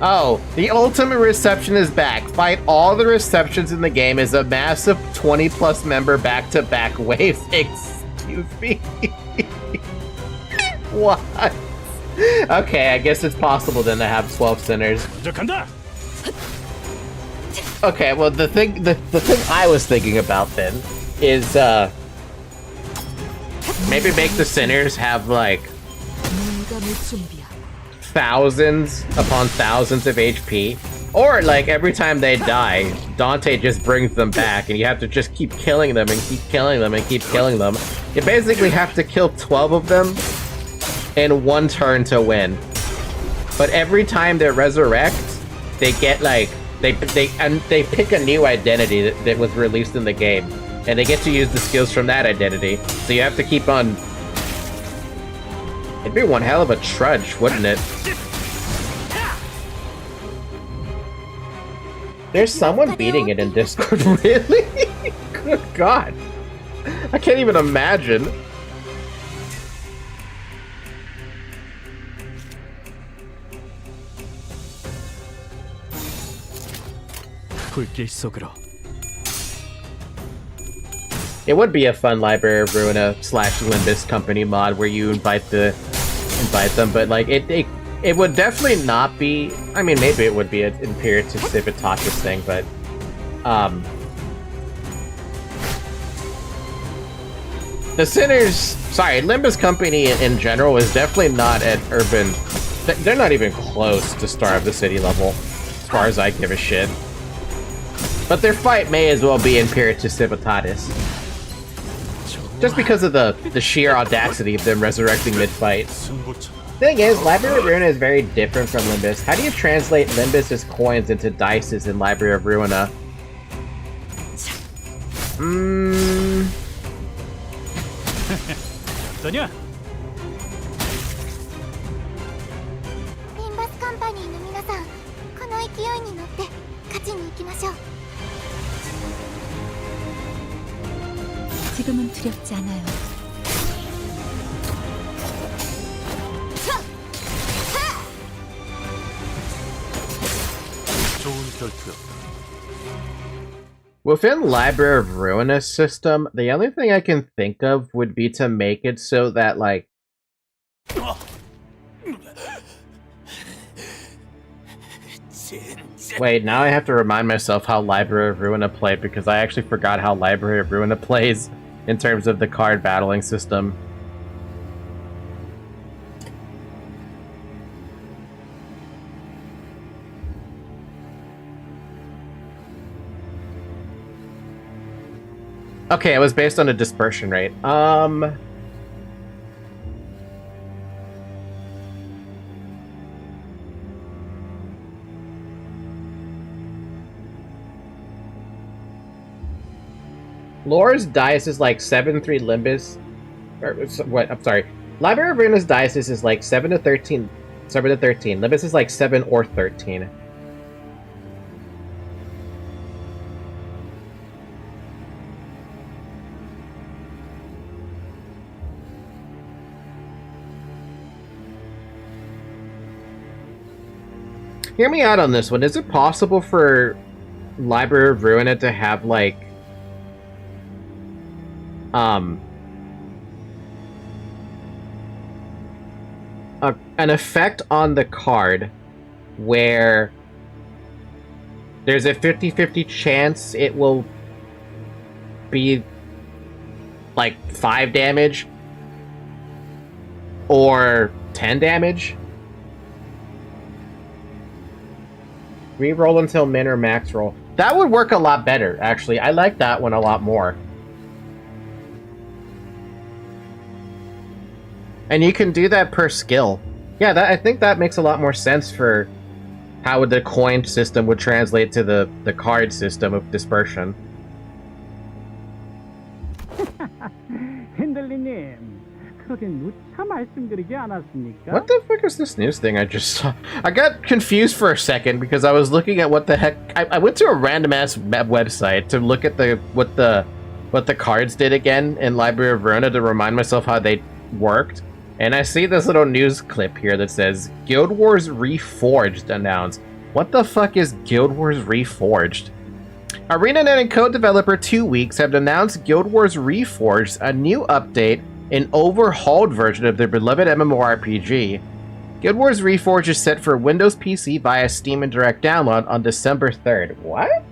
Oh, the ultimate reception is back. Fight all the receptions in the game is a massive 20+ member back-to-back wave. Excuse me? What? Okay, I guess it's possible then to have 12 sinners. Okay, well the thing I was thinking about then is maybe make the sinners have like thousands upon thousands of HP, or like every time they die, Dante just brings them back, and you have to just keep killing them and keep killing them and keep killing them. You basically have to kill 12 of them in one turn to win. But every time they resurrect, they get like they pick a new identity that was released in the game, and they get to use the skills from that identity. So you have to keep on. It'd be one hell of a trudge, wouldn't it? There's someone beating it in Discord, really? Good God. I can't even imagine. It would be a fun Library of Ruina / Limbus company mod where you invite them, but like it would definitely not be. I mean, maybe it would be an Imperatus Civitatis thing, but the Sinners, sorry, Limbus company in general is definitely not at urban. They're not even close to Star of the City level, as far as I give a shit. But their fight may as well be Imperatus Civitatis. Just because of the sheer audacity of them resurrecting mid-fight. Thing is, Library of Ruina is very different from Limbus. How do you translate Limbus's coins into dices in Library of Ruina? Sonia. リンバスカンパニーの皆さん、この勢いに乗って勝ちに行きましょう。 지금은 두렵지 않아요. Within Library of Ruina system, the only thing I can think of would be to make it so that, like... Wait, now I have to remind myself how Library of Ruina played, because I actually forgot how Library of Ruina plays in terms of the card battling system. Okay, it was based on a dispersion rate. Lore's dice is like 7-3 Limbus. Or what? I'm sorry. Library of Ruina's dice is like 7 to 13. Limbus is like 7 or 13. Hear me out on this one. Is it possible for Library of Ruina to have like an effect on the card where there's a 50-50 chance it will be like 5 damage or 10 damage? Reroll until min or max roll. That would work a lot better, actually. I like that one a lot more. And you can do that per skill. Yeah, I think that makes a lot more sense for how the coin system would translate to the card system of dispersion. 핸들리님, 그렇게 누차 말씀드리지 않았습니까? What the fuck is this news thing I just saw? I got confused for a second because I was looking at what the heck. I went to a random ass website to look at what the what the cards did again in Library of Verona to remind myself how they worked. And I see this little news clip here that says Guild Wars Reforged announced. What the fuck is Guild Wars Reforged? ArenaNet and co-developer 2 Weeks have announced Guild Wars Reforged, a new update, an overhauled version of their beloved MMORPG. Guild Wars Reforged is set for Windows PC via Steam and Direct Download on December 3rd. What?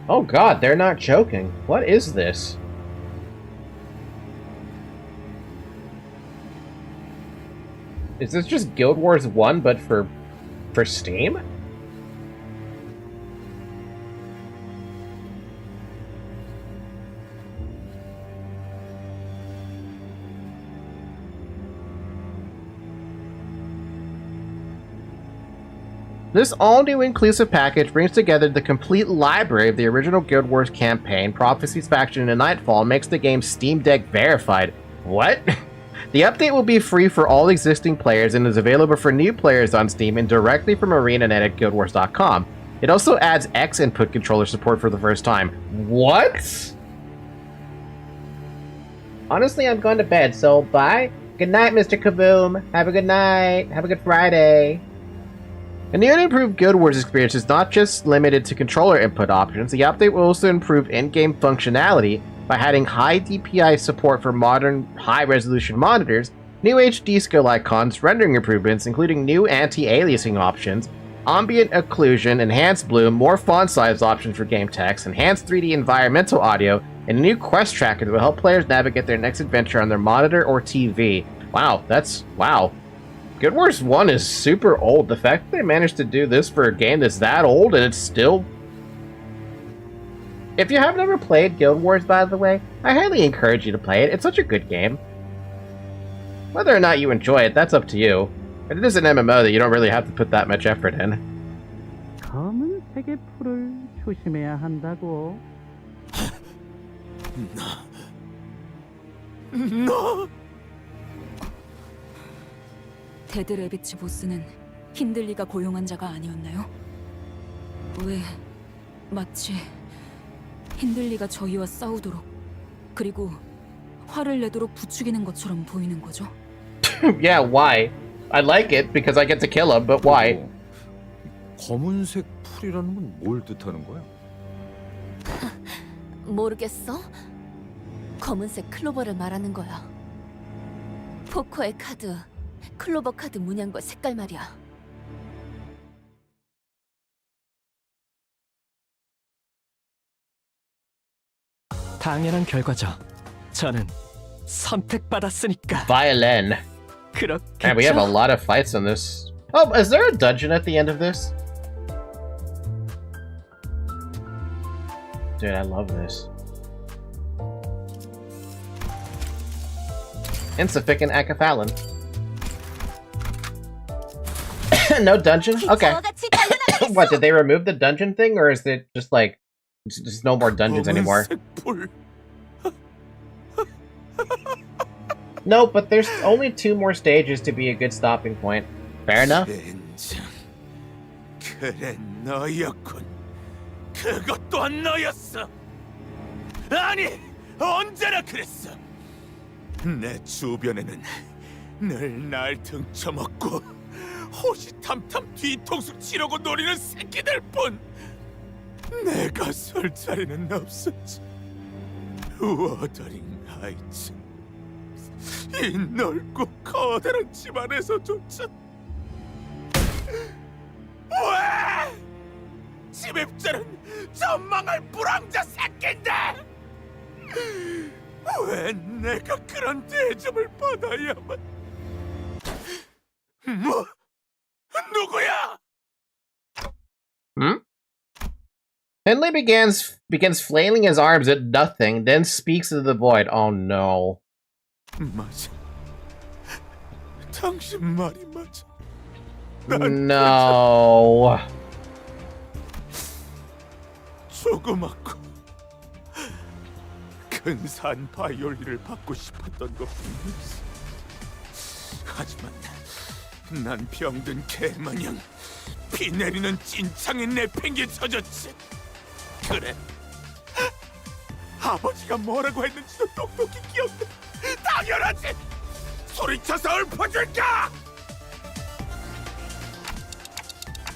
Oh god, they're not joking. What is this? Is this just Guild Wars 1 but for Steam? This all-new inclusive package brings together the complete library of the original Guild Wars campaign, Prophecies, Faction, and Nightfall, and makes the game Steam Deck verified. What? The update will be free for all existing players and is available for new players on Steam and directly from ArenaNet at GuildWars.com. It also adds X input controller support for the first time. What? Honestly, I'm going to bed, so bye. Good night, Mr. Kaboom. Have a good night. Have a good Friday. The new and improved Guild Wars experience is not just limited to controller input options. The update will also improve in-game functionality by adding high DPI support for modern high-resolution monitors, new HD skill icons, rendering improvements, including new anti-aliasing options, ambient occlusion, enhanced bloom, more font size options for game text, enhanced 3D environmental audio, and a new quest tracker that will help players navigate their next adventure on their monitor or TV. Wow, wow. Guild Wars 1 is super old. The fact that they managed to do this for a game that's that old and it's still... If you have never played Guild Wars, by the way, I highly encourage you to play it. It's such a good game. Whether or not you enjoy it, that's up to you. But it is an MMO that you don't really have to put that much effort in. 검은색의 풀을 조심해야 한다고. 너! 데드레비츠 보스는 힌들리가 고용한 자가 아니었나요? 왜 마치 힌들리가 저희와 싸우도록 그리고 화를 내도록 부추기는 것처럼 보이는 거죠? Yeah, why? I like it because I get to kill him, but why? 검은색 풀이라는 건 뭘 뜻하는 거야? 모르겠어? 검은색 클로버를 말하는 거야. 포커의 카드, 클로버 카드 문양과 색깔 말이야. 당연한 결과죠. 저는 선택받았으니까. Violin. 그렇겠죠? And we have a lot of fights in this. Oh, is there a dungeon at the end of this? Dude, I love this. Insufficient Acaphalon. No dungeon? Okay. What, did they remove the dungeon thing, or is it just like, there's no more dungeons anymore? No, but there's only 2 more stages to be a good stopping point. Fair enough. 그래, 너였군. 그것 또한 너였어. 아니, 언제나 그랬어. 내 주변에는 늘 날 등쳐먹고 호시탐탐 뒤통수 치려고 노리는 새끼들 뿐. 내가 설 자리는 없었지. 워더링 하이츠, 이 넓고 커다란 집안에서조차 왜? 침입자는 전망할 불황자 새끼인데 왜 내가 그런 대접을 받아야만? 뭐? 누구야? Hmm? Henley begins flailing his arms at nothing, then speaks into the void. Oh no. 맞아. 당신 말이 맞아. No. 조그맣고 근사한 바이올린을 받고 싶었던 것뿐이었어. 하지만 난 병든 개마냥 비 내리는 찐창에 내팽개쳐졌지. 그래, 아버지가 뭐라고 했는지도 똑똑히 기억나. 당연하지. 소리쳐서 읊어줄까?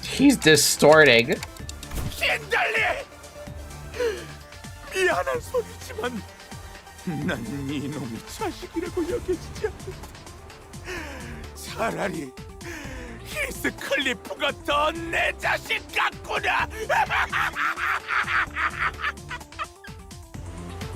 He's distorting. 킨달리! 미안한 소리지만 난 이놈이 자식이라고 여겨지지 않는다. 차라리 히스클리프가 더 내 자식 같구나.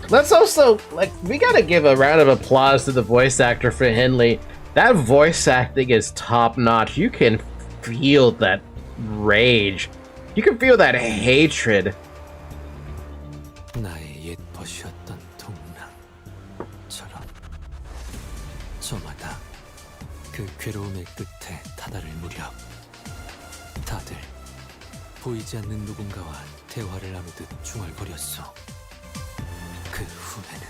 Let's also, like, we gotta give a round of applause to the voice actor for Henley. That voice acting is top notch. You can feel that rage. You can feel that hatred. 나의 옛 벗이었던 동랑처럼 저마다 그 괴로움의 끝에 다다를 무렵 다들 보이지 않는 누군가와 대화를 나누듯 중얼거렸어. 그 후에는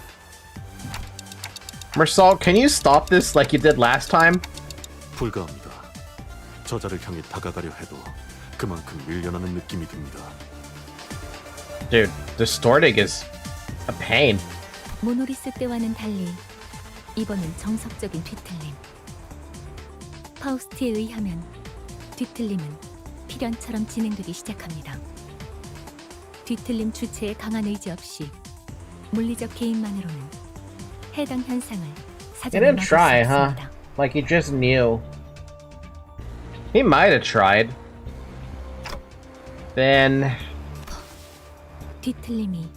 Mersal, can you stop this like you did last time? 불가합니다. 저자를 향해 다가가려 해도 그만큼 밀려나는 느낌이 듭니다. Dude, distorting is a pain. 모노리스 때와는 달리 이번은 정석적인 뒤틀림. 파우스트에 의하면 뒤틀림은 필연처럼 진행되기 시작합니다. 뒤틀림 주체의 강한 의지 없이 물리적 개인만으로는 해당 현상을 He 사전에 didn't 막을 수 try, huh? 없습니다. Like he just knew. He might have tried. Then 뒤틀림이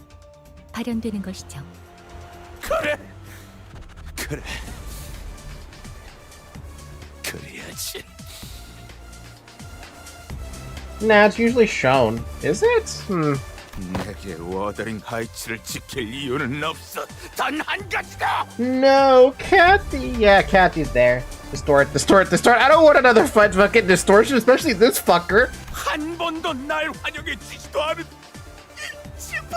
발현되는 것이죠. 그래, 그래야지. nah, it's usually shown. Is it? 내게 워더링 하이츠를 지킬 이유는 없어. 단 한 가지다. No, Kathy. Yeah, Kathy's there. Distort. I don't want another fucking distortion, especially this fucker. 한 번도 날 환영해 주지도 않은 이 지분.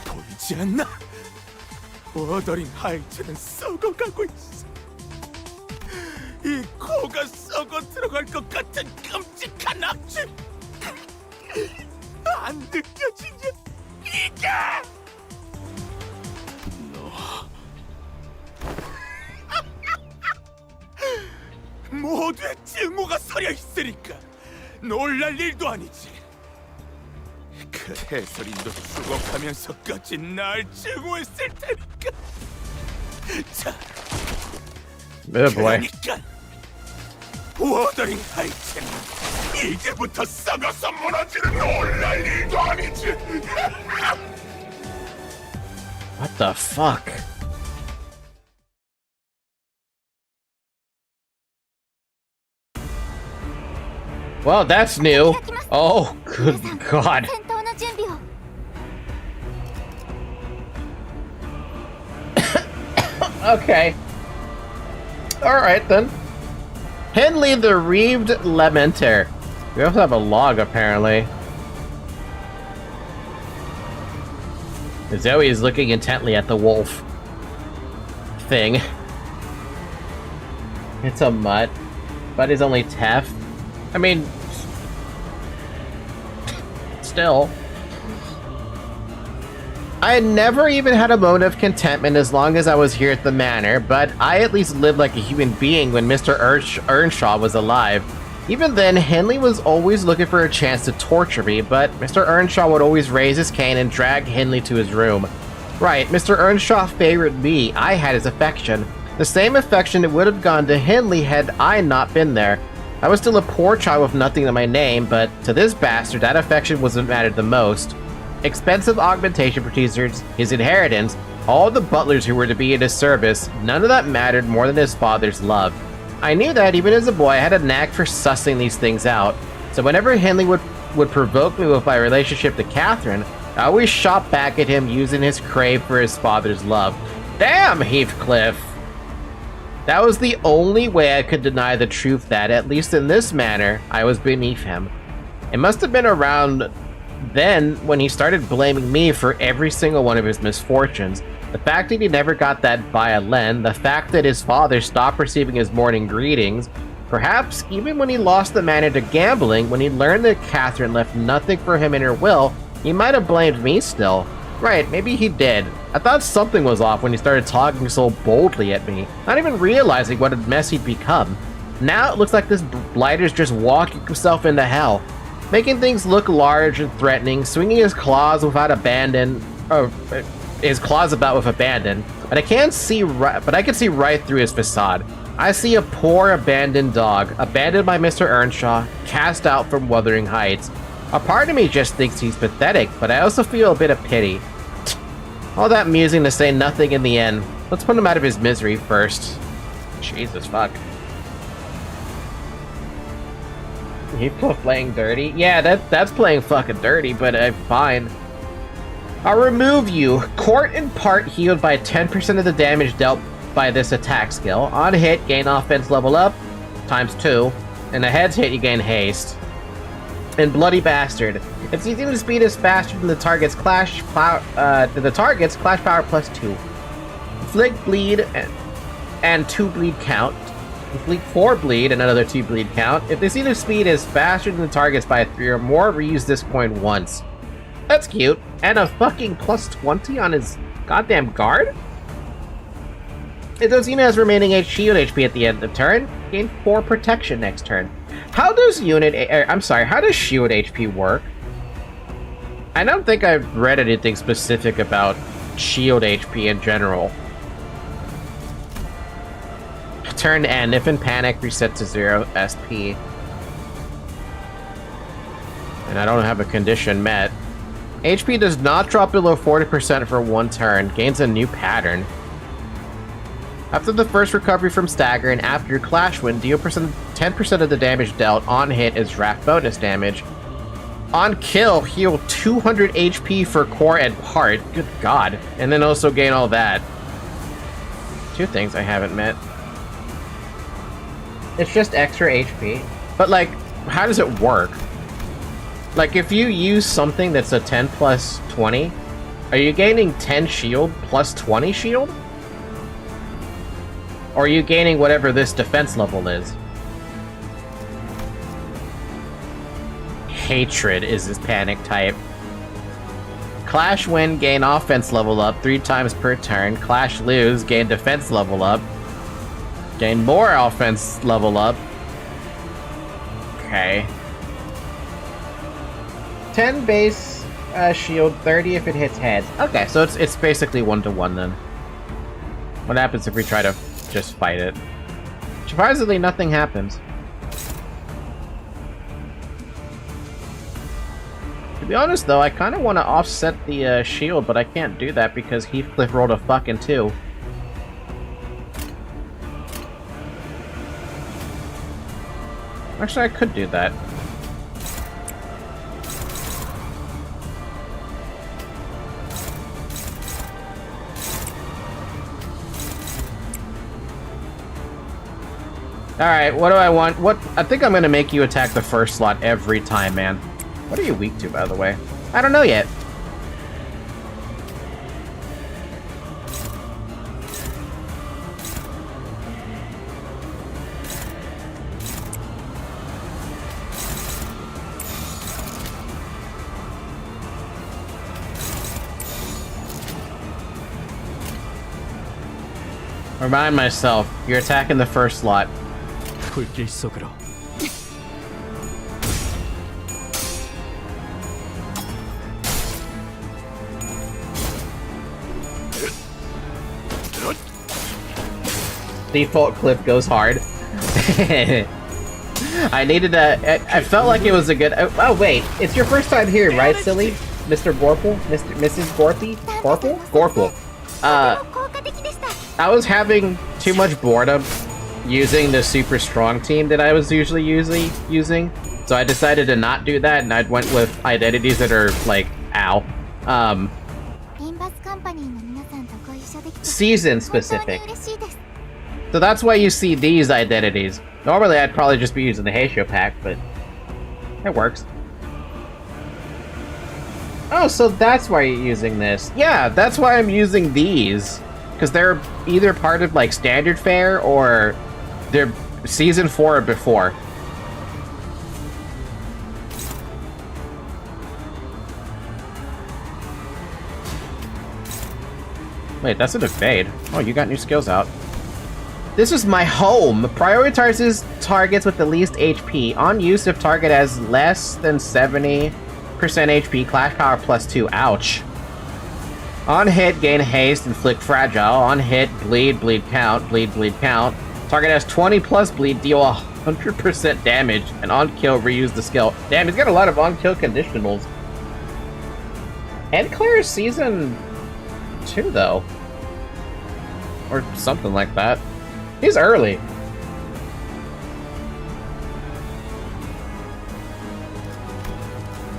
보이지 않나? 워더링 하이츠는 썩어가고 있어. 이 코가 썩어 들어갈 것 같은 끔찍한 악취. 안 느껴지냐? 이게 모두의 증오가 서려 있으니까 놀랄 일도 아니지. 그 해설인도 죽어가면서까지 날 증오했을 테니까. 자, Oh boy. 그러니까 워더링 하이츠는 이제부터 썩어서 무너지는 놀랄 일도 아니지. What the fuck? Well, that's new. Oh, good God. Okay. Alright then. Henley the Reaved Lamenter. We also have a log, apparently. Zoe is looking intently at the wolf thing. It's a mutt, but it's only Tef. I mean, still. I had never even had a moment of contentment as long as I was here at the manor, but I at least lived like a human being when Mr. Earnshaw was alive. Even then, Henley was always looking for a chance to torture me, but Mr. Earnshaw would always raise his cane and drag Henley to his room. Right, Mr. Earnshaw favored me. I had his affection. The same affection that would have gone to Henley had I not been there. I was still a poor child with nothing to my name, but to this bastard, that affection was what mattered the most. Expensive augmentation procedures, his inheritance, all the butlers who were to be in his service, none of that mattered more than his father's love. I knew that even as a boy I had a knack for sussing these things out, so whenever Henley would provoke me with my relationship to Catherine, I always shot back at him using his crave for his father's love. Damn, Heathcliff! That was the only way I could deny the truth that, at least in this manner, I was beneath him. It must have been around then when he started blaming me for every single one of his misfortunes. The fact that he never got that violin, the fact that his father stopped receiving his morning greetings, perhaps even when he lost the manor to gambling, when he learned that Catherine left nothing for him in her will, he might have blamed me still. Right, maybe he did. I thought something was off when he started talking so boldly at me, not even realizing what a mess he'd become. Now it looks like this blighter's just walking himself into hell, making things look large and threatening, swinging his claws without abandon, his claws about with abandon. But I can see right through his facade. I see a poor abandoned dog, abandoned by Mr. Earnshaw, cast out from Wuthering Heights. A part of me just thinks he's pathetic, but I also feel a bit of pity. All that musing to say nothing in the end. Let's put him out of his misery first. Jesus fuck. Heathcliff playing dirty? Yeah, that's playing fucking dirty, but fine. I'll remove you. Court in part healed by 10% of the damage dealt by this attack skill. On hit, gain offense level up, ×2. And a head's hit, you gain haste. And Bloody Bastard. If seizing speed is faster than the target's clash power, clash power +2. Inflict bleed and 2 bleed count. Inflict 4 bleed and another 2 bleed count. If the seizing speed is faster than the target's by 3 or more, reuse this coin once. That's cute. And a fucking +20 on his goddamn guard? It does seem has remaining shield HP at the end of the turn. Gain 4 protection next turn. How does shield HP work? I don't think I've read anything specific about shield HP in general. Turn end. If in panic, reset to 0 SP. And I don't have a condition met. HP does not drop below 40% for 1 turn. Gains a new pattern. After the first recovery from stagger and after your clash win, deal 10% of the damage dealt on hit is draft bonus damage. On kill, heal 200 HP for core and part. Good god. And then also gain all that. 2 things I haven't met. It's just extra HP. But like, how does it work? Like, if you use something that's a 10 plus 20, are you gaining 10 shield plus 20 shield? Or are you gaining whatever this defense level is? Hatred is his panic type. Clash win, gain offense level up 3 times per turn. Clash lose, gain defense level up. Gain more offense level up. Okay. 10 base shield, 30 if it hits heads. Okay, so it's basically 1-to-1 then. What happens if we try to just fight it? Surprisingly, nothing happens. To be honest though, I kind of want to offset the shield, but I can't do that because Heathcliff rolled a fucking 2. Actually, I could do that. Alright, what do I want? I think I'm gonna make you attack the first slot every time, man. What are you weak to, by the way? I don't know yet. Remind myself, you're attacking the first slot. 불길 속으로. Default clip goes hard. I needed I felt like it was a good. Oh wait, it's your first time here, right, silly, Mr. Gorple, Mrs. Gorpy, Gorple. I was having too much boredom using the super strong team that I was usually using, so I decided to not do that, and I went with identities that are like, season specific. So that's why you see these identities. Normally I'd probably just be using the Heisho pack, but it works. Oh, so that's why you're using this. Yeah, that's why I'm using these. Because they're either part of, like, standard fare, or they're season 4 or before. Wait, that's an evade. Oh, you got new skills out. This is my home. Prioritizes targets with the least HP. On use if target has less than 70% HP. Clash power +2. Ouch. On hit, gain haste, inflict fragile. On hit, bleed, bleed count, bleed, bleed count. Target has 20 plus bleed, deal 100% damage. And on kill, reuse the skill. Damn, he's got a lot of on kill conditionals. And clears season 2 though. Or something like that. He's early.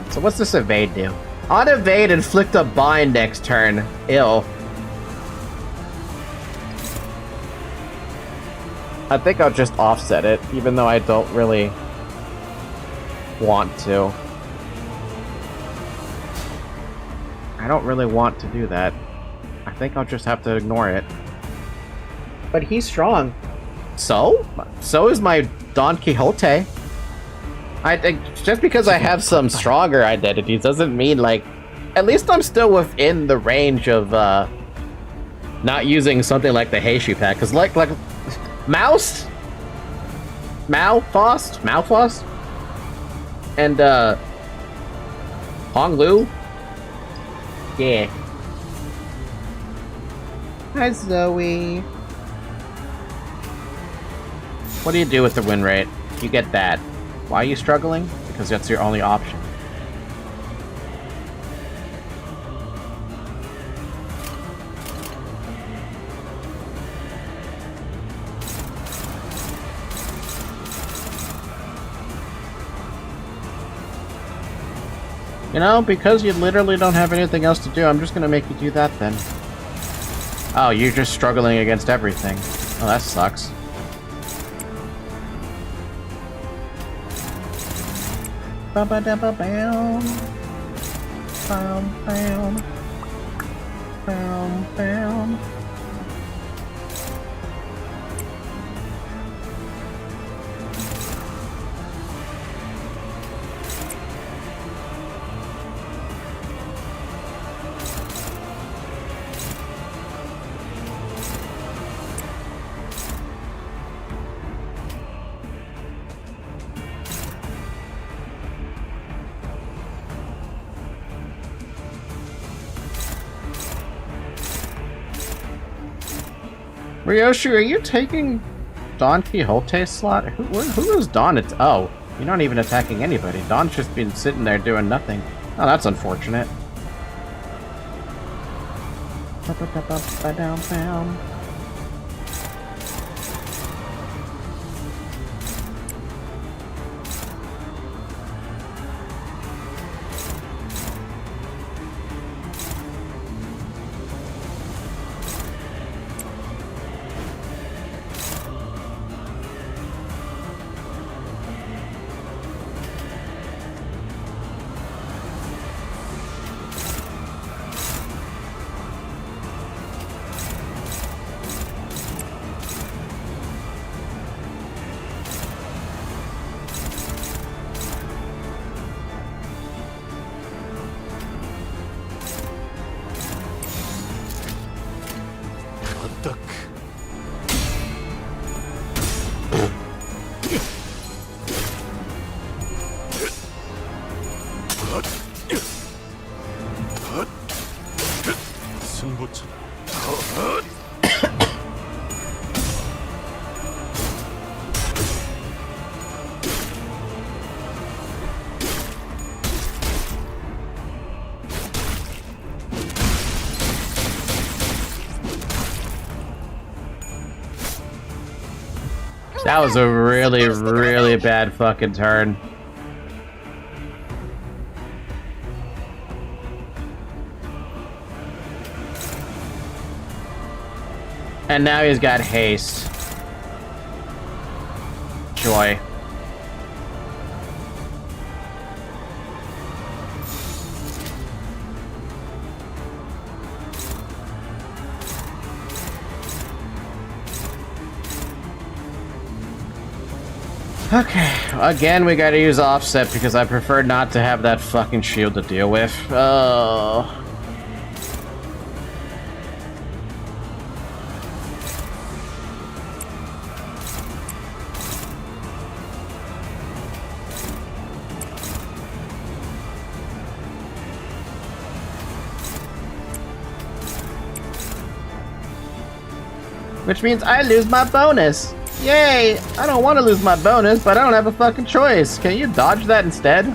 So what's this evade do? On evade, inflict a bind next turn. Ill. I think I'll just offset it, even though I don't really want to. I don't really want to do that. I think I'll just have to ignore it. But he's strong. So? So is my Don Quixote. I think just because I have some stronger identities doesn't mean, like, at least I'm still within the range of not using something like the Heishu pack. Cause like Mouse, Malfost, and Hong Lu. Yeah. Hi Zoe. What do you do with the win rate? You get that. Why are you struggling? Because that's your only option. You know, because you literally don't have anything else to do, I'm just gonna make you do that then. Oh, you're just struggling against everything. Oh, that sucks. Ba-ba-da-ba-bam. Bam, bam. Bam, bam. Ryoshi, are you taking Don Quixote's slot? Who is Don? Oh, you're not even attacking anybody. Don's just been sitting there doing nothing. Oh, that's unfortunate. That was a really, really bad fucking turn. And now he's got haste. Joy. Okay, again we gotta use offset because I prefer not to have that fucking shield to deal with. Oh. Which means I lose my bonus. Yay! I don't want to lose my bonus, but I don't have a fucking choice. Can you dodge that instead?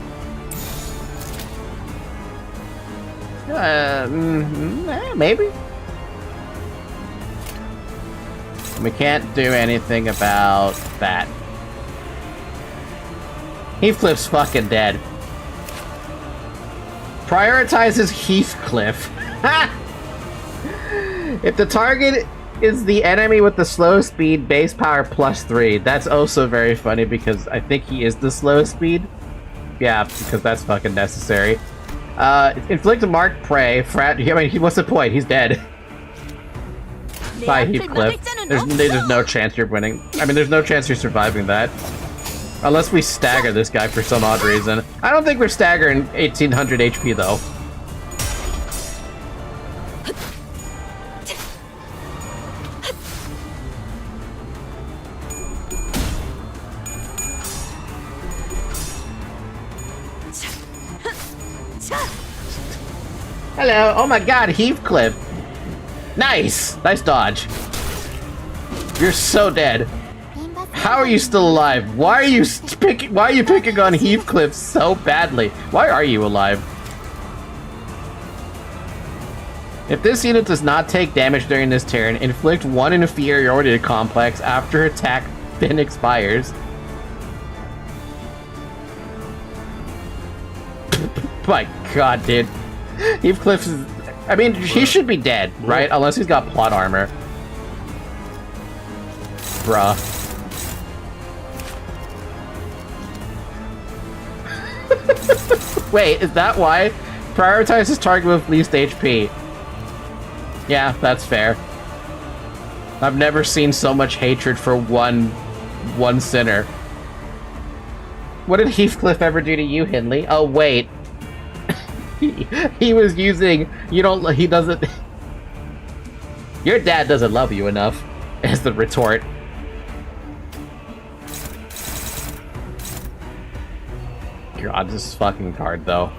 Maybe. We can't do anything about that. Heathcliff's fucking dead. Prioritizes Heathcliff. If the target is the enemy with the slow speed, base power +3. That's also very funny because I think he is the slow speed. Yeah, because that's fucking necessary. Inflict a marked prey. I mean, what's the point? He's dead. Bye, Heathcliff. There's no chance you're winning. I mean, there's no chance you're surviving that. Unless we stagger this guy for some odd reason. I don't think we're staggering 1800 HP though. Hello, oh my god, Heathcliff. Nice! Nice dodge. You're so dead. How are you still alive? Why are you picking on Heathcliff so badly? Why are you alive? If this unit does not take damage during this turn, inflict 1 inferiority complex after attack then expires. My god, dude. Heathcliff is... I mean, he should be dead, right? Unless he's got plot armor. Bruh. Wait, is that why? Prioritize his target with least HP. Yeah, that's fair. I've never seen so much hatred for one sinner. What did Heathcliff ever do to you, Hindley? Oh, wait. He was using... he doesn't... Your dad doesn't love you enough, as the retort. God, this is fucking hard, though.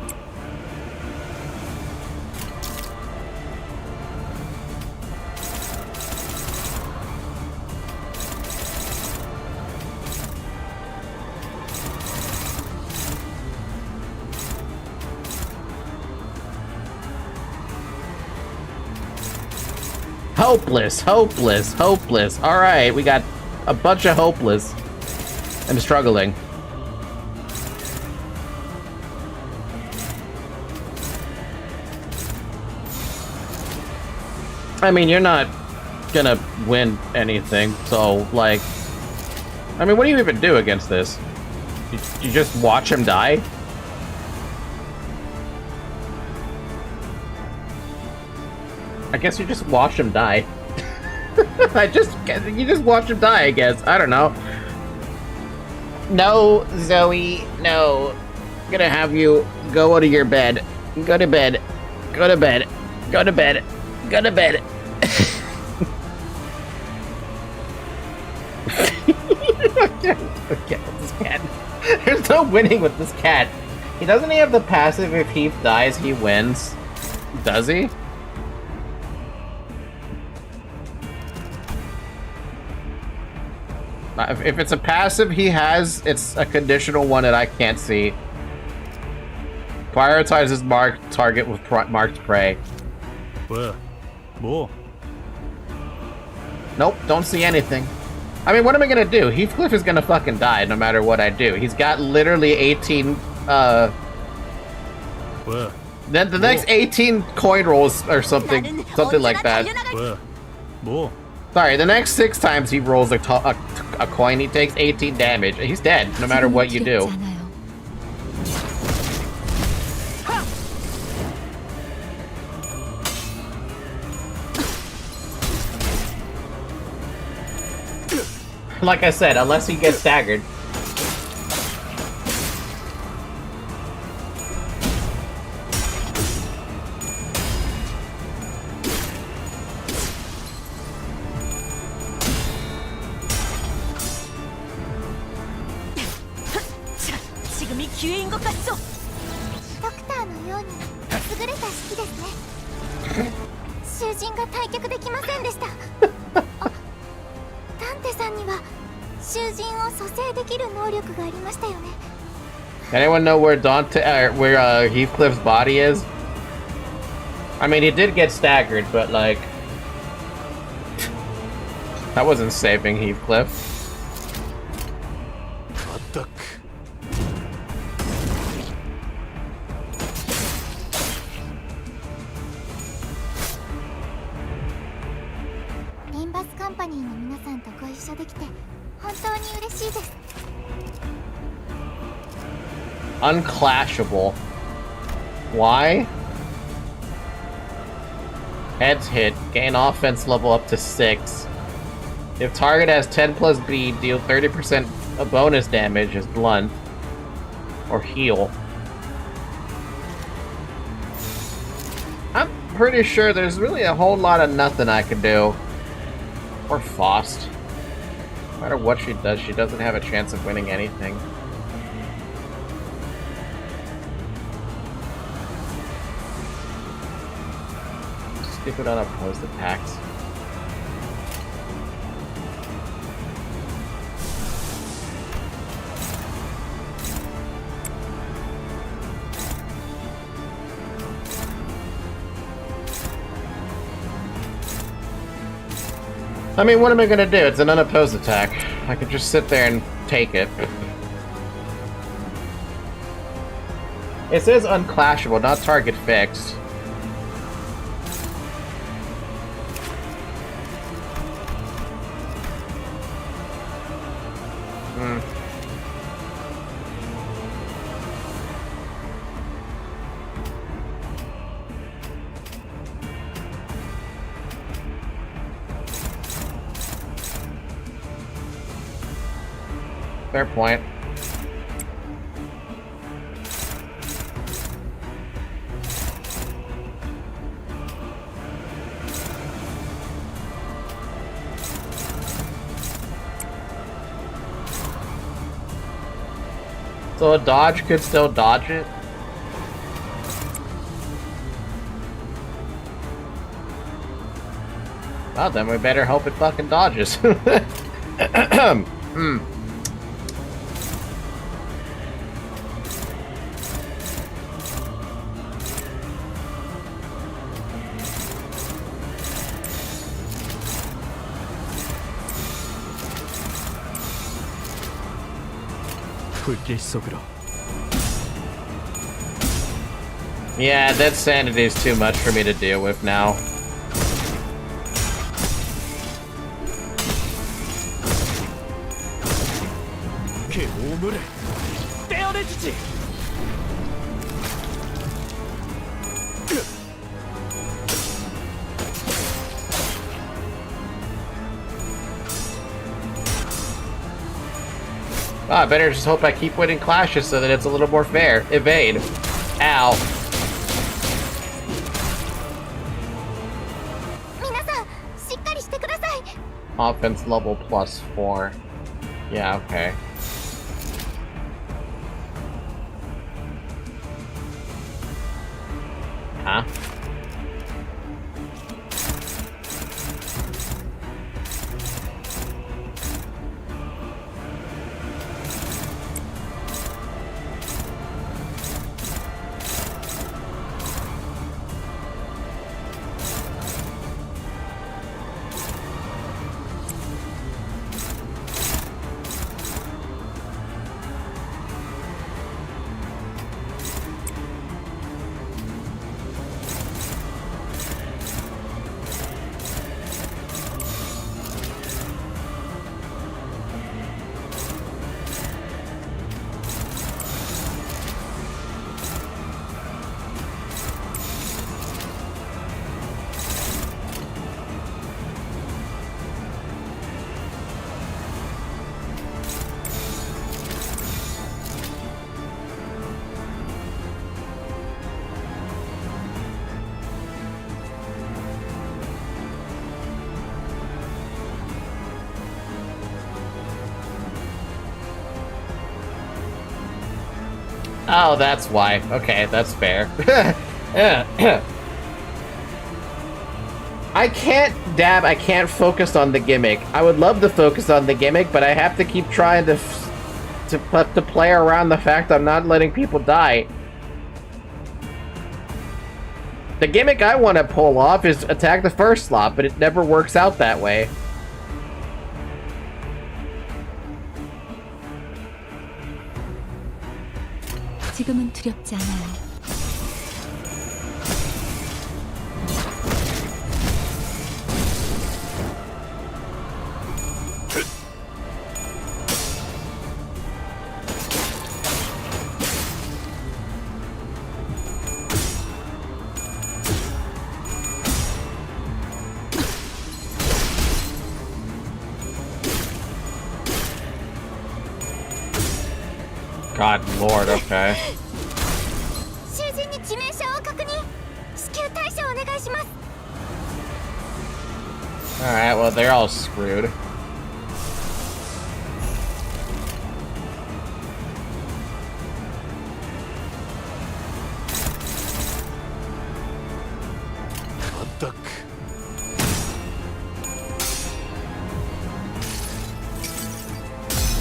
Hopeless, hopeless, hopeless. Alright, we got a bunch of hopeless. I'm struggling. I mean, you're not gonna win anything, so, like... I mean, what do you even do against this? You just watch him die? I guess you just watch him die. You just watch him die, I guess. I don't know. No, Zoe, no. I'm gonna have you go to your bed. Go to bed. Go to bed. Go to bed. Go to bed. Okay, this cat. There's no winning with this cat. He doesn't he have the passive if Heath dies, he wins? Does he? If it's a passive he has, it's a conditional one that I can't see. Prioritizes marked target with marked prey. Where? More? Nope, don't see anything. I mean, what am I gonna do? Heathcliff is gonna fucking die no matter what I do. He's got literally 18, Where? Then the next 18 coin rolls or something like that. Where? More? Sorry, the next 6 times he rolls a coin, he takes 18 damage. He's dead, no matter what you do. Like I said, unless he gets staggered. 囚人が退却できませんでした。あ、ダンテさんには囚人を蘇生できる能力がありましたよね。Anyone know where Heathcliff's body is? I mean, he did get staggered, but like, that wasn't saving Heathcliff. Attack. Limbus カンパニーの皆さんとご一緒できて本当に嬉しいです。Unclashable. Why? Heads hit. Gain offense level up to 6. If target has 10 plus B, deal 30% of bonus damage as blunt. Or heal. I'm pretty sure there's really a whole lot of nothing I can do. Or Faust. No matter what she does, she doesn't have a chance of winning anything. Stupid unopposed attacks. I mean, what am I gonna do? It's an unopposed attack. I could just sit there and take it. It says unclashable, not target fixed. Fair point. So a dodge could still dodge it? Well, then we better hope it fucking dodges. Yeah, that sanity is too much for me to deal with now. Oh, I better just hope I keep winning clashes so that it's a little more fair. Evade. Ow. Offense level +4. Yeah, okay. Huh? Oh, that's why. Okay, that's fair. Yeah. I can't focus on the gimmick. I would love to focus on the gimmick, but I have to keep trying to play around the fact I'm not letting people die. The gimmick I want to pull off is attack the first slot, but it never works out that way. 지금은 두렵지 않아요. God Lord, okay. Alright, well, they're all screwed.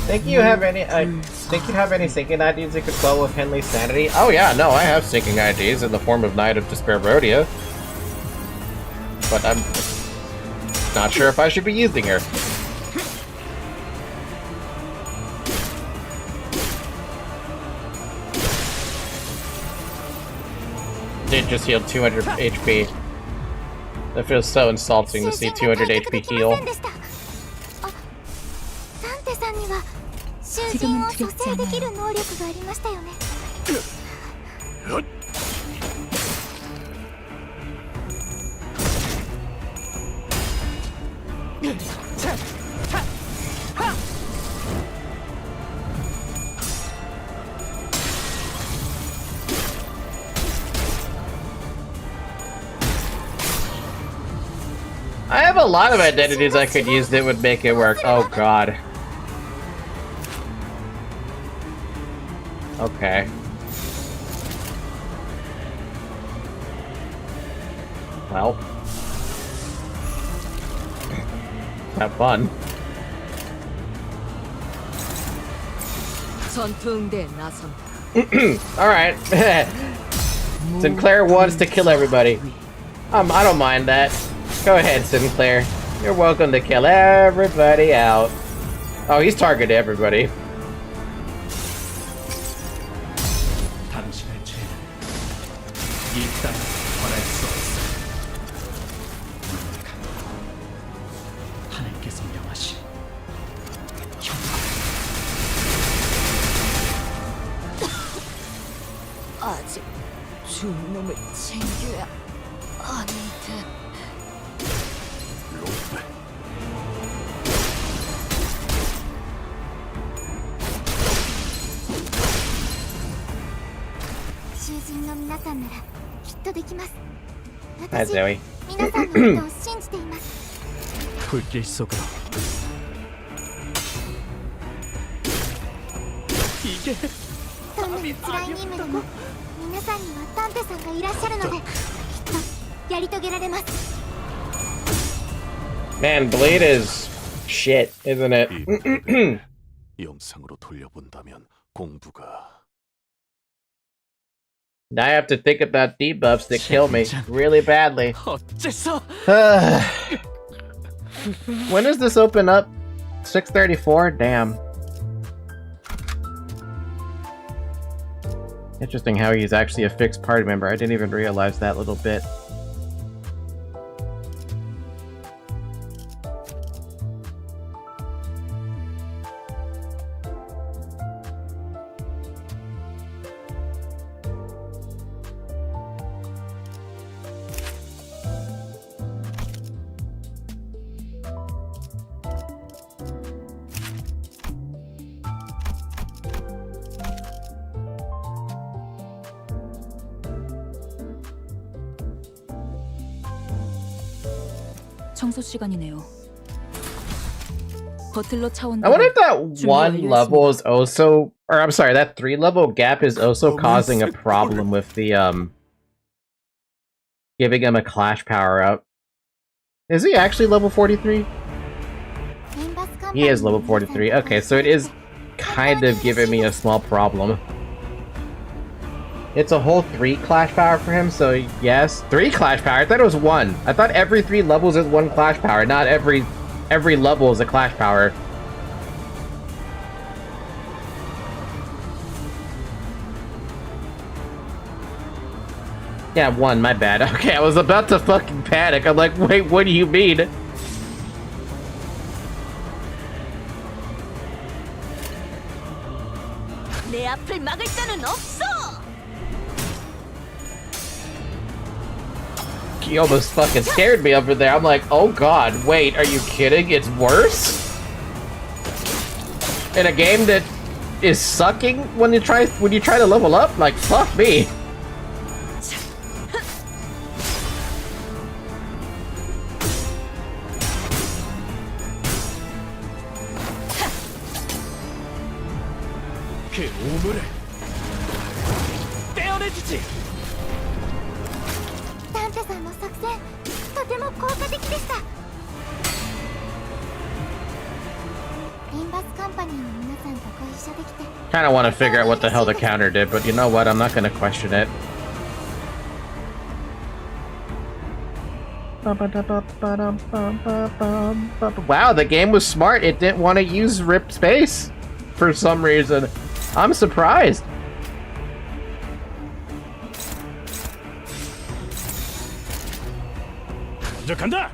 Think you have any syncing IDs that could swell with Henley's sanity? Oh yeah, no, I have syncing IDs in the form of Knight of Despair Rhodia. But I'm not sure if I should be using her. Did just heal 200 HP. That feels so insulting to see 200 HP heal. 지금은 두렵지 않아요. I have a lot of identities I could use that would make it work. Oh god. Okay. Well. Have fun. Alright. Sinclair wants to kill everybody. I don't mind that. Go ahead, Sinclair. You're welcome to kill everybody out. Oh, he's targeted everybody. 아직 죽은 놈을 챙겨야 하는데. Hi, Zoe. 불길 속으로. 이게 Man, Blade is shit, isn't it? 영상으로 돌려본다면 공부가 Now I have to think about debuffs that kill me really badly. When does this open up? 6:34? Damn. Interesting how he's actually a fixed party member. I didn't even realize that little bit. 청소 시간이네요. 버틀러 차원. I wonder if that one level is also, or I'm sorry, that 3-level gap is also causing a problem with the giving him a clash power up. Is he actually level 43? He is level 43. Okay, so it is kind of giving me a small problem. It's a whole 3 clash power for him, so yes. 3 clash power? I thought it was 1. I thought every 3 levels is 1 clash power, not every level is a clash power. Yeah, 1, my bad. Okay, I was about to fucking panic. I'm like, wait, what do you mean? 내 앞을 막을 자는 없어. He almost fucking scared me over there. I'm like, oh god, wait, are you kidding? It's worse? In a game that is sucking when you try to level up? Like, fuck me. 그 우물을 떼어내주지. ダンテさんの作戦とても効果的でした。リンバスカンパニーの皆さんとご一緒できて Kind of want to figure out what the hell the counter did, but you know what? I'm not going to question it. Wow, the game was smart. It didn't want to use rip space for some reason. I'm surprised. 먼저 간다.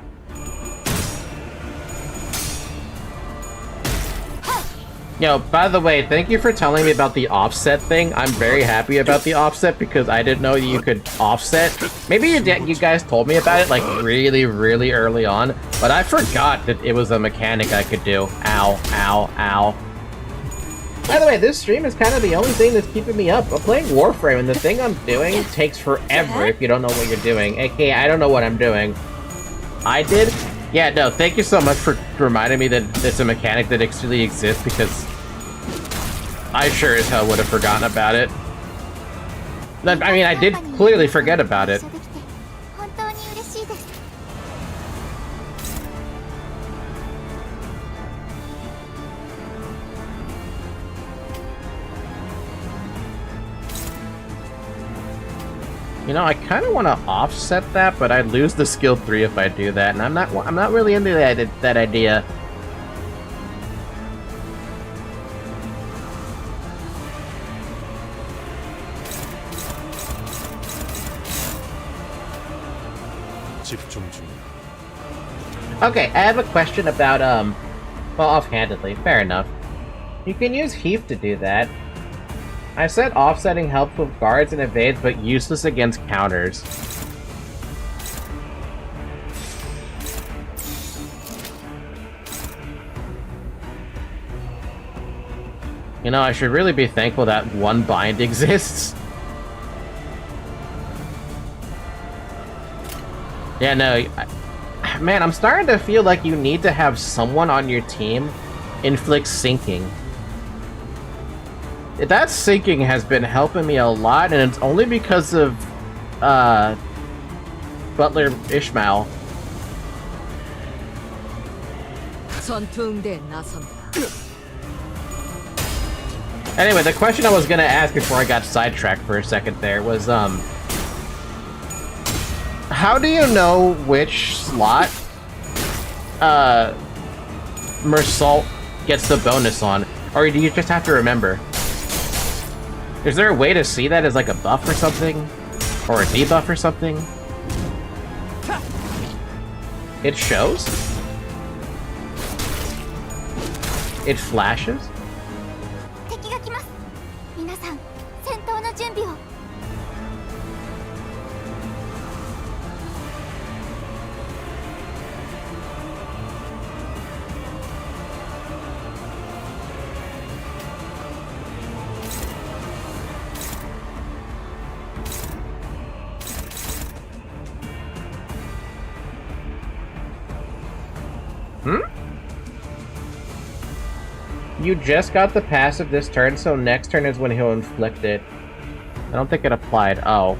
Yo, by the way, thank you for telling me about the offset thing. I'm very happy about the offset because I didn't know you could offset. Maybe you guys told me about it like really, really early on, but I forgot that it was a mechanic I could do. Ow, ow, ow. By the way, this stream is kind of the only thing that's keeping me up. I'm playing Warframe, and the thing I'm doing takes forever if you don't know what you're doing. AKA, I don't know what I'm doing. I did? Yeah, no, thank you so much for reminding me that it's a mechanic that actually exists, because I sure as hell would have forgotten about it. I mean, I did clearly forget about it. You know, I kind of want to offset that, but I'd lose the skill 3 if I do that, and I'm not really into that idea. Okay, I have a question about well, offhandedly, fair enough. You can use Heath to do that. I said offsetting helps with guards and evades, but useless against counters. You know, I should really be thankful that one bind exists. Yeah, no, man, I'm starting to feel like you need to have someone on your team inflict sinking. That sinking has been helping me a lot, and it's only because of Butler Ishmael. Anyway, the question I was gonna ask before I got sidetracked for a second there was, how do you know which slot Mersault gets the bonus on? Or do you just have to remember? Is there a way to see that as like a buff or something? Or a debuff or something? It shows? It flashes? You just got the passive this turn, so next turn is when he'll inflict it. I don't think it applied. Oh.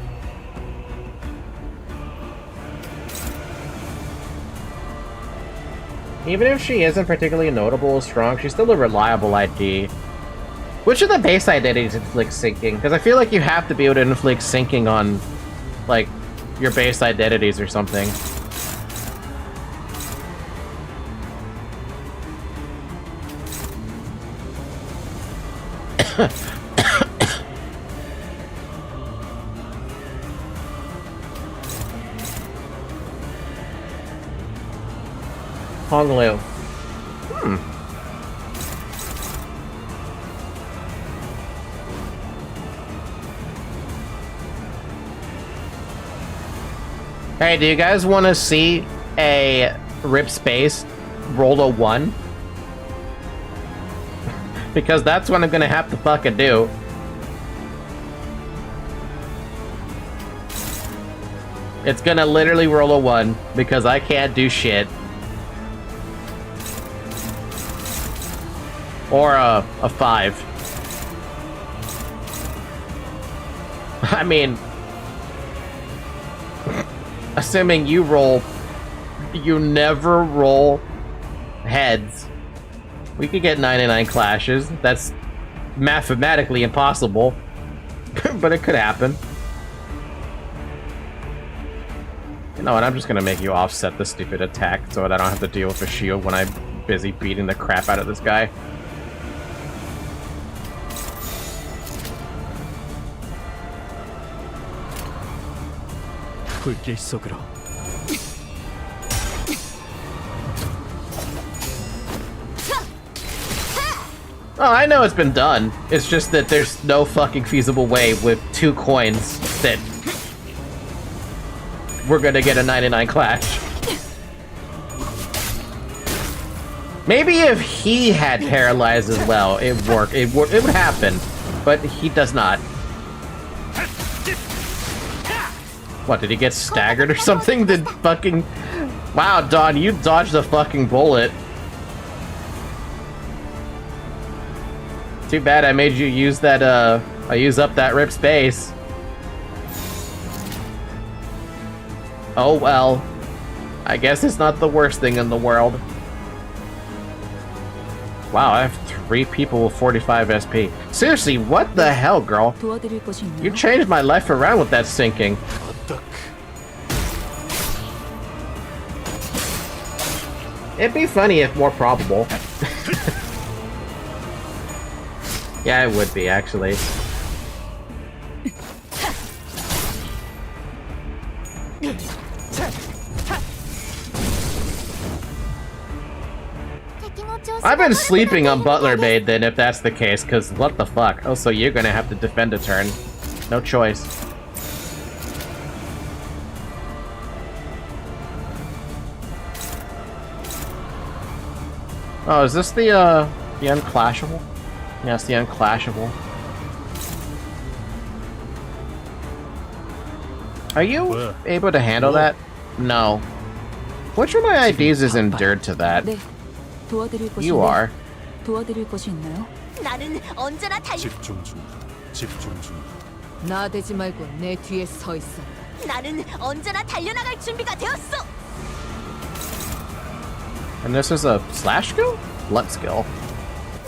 Even if she isn't particularly notable or strong, she's still a reliable ID. Which of the base identities inflicts syncing? Because I feel like you have to be able to inflict syncing on, like, your base identities or something. Honglu. Hey, do you guys want to see a rip space roll a 1? Because that's what I'm gonna have to fucking do. It's gonna literally roll a 1 because I can't do shit. Or a 5. I mean, assuming you never roll heads, we could get 99 clashes. That's mathematically impossible, but it could happen. You know what, I'm just gonna make you offset the stupid attack so that I don't have to deal with a shield when I'm busy beating the crap out of this guy. 불길 속으로. Oh, I know it's been done. It's just that there's no fucking feasible way with 2 coins that we're gonna get a 99 clash. Maybe if he had paralyzed as well, it would happen, but he does not. What, did he get staggered or something? Did fucking... Wow, Dawn, you dodged a fucking bullet. Too bad I made you use that, use up that rip space. Oh well. I guess it's not the worst thing in the world. Wow, I have 3 people with 45 SP. Seriously, what the hell, girl? You changed my life around with that syncing. It'd be funny if more probable. Yeah, it would be, actually. I've been sleeping on Butler Maid then, if that's the case, because what the fuck? Oh, so you're gonna have to defend a turn. No choice. Oh, is this the Unclashable? Yeah, it's the Unclashable. Are you able to handle that? No. Which of my IDs is endured to that? You are. 나는 언제나 집중 중. 집중 중. 나대지 말고 내 뒤에 서 있어. 나는 언제나 달려나갈 준비가 되었어. And this is a slash skill? Blood skill.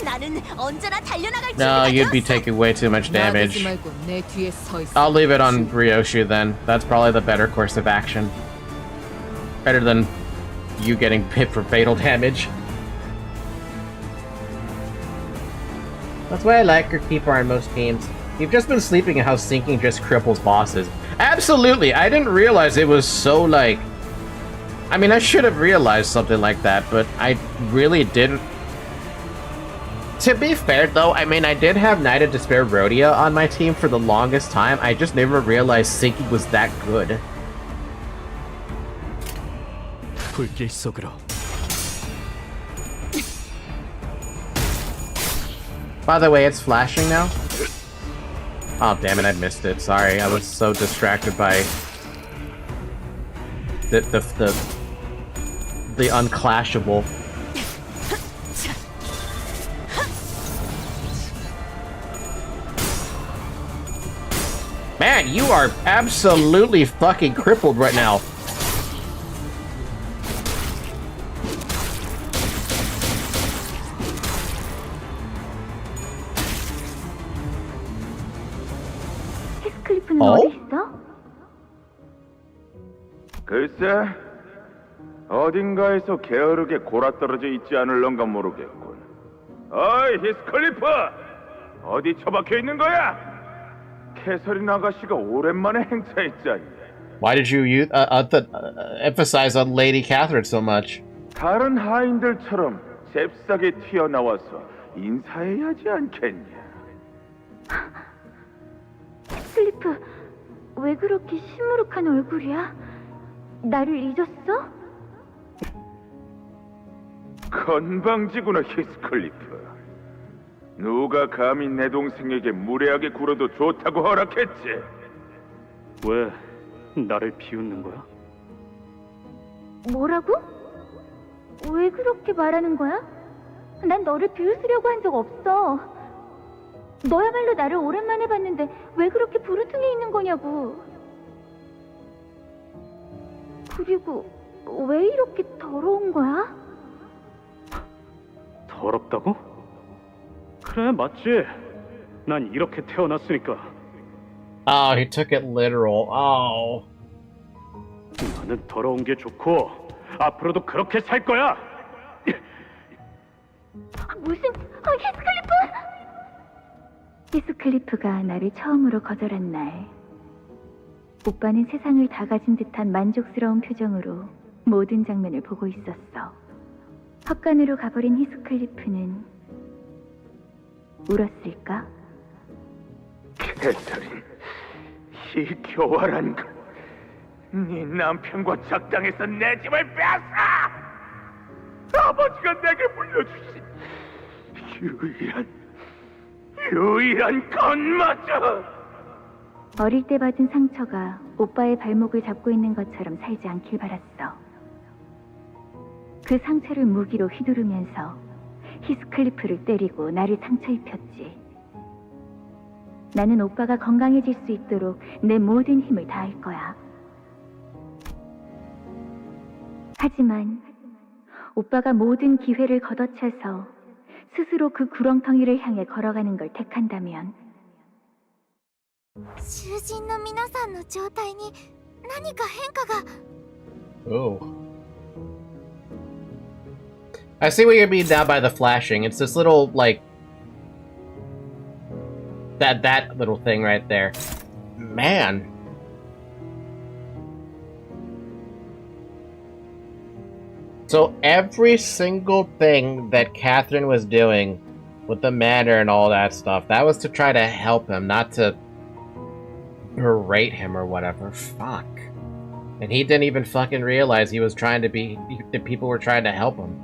나는 언제나 달려나갈 No, 준비가 you'd be 되었어. taking way too much damage. 나대지 말고 내 뒤에 서 있어. I'll leave it on Ryoshu then. That's probably the better course of action. Better than you getting hit for fatal damage. That's why I like her keeper on most teams. You've just been sleeping and how syncing just cripples bosses. Absolutely! I didn't realize it was so, like... I mean, I should have realized something like that, but I really didn't. To be fair, though, I mean, I did have Night of Despair Rhodia on my team for the longest time. I just never realized syncing was that good. 불길 속으로. By the way, it's flashing now. Oh, damn it, I missed it. Sorry, I was so distracted by the Unclashable. Man, you are absolutely fucking crippled right now. 글쎄, 어딘가에서 게으르게 골아떨어져 있지 않을런가 모르겠군. 어이, 히스클리프! 어디 처박혀 있는 거야? 캐서린 아가씨가 오랜만에 행차했지 않니? Why did you emphasize on Lady Catherine so much? 다른 하인들처럼 잽싸게 튀어나와서 인사해야 하지 않겠냐? 히스클리프, 왜 그렇게 시무룩한 얼굴이야? 나를 잊었어? 건방지구나, 히스클리프. 누가 감히 내 동생에게 무례하게 굴어도 좋다고 허락했지? 왜 나를 비웃는 거야? 뭐라고? 왜 그렇게 말하는 거야? 난 너를 비웃으려고 한 적 없어. 너야말로 나를 오랜만에 봤는데 왜 그렇게 부르퉁해 있는 거냐고. 그리고 왜 이렇게 더러운 거야? 더럽다고? 그래, 맞지. 난 이렇게 태어났으니까. Oh, he took it literal. Oh. 나는 더러운 게 좋고 앞으로도 그렇게 살 거야. 무슨... 히스클리프! 히스클리프가 나를 처음으로 거절한 날, 오빠는 세상을 다 가진 듯한 만족스러운 표정으로 모든 장면을 보고 있었어. 헛간으로 가버린 히스클리프는 울었을까? 캐서린, 이 교활한 것. 네 남편과 작당해서 내 집을 빼앗아! 아버지가 내게 물려주신 유일한 것마저! 어릴 때 받은 상처가 오빠의 발목을 잡고 있는 것처럼 살지 않길 바랐어. 그 상처를 무기로 휘두르면서 히스클리프를 때리고 나를 상처 입혔지. 나는 오빠가 건강해질 수 있도록 내 모든 힘을 다할 거야. 하지만 오빠가 모든 기회를 걷어차서 스스로 그 구렁텅이를 향해 걸어가는 걸 택한다면, 囚人の皆さんの状態に何か変化が。 Oh. I see what you mean now by the flashing. It's this little, like... That little thing right there. Man. So every single thing that Catherine was doing with the manor and all that stuff, that was to try to help him, not to berate him or whatever. Fuck. And he didn't even fucking realize he was trying to be... the people were trying to help him.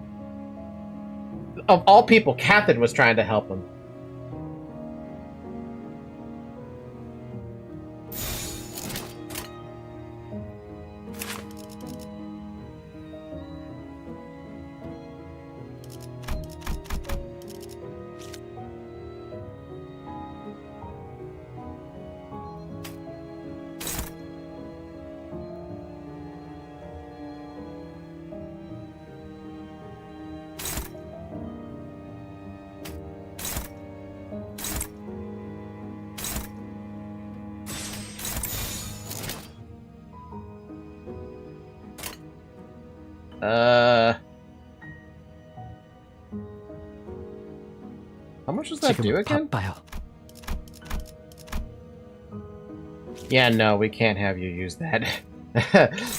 Of all people, Catherine was trying to help him. How much does that do again? Yeah, no, we can't have you use that.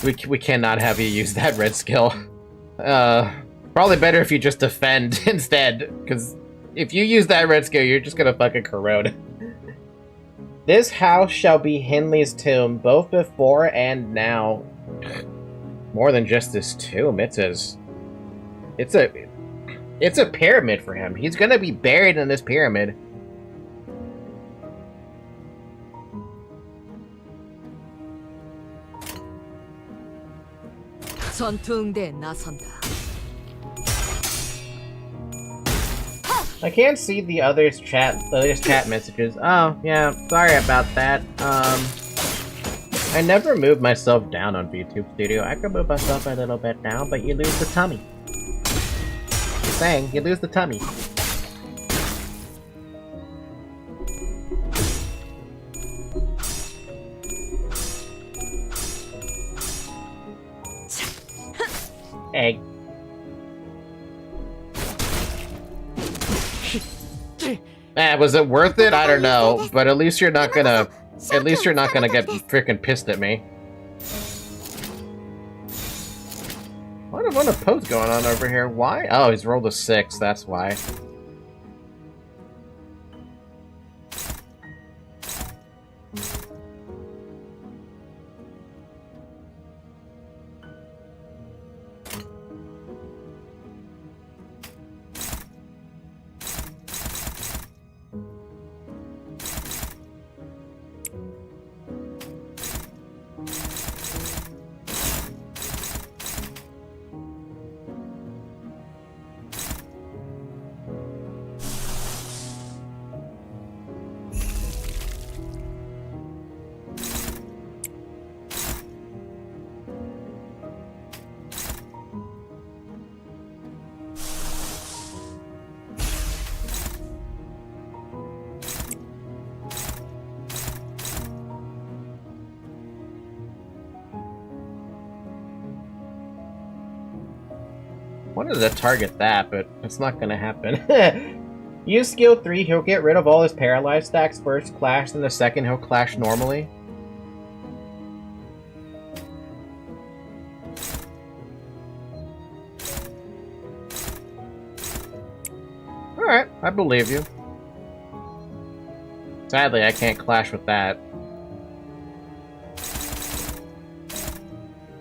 we cannot have you use that red skill. Probably better if you just defend instead, because if you use that red skill, you're just gonna fucking corrode. This house shall be Henley's tomb, both before and now. More than just this tomb, it's a pyramid for him. He's gonna be buried in this pyramid. 전투응대에 나선다. I can't see the others' chat messages. Oh, yeah, sorry about that. I never moved myself down on VTube Studio. I could move myself a little bit down, but you lose the tummy. Just saying, you lose the tummy. Egg. Was it worth it? I don't know, but at least you're not gonna get freaking pissed at me. What a pose going on over here? Why? Oh, he's rolled a 6, that's why. Wanted to target that, but it's not gonna happen. Use skill 3, he'll get rid of all his paralyzed stacks first clash, then the second he'll clash normally. Alright, I believe you. Sadly, I can't clash with that.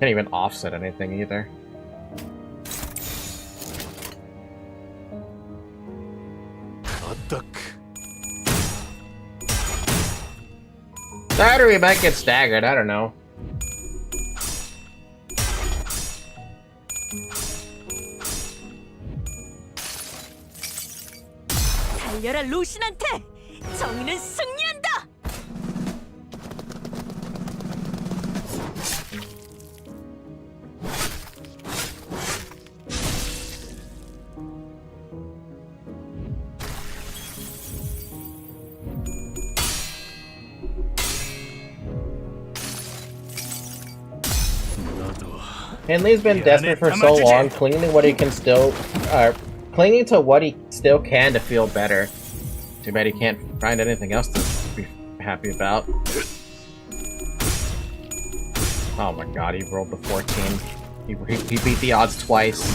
Can't even offset anything either. That or he might get staggered, I don't know. 달려라 루신한테! 정의는 승리한다! Henley's been desperate for so long, clinging to what he can still, clinging to what he still can to feel better. Too bad he can't find anything else to be happy about. Oh my god, he rolled the 14. He beat the odds twice.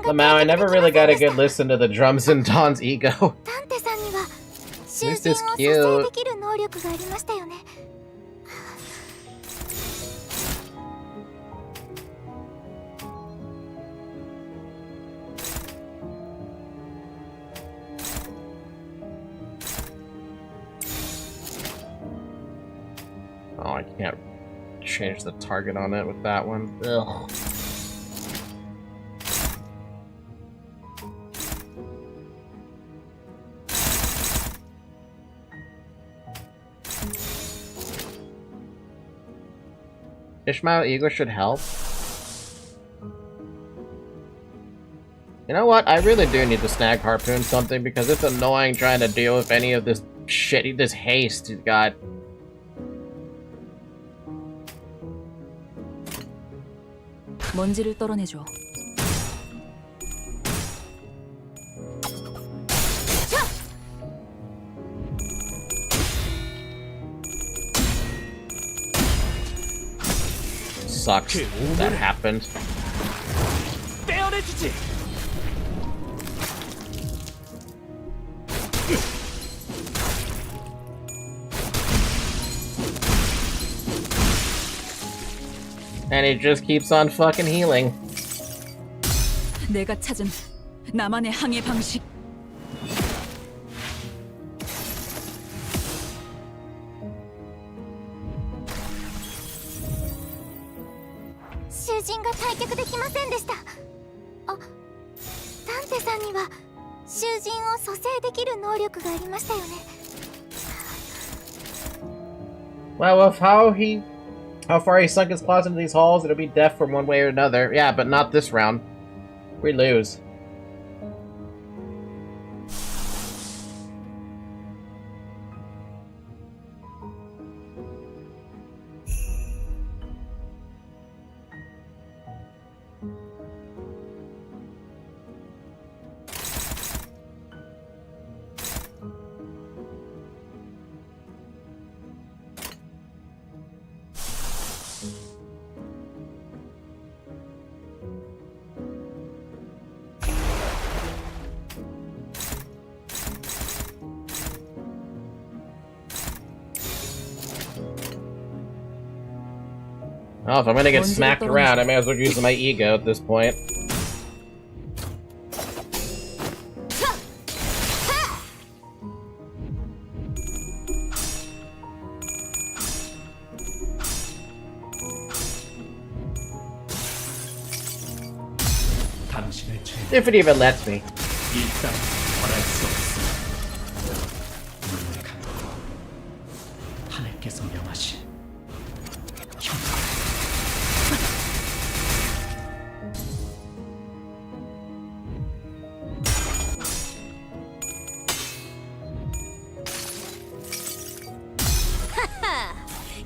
Lamau, I never really got a good listen to the drums in Dawn's ego. At least it's cute. Oh, I can't change the target on it with that one. Ugh. Ishmael Eagle should help. You know what? I really do need to snag Harpoon something because it's annoying trying to deal with any of this shit, this haste he's got. 먼지를 떨어내줘. Sucks that happened. 떼어내주지. And he just keeps on fucking healing. 내가 찾은 나만의 항해 방식. Well, with how far he sunk his claws into these halls, it'll be death from one way or another. Yeah, but not this round. We lose. Oh, if I'm gonna get smacked around, I may as well use my ego at this point. If it even lets me.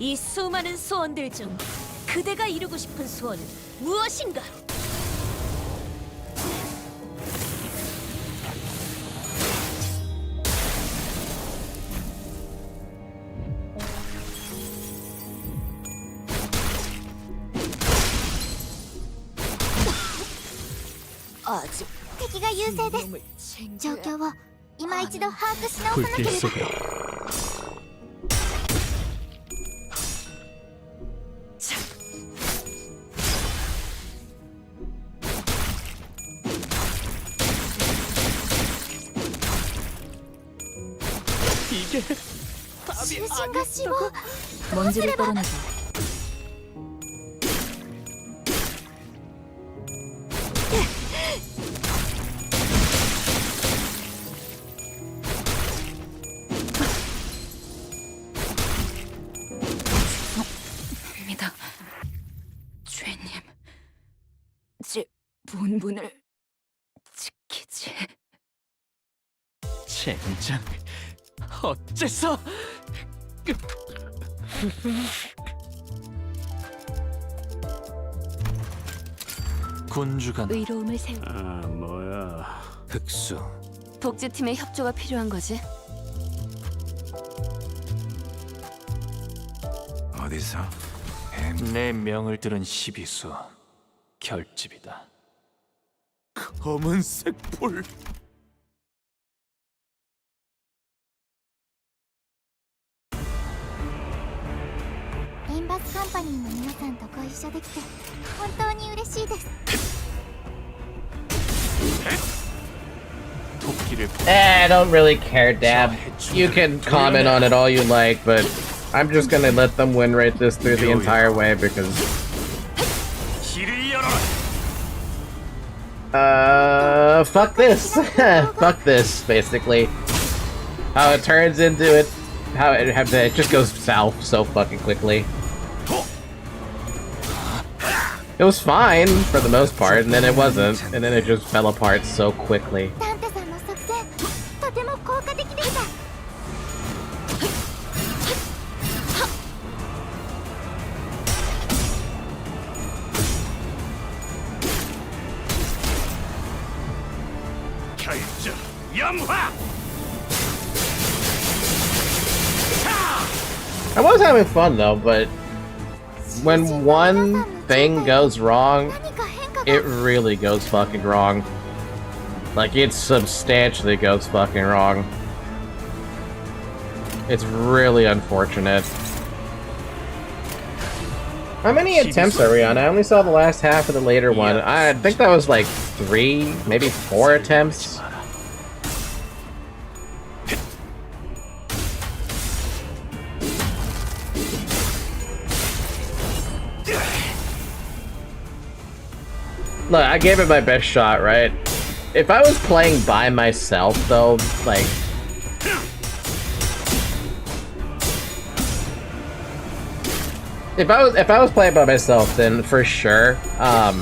이 수많은 소원들 중 그대가 이루고 싶은 소원은 무엇인가? 아직 敵が優勢です状況を今一度把握し直さなければ囚人が死亡 먼지를 떨어내고 죄송합니다. 죄님, 제 본분을 지키지. 젠장, 어째서? 군주가 의로움을 세. 아 뭐야? 흑수. 복제팀의 협조가 필요한 거지. 어디서? 내 명을 들은 시비수 결집이다. 검은색 불. 림버스 컴퍼니の皆さんとご一緒できて本当に嬉しいです I don't really care, Dab. You can comment on it all you like, but I'm just gonna let them win right this through the entire way because... fuck this. Fuck this, basically. How it turns into it, how it just goes south so fucking quickly. It was fine for the most part, and then it wasn't, and then it just fell apart so quickly. タンタさんの作戦とても効果的でした 결정 영화. I was having fun though, but when one thing goes wrong, it really goes fucking wrong. Like, it substantially goes fucking wrong. It's really unfortunate. How many attempts are we on? I only saw the last half of the later one. I think that was like 3, maybe 4 attempts. Look, I gave it my best shot, right? If I was playing by myself, though, like... If I was playing by myself, then for sure, I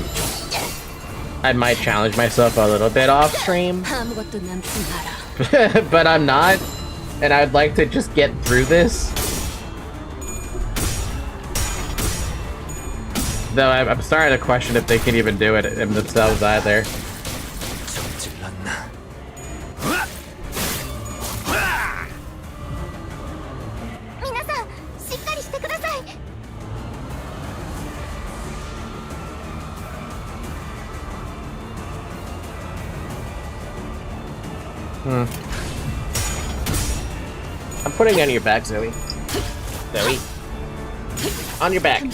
might challenge myself a little bit off stream. But I'm not, and I'd like to just get through this. Though I'm starting to question if they can even do it themselves either. I'm putting it on your back, Zoe. Zoe. On your back.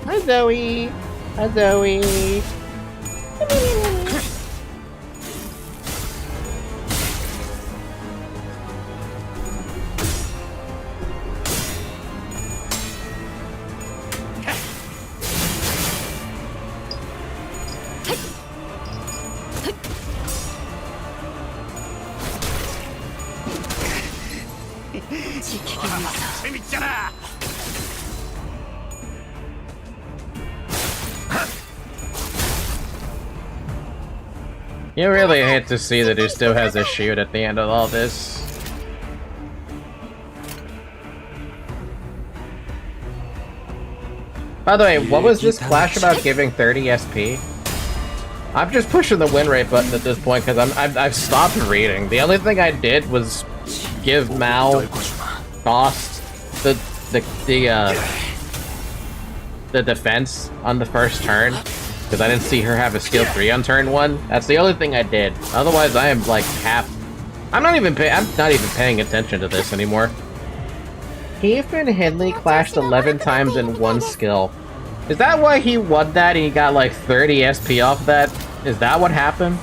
Hi, Zoe. Hi, Zoe. 재밌잖아. You really hate to see that he still has a shield at the end of all this. By the way, what was this clash about giving 30 SP? I'm just pushing the win rate button at this point because I've stopped reading. The only thing I did was give Mal Frost the defense on the first turn because I didn't see her have a skill 3 on turn 1. That's the only thing I did. Otherwise, I am like half. I'm not even paying attention to this anymore. Heath and Henley clashed 11 times in one skill. Is that why he won that and he got like 30 SP off that? Is that what happened?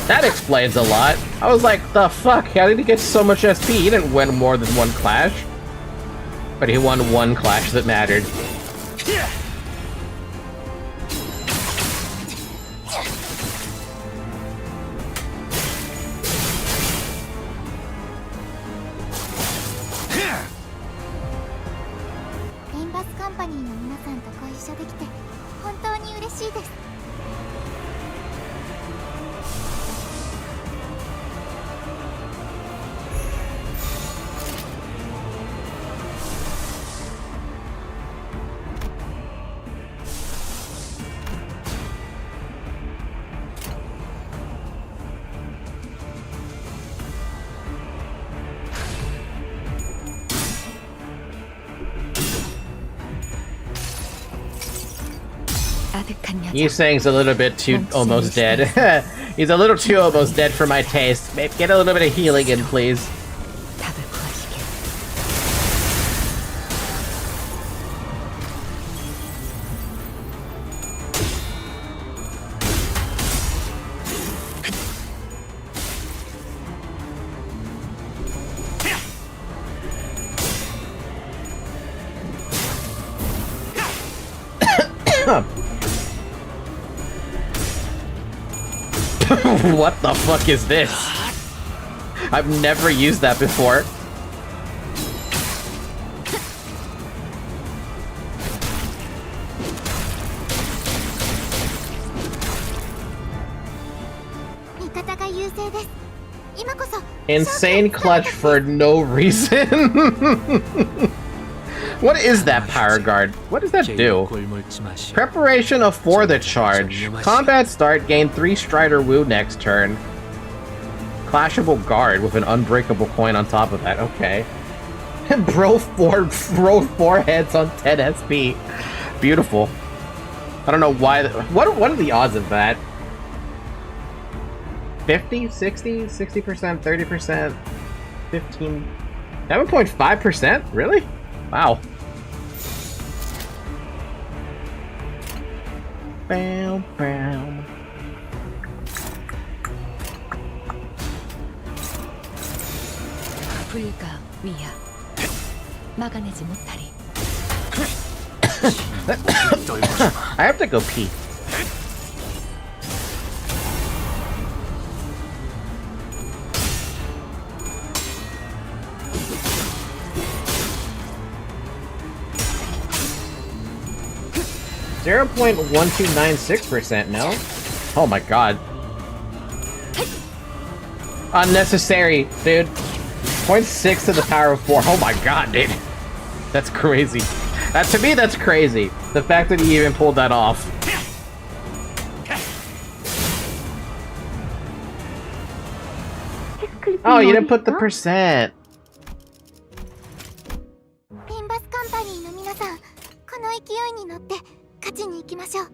That explains a lot. I was like, the fuck? How did he get so much SP? He didn't win more than one clash. But he won one clash that mattered. Limbus カンパニーの皆さんとご一緒できて本当に嬉しいです。He's saying he's a little bit too almost dead. He's a little too almost dead for my taste. Maybe get a little bit of healing in, please. What the fuck is this? I've never used that before. Insane clutch for no reason. What is that power guard? What does that do? Preparation of for the charge. Combat start, gain 3 Strider Woo next turn. Clashable guard with an unbreakable coin on top of that. Okay. Bro 4 heads on 10 SP. Beautiful. I don't know why. What are the odds of that? 50, 60, 60%, 30%, 15, 7.5%? Really? Wow. Bam, bam. 불가 위야 막아내지 못하리. I have to go pee. .1296%, no? Oh my god. Unnecessary, dude. 0.6 to the power of 4. Oh my god, dude. That's crazy. To me, that's crazy. The fact that he even pulled that off. Oh, you didn't put the percent. リンバスカンパニーの皆さん、この勢いに乗って勝ちに行きましょう。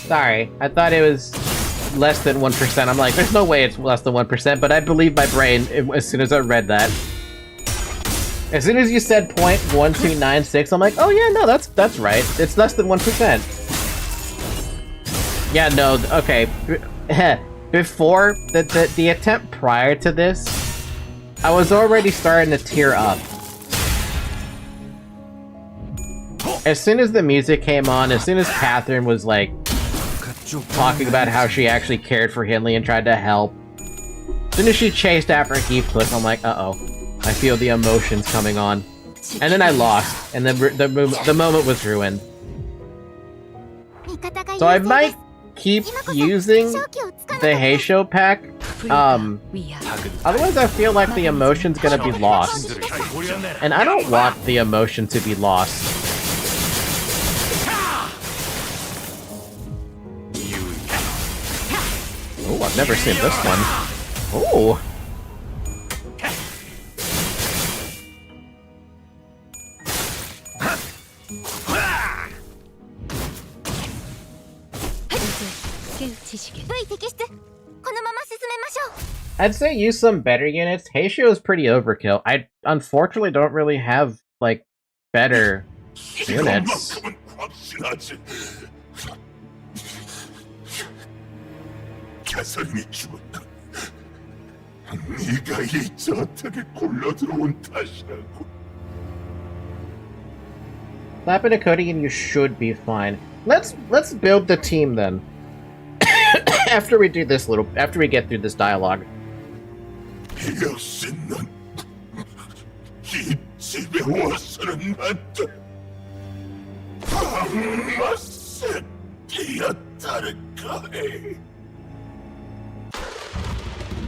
Sorry, I thought it was less than 1%. I'm like, there's no way it's less than 1%, but I believe my brain as soon as I read that. As soon as you said 0.1296, I'm like, oh yeah, no, that's right. It's less than 1%. Yeah, no, okay. Before, the attempt prior to this, I was already starting to tear up. As soon as the music came on, as soon as Catherine was like, talking about how she actually cared for Hindley and tried to help. As soon as she chased after Heathcliff, I'm like, uh-oh. I feel the emotions coming on. And then I lost, and then the moment was ruined. So I might keep using the Heisho pack. Otherwise I feel like the emotion's gonna be lost. And I don't want the emotion to be lost. Oh, I've never seen this one. Oh. I'd say use some better units. Heisho is pretty overkill. I unfortunately don't really have, like, better units. 캐서린이 죽었다. 네가 이 저택에 굴러들어온 탓이라고. Slap in a Cody and you should be fine. Let's build the team then. After we do this after we get through this dialogue. 역시 넌 이 집에 와서는 안 돼. 악마 새끼였다니까.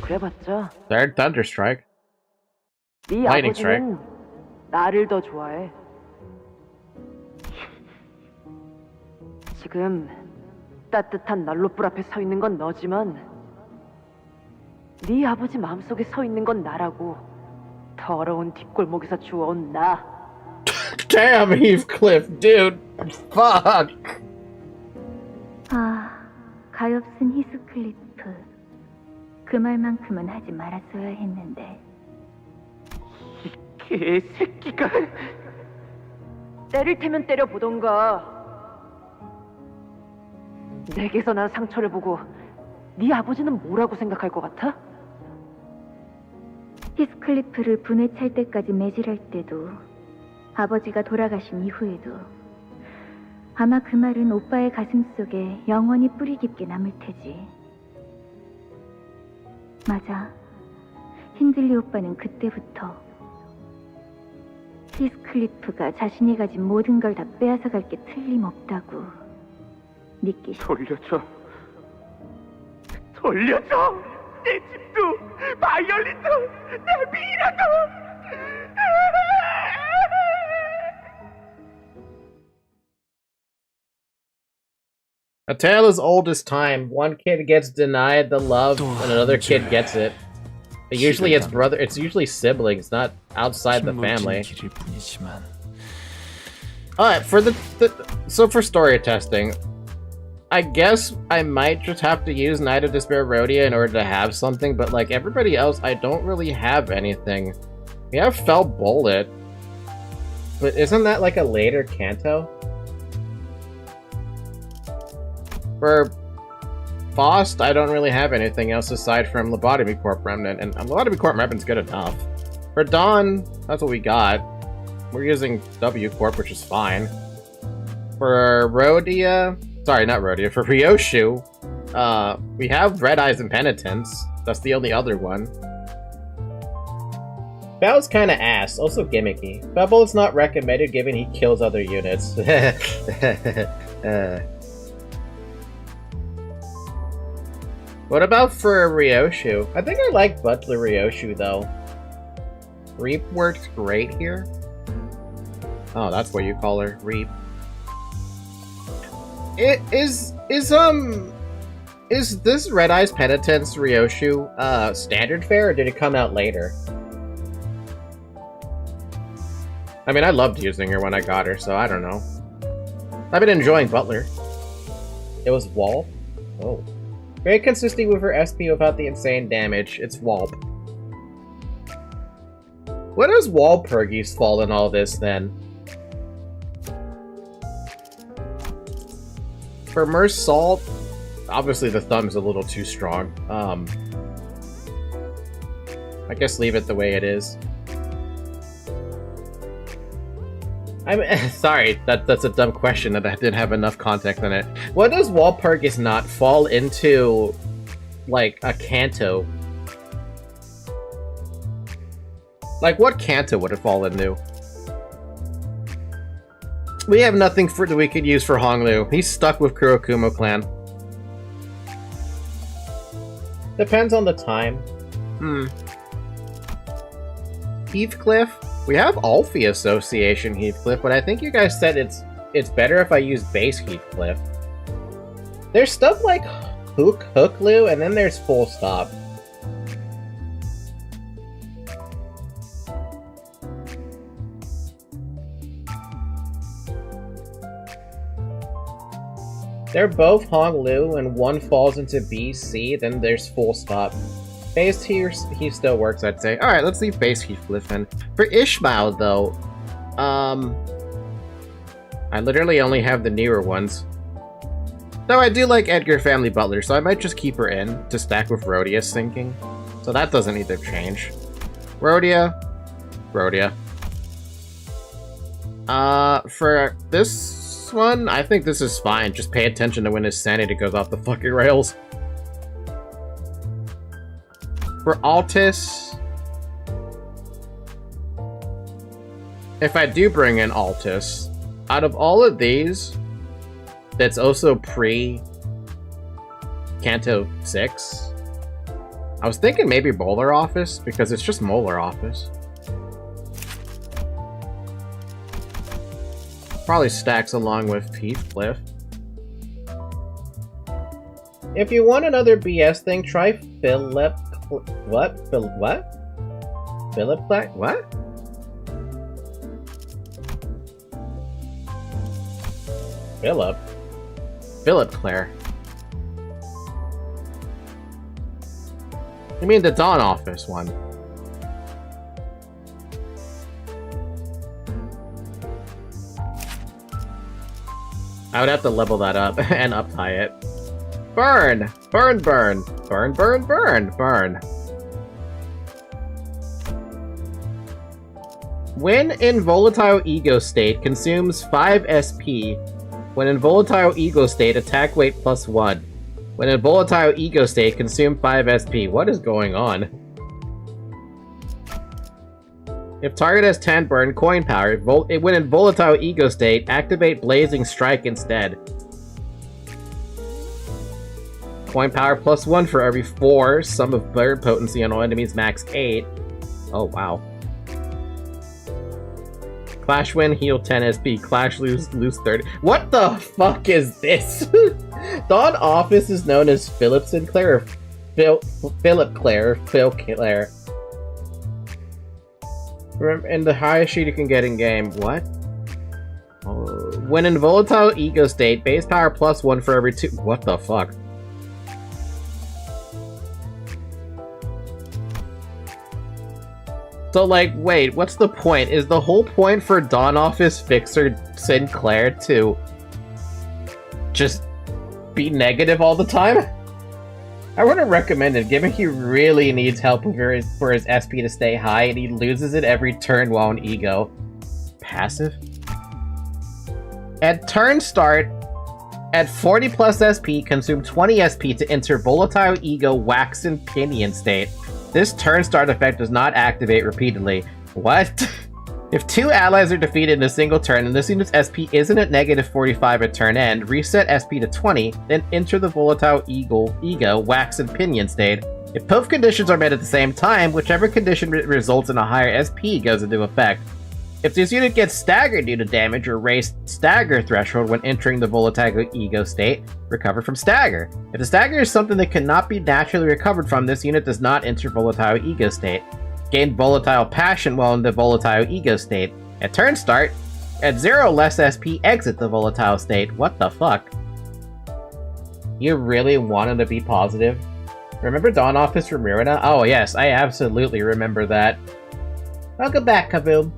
그래봤자 Third Thunderstrike. 네 Lightning Strike. 아버지는 나를 더 좋아해. 지금 따뜻한 난로불 앞에 서 있는 건 너지만 네 아버지 마음속에 서 있는 건 나라고. 더러운 뒷골목에서 주워온 나. Damn, Heathcliff, dude. Fuck. 아, 가엾은 히스클리프. 그 말만큼은 하지 말았어야 했는데. 개새끼가. 때릴 테면 때려보던가. 내게서 난 상처를 보고 네 아버지는 뭐라고 생각할 것 같아? 히스클리프를 분에 찰 때까지 매질할 때도, 아버지가 돌아가신 이후에도 아마 그 말은 오빠의 가슴속에 영원히 뿌리 깊게 남을 테지. 맞아. 힌들리 오빠는 그때부터 히스클리프가 자신이 가진 모든 걸 다 빼앗아갈 게 틀림없다고 믿기 싫어. 돌려줘! 내 집도, 바이올린도, 내 미라도! A tale as old as time. One kid gets denied the love, and another kid gets it. Usually it's it's usually siblings, not outside the family. Alright, so for story testing, I guess I might just have to use Night of Despair Rhodia in order to have something, but like everybody else, I don't really have anything. We have Fell Bullet, but isn't that like a later Canto? For Faust, I don't really have anything else aside from Lobotomy Corp Remnant, and Lobotomy Corp Remnant's good enough. For Dawn, that's what we got. We're using W Corp, which is fine. For Rhodia, sorry, not Rhodia, for Ryoshu, we have Red Eyes and Penitence. That's the only other one. Bell's kinda ass, also gimmicky. Bubble is not recommended given he kills other units. What about for Ryoshu? I think I like Butler Ryoshu though. Reap works great here. Oh, that's what you call her, Reap. Is this Red Eyes Penitence Ryoshu standard fare, or did it come out later? I mean, I loved using her when I got her, so I don't know. I've been enjoying Butler. It was Wall? Oh. Very consistent with her SP without the insane damage. It's Walp. What does Walpurgis fall in all this, then? For Merce Salt, obviously the thumb's a little too strong. I guess leave it the way it is. I'm sorry, that's a dumb question that I didn't have enough context on it. What does Walpurgis not fall into, like, a Canto? Like, what Canto would it fall into? We have nothing that we could use for Honglu. He's stuck with Kurokumo clan. Depends on the time. Heathcliff? We have Alfie Association Heathcliff, but I think you guys said it's better if I use base Heathcliff. There's stuff like Hooklu, and then there's Full Stop. They're both Honglu, and one falls into BC, then there's Full Stop. Base here, he still works, I'd say. Alright, let's leave base Heathcliff in. For Ishmael, though, I literally only have the newer ones. Though I do like Edgar Family Butler, so I might just keep her in to stack with Rhodia's thinking. So that doesn't either change. Rhodia. For this one, I think this is fine. Just pay attention to when his sanity goes off the fucking rails. For Altus, if I do bring in Altus, out of all of these, that's also pre-Canto 6, I was thinking maybe Molar Office, because it's just Molar Office. Probably stacks along with Heathcliff. If you want another BS thing, try Philip. What? Philip Black? What? Philip Clare. You mean the Dawn Office one? I would have to level that up and up-tie it. Burn! Burn, burn! Burn, burn, burn, burn! When in volatile ego state, consumes 5 SP. When in volatile ego state, attack weight +1. When in volatile ego state, consume 5 SP. What is going on? If target has 10 burn coin power, when in volatile ego state, activate Blazing Strike instead. Coin power +1 for every 4. Sum of bird potency on all enemies max 8. Oh, wow. Clash win, heal 10 SP. Clash lose 30. What the fuck is this? Dawn Office is known as Philip Sinclair, Philip Clare, Phil Clare. And the highest sheet you can get in game. What? When in volatile ego state, base power +1 for every 2. What the fuck? So, like, wait, what's the point? Is the whole point for Dawn Office Fixer Sinclair to just be negative all the time? I wouldn't recommend it, given he really needs help for his SP to stay high, and he loses it every turn while in ego. Passive? At turn start, at 40 plus SP, consume 20 SP to enter volatile ego waxen pinion state. This turn start effect does not activate repeatedly. What? If 2 allies are defeated in a single turn and this unit's SP isn't at -45 at turn end, reset SP to 20, then enter the volatile ego waxen pinion state. If both conditions are met at the same time, whichever condition results in a higher SP goes into effect. If this unit gets staggered due to damage or raised stagger threshold when entering the volatile ego state, recover from stagger. If the stagger is something that cannot be naturally recovered from, this unit does not enter volatile ego state. Gain volatile passion while in the volatile ego state. At turn start, at 0 less SP, exit the volatile state. What the fuck? You really wanted to be positive? Remember Dawn Office from Mirana? Oh yes, I absolutely remember that. Welcome back, Kaboom.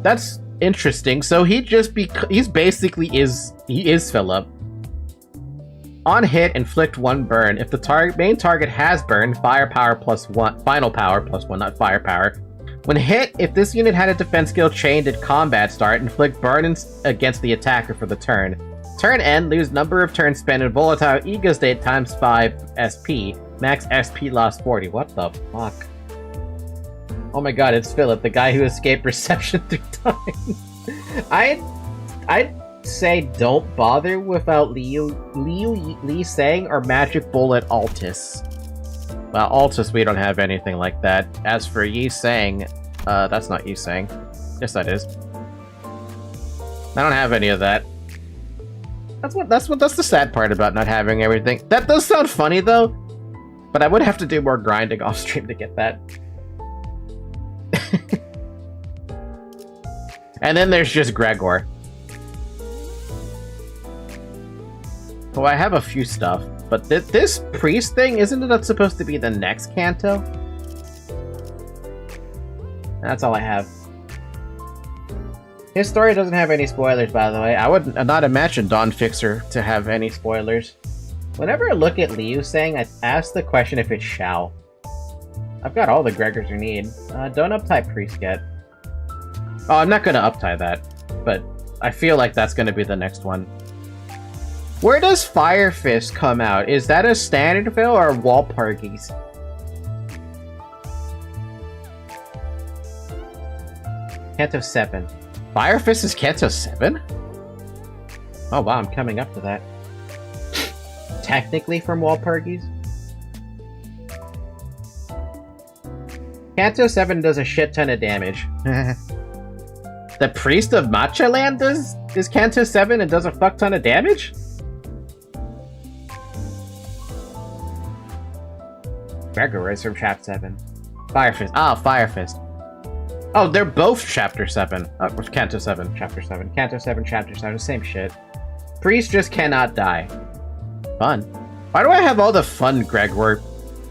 That's interesting. So he just he's basically he is Philip. On hit, inflict 1 burn. If the main target has burn, firepower +1, final power +1, not firepower. When hit, if this unit had a defense skill chained at combat start, inflict burn against the attacker for the turn. Turn end, lose number of turns spent in volatile ego state times 5 SP. Max SP loss 40. What the fuck? Oh my god, it's Philip, the guy who escaped reception 3 times. I'd say don't bother without Lee Sang or Magic Bullet Altus. Well, Altus, we don't have anything like that. As for Yi Sang, that's not Yi Sang. Yes, that is. I don't have any of that. That's the sad part about not having everything. That does sound funny though, but I would have to do more grinding off stream to get that. And then there's just Gregor. Well, I have a few stuff, but this priest thing, isn't it supposed to be the next Canto? That's all I have. His story doesn't have any spoilers, by the way. I would not imagine Dawn Fixer to have any spoilers. Whenever I look at Liu Sang, I ask the question if it's Shao. I've got all the Gregors you need. Don't uptie priest yet. Oh, I'm not gonna uptie that, but I feel like that's gonna be the next one. Where does Fire Fist come out? Is that a standard fill or Walpurgis? Canto 7. Fire Fist is Canto 7? Oh wow, I'm coming up to that. Technically from Walpurgis? Canto 7 does a shit ton of damage. The Priest of Matchaland is Canto 7 and does a fuck ton of damage? Gregor is from Chapter 7. Fire Fist. Ah, Fire Fist. Oh, they're both Chapter 7. Oh, Canto 7, Chapter 7. Canto 7, Chapter 7. Same shit. Priest just cannot die. Fun. Why do I have all the fun Gregor?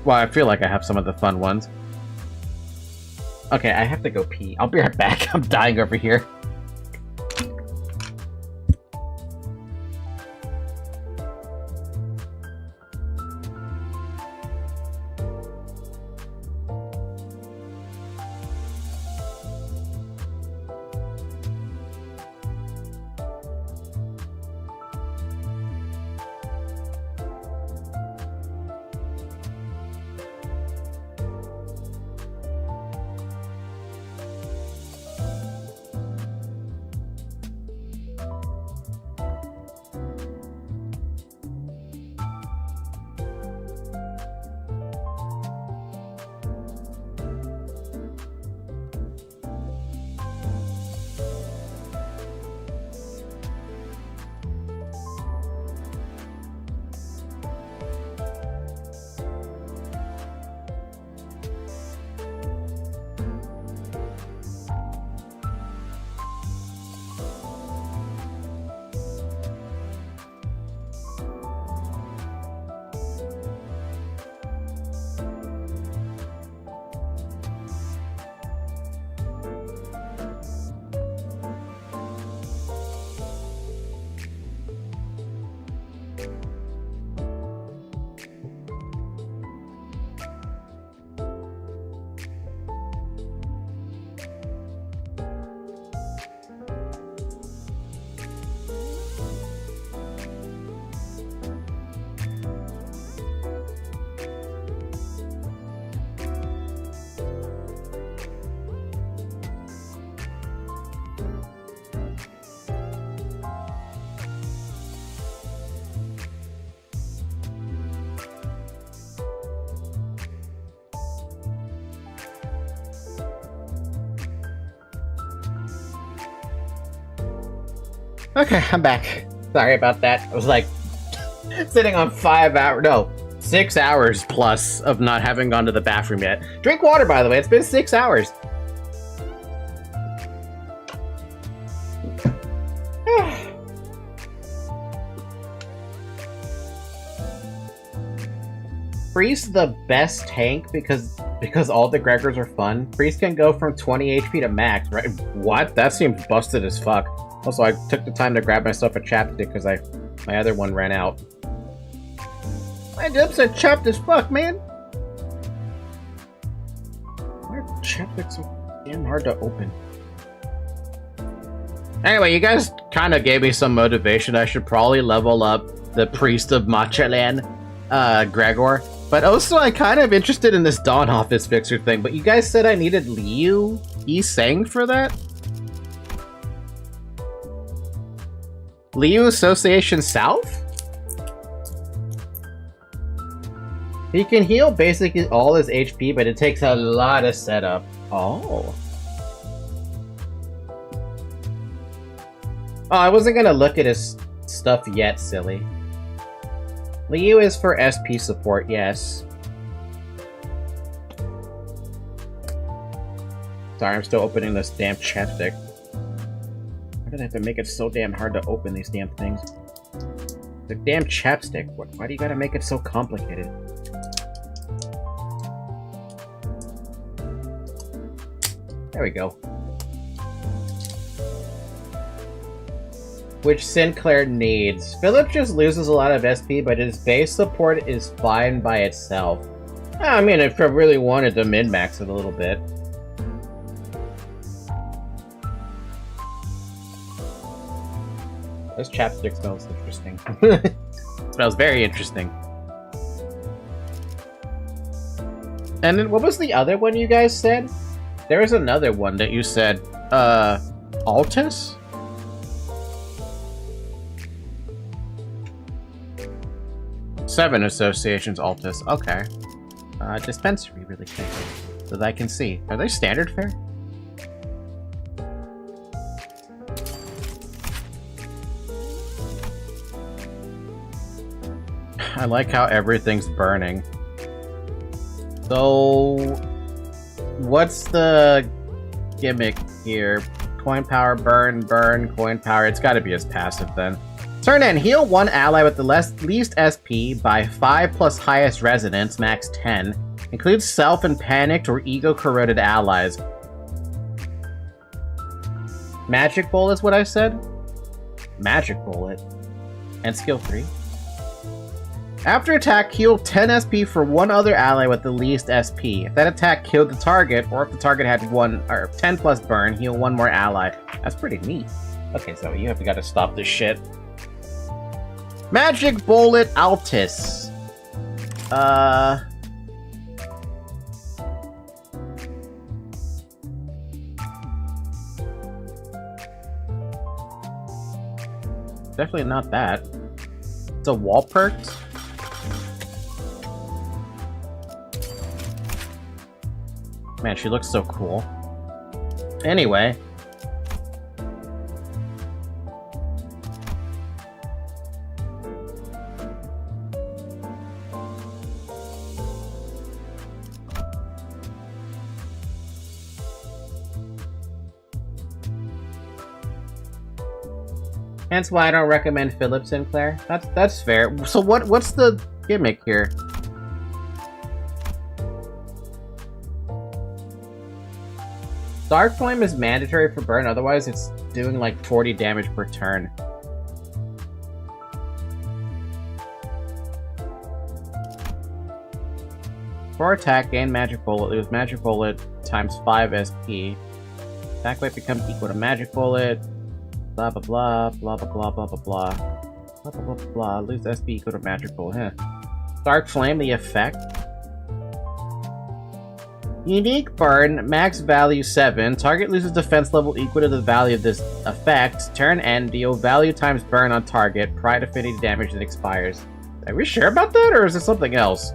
Well, I feel like I have some of the fun ones. Okay, I have to go pee. I'll be right back. I'm dying over here. Okay, I'm back. Sorry about that. I was like sitting on 6 hours plus of not having gone to the bathroom yet. Drink water, by the way. It's been 6 hours. Priest the best tank because all the Gregors are fun? Priest can go from 20 HP to max, right? What? That seems busted as fuck. Also, I took the time to grab myself a chapstick because my other one ran out. My lips are chapped as fuck, man. Why are chapsticks so damn hard to open? Anyway, you guys kind of gave me some motivation. I should probably level up the Priest of Machalan, Gregor. But also, I'm kind of interested in this Dawn Office Fixer thing. But you guys said I needed Liu. He sang for that? Liu Association South? He can heal basically all his HP, but it takes a lot of setup. Oh. Oh, I wasn't gonna look at his stuff yet, silly. Liu is for SP support, yes. Sorry, I'm still opening this damn chapstick. Why did I have to make it so damn hard to open these damn things? The damn chapstick. Why do you gotta make it so complicated? There we go. Which Sinclair needs. Philip just loses a lot of SP, but his base support is fine by itself. I mean, if I really wanted to min-max it a little bit. This chapstick smells interesting. Smells very interesting. And then what was the other one you guys said? There was another one that you said, Altus? Seven associations, Altus. Okay. Dispensary really quickly, so that I can see. Are they standard fare? I like how everything's burning. So, what's the gimmick here? Coin power, burn, coin power. It's gotta be his passive then. Turn in, heal one ally with the least SP by 5 plus highest resonance, max 10. Includes self and panicked or ego-corroded allies. Magic Bullet is what I said? Magic Bullet. And skill 3. After attack, heal 10 SP for one other ally with the least SP. If that attack killed the target, or if the target had 10 plus burn, heal one more ally. That's pretty neat. Okay, so you have to stop this shit. Magic Bullet Altus. Definitely not that. It's a wall perk. Man, she looks so cool. Anyway. Hence why I don't recommend Philip Sinclair. That's fair. So what's the gimmick here? Dark Flame is mandatory for burn, otherwise it's doing like 40 damage per turn. For attack, gain Magic Bullet, lose Magic Bullet times 5 SP. Attack weight becomes equal to Magic Bullet. Blah blah blah, blah blah blah blah blah blah. Blah blah blah blah, lose SP equal to Magic Bullet, huh. Dark Flame, the effect. Unique burn, max value 7. Target loses defense level equal to the value of this effect. Turn end, deal value times burn on target. Pride affinity damage that expires. Are we sure about that, or is it something else?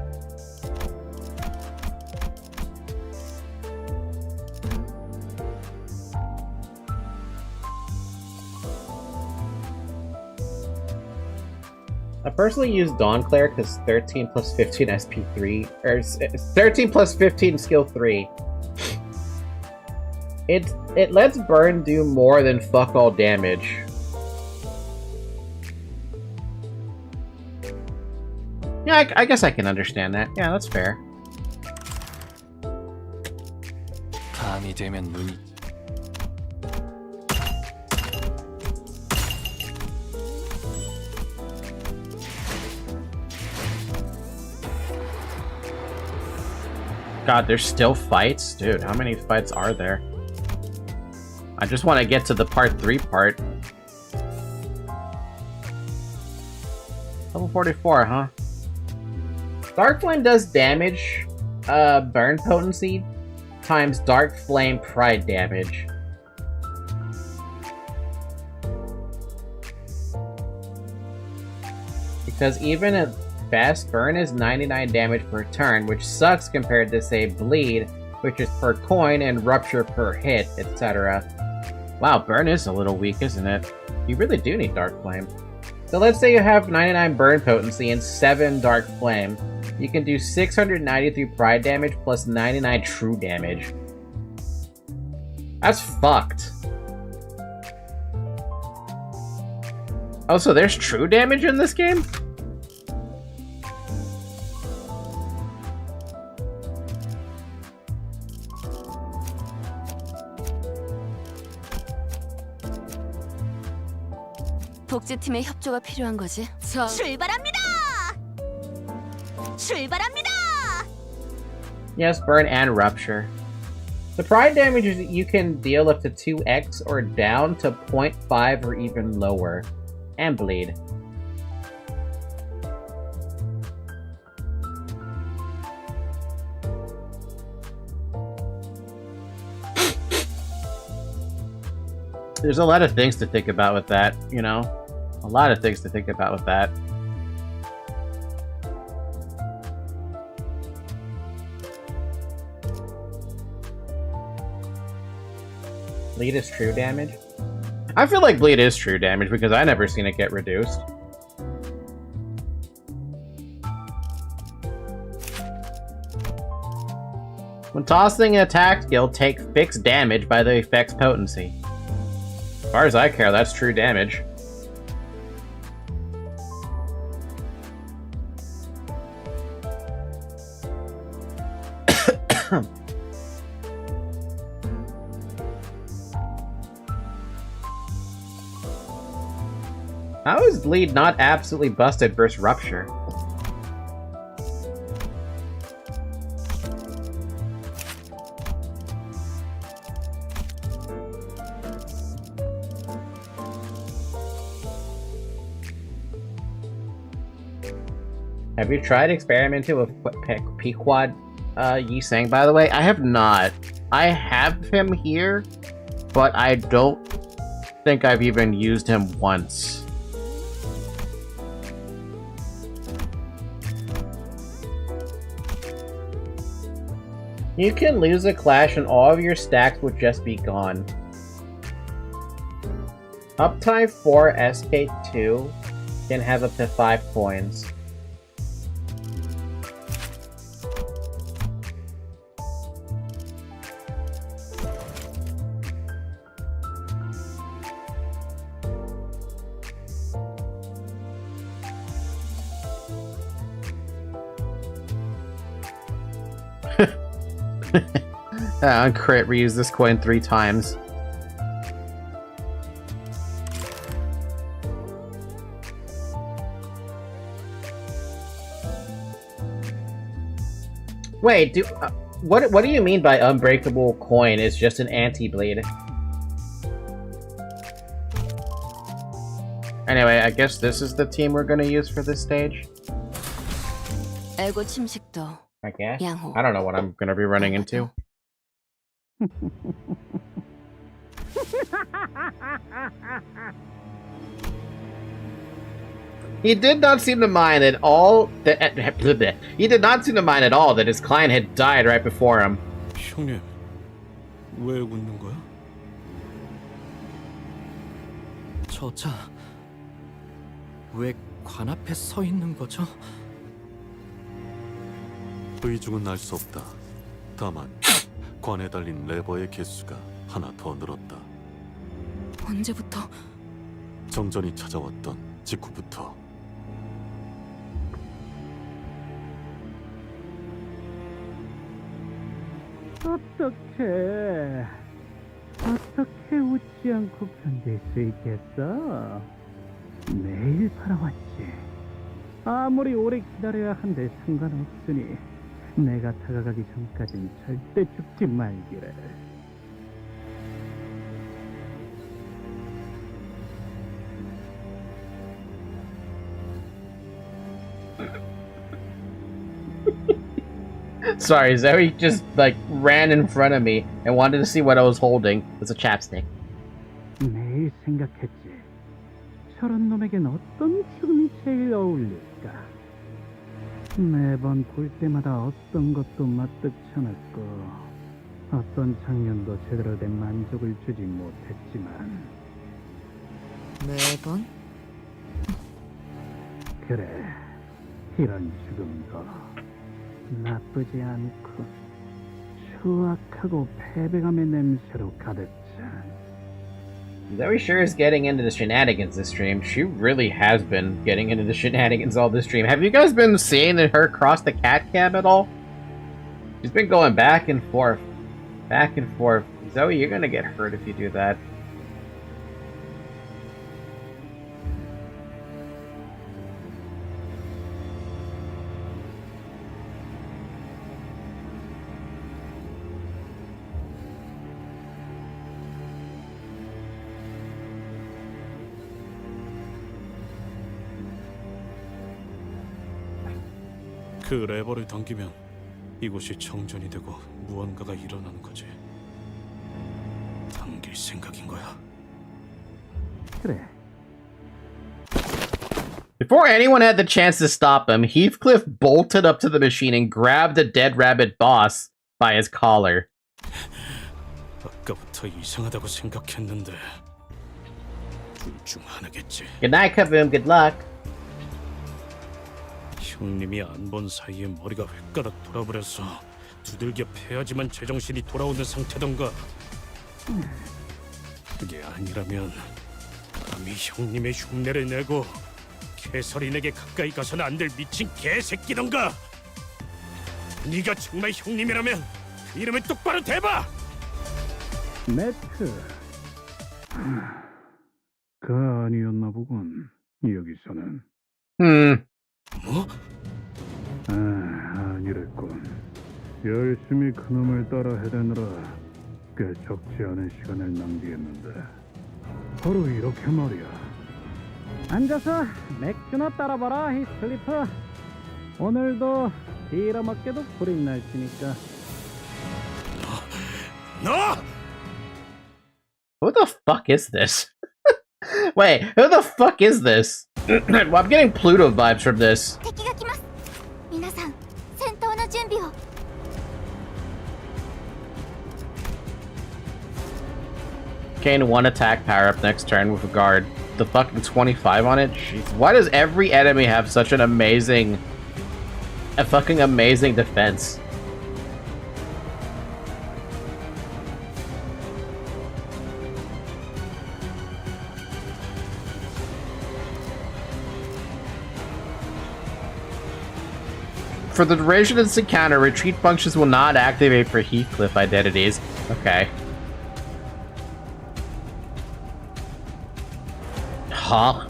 I personally use Dawnclair because 13 plus 15 SP3, or 13 plus 15 skill 3. It lets burn do more than fuck all damage. Yeah, I guess I can understand that. Yeah, that's fair. 밤이 되면 눈이 God, there's still fights? Dude, how many fights are there? I just want to get to the part 3 part. Level 44, huh? Dark Flame does damage, burn potency times Dark Flame pride damage. Because even at best, burn is 99 damage per turn, which sucks compared to, say, bleed, which is per coin, and rupture per hit, etc. Wow, burn is a little weak, isn't it? You really do need Dark Flame. So let's say you have 99 burn potency and 7 Dark Flame. You can do 693 pride damage plus 99 true damage. That's fucked. Oh, so there's true damage in this game? 복제팀의 협조가 필요한 거지. 출발합니다. 출발합니다. Yes, burn and rupture. The pride damage is that you can deal up to 2x or down to 0.5 or even lower. And bleed. There's a lot of things to think about with that, you know? A lot of things to think about with that. Bleed is true damage? I feel like bleed is true damage because I never seen it get reduced. When tossing an attack skill, take fixed damage by the effect's potency. As far as I care, that's true damage. How is bleed not absolutely busted versus rupture? Have you tried experimenting with Pequod Yi-Sang, by the way? I have not. I have him here, but I don't think I've even used him once. You can lose a clash and all of your stacks will just be gone. Uptime 4 SK2 can have up to 5 coins. Crit, reuse this coin 3 times. Wait, what do you mean by unbreakable coin is just an anti-bleed? Anyway, I guess this is the team we're gonna use for this stage. 에고 침식도. I guess. I don't know what I'm gonna be running into. He did not seem to mind at all that he did not seem to mind at all that his client had died right before him. 형님, 왜 웃는 거야? 저 차, 왜 관 앞에 서 있는 거죠? 의중은 알 수 없다. 다만 관에 달린 레버의 개수가 하나 더 늘었다. 언제부터? 정전이 찾아왔던 직후부터. 어떻게 웃지 않고 견딜 수 있겠어? 매일 바라왔지. 아무리 오래 기다려야 한들 상관없으니 내가 다가가기 전까진 절대 죽지 말기를. Sorry, Zoe just like ran in front of me and wanted to see what I was holding. It's a chapstick. 매일 생각했지. 저런 놈에겐 어떤 춤이 제일 어울릴까? 매번 볼 때마다 어떤 것도 마뜩찮았고 어떤 장면도 제대로 된 만족을 주지 못했지만 매번? 그래, 이런 죽음도 나쁘지 않고 추악하고 패배감의 냄새로 가득 찬. Zoe sure is getting into the shenanigans this stream. She really has been getting into the shenanigans all this stream. Have you guys been seeing her cross the cat cam at all? She's been going back and forth. Back and forth. Zoe, you're gonna get hurt if you do that. 그 레버를 당기면 이곳이 정전이 되고 무언가가 일어나는 거지. 당길 생각인 거야. 그래. Before anyone had the chance to stop him, Heathcliff bolted up to the machine and grabbed the dead rabbit boss by his collar. 아까부터 이상하다고 생각했는데 둘 중 하나겠지. Good night, Kaboom. Good luck. 형님이 안 본 사이에 머리가 획가닥 돌아버려서 두들겨 패야지만 제정신이 돌아오는 상태던가. 그게 아니라면 감히 형님의 흉내를 내고 캐서린에게 가까이 가서는 안 될 미친 개새끼던가. 네가 정말 형님이라면 그 이름을 똑바로 대봐. 매트. 그 아니었나 보군. 여기서는. 뭐? 아니랬군. 열심히 그놈을 따라 해대느라 꽤 적지 않은 시간을 낭비했는데 바로 이렇게 말이야. 앉아서 맥주나 따라봐라, 히스클리프. 오늘도 빌어먹게도 불이 날 테니까. 너! Who the fuck is this? Wait, who the fuck is this? Well, I'm getting Pluto vibes from this. 敵が来ます。皆さん、戦闘の準備を。 Gain 1 attack power up next turn with a guard. The fucking 25 on it? Jeez. Why does every enemy have such an amazing... a fucking amazing defense? For the duration of this encounter, retreat functions will not activate for Heathcliff identities. Okay. Huh?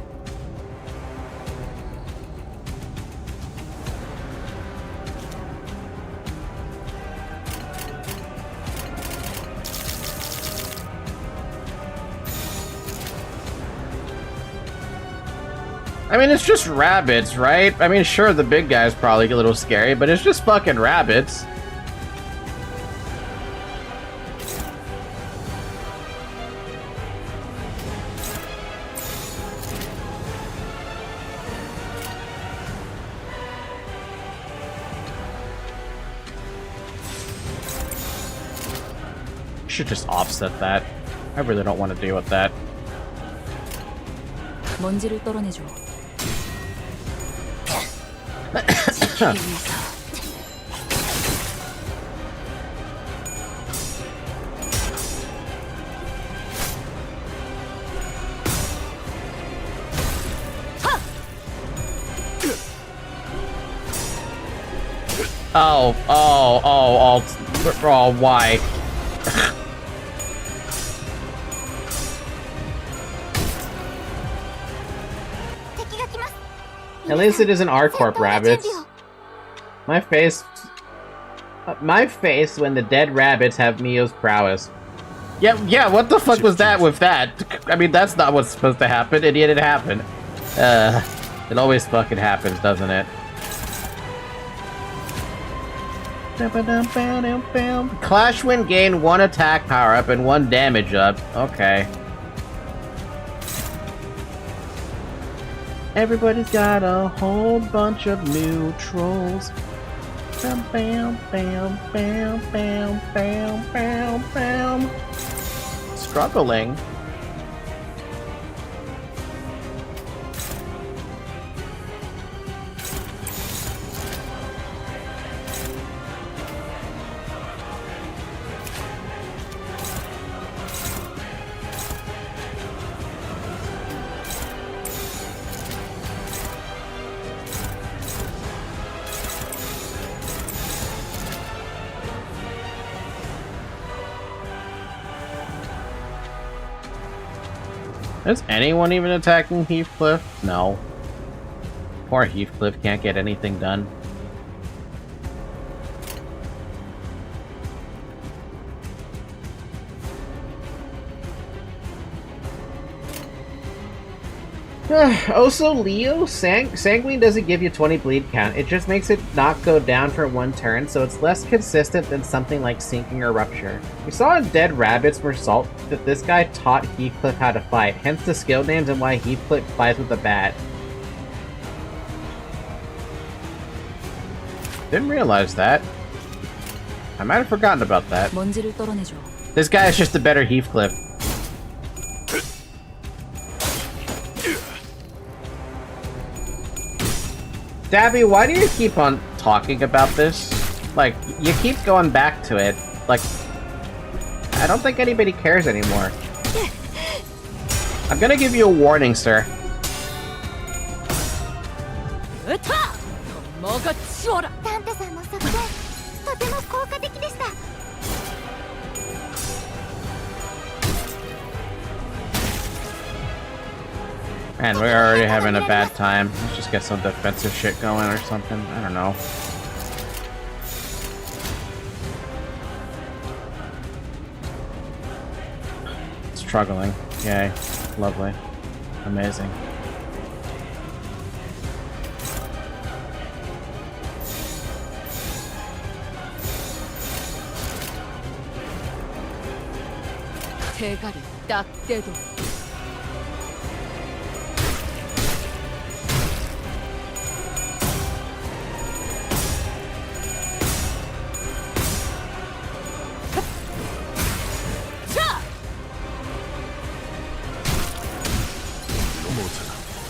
I mean, it's just rabbits, right? I mean, sure, the big guy's probably a little scary, but it's just fucking rabbits. Should just offset that. I really don't want to deal with that. 먼지를 떨어내줘. Oh, why? At least it isn't R-Corp rabbits. My face when the dead rabbits have Mio's prowess. Yeah, what the fuck was that with that? I mean, that's not what's supposed to happen, and yet it happened. It always fucking happens, doesn't it? Clash win gain 1 attack power up and 1 damage up. Okay. Everybody's got a whole bunch of neutrals. Bam, bam, bam, bam, bam, bam, bam, bam. Struggling. Is anyone even attacking Heathcliff? No. Poor Heathcliff can't get anything done. Also, Leo, Sanguine doesn't give you 20 bleed count. It just makes it not go down for 1 turn, so it's less consistent than something like Sinking or Rupture. We saw in Dead Rabbits Mersault that this guy taught Heathcliff how to fight, hence the skill names and why Heathcliff fights with a bat. Didn't realize that. I might have forgotten about that. This guy is just a better Heathcliff. Dabby, why do you keep on talking about this? Like, you keep going back to it. Like, I don't think anybody cares anymore. I'm gonna give you a warning, sir. Man, we're already having a bad time. Let's just get some defensive shit going or something. I don't know. Struggling. Yay. Lovely. Amazing.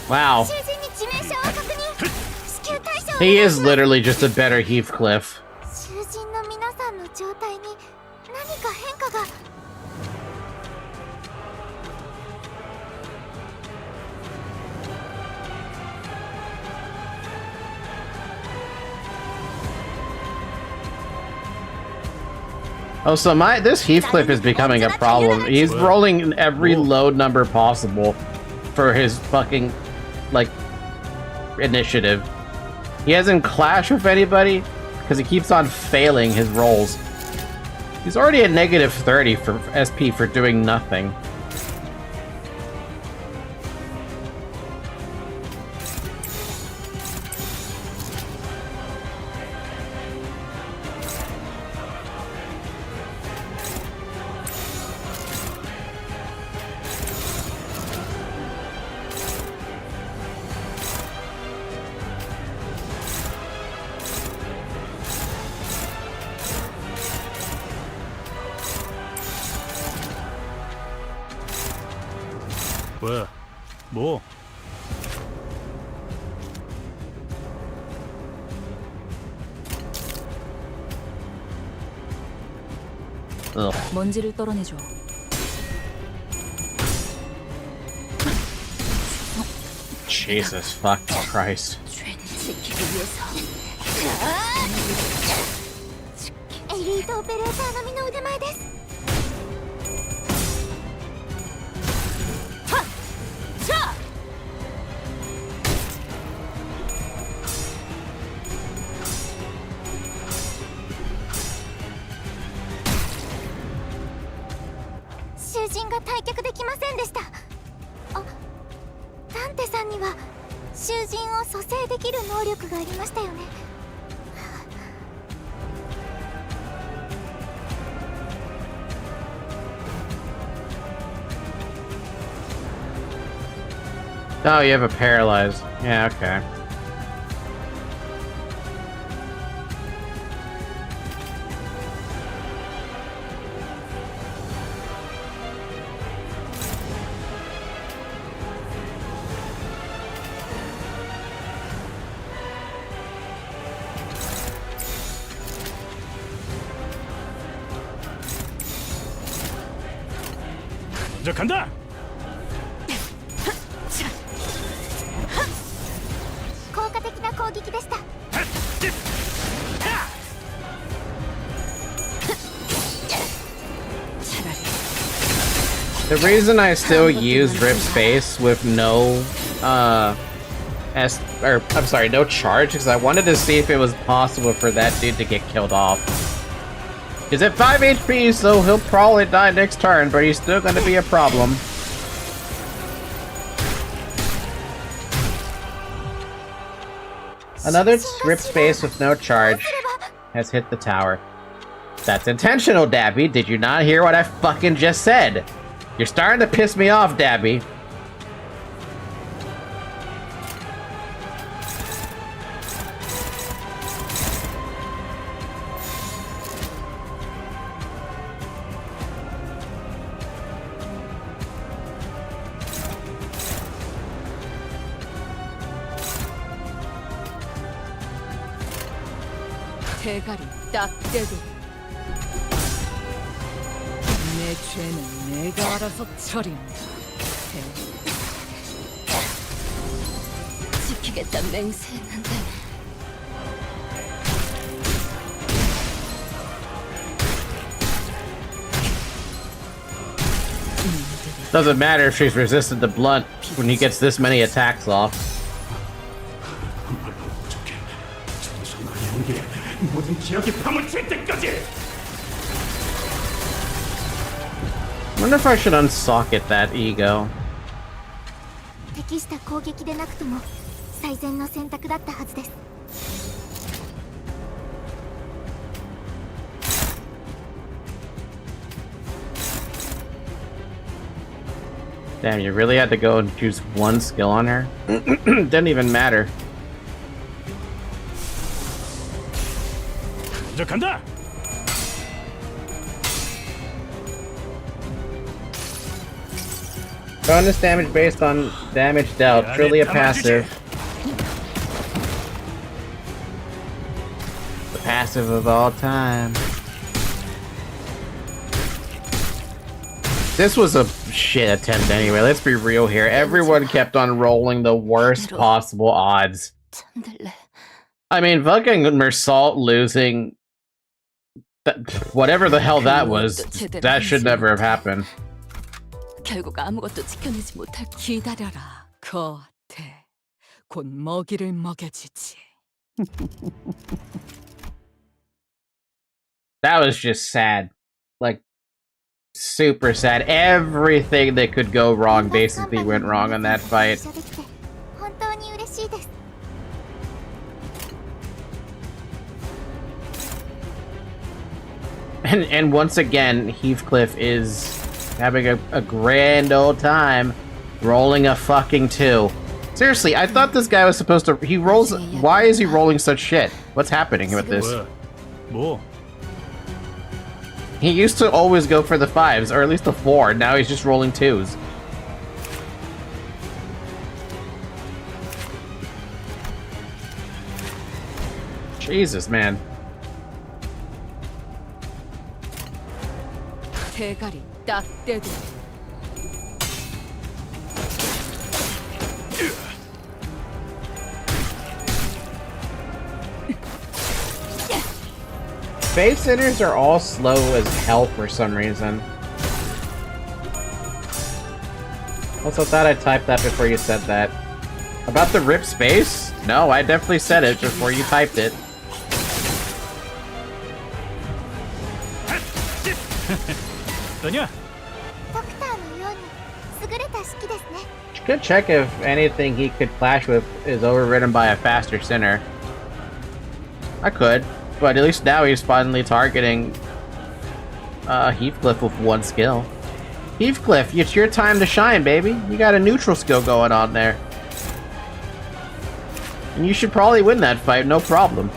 Wow. He is literally just a better Heathcliff. Oh, so this Heathcliff is becoming a problem. He's rolling every low number possible for his fucking, like, initiative. He hasn't clashed with anybody because he keeps on failing his rolls. He's already at negative 30 for SP for doing nothing. 왜? 뭐? 먼지를 떨어내줘. Jesus fucking Christ. ートオペレーター並みの腕前です。はっじゃあ囚人が退却できませんでした。あ、ダンテさんには囚人を蘇生できる能力がありましたよね。Oh, you have a paralyzed. Yeah, okay. 자 간다. 効果的な攻撃でした。 The reason I still use Rip Space with no, no charge, because I wanted to see if it was possible for that dude to get killed off. He's at 5 HP, so he'll probably die next turn, but he's still gonna be a problem. Another Rip Space with no charge has hit the tower. That's intentional, Dabby. Did you not hear what I fucking just said? You're starting to piss me off, Dabby. 대가리 딱 떼고 내 죄는 내가 알아서 처리한다. 지키겠다 맹세했는데 Doesn't matter if she's resisted the blunt when he gets this many attacks off. 모든 기억이 파묻힐 때까지. I wonder if I should unsocket that ego. 適した攻撃でなくとも最善の選択だったはずです。 Damn, you really had to go and choose one skill on her? Didn't even matter. 자 간다. Bonus damage based on damage dealt. Truly a passive. The passive of all time. This was a shit attempt anyway, let's be real here. Everyone kept on rolling the worst possible odds. I mean, fucking Mersault losing... whatever the hell that was, that should never have happened. 결국 아무것도 지켜내지 못할 기다려라. 거태. 곧 먹이를 먹여주지. That was just sad. Like, super sad. Everything that could go wrong basically went wrong on that fight. And once again, Heathcliff is having a grand old time rolling a fucking 2. Seriously, I thought this guy was supposed to... He rolls... Why is he rolling such shit? What's happening with this? He used to always go for the 5s, or at least the 4. Now he's just rolling 2s. Jesus, man. 대가리 딱 떼고 Space Sinners are all slow as hell for some reason. Also thought I typed that before you said that. About the rip space? No, I definitely said it before you typed it. Donya. Could check if anything he could clash with is overridden by a faster Sinner. I could, but at least now he's finally targeting Heathcliff with one skill. Heathcliff, it's your time to shine, baby. You got a neutral skill going on there. And you should probably win that fight, no problem.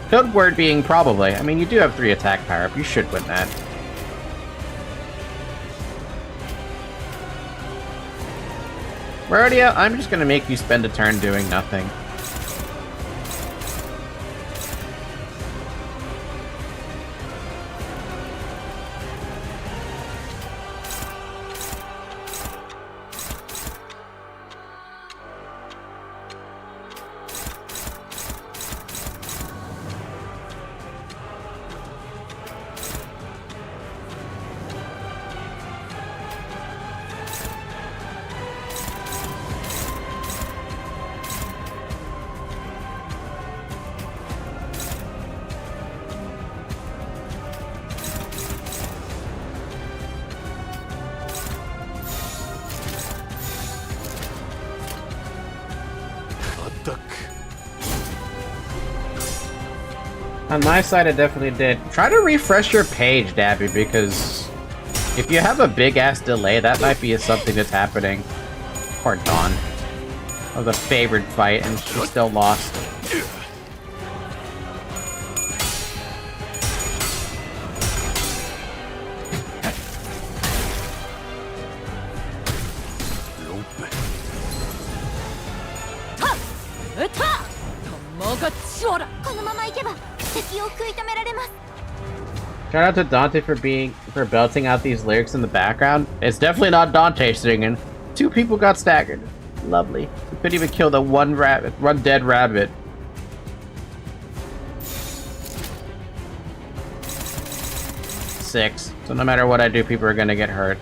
Code word being probably. I mean, you do have 3 attack power up. You should win that. Merodia, I'm just gonna make you spend a turn doing nothing. On my side, I definitely did. Try to refresh your page, Dabby, because if you have a big-ass delay, that might be something that's happening. Poor Dawn. That was a favored fight, and she still lost. Shout out to Dante for belting out these lyrics in the background. It's definitely not Dante singing. 2 people got staggered. Lovely. We couldn't even kill the one dead rabbit. Six. So no matter what I do, people are gonna get hurt.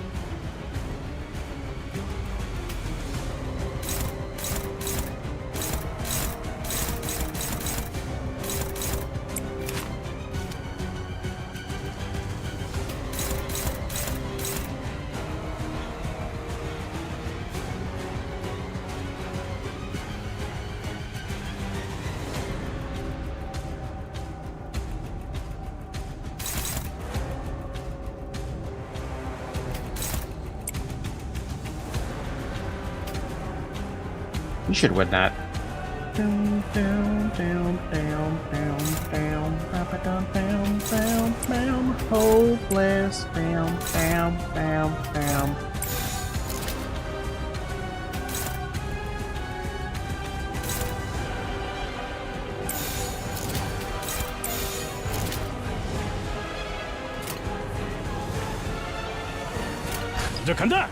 You should win that. Down, down, down, down, down, down, down, down, down, down, hopeless, down, down, down, down. 저 간다.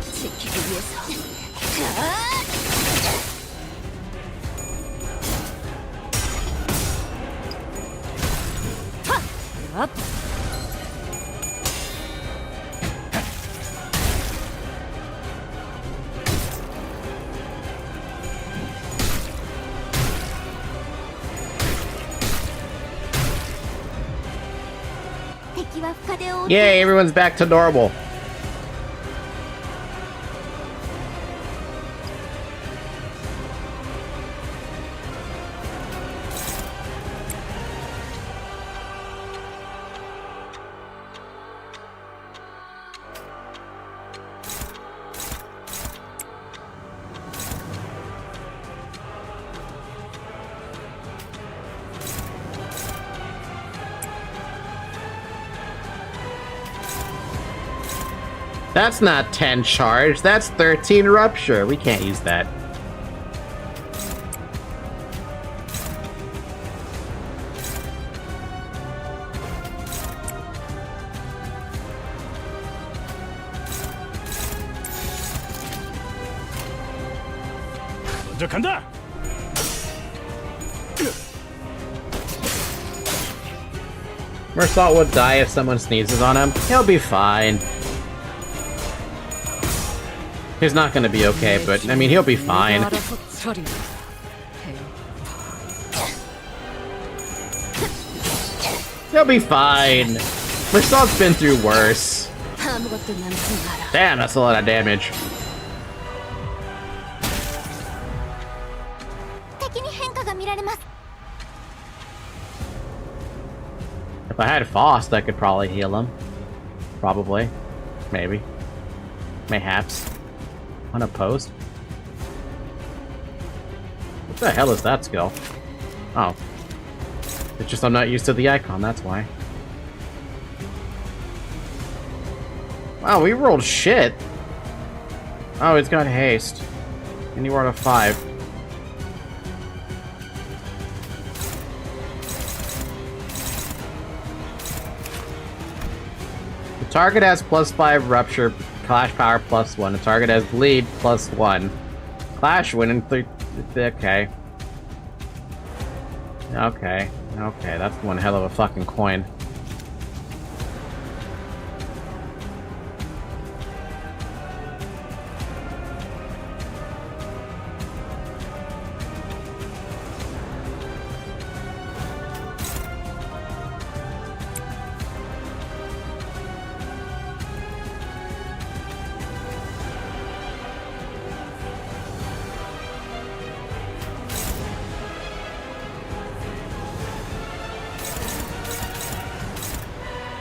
지키기 위해서. Yay, everyone's back to normal. That's not 10 charge, that's 13 rupture. We can't use that. 먼저 간다. Mersault would die if someone sneezes on him. He'll be fine. He's not gonna be okay, but I mean, he'll be fine. He'll be fine. Mersault's been through worse. Damn, that's a lot of damage. If I had Faust, I could probably heal him. Probably. Maybe. Mayhaps. Unopposed? What the hell is that skill? Oh. It's just I'm not used to the icon, that's why. Wow, we rolled shit. Oh, it's got haste. And you rolled a 5. The target has +5 rupture, clash power +1. The target has bleed +1. Clash win in 3. Okay. Okay. Okay, that's one hell of a fucking coin.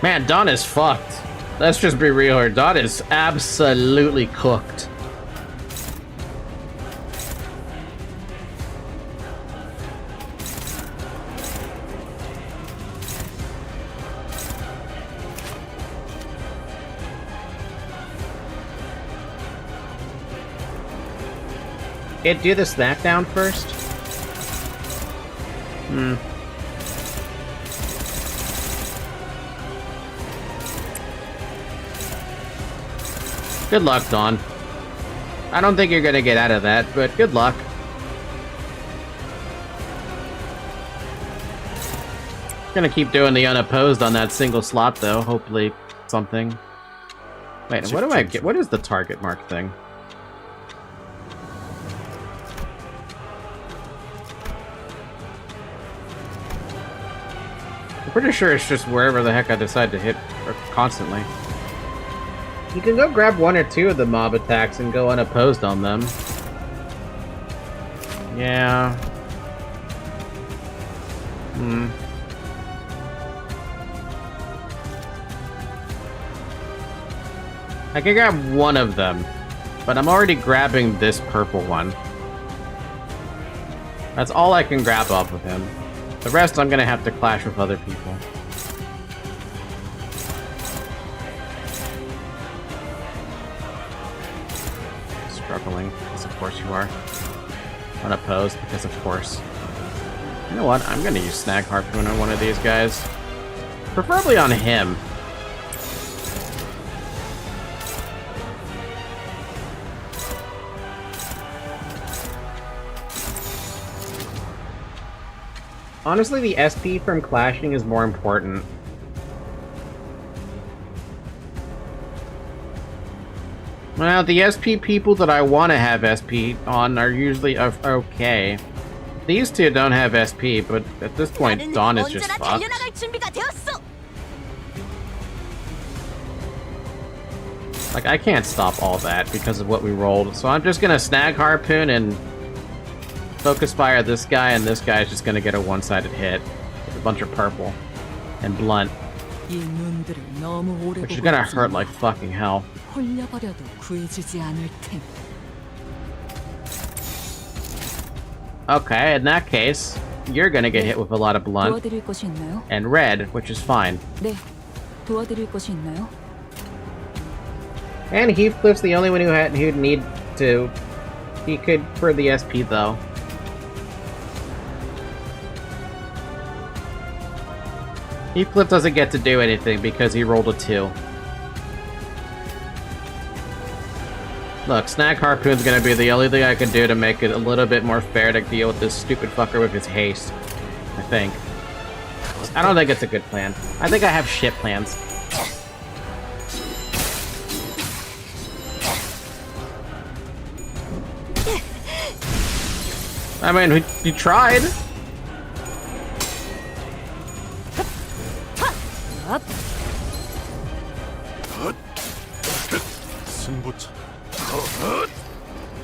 Man, Dawn is fucked. Let's just be real here. Dawn is absolutely cooked. Do the snack down first? Good luck, Dawn. I don't think you're gonna get out of that, but good luck. Gonna keep doing the unopposed on that single slot, though. Hopefully, something. Wait, what do I get? What is the target mark thing? I'm pretty sure it's just wherever the heck I decide to hit constantly. You can go grab 1 or 2 of the mob attacks and go unopposed on them. Yeah. I can grab 1 of them, but I'm already grabbing this purple one. That's all I can grab off of him. The rest I'm gonna have to clash with other people. Struggling, because of course you are. Unopposed, because of course. You know what? I'm gonna use Snag Harpoon on one of these guys. Preferably on him. Honestly, the SP from clashing is more important. Well, the SP people that I want to have SP on are usually okay. These two don't have SP, but at this point, Dawn is just fucked. Like, I can't stop all that because of what we rolled, so I'm just gonna Snag Harpoon and Focus Fire this guy, and this guy is just gonna get a one-sided hit with a bunch of purple and Blunt. Which is gonna hurt like fucking hell. Okay, in that case, you're gonna get hit with a lot of Blunt and red, which is fine. And Heathcliff's the only one who'd need to. He could for the SP though. Heathcliff doesn't get to do anything because he rolled a 2. Look, Snag Harpoon's gonna be the only thing I can do to make it a little bit more fair to deal with this stupid fucker with his haste. I think. I don't think it's a good plan. I think I have shit plans. I mean, we tried. 승부차.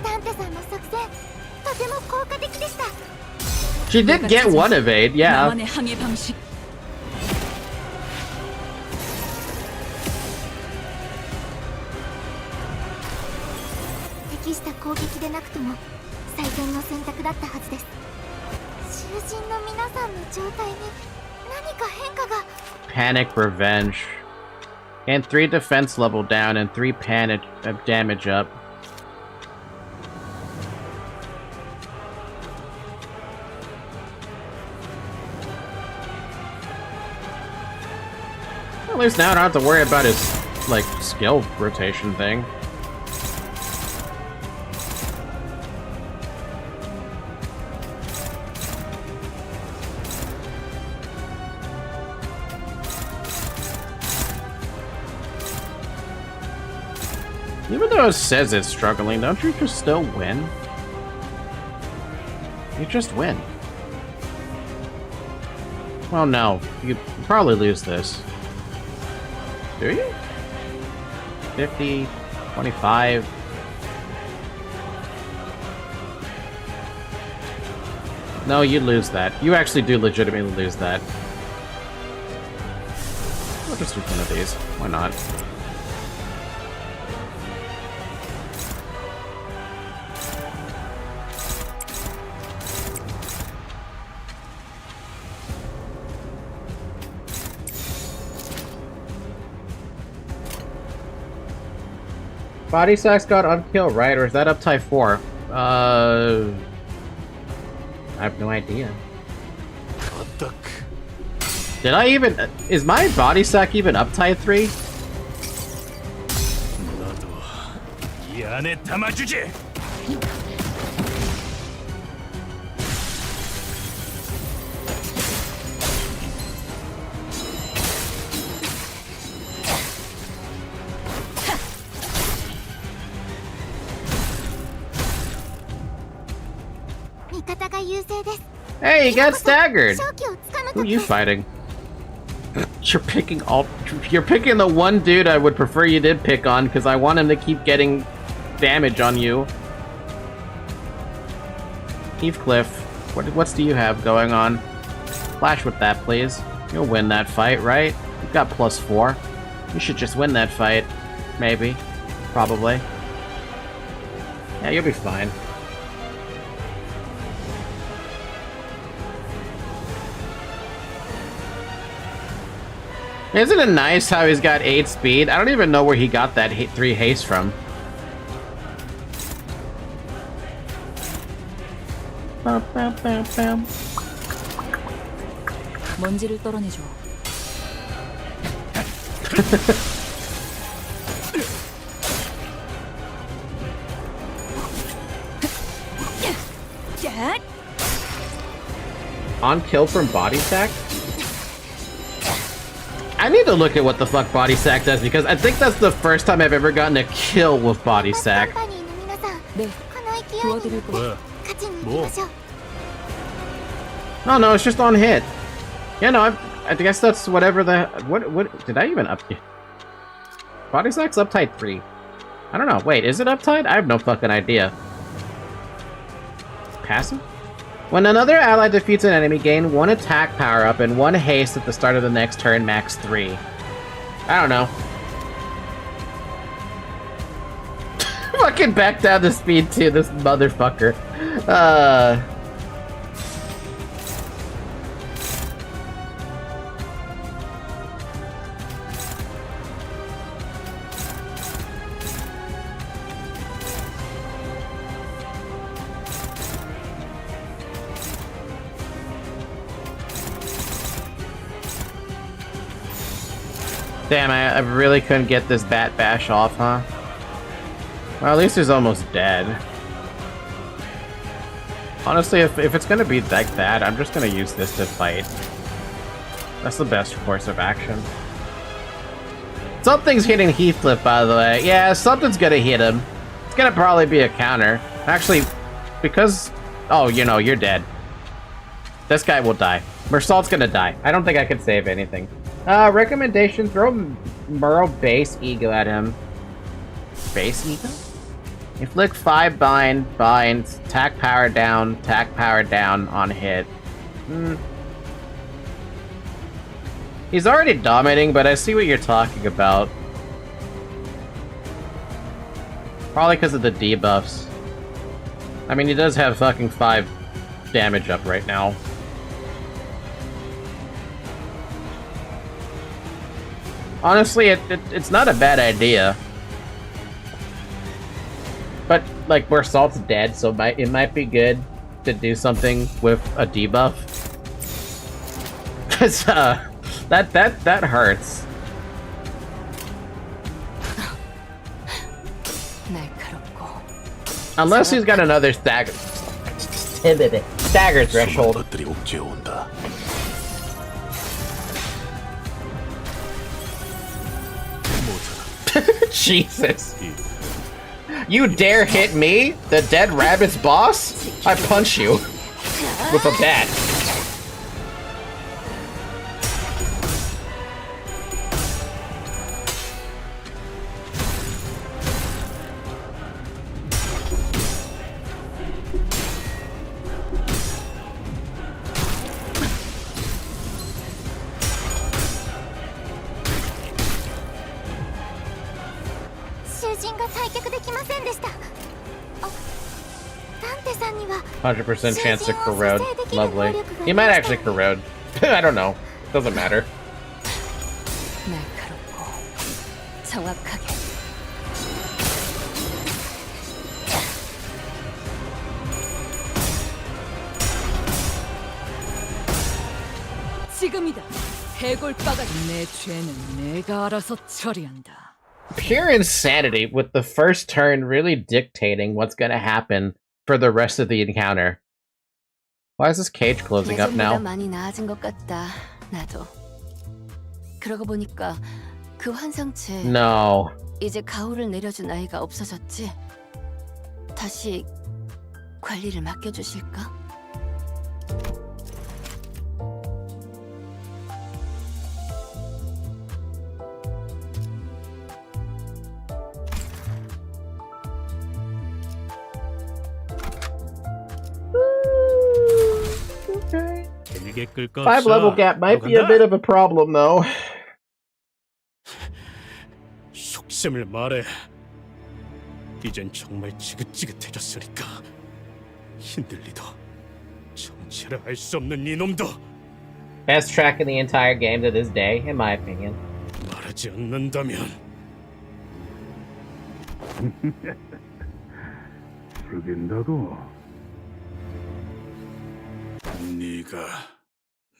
ダンテさんの作戦とても効果的でした。 She did get one evade, yeah. 나만의 항해 방식. 適した攻撃でなくとも最善の選択だったはずです。囚人の皆さんの状態に何か変化が。 Panic Revenge. And 3 defense level down and 3 panic damage up. At least now I don't have to worry about his, like, skill rotation thing. Even though it says it's struggling, don't you just still win? You just win. Well, no. You probably lose this. Do you? 50, 25. No, you lose that. You actually do legitimately lose that. I'll just do one of these. Why not? Body Sacks got unkill, right? Or is that uptie 4? I have no idea. Did I even... Is my Body Sack even uptie 3? 이 안에 담아주지. Hey, you got staggered! Who are you fighting? You're picking the one dude I would prefer you did pick on, because I want him to keep getting damage on you. Heathcliff, what do you have going on? Flash with that, please. You'll win that fight, right? You've got +4. You should just win that fight. Maybe. Probably. Yeah, you'll be fine. Isn't it nice how he's got 8 speed? I don't even know where he got that 3 haste from. 먼지를 떨어내줘. On kill from Body Sack? I need to look at what the fuck Body Sack does, because I think that's the first time I've ever gotten a kill with Body Sack. No, no, it's just on hit. Yeah, no, I guess that's whatever the... What did I even up... Body Sack's uptight 3. I don't know. Wait, is it uptight? I have no fucking idea. Passive? When another ally defeats an enemy, gain 1 attack power-up and 1 haste at the start of the next turn, max 3. I don't know. Fucking back down the speed too, this motherfucker. Damn, I really couldn't get this Bat Bash off, huh? Well, at least he's almost dead. Honestly, if it's gonna be like that, I'm just gonna use this to fight. That's the best course of action. Something's hitting Heathcliff, by the way. Yeah, something's gonna hit him. It's gonna probably be a counter. Actually, because... Oh, you know, you're dead. This guy will die. Mersault's gonna die. I don't think I can save anything. Recommendation, throw Murrow base ego at him. Base ego? Inflict 5 binds, tack power down on hit. He's already dominating, but I see what you're talking about. Probably because of the debuffs. I mean, he does have fucking 5 damage up right now. Honestly, it's not a bad idea. But, like, Mersault's dead, so it might be good to do something with a debuff. Because, that hurts. Unless he's got another stagger threshold. Jesus. You dare hit me, the dead rabbit's boss? I punch you with a bat. %, chance to corrode. Lovely. He might actually corrode. I don't know. Doesn't matter. Pure insanity with the first turn really dictating what's gonna happen for the rest of the encounter. Why is this cage closing up now? 많이 나아진 것 같다. 나도. 그러고 보니까 그 환상체. No. 이제 가호를 내려준 아이가 없어졌지. 다시 관리를 맡겨주실까? Okay. 5 level gap might be a bit of a problem, though. 속셈을 말해. 이젠 정말 지긋지긋해졌으니까. 힘들리도 정체를 알 수 없는 이놈도. Best track in the entire game to this day, in my opinion. 말하지 않는다면. 죽인다고? 네가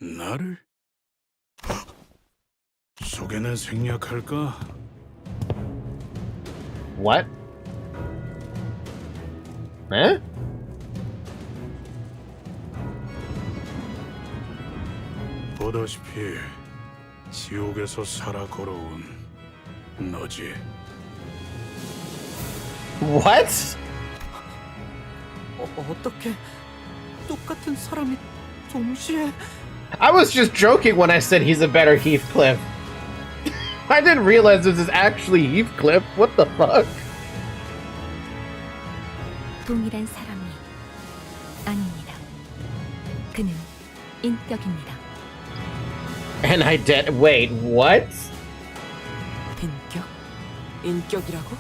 나를 속에는 생략할까? What? Huh? 보다시피 지옥에서 살아 걸어온 너지. What? 어떻게 똑같은 사람이 동시에? I was just joking when I said he's a better Heathcliff. I didn't realize this is actually Heathcliff. What the fuck? 동일한 사람이 아닙니다. 그는 인격입니다. And I did. Wait, what? 인격? 인격이라고?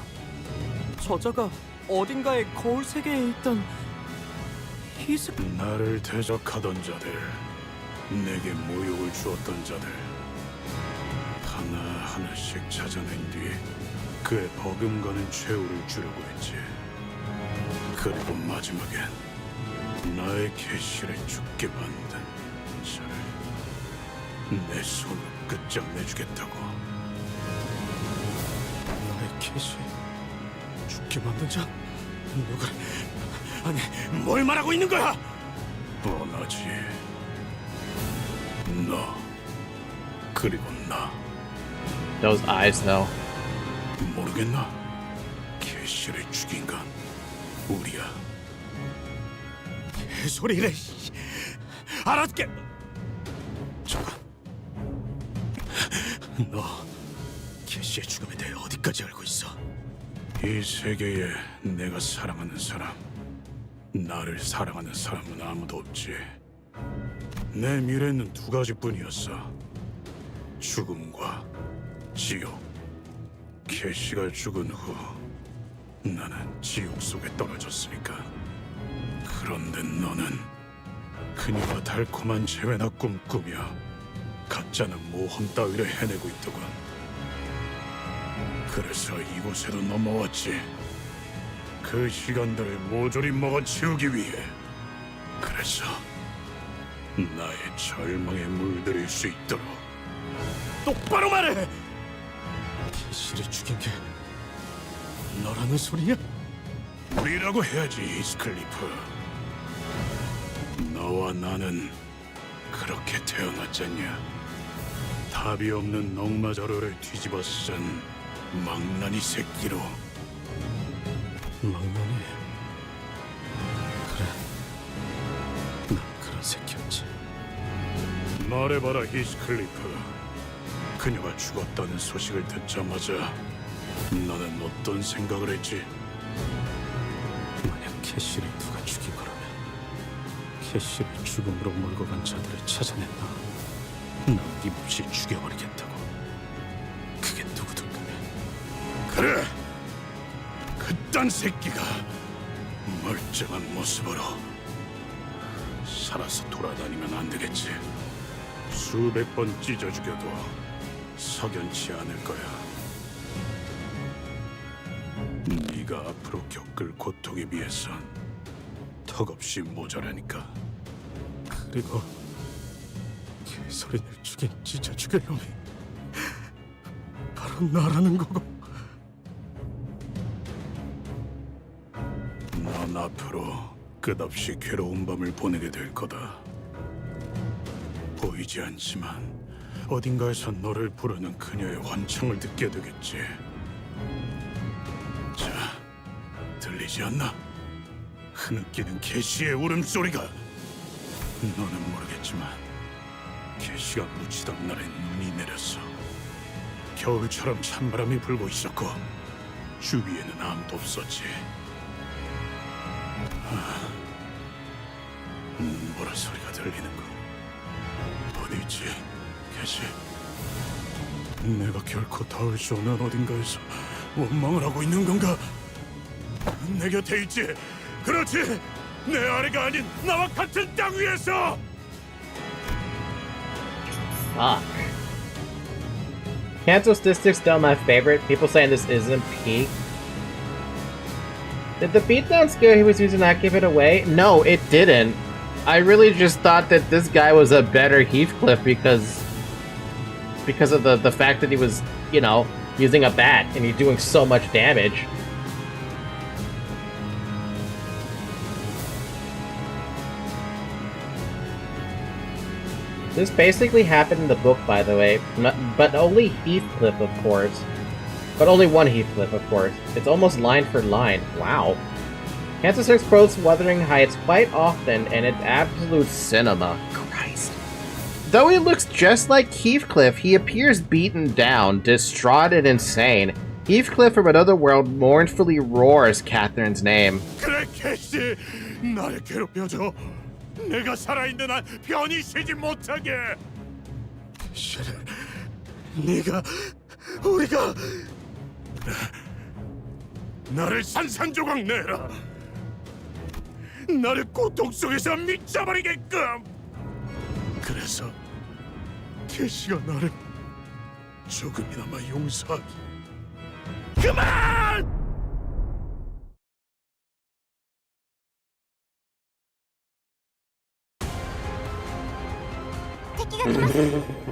저자가 어딘가의 거울 세계에 있던 나를 대적하던 자들, 내게 모욕을 주었던 자들 하나하나씩 찾아낸 뒤 그의 버금가는 최후를 주려고 했지. 그리고 마지막엔 나의 계시를 죽게 만든 자를 내 손으로 끝장내주겠다고. 나의 계시 죽게 만든 자? 누가? 아니, 뭘 말하고 있는 거야? 뻔하지. 너 그리고 나. Those eyes, though. 모르겠나? 캐시를 죽인 건 우리야. 개소리래. 알았게. 잠깐. 너 캐시의 죽음에 대해 어디까지 알고 있어? 이 세계에 내가 사랑하는 사람, 나를 사랑하는 사람은 아무도 없지. 내 미래는 두 가지뿐이었어. 죽음과 지옥. 캐시가 죽은 후 나는 지옥 속에 떨어졌으니까. 그런데 너는 그녀와 달콤한 재회나 꿈꾸며 가짜는 모험 따위를 해내고 있더군. 그래서 이곳에도 넘어왔지. 그 시간들을 모조리 먹어치우기 위해. 그래서 나의 절망에 물들일 수 있도록. 똑바로 말해! 캐시를 죽인 게 너라는 소리야? 우리라고 해야지, 히스클리프. 너와 나는 그렇게 태어났잖냐. 답이 없는 넉마자루를 뒤집어 쓴 망나니 새끼로. 망나니? 그래, 난 그런 새끼였지. 말해봐라, 히스클리프. 그녀가 죽었다는 소식을 듣자마자 너는 어떤 생각을 했지? 만약 캐시를 누가 죽인 거라면 캐시를 죽음으로 몰고 간 자들을 찾아낸다. 난 어김없이 죽여버리겠다고. 그게 누구든 간에. 그래! 그딴 새끼가 멀쩡한 모습으로 살아서 돌아다니면 안 되겠지. 수백 번 찢어 죽여도 석연치 않을 거야. 네가 앞으로 겪을 고통에 비해선 턱없이 모자라니까. 그리고 개소리를 죽인 찢어 죽일 놈이 바로 나라는 거고. 넌 앞으로 끝없이 괴로운 밤을 보내게 될 거다. 보이지 않지만 어딘가에서 너를 부르는 그녀의 환청을 듣게 되겠지. 자, 들리지 않나? 흐느끼는 캐시의 울음소리가. 너는 모르겠지만 캐시가 묻히던 날에 눈이 내렸어. 겨울처럼 찬바람이 불고 있었고 주위에는 아무도 없었지. 눈보라 소리가 들리는군. 어디 있지, 캐시? 내가 결코 닿을 수 없는 어딘가에서 원망을 하고 있는 건가? 내 곁에 있지. 그렇지. 내 아래가 아닌 나와 같은 땅 위에서. Fuck. Canto Statistic's still my favorite. People saying this isn't peak. Did the beatdown skill he was using not give it away? No, it didn't. I really just thought that this guy was a better Heathcliff because of the fact that he was, you know, using a bat and he's doing so much damage. This basically happened in the book, by the way, but only Heathcliff, of course. But only one Heathcliff, of course. It's almost line for line. Wow. Canto quotes Wuthering Heights quite often, and it's absolute cinema. Christ. Though he looks just like Heathcliff, he appears beaten down, distraught and insane. Heathcliff from another world mournfully roars Catherine's name. 그래, 캐시, 나를 괴롭혀줘. 내가 살아있는 한 편히 쉬지 못하게. 캐시를, 우리가 나를 산산조각 내라. 나를 고통 속에서 미쳐버리게끔. 그래서 캐시가 나를 조금이나마 용서하기. 그만! 敵が来ます。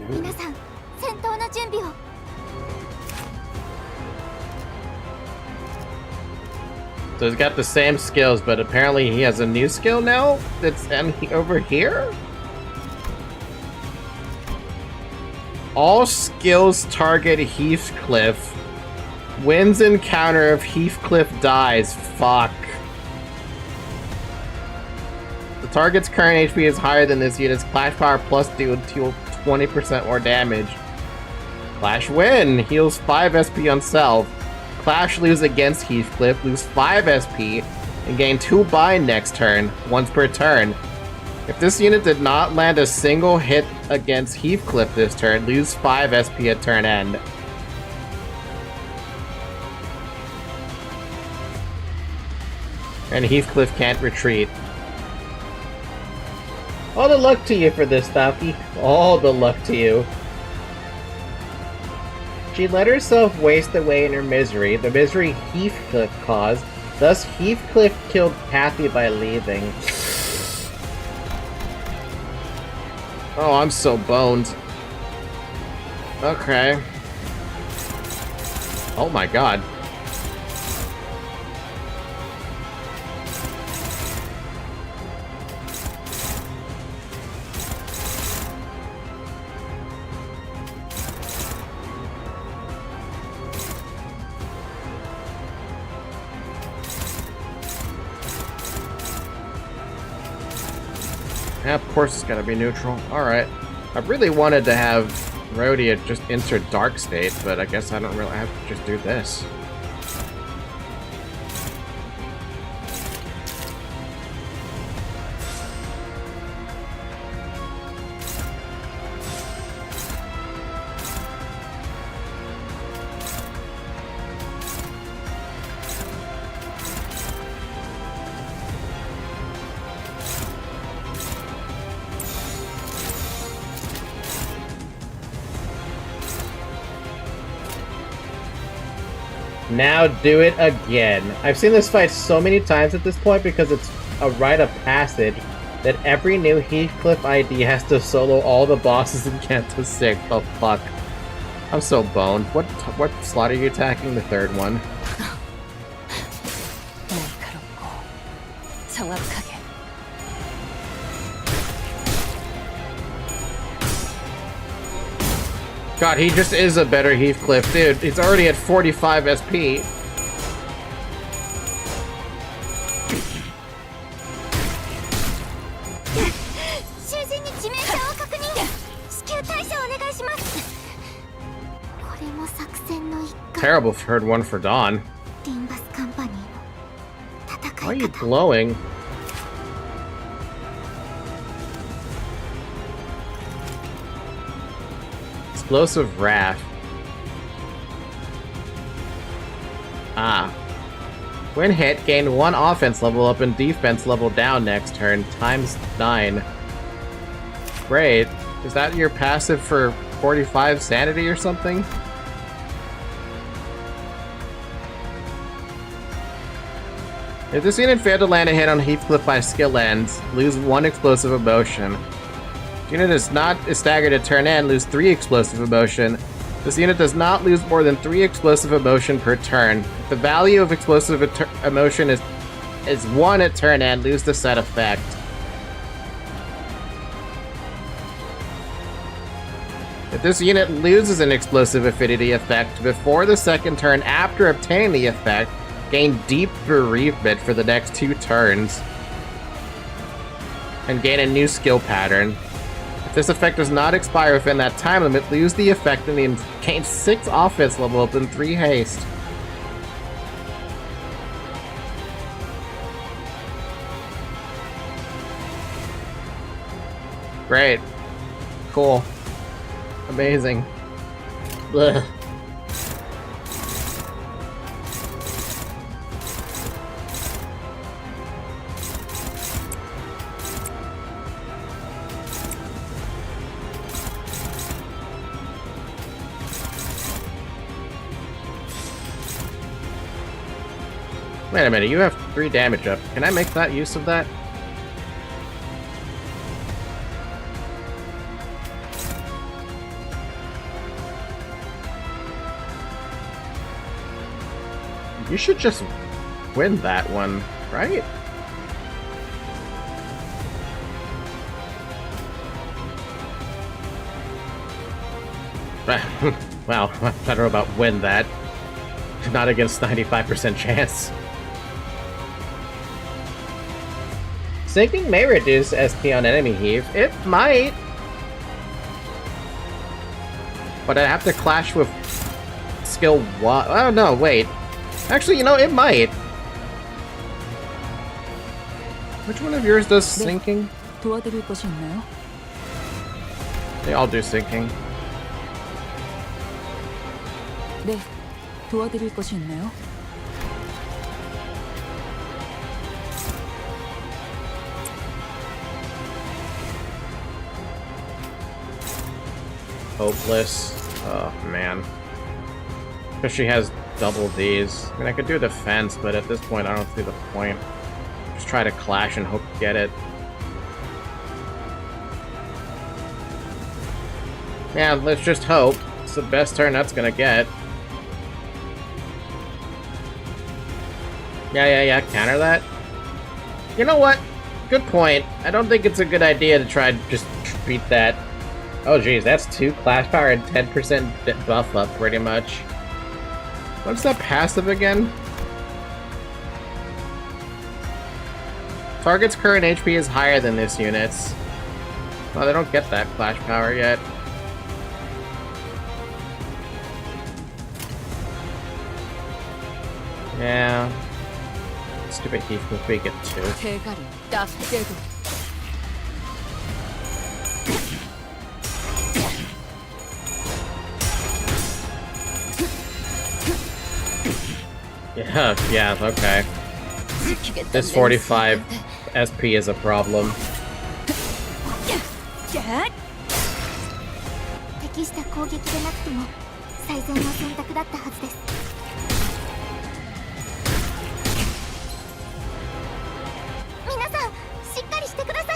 皆さん、戦闘の準備を。 So he's got the same skills, but apparently he has a new skill now that's over here? All skills target Heathcliff. Wins encounter if Heathcliff dies. Fuck. The target's current HP is higher than this unit's Clash Power plus deal 20% more damage. Clash win! Heals 5 SP on self. Clash lose against Heathcliff, lose 5 SP, and gain 2 bind next turn, once per turn. If this unit did not land a single hit against Heathcliff this turn, lose 5 SP at turn end. And Heathcliff can't retreat. All the luck to you for this, Falky. All the luck to you. She let herself waste away in her misery, the misery Heathcliff caused. Thus, Heathcliff killed Kathy by leaving. Oh, I'm so boned. Okay. Oh my god. Yeah, of course it's gotta be neutral. Alright. I really wanted to have Rhodia just enter Dark State, but I guess I don't really have to just do this. Now do it again. I've seen this fight so many times at this point because it's a rite of passage that every new Heathcliff ID has to solo all the bosses in Canto 6. Oh fuck. I'm so boned. What slot are you attacking? The third one. God, he just is a better Heathcliff. Dude, he's already at 45 SP. Terrible third one for Dawn. Why are you glowing? Explosive Wrath. Ah. When hit, gain 1 offense level up and defense level down next turn, times 9. Great. Is that your passive for 45 sanity or something? If this unit failed to land a hit on Heathcliff by skill ends, lose 1 explosive emotion. If the unit is not staggered at turn end, lose 3 explosive emotion. This unit does not lose more than 3 explosive emotion per turn. If the value of explosive emotion is 1 at turn end, lose the set effect. If this unit loses an explosive affinity effect before the second turn after obtaining the effect, gain Deep Bereavement for the next 2 turns. And gain a new skill pattern. If this effect does not expire within that time limit, lose the effect and gain 6 offense level up and 3 haste. Great. Cool. Amazing. Ugh. Wait a minute, you have 3 damage up. Can I make that use of that? You should just win that one, right? Well, I don't know about win that. Not against 95% chance. Sinking may reduce SP on enemy heave. It might. But I'd have to clash with skill what? Oh no, wait. Actually, you know, it might. Which one of yours does sinking? 도와드릴 것이 있나요? They all do sinking. 네, 도와드릴 것이 있나요? Hopeless. Oh, man. Because she has double these. I mean, I could do defense, but at this point, I don't see the point. Just try to clash and hope to get it. Yeah, let's just hope. It's the best turn that's gonna get. Yeah, counter that. You know what? Good point. I don't think it's a good idea to try to just beat that. Oh geez, that's 2 clash power and 10% buff up, pretty much. What's that passive again? Target's current HP is higher than this unit's. Oh, they don't get that clash power yet. Yeah. Stupid Heathcliff, we get 2. 대가리 딱 떼고. Yeah, okay. This 45 SP is a problem. 適した攻撃でなくても最善の選択だったはずです。皆さん、しっかりしてください。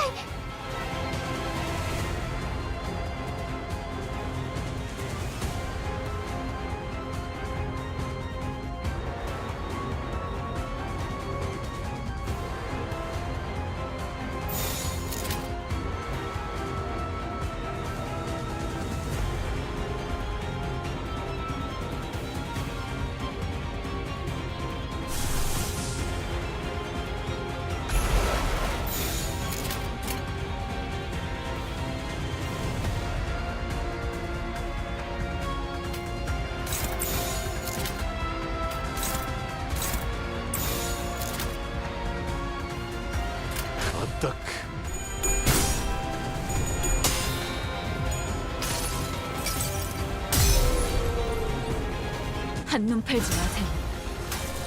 한눈 팔지 마세요.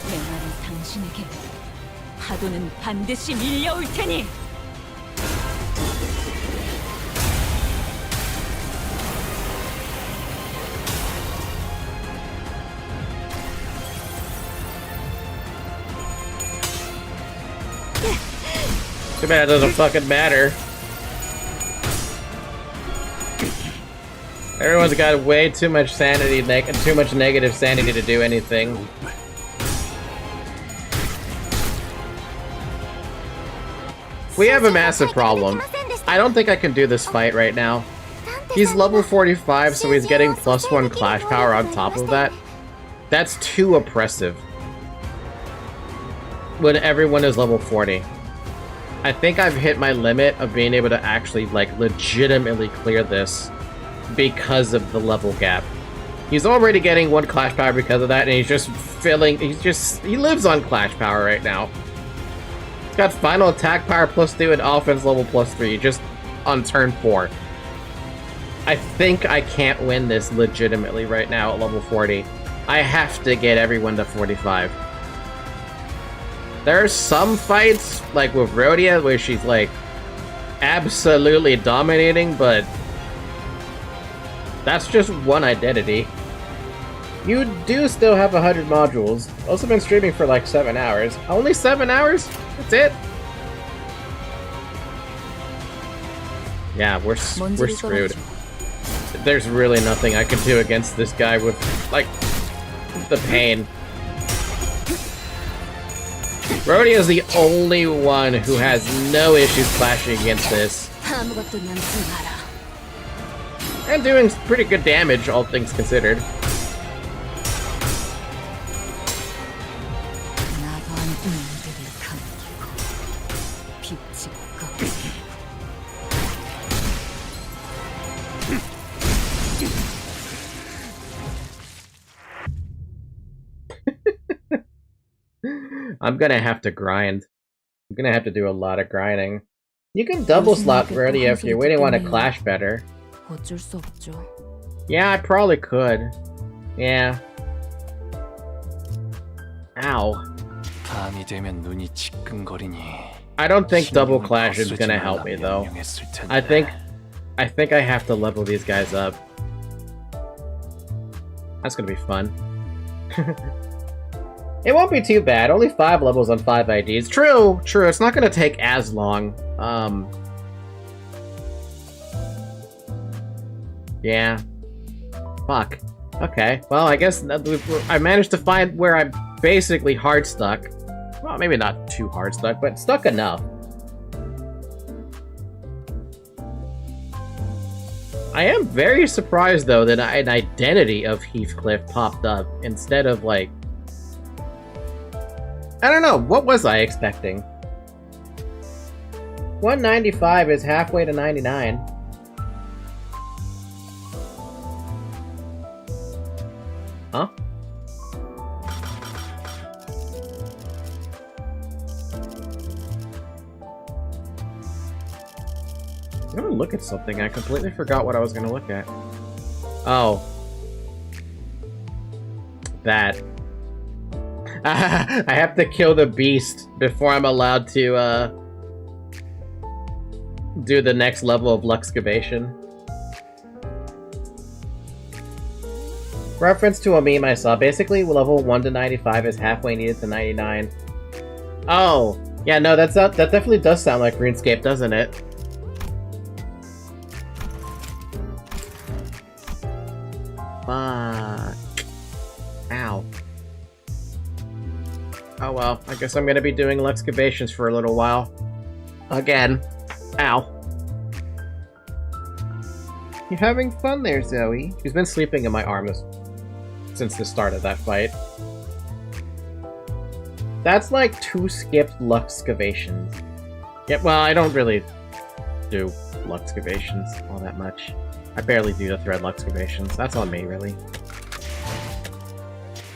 내 말은 당신에게 파도는 반드시 밀려올 테니. Too bad it doesn't fucking matter. Everyone's got way too much sanity, too much negative sanity to do anything. We have a massive problem. I don't think I can do this fight right now. He's level 45, so he's getting +1 clash power on top of that. That's too oppressive. When everyone is level 40. I think I've hit my limit of being able to actually, like, legitimately clear this because of the level gap. He's already getting 1 clash power because of that, and he's just he lives on clash power right now. He's got final attack power +2 and offense level +3 just on turn 4. I think I can't win this legitimately right now at level 40. I have to get everyone to 45. There are some fights, like with Rhodia, where she's like absolutely dominating, but that's just one identity. You do still have 100 modules. Also been streaming for like 7 hours. Only 7 hours? That's it? Yeah, we're screwed. There's really nothing I can do against this guy with, like, the pain. Rhodia is the only one who has no issues clashing against this. And doing pretty good damage, all things considered. I'm gonna have to grind. I'm gonna have to do a lot of grinding. You can double slot ready if you really want to clash better. 어쩔 수 없죠. Yeah, I probably could. Yeah. Ow. 밤이 되면 눈이 지끈거리니. I don't think double clash is gonna help me though. I think I have to level these guys up. That's gonna be fun. It won't be too bad. Only 5 levels on 5 IDs. True, true. It's not gonna take as long. Yeah. Fuck. Okay. Well, I guess I managed to find where I'm basically hard stuck. Well, maybe not too hard stuck, but stuck enough. I am very surprised, though, that an identity of Heathcliff popped up instead of, like... I don't know, what was I expecting? 195 is halfway to 99. Huh? I'm gonna look at something. I completely forgot what I was gonna look at. Oh. That. I have to kill the beast before I'm allowed to, do the next level of Luxcavation. Reference to a meme I saw. Basically, level 1 to 95 is halfway needed to 99. Oh! Yeah, no, that definitely does sound like RuneScape, doesn't it? Fuck. Ow. Oh well, I guess I'm gonna be doing Luxcavations for a little while. Again. Ow. You're having fun there, Zoe. She's been sleeping in my arm since the start of that fight. That's like 2 skipped Luxcavations. Yeah, well, I don't really do Luxcavations all that much. I barely do the thread Luxcavations. That's on me, really.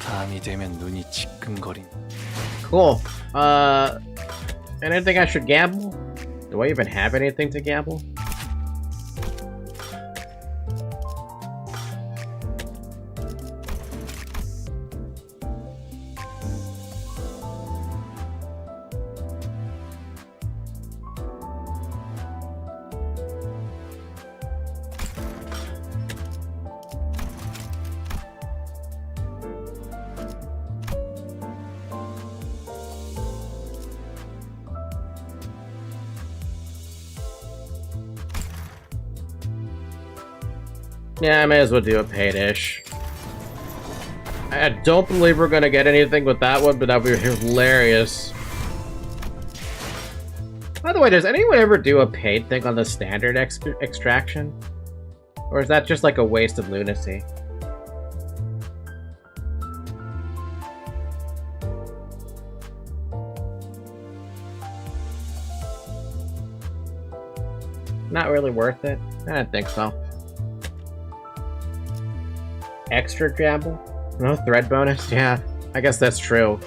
밤이 되면 눈이 지끈거린. Cool. Anything I should gamble? Do I even have anything to gamble? Yeah, I may as well do a paid-ish. I don't believe we're gonna get anything with that one, but that'd be hilarious. By the way, does anyone ever do a paid thing on the standard extraction? Or is that just like a waste of lunacy? Not really worth it? I don't think so. Extra gamble? No thread bonus? Yeah, I guess that's true.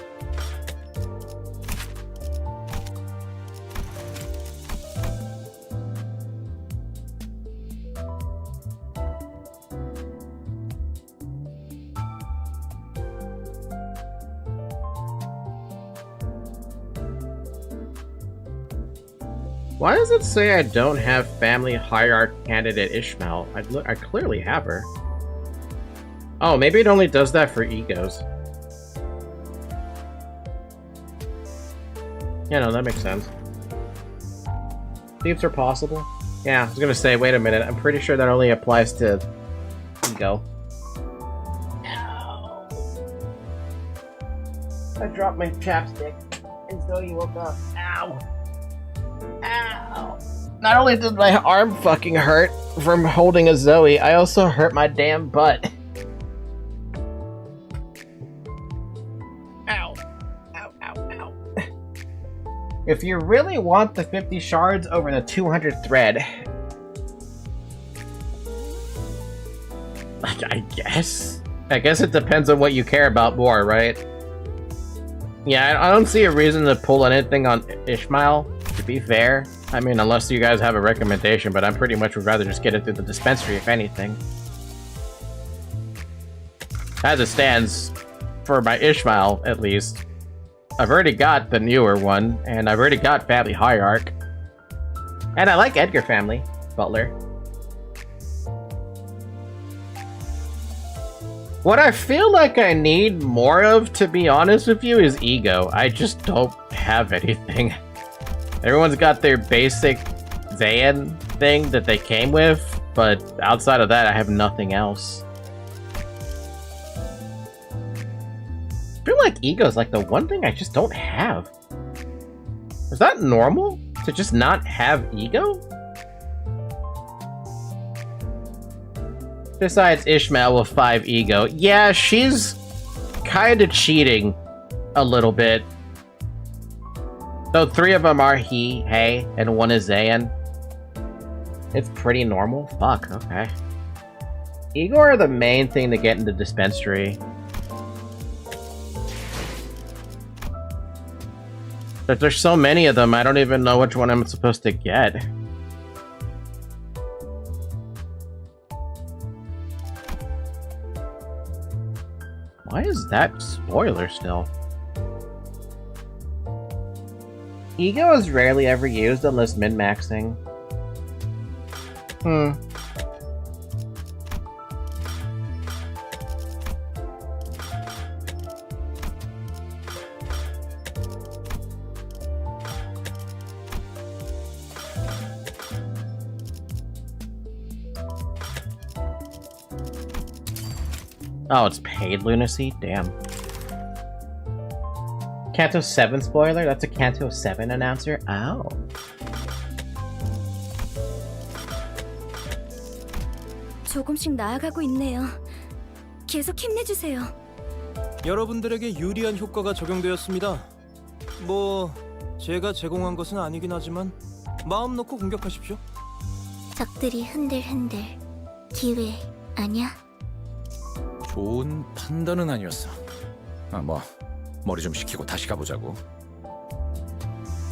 Why does it say I don't have family hierarch candidate Ishmael? I clearly have her. Oh, maybe it only does that for egos. Yeah, no, that makes sense. Thieves are possible? Yeah, I was gonna say, wait a minute, I'm pretty sure that only applies to ego. Ow. I dropped my chapstick, and so you woke up. Ow. Ow. Not only did my arm fucking hurt, from holding a Zoe. I also hurt my damn butt. Ow. Ow, ow, ow. If you really want the 50 shards over the 200 thread, I guess it depends on what you care about more, right? Yeah, I don't see a reason to pull anything on Ishmael, to be fair. I mean, unless you guys have a recommendation, but I pretty much would rather just get it through the dispensary, if anything. As it stands, for my Ishmael, at least, I've already got the newer one, and I've already got Family Hierarch. And I like Edgar Family Butler. What I feel like I need more of, to be honest with you, is ego. I just don't have anything. Everyone's got their basic Zayn thing that they came with, but outside of that, I have nothing else. I feel like ego is like the one thing I just don't have. Is that normal? To just not have ego? Besides Ishmael with 5 ego. Yeah, she's kinda cheating a little bit. So 3 of them are hey, and 1 is Zayn. It's pretty normal. Fuck, okay. Ego are the main thing to get in the dispensary. But there's so many of them, I don't even know which one I'm supposed to get. Why is that spoiler still? Ego is rarely ever used unless min-maxing. Oh, it's paid lunacy? Damn. Canto 7 spoiler? That's a Canto 7 announcer? Oh. 조금씩 나아가고 있네요. 계속 힘내주세요. 여러분들에게 유리한 효과가 적용되었습니다. 뭐 제가 제공한 것은 아니긴 하지만 마음 놓고 공격하십시오. 적들이 흔들흔들. 기회 아니야? 좋은 판단은 아니었어. 뭐 머리 좀 식히고 다시 가보자고.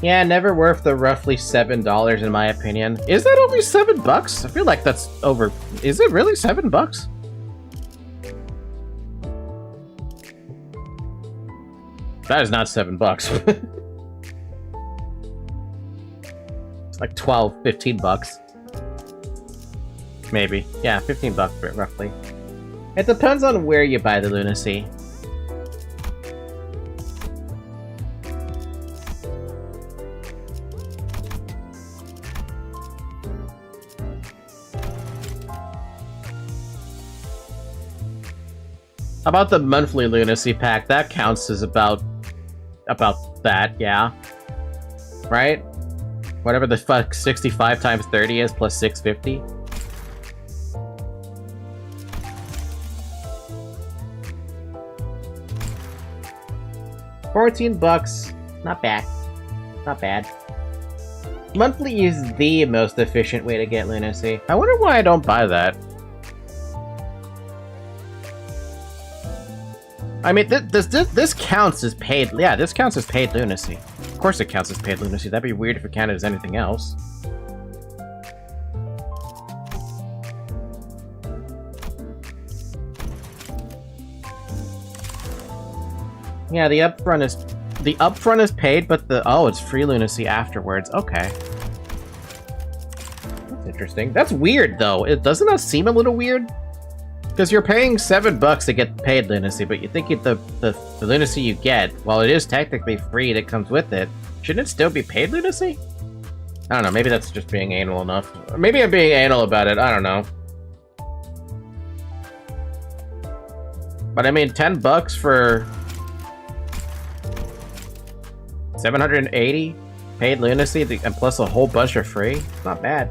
Yeah, never worth the roughly $7 in my opinion. Is that only $7? I feel like that's over. Is it really $7? That is not $7. It's like 12, 15 bucks. Maybe. Yeah, 15 bucks roughly. It depends on where you buy the lunacy. About the monthly lunacy pack, that counts as about that, yeah. Right? Whatever the fuck 65 times 30 is plus 650. $14, not bad. Not bad. Monthly is the most efficient way to get lunacy. I wonder why I don't buy that. I mean, this counts as paid. Yeah, this counts as paid lunacy. Of course it counts as paid lunacy. That'd be weird if it counted as anything else. Yeah, the upfront is paid, but it's free lunacy afterwards. Okay. That's interesting. That's weird though. Doesn't that seem a little weird? Because you're paying $7 to get paid lunacy, but you think the lunacy you get, while it is technically free that comes with it, shouldn't it still be paid lunacy? I don't know, maybe that's just being anal enough. Or maybe I'm being anal about it, I don't know. But I mean, $10 for 780 paid lunacy and plus a whole bunch of free? Not bad.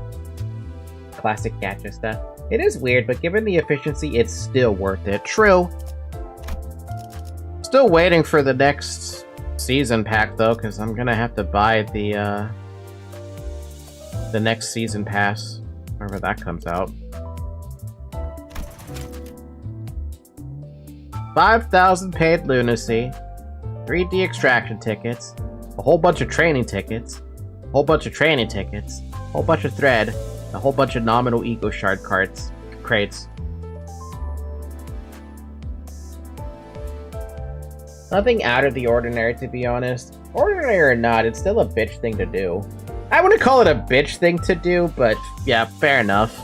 classic gacha stuff. It is weird, but given the efficiency, it's still worth it. True. Still waiting for the next season pack though, because I'm gonna have to buy the next season pass, whenever that comes out. 5,000 paid lunacy, 3D extraction tickets, a whole bunch of training tickets, a whole bunch of training tickets, a whole bunch of thread, a whole bunch of nominal ego shard crates. Nothing out of the ordinary, to be honest. Ordinary or not, it's still a bitch thing to do. I wouldn't call it a bitch thing to do, but yeah, fair enough.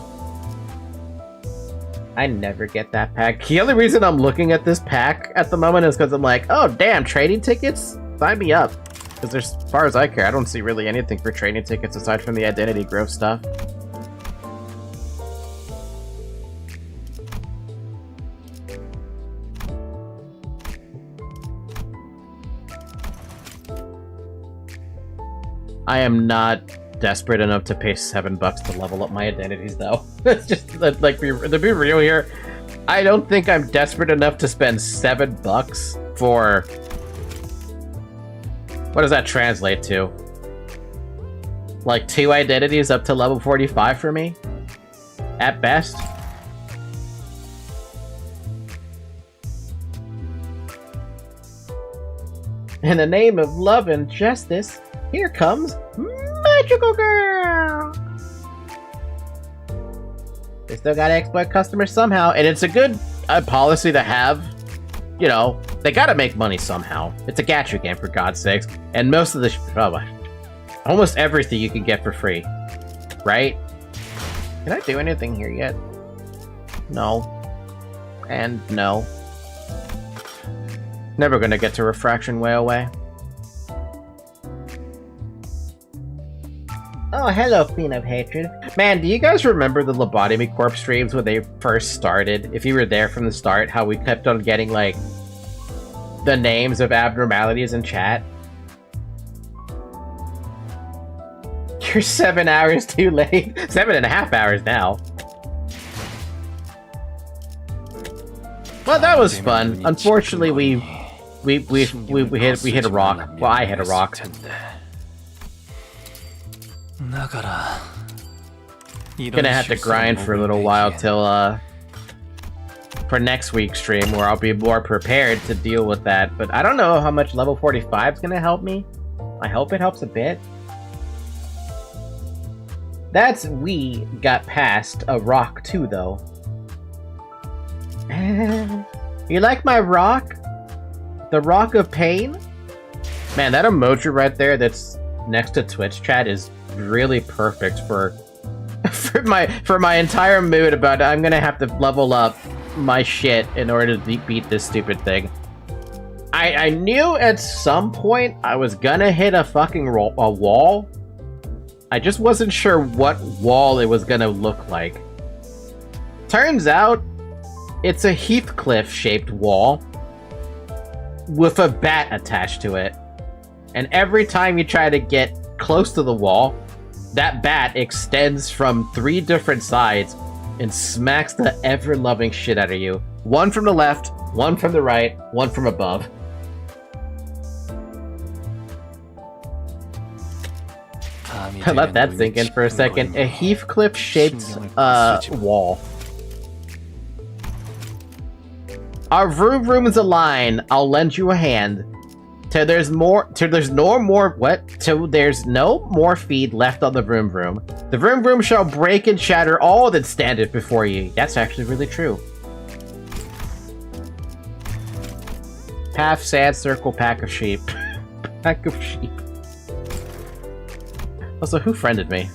I never get that pack. The only reason I'm looking at this pack at the moment is because I'm like, oh damn, trading tickets? Sign me up. Because as far as I care, I don't see really anything for trading tickets aside from the identity growth stuff. I am not desperate enough to pay $7 to level up my identities, though. It's just like to be real here. I don't think I'm desperate enough to spend $7 for. What does that translate to? Like 2 identities up to level 45 for me, at best. In the name of love and justice, here comes Magical Girl! They still gotta exploit customers somehow, and it's a good policy to have. You know, they gotta make money somehow. It's a gacha game, for God's sakes. And most of the almost everything you can get for free. Right? Can I do anything here yet? No. And no. Never gonna get to Refraction way away. Oh, hello, Queen of Hatred. Man, do you guys remember the Lobotomy Corp streams when they first started? If you were there from the start, how we kept on getting, like, the names of abnormalities in chat? You're 7 hours too late. 7.5 hours now. Well, that was fun. Unfortunately, we hit a rock. Well, I hit a rock. Gonna have to grind for a little while till for next week's stream, where I'll be more prepared to deal with that. But I don't know how much level 45 is gonna help me. I hope it helps a bit. We got past a rock too, though. You like my rock? The Rock of Pain? Man, that emoji right there that's next to Twitch chat is really perfect for my entire mood about I'm gonna have to level up my shit in order to beat this stupid thing. I knew at some point I was gonna hit a fucking wall. I just wasn't sure what wall it was gonna look like. Turns out it's a Heathcliff shaped wall with a bat attached to it. And every time you try to get close to the wall, that bat extends from 3 different sides and smacks the ever-loving shit out of you. One from the left, one from the right, one from above. Let that sink in for a second. A Heathcliff-shaped wall. Our room is a line. I'll lend you a hand. Till there's no more feed left on the vroom. The vroom shall break and shatter all that standeth before you. That's actually really true. Half sad circle, pack of sheep. Pack of sheep. Also, who friended me?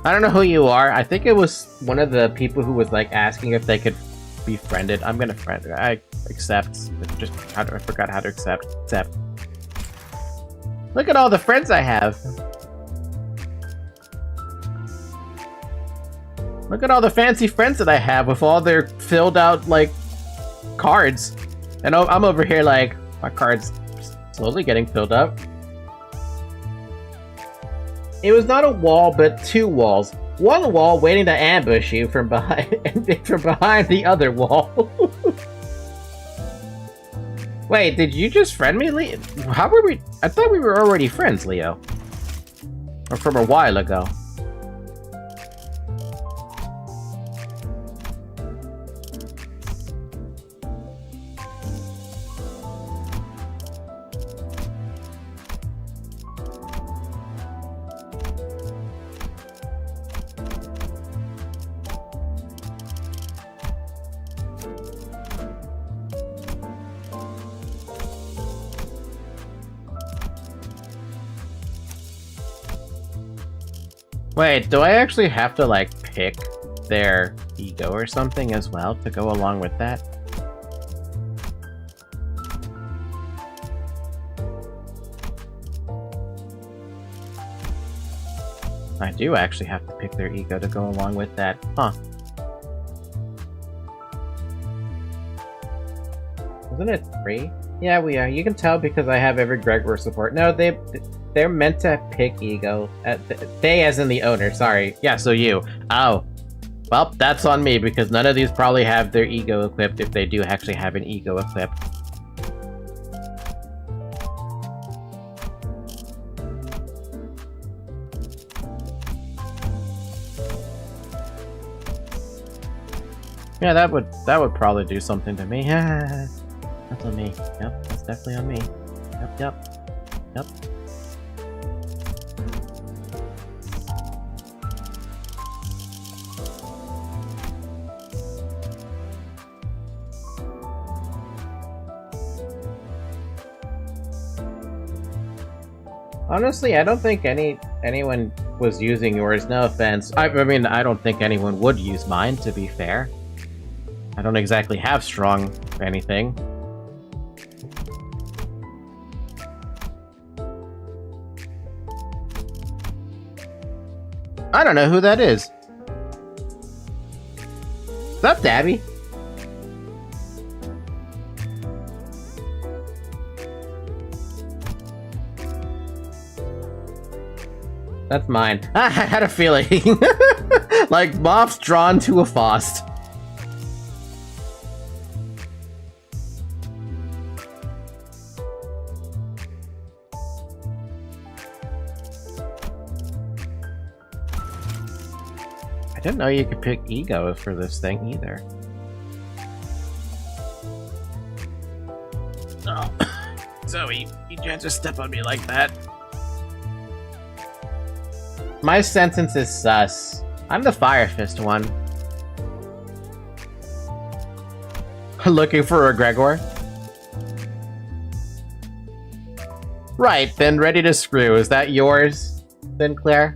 I don't know who you are. I think it was one of the people who was like asking if they could be friended. I'm gonna friend her. I accept. I forgot how to accept. Look at all the friends I have. Look at all the fancy friends that I have with all their filled out like cards. And I'm over here like my cards slowly getting filled up. It was not a wall, but two walls. One wall waiting to ambush you from behind, and from behind the other wall. Wait, did you just friend me, Leo? How were we? I thought we were already friends, Leo. Or from a while ago. Wait, do I actually have to, like, pick their ego or something as well to go along with that? I do actually have to pick their ego to go along with that, huh? Isn't it 3? Yeah, we are. You can tell because I have every Gregor support. No, they're meant to pick ego. They as in the owner, sorry. Yeah, so you. Oh. Well, that's on me because none of these probably have their ego equipped if they do actually have an ego equipped. Yeah, that would probably do something to me. That's on me. Yep, that's definitely on me. Yep. Honestly, I don't think anyone was using yours, no offense. I mean, I don't think anyone would use mine, to be fair. I don't exactly have strong anything. I don't know who that is. What's up, Dabby? That's mine. I had a feeling. Like moths drawn to a frost. I didn't know you could pick ego for this thing either. Oh. Zoe, you can't just step on me like that. My sentence is sus. I'm the Fire Fist one. Looking for a Gregor? Right, then ready to screw. Is that yours, then, Claire?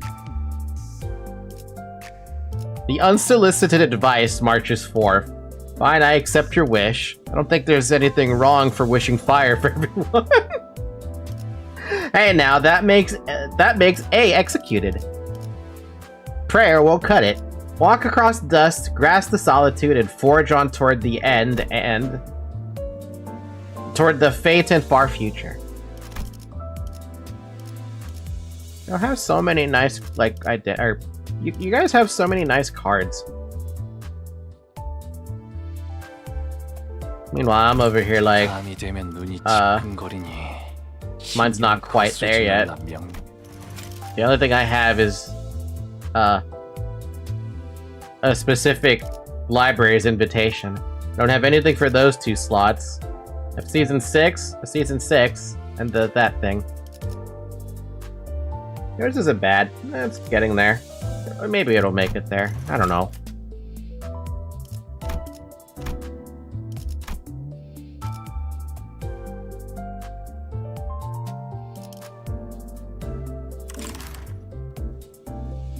The unsolicited advice marches forth. Fine, I accept your wish. I don't think there's anything wrong for wishing fire for everyone. Hey now, that makes A executed. Prayer won't cut it. Walk across dust, grasp the solitude, and forge on toward the end and toward the fate and far future. You'll have so many nice, like, you guys have so many nice cards. Meanwhile, I'm over here like, mine's not quite there yet. The only thing I have is, a specific library's invitation. I don't have anything for those 2 slots. I have season 6, and that thing. Yours isn't bad. It's getting there. Or maybe it'll make it there. I don't know.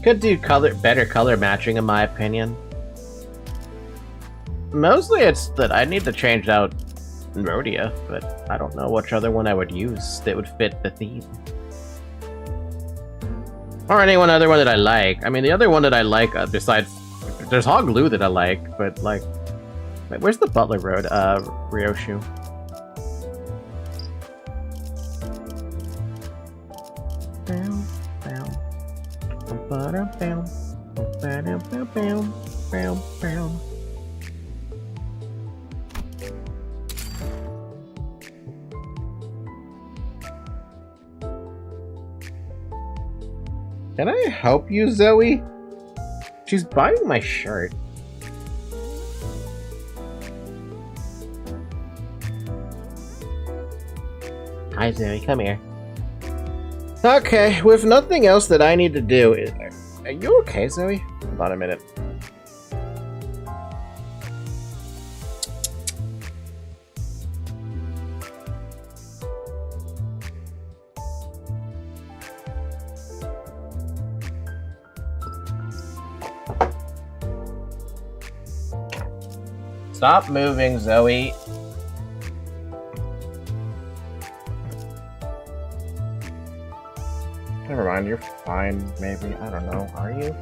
Could do better color matching in my opinion. Mostly it's that I need to change out Rhodia, but I don't know which other one I would use that would fit the theme. Or any one other one that I like. I mean, the other one that I like, besides... There's Hog Lu that I like, but like... Wait, where's the Butler Road? Ryoshu. Can I help you, Zoe? She's buying my shirt. Hi, Zoe. Come here. Okay, with nothing else that I need to do, are you okay, Zoe? Hold on a minute. Stop moving, Zoe. Never mind, you're fine, maybe. I don't know. Are you?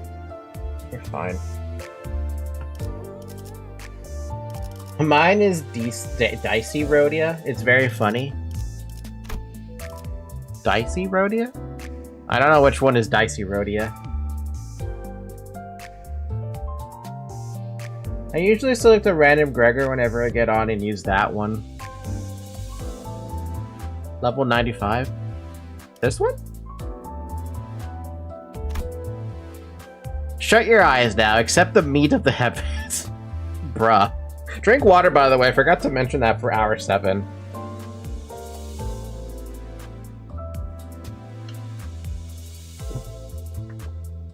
You're fine. Mine is Dicey Rhodia. It's very funny. Dicey Rhodia? I don't know which one is Dicey Rhodia. I usually select a random Gregor whenever I get on and use that one. Level 95. This one? Shut your eyes now, accept the meat of the heavens. Bruh. Drink water, by the way, I forgot to mention that for hour 7.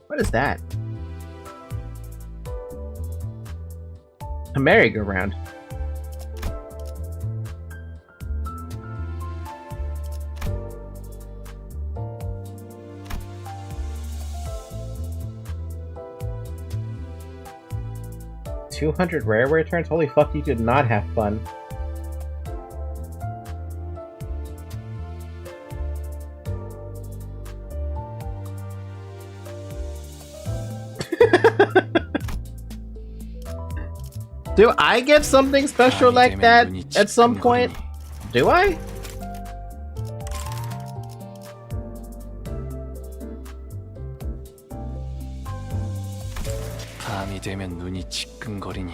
What is that? A merry-go-round. $200 rare returns? Holy fuck, you did not have fun. Do I get something special like that at some point? Do I? 밤이 되면 눈이 지끈거리니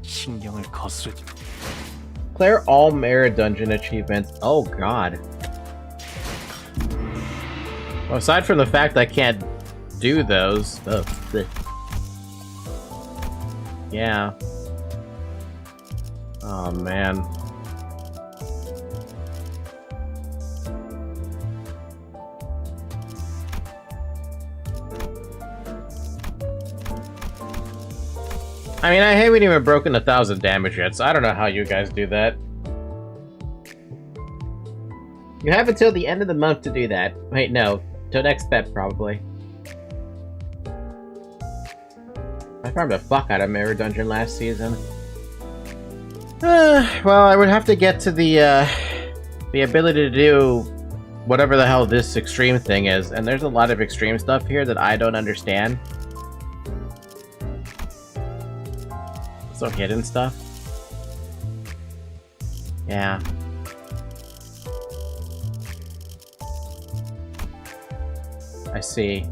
신경을 거스르지. Clear all mirror dungeon achievements. Oh god. Well, aside from the fact I can't do those. Yeah. Oh man. I mean, I haven't even broken 1,000 damage yet, so I don't know how you guys do that. You have until the end of the month to do that. Wait, no. Till next Feb, probably. I farmed the fuck out of Mirror Dungeon last season. Well, I would have to get to the ability to do whatever the hell this extreme thing is, and there's a lot of extreme stuff here that I don't understand. So hidden stuff. Yeah. I see.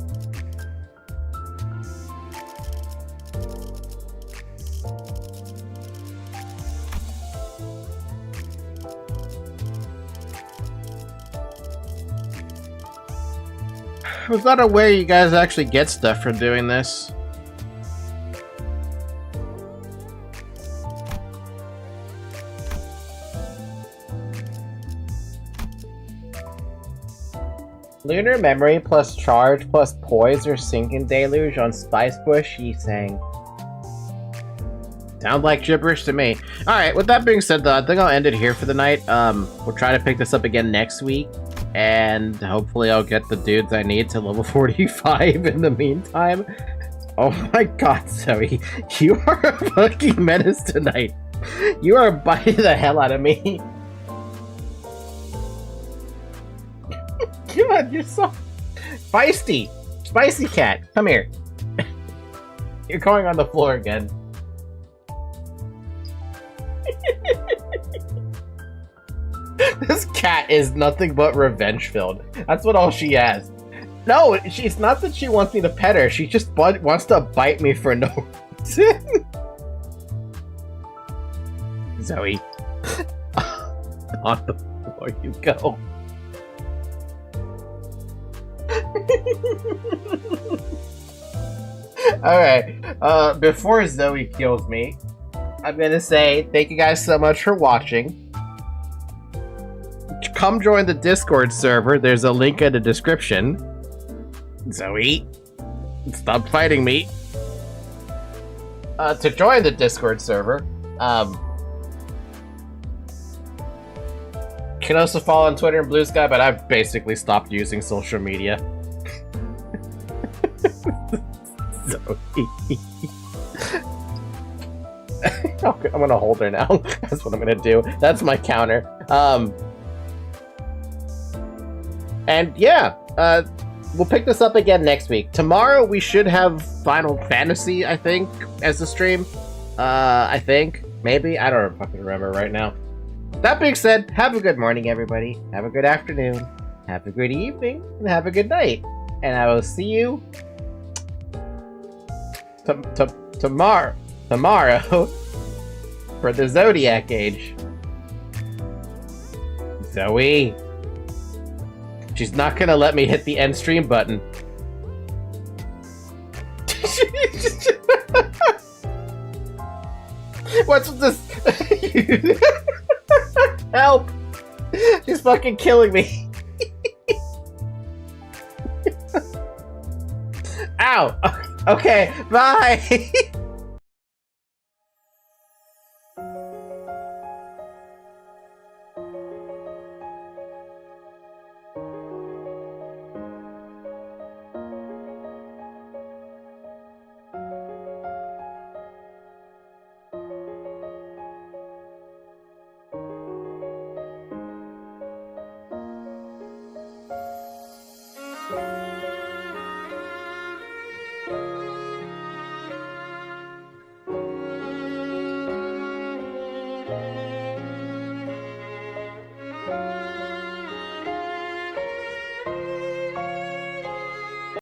I was not aware you guys actually get stuff from doing this. Lunar Memory plus Charge plus Poise or Sinking Deluge on Spice Bush, he sang. Sounds like gibberish to me. Alright, with that being said though, I think I'll end it here for the night. We'll try to pick this up again next week. And hopefully I'll get the dudes I need to level 45 in the meantime. Oh my god, Zoe. You are a fucking menace tonight. You are biting the hell out of me. God, you're so feisty. Spicy cat, come here. You're going on the floor again. This cat is nothing but revenge filled. That's what all she has. No, it's not that she wants me to pet her. She just wants to bite me for no reason. Zoe. On the floor you go. Alright, before Zoe kills me, I'm gonna say thank you guys so much for watching. Come join the Discord server. There's a link in the description. Zoe, stop fighting me. To join the Discord server, can also follow on Twitter and Blue Sky, but I've basically stopped using social media. Zoe. Okay, I'm gonna hold her now. That's what I'm gonna do. That's my counter. And yeah, we'll pick this up again next week. Tomorrow we should have Final Fantasy, I think, as the stream. I think. Maybe. I don't fucking remember right now. That being said, have a good morning, everybody. Have a good afternoon. Have a good evening. And have a good night. And I will see you tomorrow for the Zodiac Age. Zoe. She's not gonna let me hit the end stream button. What's with this? Help! She's fucking killing me. Ow! Okay, bye!